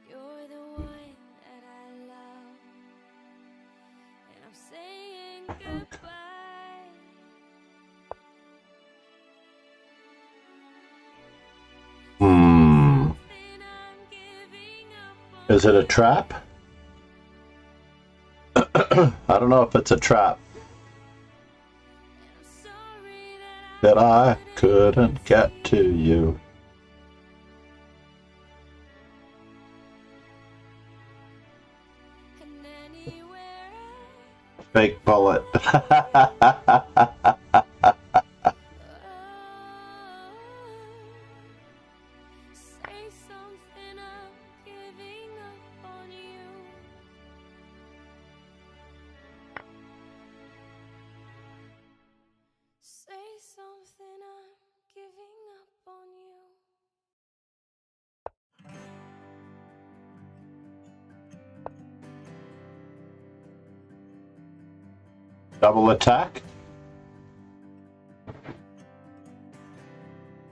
You're the one that I love, and I'm saying goodbye. Is it a trap? I don't know if it's a trap. That I couldn't get to you. Fake bullet. Double attack.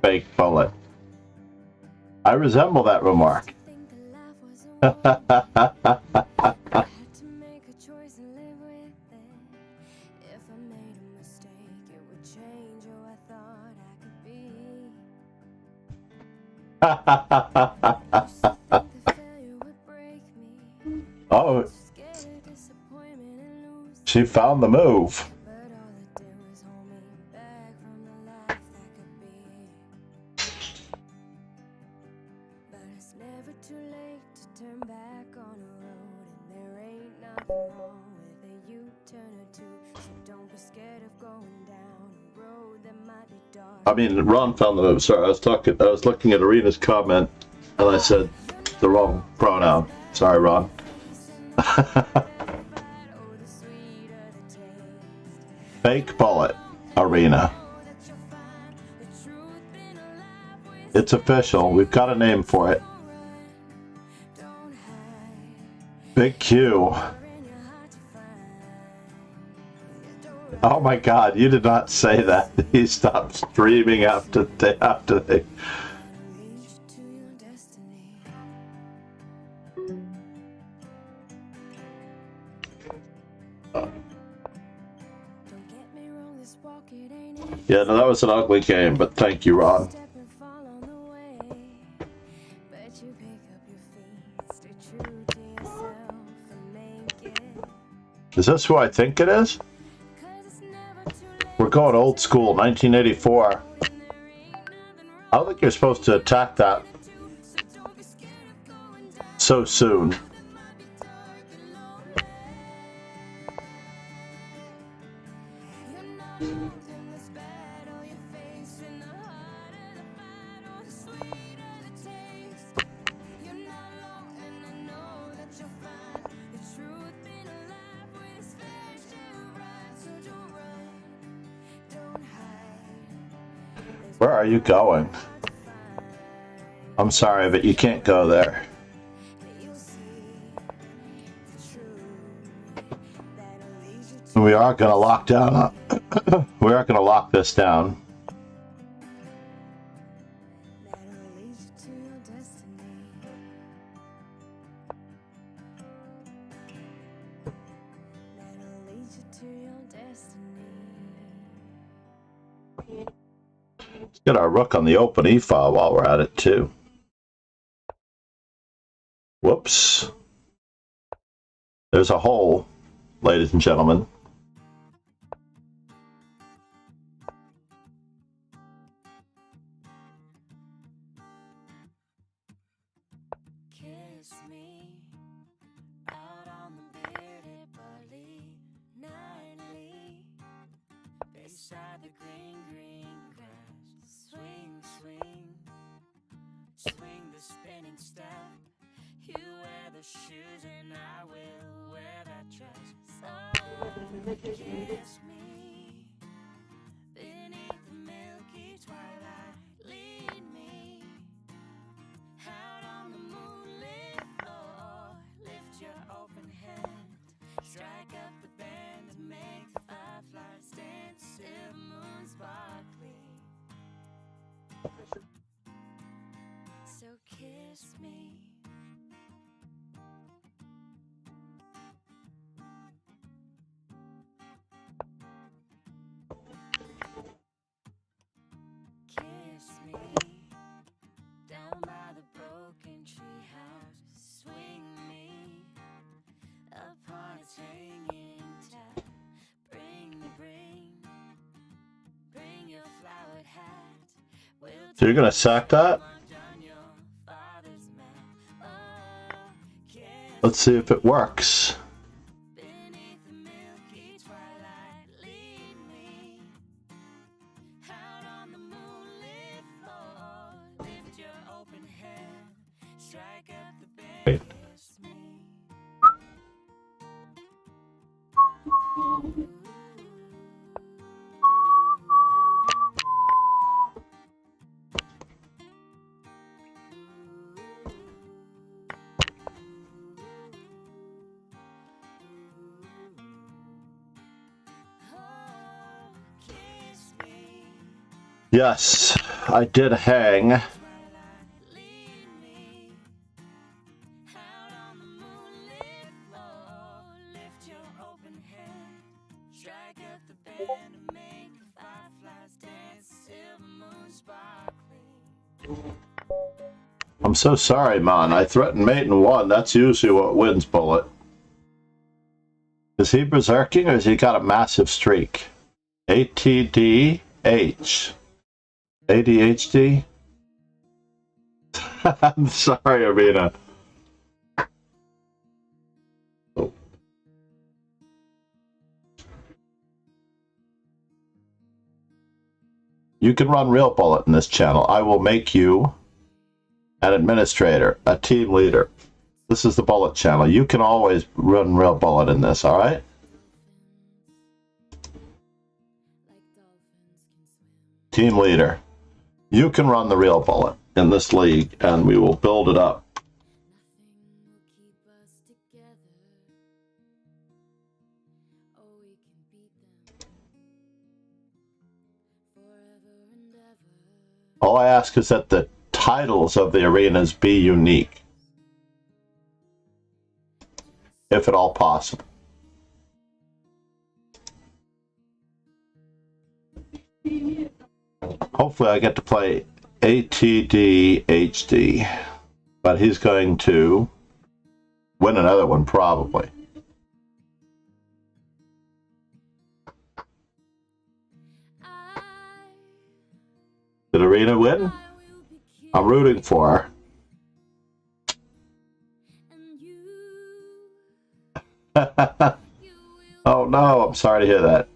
Fake bullet. I resemble that remark. Oh, she found the move. I mean, Ron found the move. Sorry, I was looking at Arena's comment, and I said the wrong pronoun. Sorry, Ron. Fake bullet, Arena. It's official. We've got a name for it. Big Q. Oh my God! You did not say that. He stopped streaming after they. Yeah, no, that was an ugly game, but thank you, Ron. Is this who I think it is? We're going old school, 1984. I don't think you're supposed to attack that So soon. Where are you going? I'm sorry, but you can't go there. We are going to lock down. We are going to lock this down. Let's get our rook on the open e file while we're at it too. Whoops. There's a hole, ladies and gentlemen. Kiss me out on the bearded barley nightly beside the green grass. Swing, swing, swing the spinning step. You wear the shoes and I will wear that dress. So kiss me beneath the milky twilight. Lead me out on the moonlit floor. Lift your open hand, strike up the band to make the fireflies dance till the moon sparkly. So kiss me. Kiss me down by the broken tree house. Swing me upon its hanging top. Bring your flowered hat. So you're going to sack that? Let's see if it works. Yes, I did hang. I'm so sorry, man. I threatened mate and won. That's usually what wins, Bullet. Is he berserking or has he got a massive streak? ATDH. ADHD? I'm sorry, Arena. Oh. You can run Real Bullet in this channel. I will make you an administrator, a team leader. This is the Bullet channel. You can always run Real Bullet in this, alright? Team leader. You can run the Real Bullet in this league, and we will build it up. All I ask is that the titles of the arenas be unique, if at all possible. Hopefully I get to play ATDHD, but he's going to win another one probably. Did Arena win? I'm rooting for her. Oh no, I'm sorry to hear that.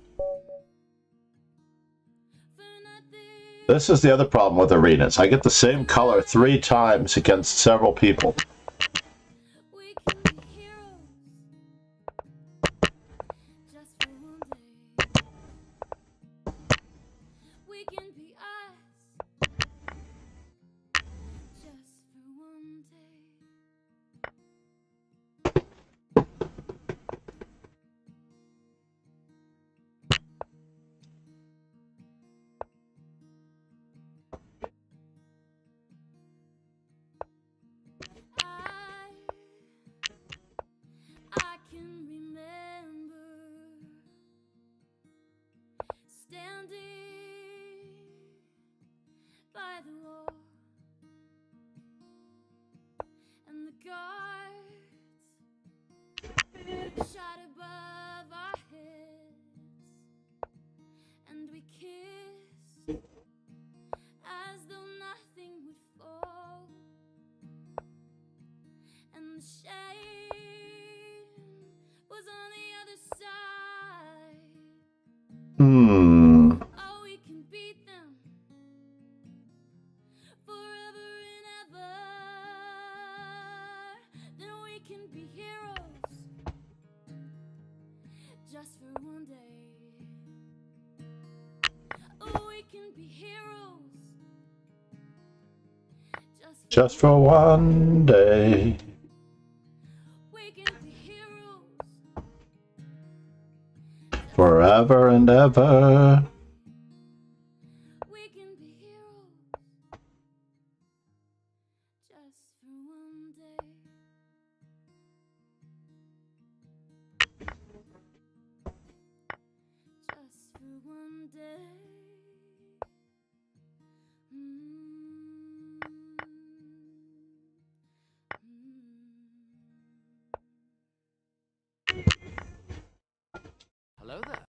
This is the other problem with arenas. I get the same color 3 times against several people. I can remember standing by the wall, and the guards shot above our heads, and we kissed as though nothing would fall, and the shame was on the other side. Oh, we can beat them forever and ever. Then we can be heroes just for one day. Oh, we can be heroes Just for one day. We can be heroes Forever and ever. We can be heroes just for one day. Just for one day. Hello there.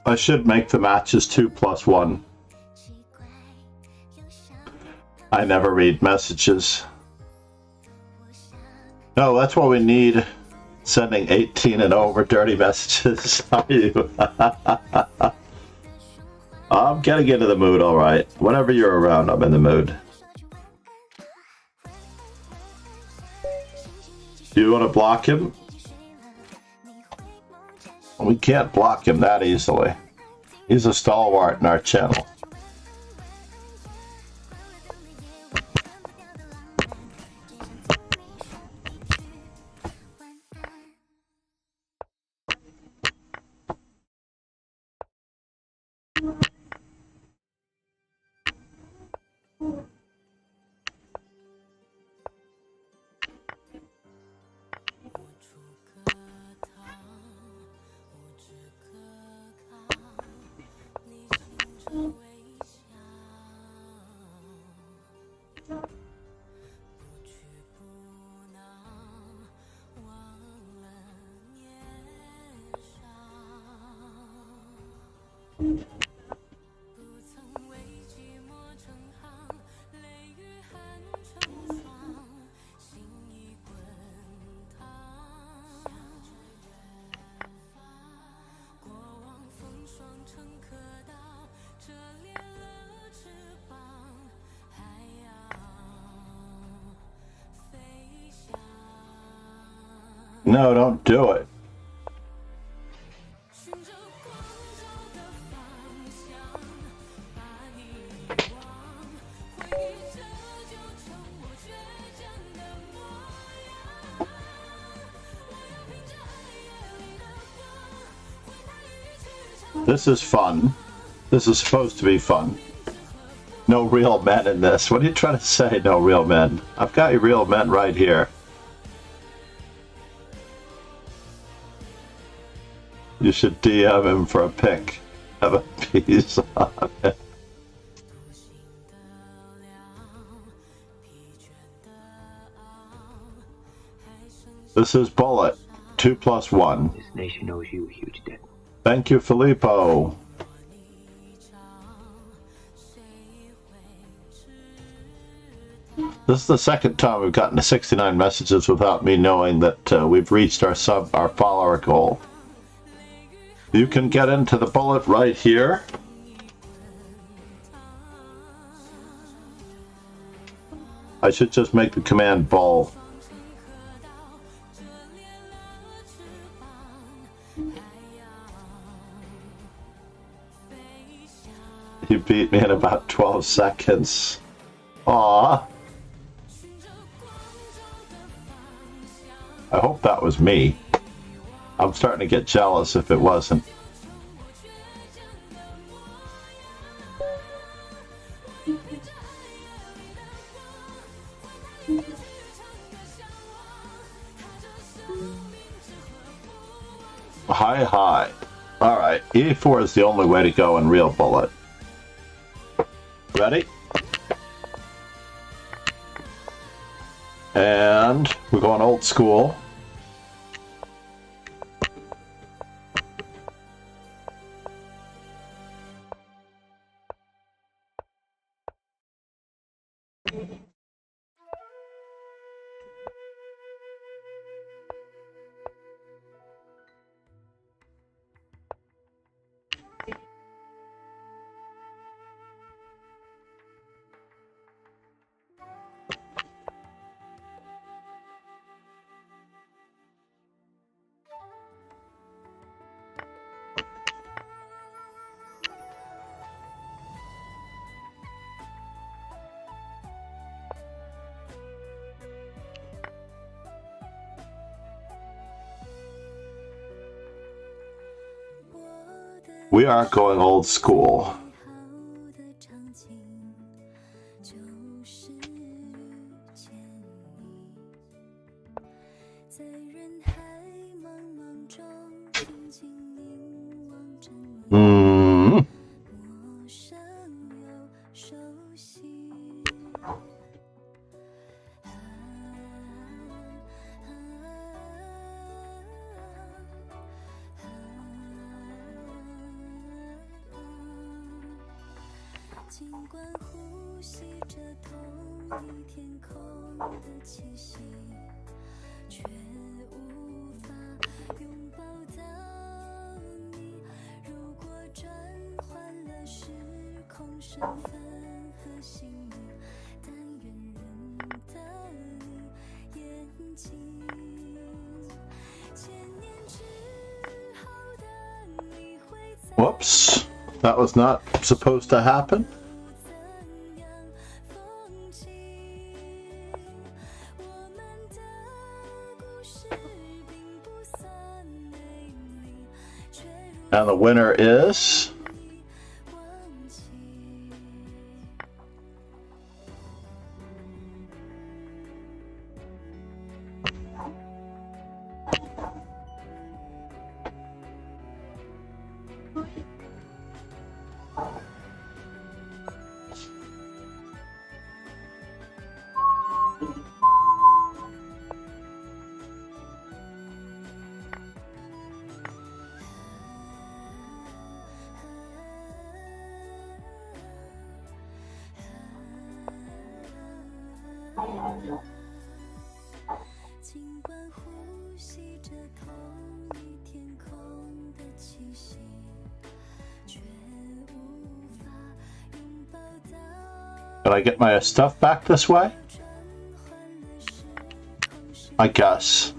I should make the matches 2+1. I never read messages. No, that's what we need. Sending 18 and over dirty messages. I'm getting into the mood, alright. Whenever you're around, I'm in the mood. Do you want to block him? We can't block him that easily. He's a stalwart in our channel. No, don't do it. This is fun. This is supposed to be fun. No real men in this. What are you trying to say, no real men? I've got your real men right here. You should DM him for a pic. Have a piece on it. This is Bullet. 2 + 1. This nation owes you a huge debt. Thank you, Filippo. This is the second time we've gotten to 69 messages without me knowing that we've reached our follower goal. You can get into the bullet right here. I should just make the command bull. You beat me in about 12 seconds. Aww. I hope that was me. I'm starting to get jealous if it wasn't. Hi. Alright, E4 is the only way to go in real bullet. Ready? And we're going old school. We are going old school. Whoops, that was not supposed to happen. And the winner is... Did I get my stuff back this way? I guess.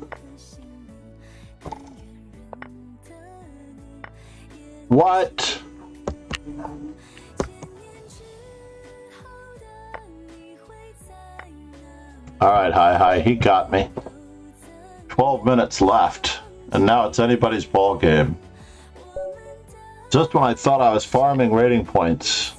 What? Alright, hi, he got me. 12 minutes left, and now it's anybody's ball game. Just when I thought I was farming rating points.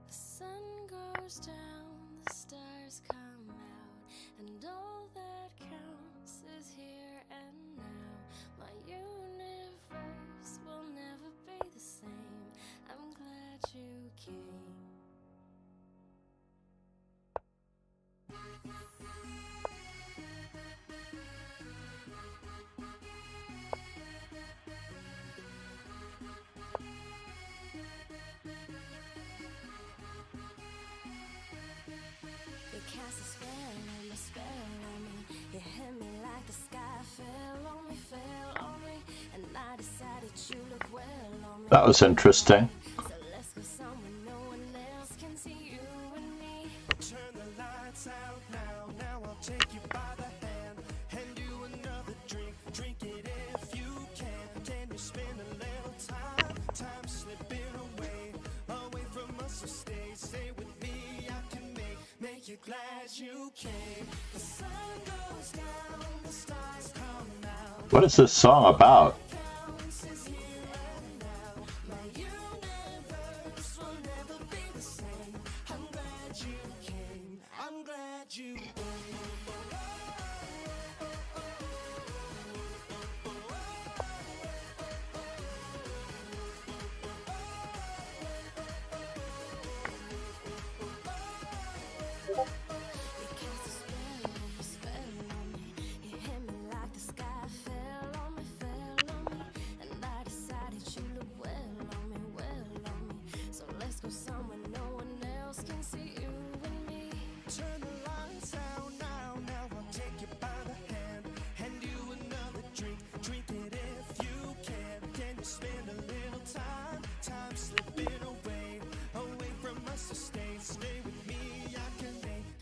The sun goes down, the stars come out, and all that counts is here and now. My universe will never be the same. I'm glad you came. You cast a spell on me. You hit me like the sky fell on me, and I decided you look well on me. That was interesting. So let's go somewhere no one else can see you and me. Turn the lights out now I'll take you by the hand and do another drink. Drink it if you can. Can you spend a little time slipping away from us? So stay with me. I can make you glad you came. The sun goes down, the stars come out. What is this song about? Counts is here and now. My universe will never be the same. I'm glad you came. I'm glad you came. You cast a spell on me. You hit me like the sky fell on me, and I decided you look well on me. So let's go somewhere no one else can see you and me. Turn the lights out now I'll take you by the hand and do another drink. Drink it if you can. Can you spend a little time slipping away from us? So stay with me. I can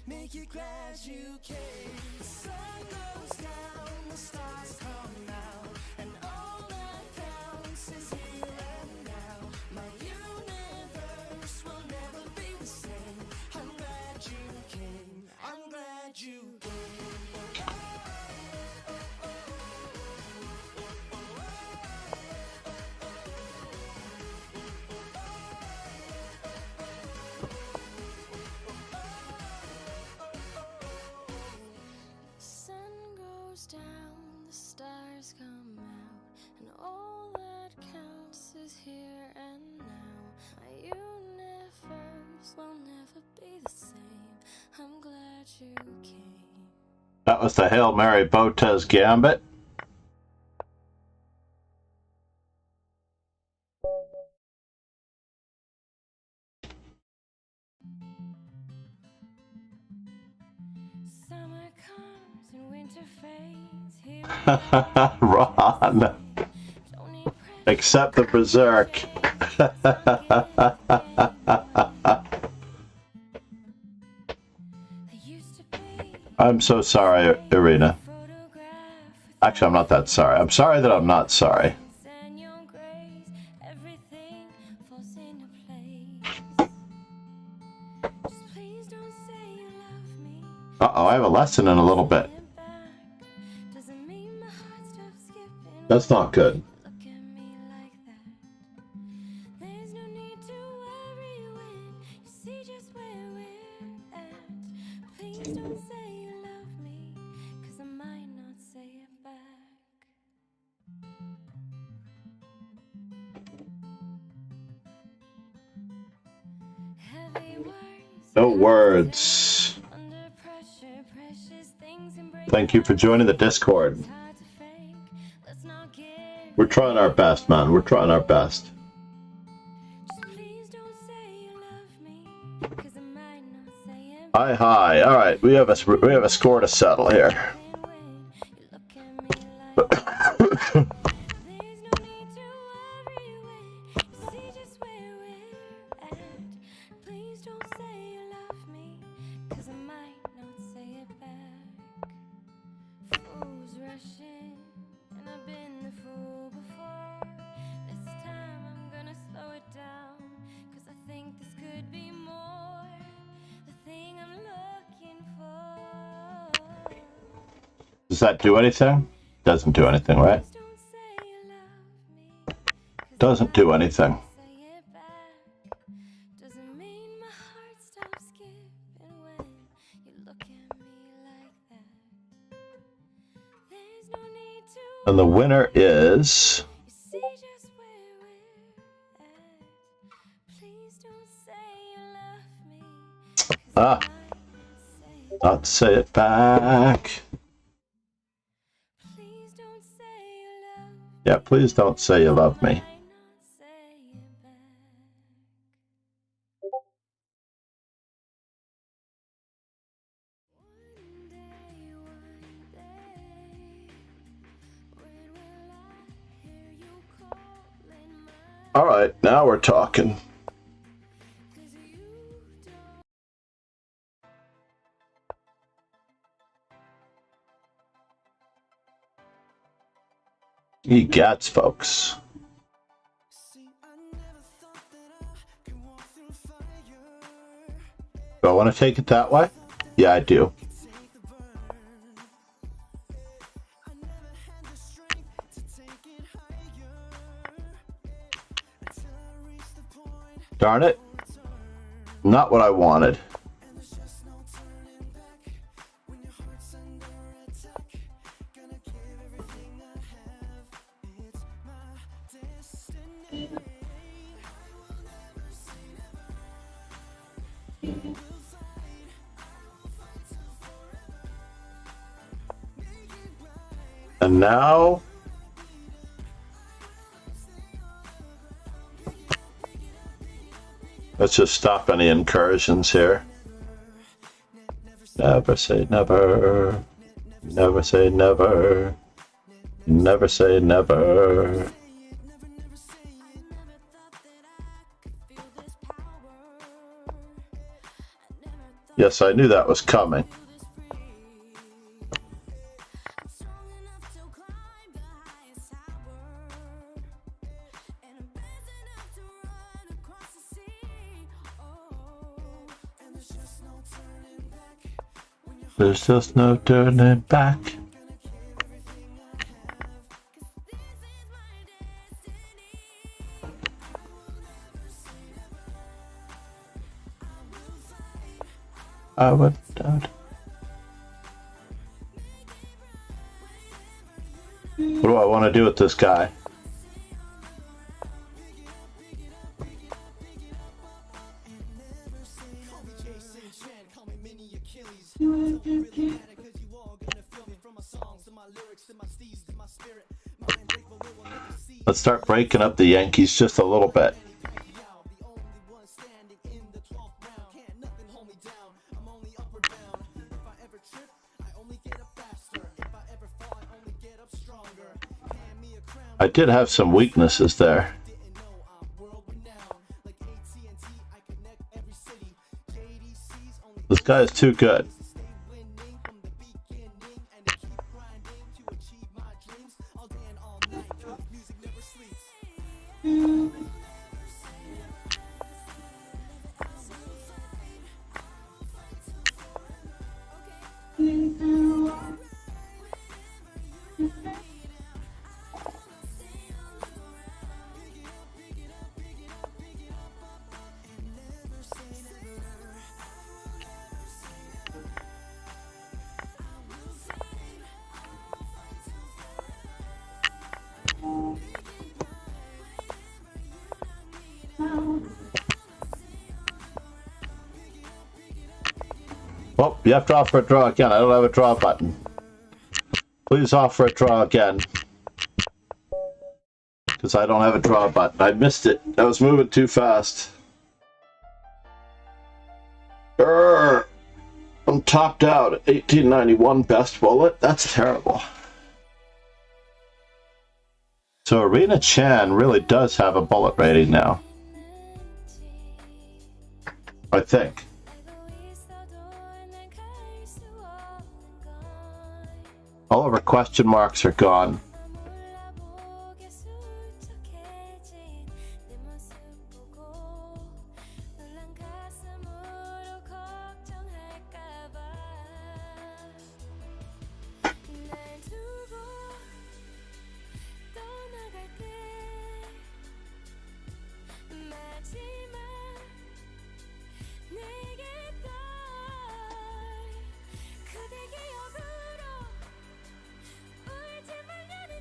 make you glad you came. The sun goes down, the stars come out, and all that counts is here and now. My universe will never be the same. I'm glad you came. I'm glad you came. Sun goes down, the stars come out, and all that counts is here and now. My universe will never be the same. I'm glad you came. That was the Hail Mary Botez Gambit. Summer comes and winter fades. Here Ron. Except the Berserk. I'm so sorry, Irina. Actually, I'm not that sorry. I'm sorry that I'm not sorry. Uh-oh, I have a lesson in a little bit. That's not good. No words. Thank you for joining the Discord. We're trying our best, man. We're trying our best. Hi. All right, we have a score to settle here. Does that do anything? Doesn't do anything, right? Doesn't do anything. And the winner is... not say it back. Yeah, please don't say you love me. All right, now we're talking. Egads, folks. Do I want to take it that way? Yeah, I do. Darn it. Not what I wanted. And now... let's just stop any incursions here. Never say never. Never say never. Never say never. Yes, I knew that was coming. There's just no turning back. I would doubt. What do I want to do with this guy? Let's start breaking up the Yankees just a little bit. I did have some weaknesses there. This guy is too good. Oh, you have to offer a draw again. I don't have a draw button. Please offer a draw again. Because I don't have a draw button. I missed it. I was moving too fast. Urgh. I'm topped out at 1891 best bullet. That's terrible. So Arena Chan really does have a bullet rating now. I think. All of her question marks are gone.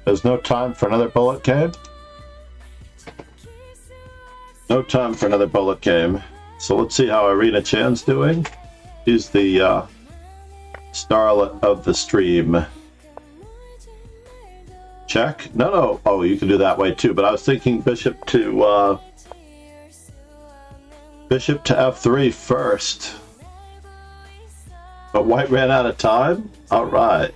There's no time for another bullet game? No time for another bullet game. So let's see how Arena Chan's doing. She's the starlet of the stream. Check? No. Oh, you can do that way too, but I was thinking bishop to f3 first. But white ran out of time? Alright.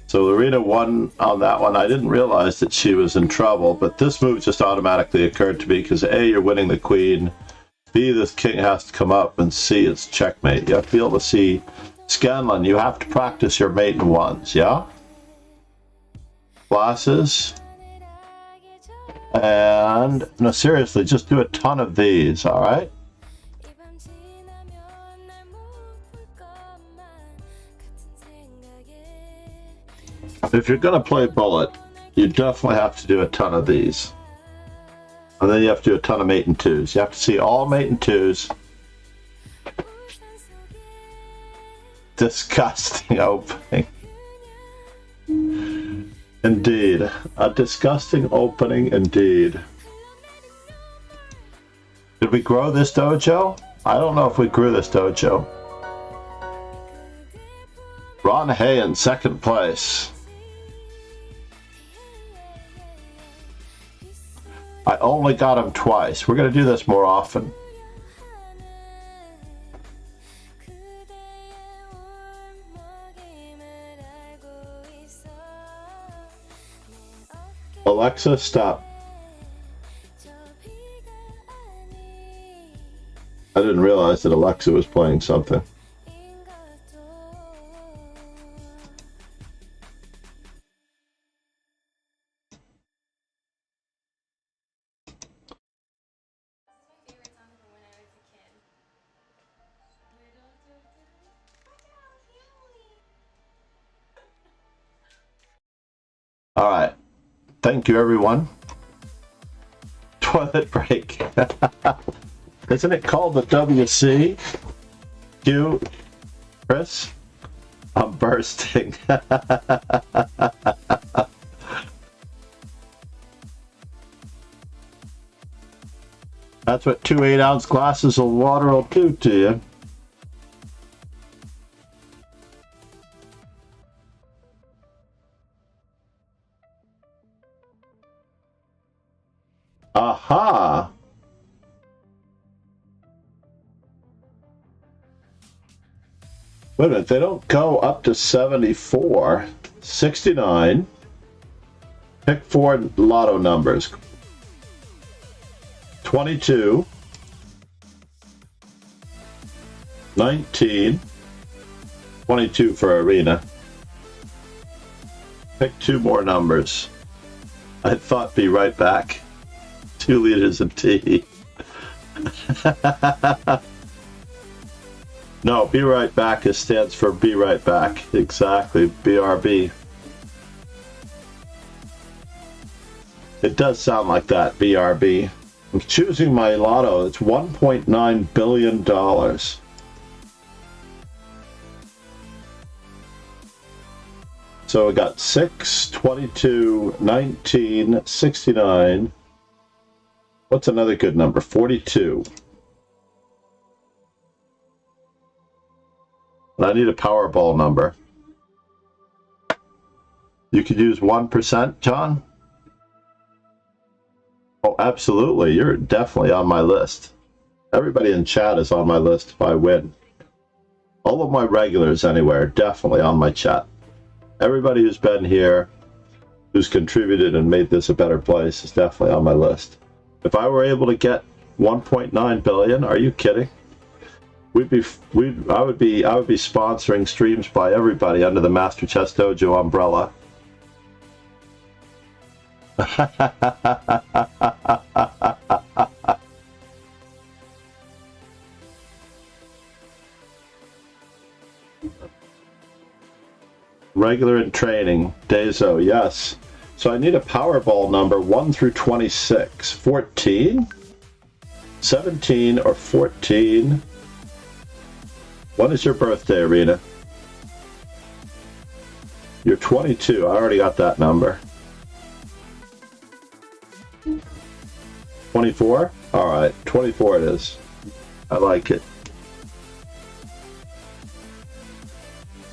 So Arena won on that one. I didn't realize that she was in trouble, but this move just automatically occurred to me because A, you're winning the queen. B, this king has to come up, and C, it's checkmate. You have to be able to see Scanlan. You have to practice your maiden ones, yeah? Glasses. And, no, seriously, just do a ton of these, alright? If you're going to play bullet, you definitely have to do a ton of these. And then you have to do a ton of mate and twos. You have to see all mate and twos. Disgusting opening. Indeed. A disgusting opening indeed. Did we grow this dojo? I don't know if we grew this dojo. Ron Hay in second place. I only got him twice. We're going to do this more often. Alexa, stop. I didn't realize that Alexa was playing something. All right. Thank you, everyone. Toilet break. Isn't it called the WC? Q, Chris? I'm bursting. That's what 2 8-ounce glasses of water will do to you. Aha! Wait a minute, they don't go up to 74. 69. Pick 4 lotto numbers. 22. 19. 22 for Arena. Pick 2 more numbers. I thought be right back. 2 liters of tea. No, be right back stands for be right back. Exactly, BRB. It does sound like that, BRB. I'm choosing my lotto. It's $1.9 billion. So we got 6, 22, 19, 69. What's another good number? 42. I need a Powerball number. You could use 1%, John? Oh, absolutely. You're definitely on my list. Everybody in chat is on my list if I win. All of my regulars anyway are definitely on my chat. Everybody who's been here, who's contributed and made this a better place is definitely on my list. If I were able to get 1.9 billion, are you kidding? I would be sponsoring streams by everybody under the Master Chess Dojo umbrella. Regular in training, Dezo, yes. So I need a Powerball number 1 through 26. 14? 17 or 14? When is your birthday, Arena? You're 22. I already got that number. 24? Alright, 24 it is. I like it.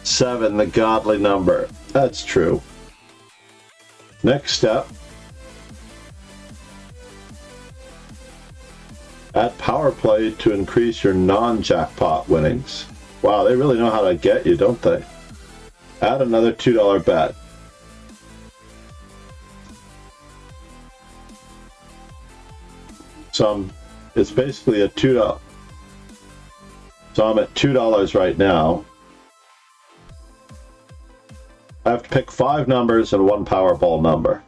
7, the godly number. That's true. Next step. Add power play to increase your non-jackpot winnings. Wow, they really know how to get you, don't they? Add another $2 bet. It's basically a $2. So I'm at $2 right now. I have to pick 5 numbers and 1 Powerball number.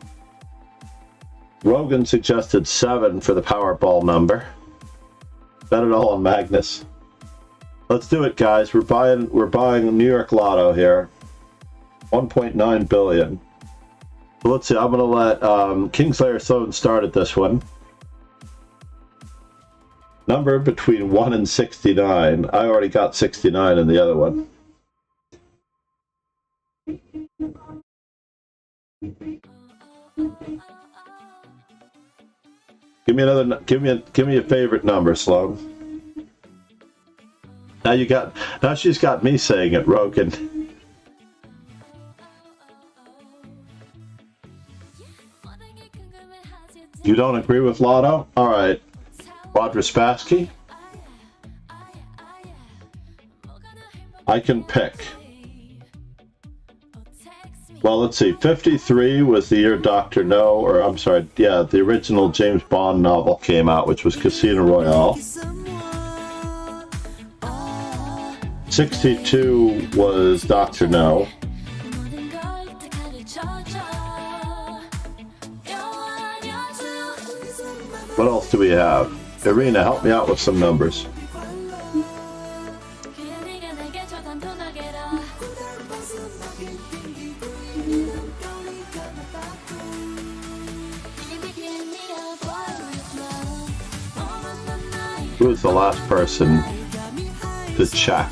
Rogan suggested 7 for the Powerball number. Bet it all on Magnus. Let's do it, guys. We're buying New York Lotto here. 1.9 billion. So let's see. I'm gonna let Kingslayer Sloan start at this one. Number between 1 and 69. I already got 69 in the other one. Give me another. Give me a favorite number, Sloan. Now she's got me saying it, Rogan. You don't agree with Lotto? All right. Roger Spassky. I can pick. Well, let's see. 53 was the year Dr. No, or I'm sorry, yeah, the original James Bond novel came out, which was Casino Royale. 62 was Dr. No. What else do we have? Irina, help me out with some numbers. Who was the last person to check?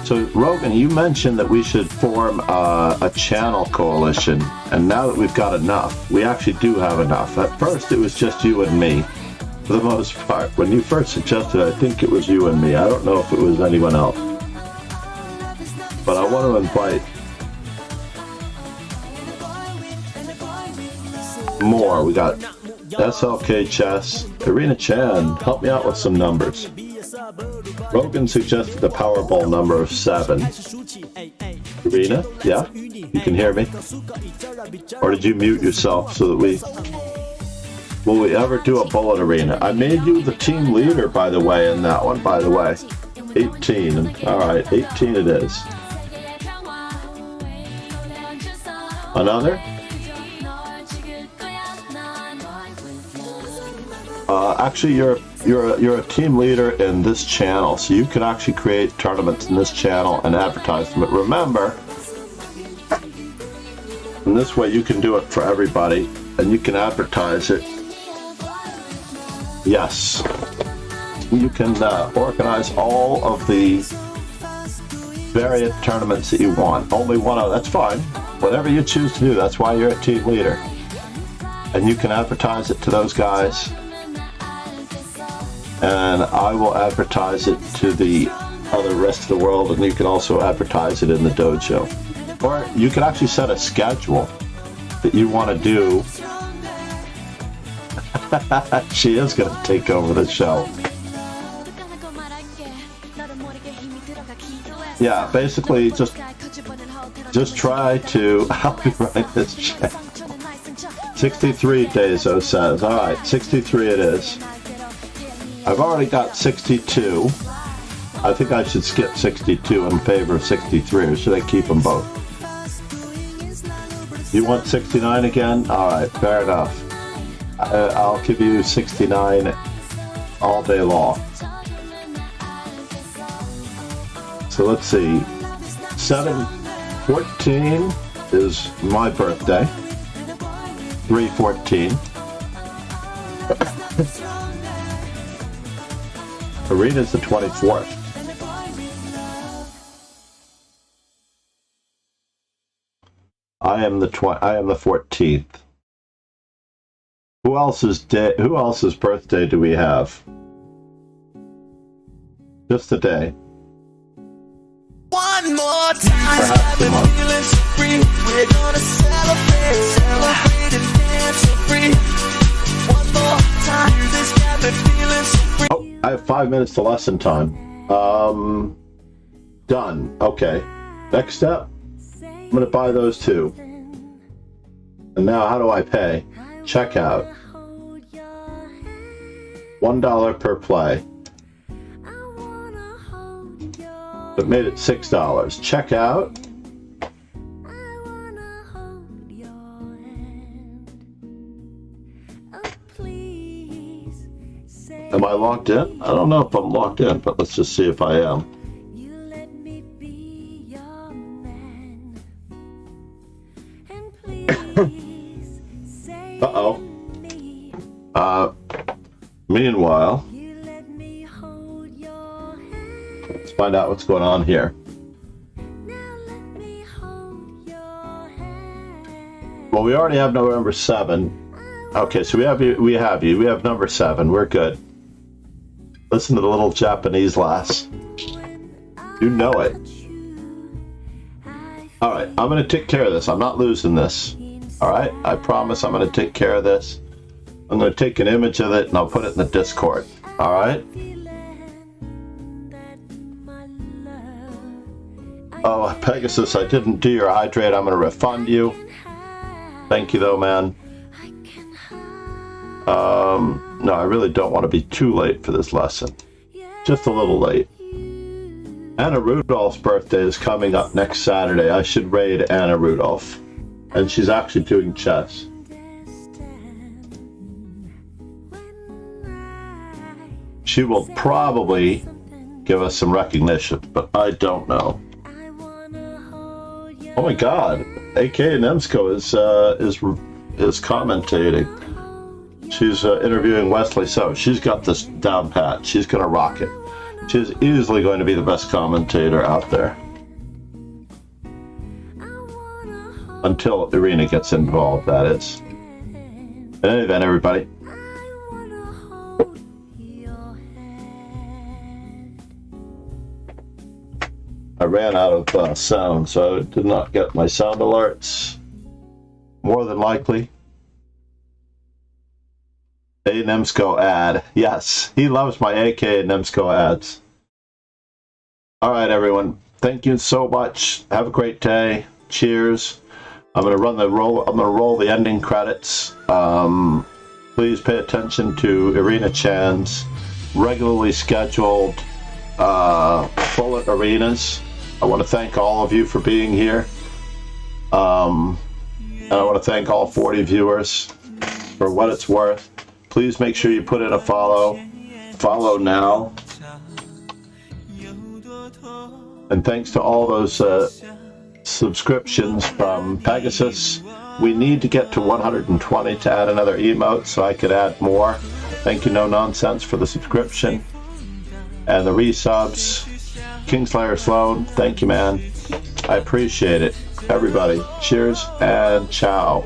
So, Rogan, you mentioned that we should form a channel coalition, and now that we've got enough, we actually do have enough. At first, it was just you and me, for the most part. When you first suggested it, I think it was you and me. I don't know if it was anyone else. But I want to invite more. We got SLK Chess. Irina Chan, help me out with some numbers. Rogan suggested the Powerball number of 7. Irina, yeah? You can hear me? Or did you mute yourself so that we... Will we ever do a bullet arena? I made you the team leader, by the way, in that one, by the way. 18. Alright, 18 it is. Another? Actually, you're a team leader in this channel, so you can actually create tournaments in this channel and advertise them. But remember, in this way you can do it for everybody, and you can advertise it. Yes, you can organize all of the various tournaments that you want. Only one of that's fine. Whatever you choose to do, that's why you're a team leader. And you can advertise it to those guys. and I will advertise it to the other rest of the world, and you can also advertise it in the dojo. Or you can actually set a schedule that you want to do. She is going to take over the show. Yeah, basically just try to help you write this check. 63 Dezo says. Alright, 63 it is. I've already got 62. I think I should skip 62 in favor of 63, or should I keep them both? You want 69 again? Alright, fair enough. I'll give you 69 all day long. So let's see. 7/14 is my birthday. 3/14. Arena's the 24th. I am the 14th. Who else's birthday do we have? Just a day. One more time, I've been feeling so free. We're gonna celebrate and dance so free. One more time, this got me feeling so free. Oh, I have 5 minutes to lesson time. Done. Okay. Next step, I'm gonna buy those two. And now how do I pay? Checkout. $1 per play. It made it $6. Checkout. Am I logged in? I don't know if I'm logged in, but let's just see if I am. Uh-oh. Meanwhile, let's find out what's going on here. Well, we already have November 7. Okay, so we have you. We have number 7. We're good. Listen to the little Japanese lass. You know it. All right, I'm going to take care of this. I'm not losing this. All right, I promise I'm going to take care of this. I'm going to take an image of it and I'll put it in the Discord. All right? Oh, Pegasus, I didn't do your hydrate. I'm going to refund you. Thank you, though, man. No, I really don't want to be too late for this lesson. Just a little late. Anna Rudolph's birthday is coming up next Saturday. I should raid Anna Rudolph. And she's actually doing chess. She will probably give us some recognition, but I don't know. Oh my God, AK Nemsko is commentating. She's interviewing Wesley So. She's got this down pat. She's going to rock it. She's easily going to be the best commentator out there. Until Irina gets involved, that is. In any event, everybody. I ran out of sound, so I did not get my sound alerts. More than likely. A Nemsko ad. Yes, he loves my AK Nemsko ads. All right, everyone. Thank you so much. Have a great day. Cheers. I'm going to roll the ending credits. Please pay attention to Irina Chan's regularly scheduled bullet arenas. I want to thank all of you for being here. And I want to thank all 40 viewers for what it's worth. Please make sure you put in a follow. Follow now. And thanks to all those subscriptions from Pegasus. We need to get to 120 to add another emote so I could add more. Thank you, No Nonsense, for the subscription. And the resubs. Kingslayer Sloan, thank you, man. I appreciate it. Everybody, cheers and ciao.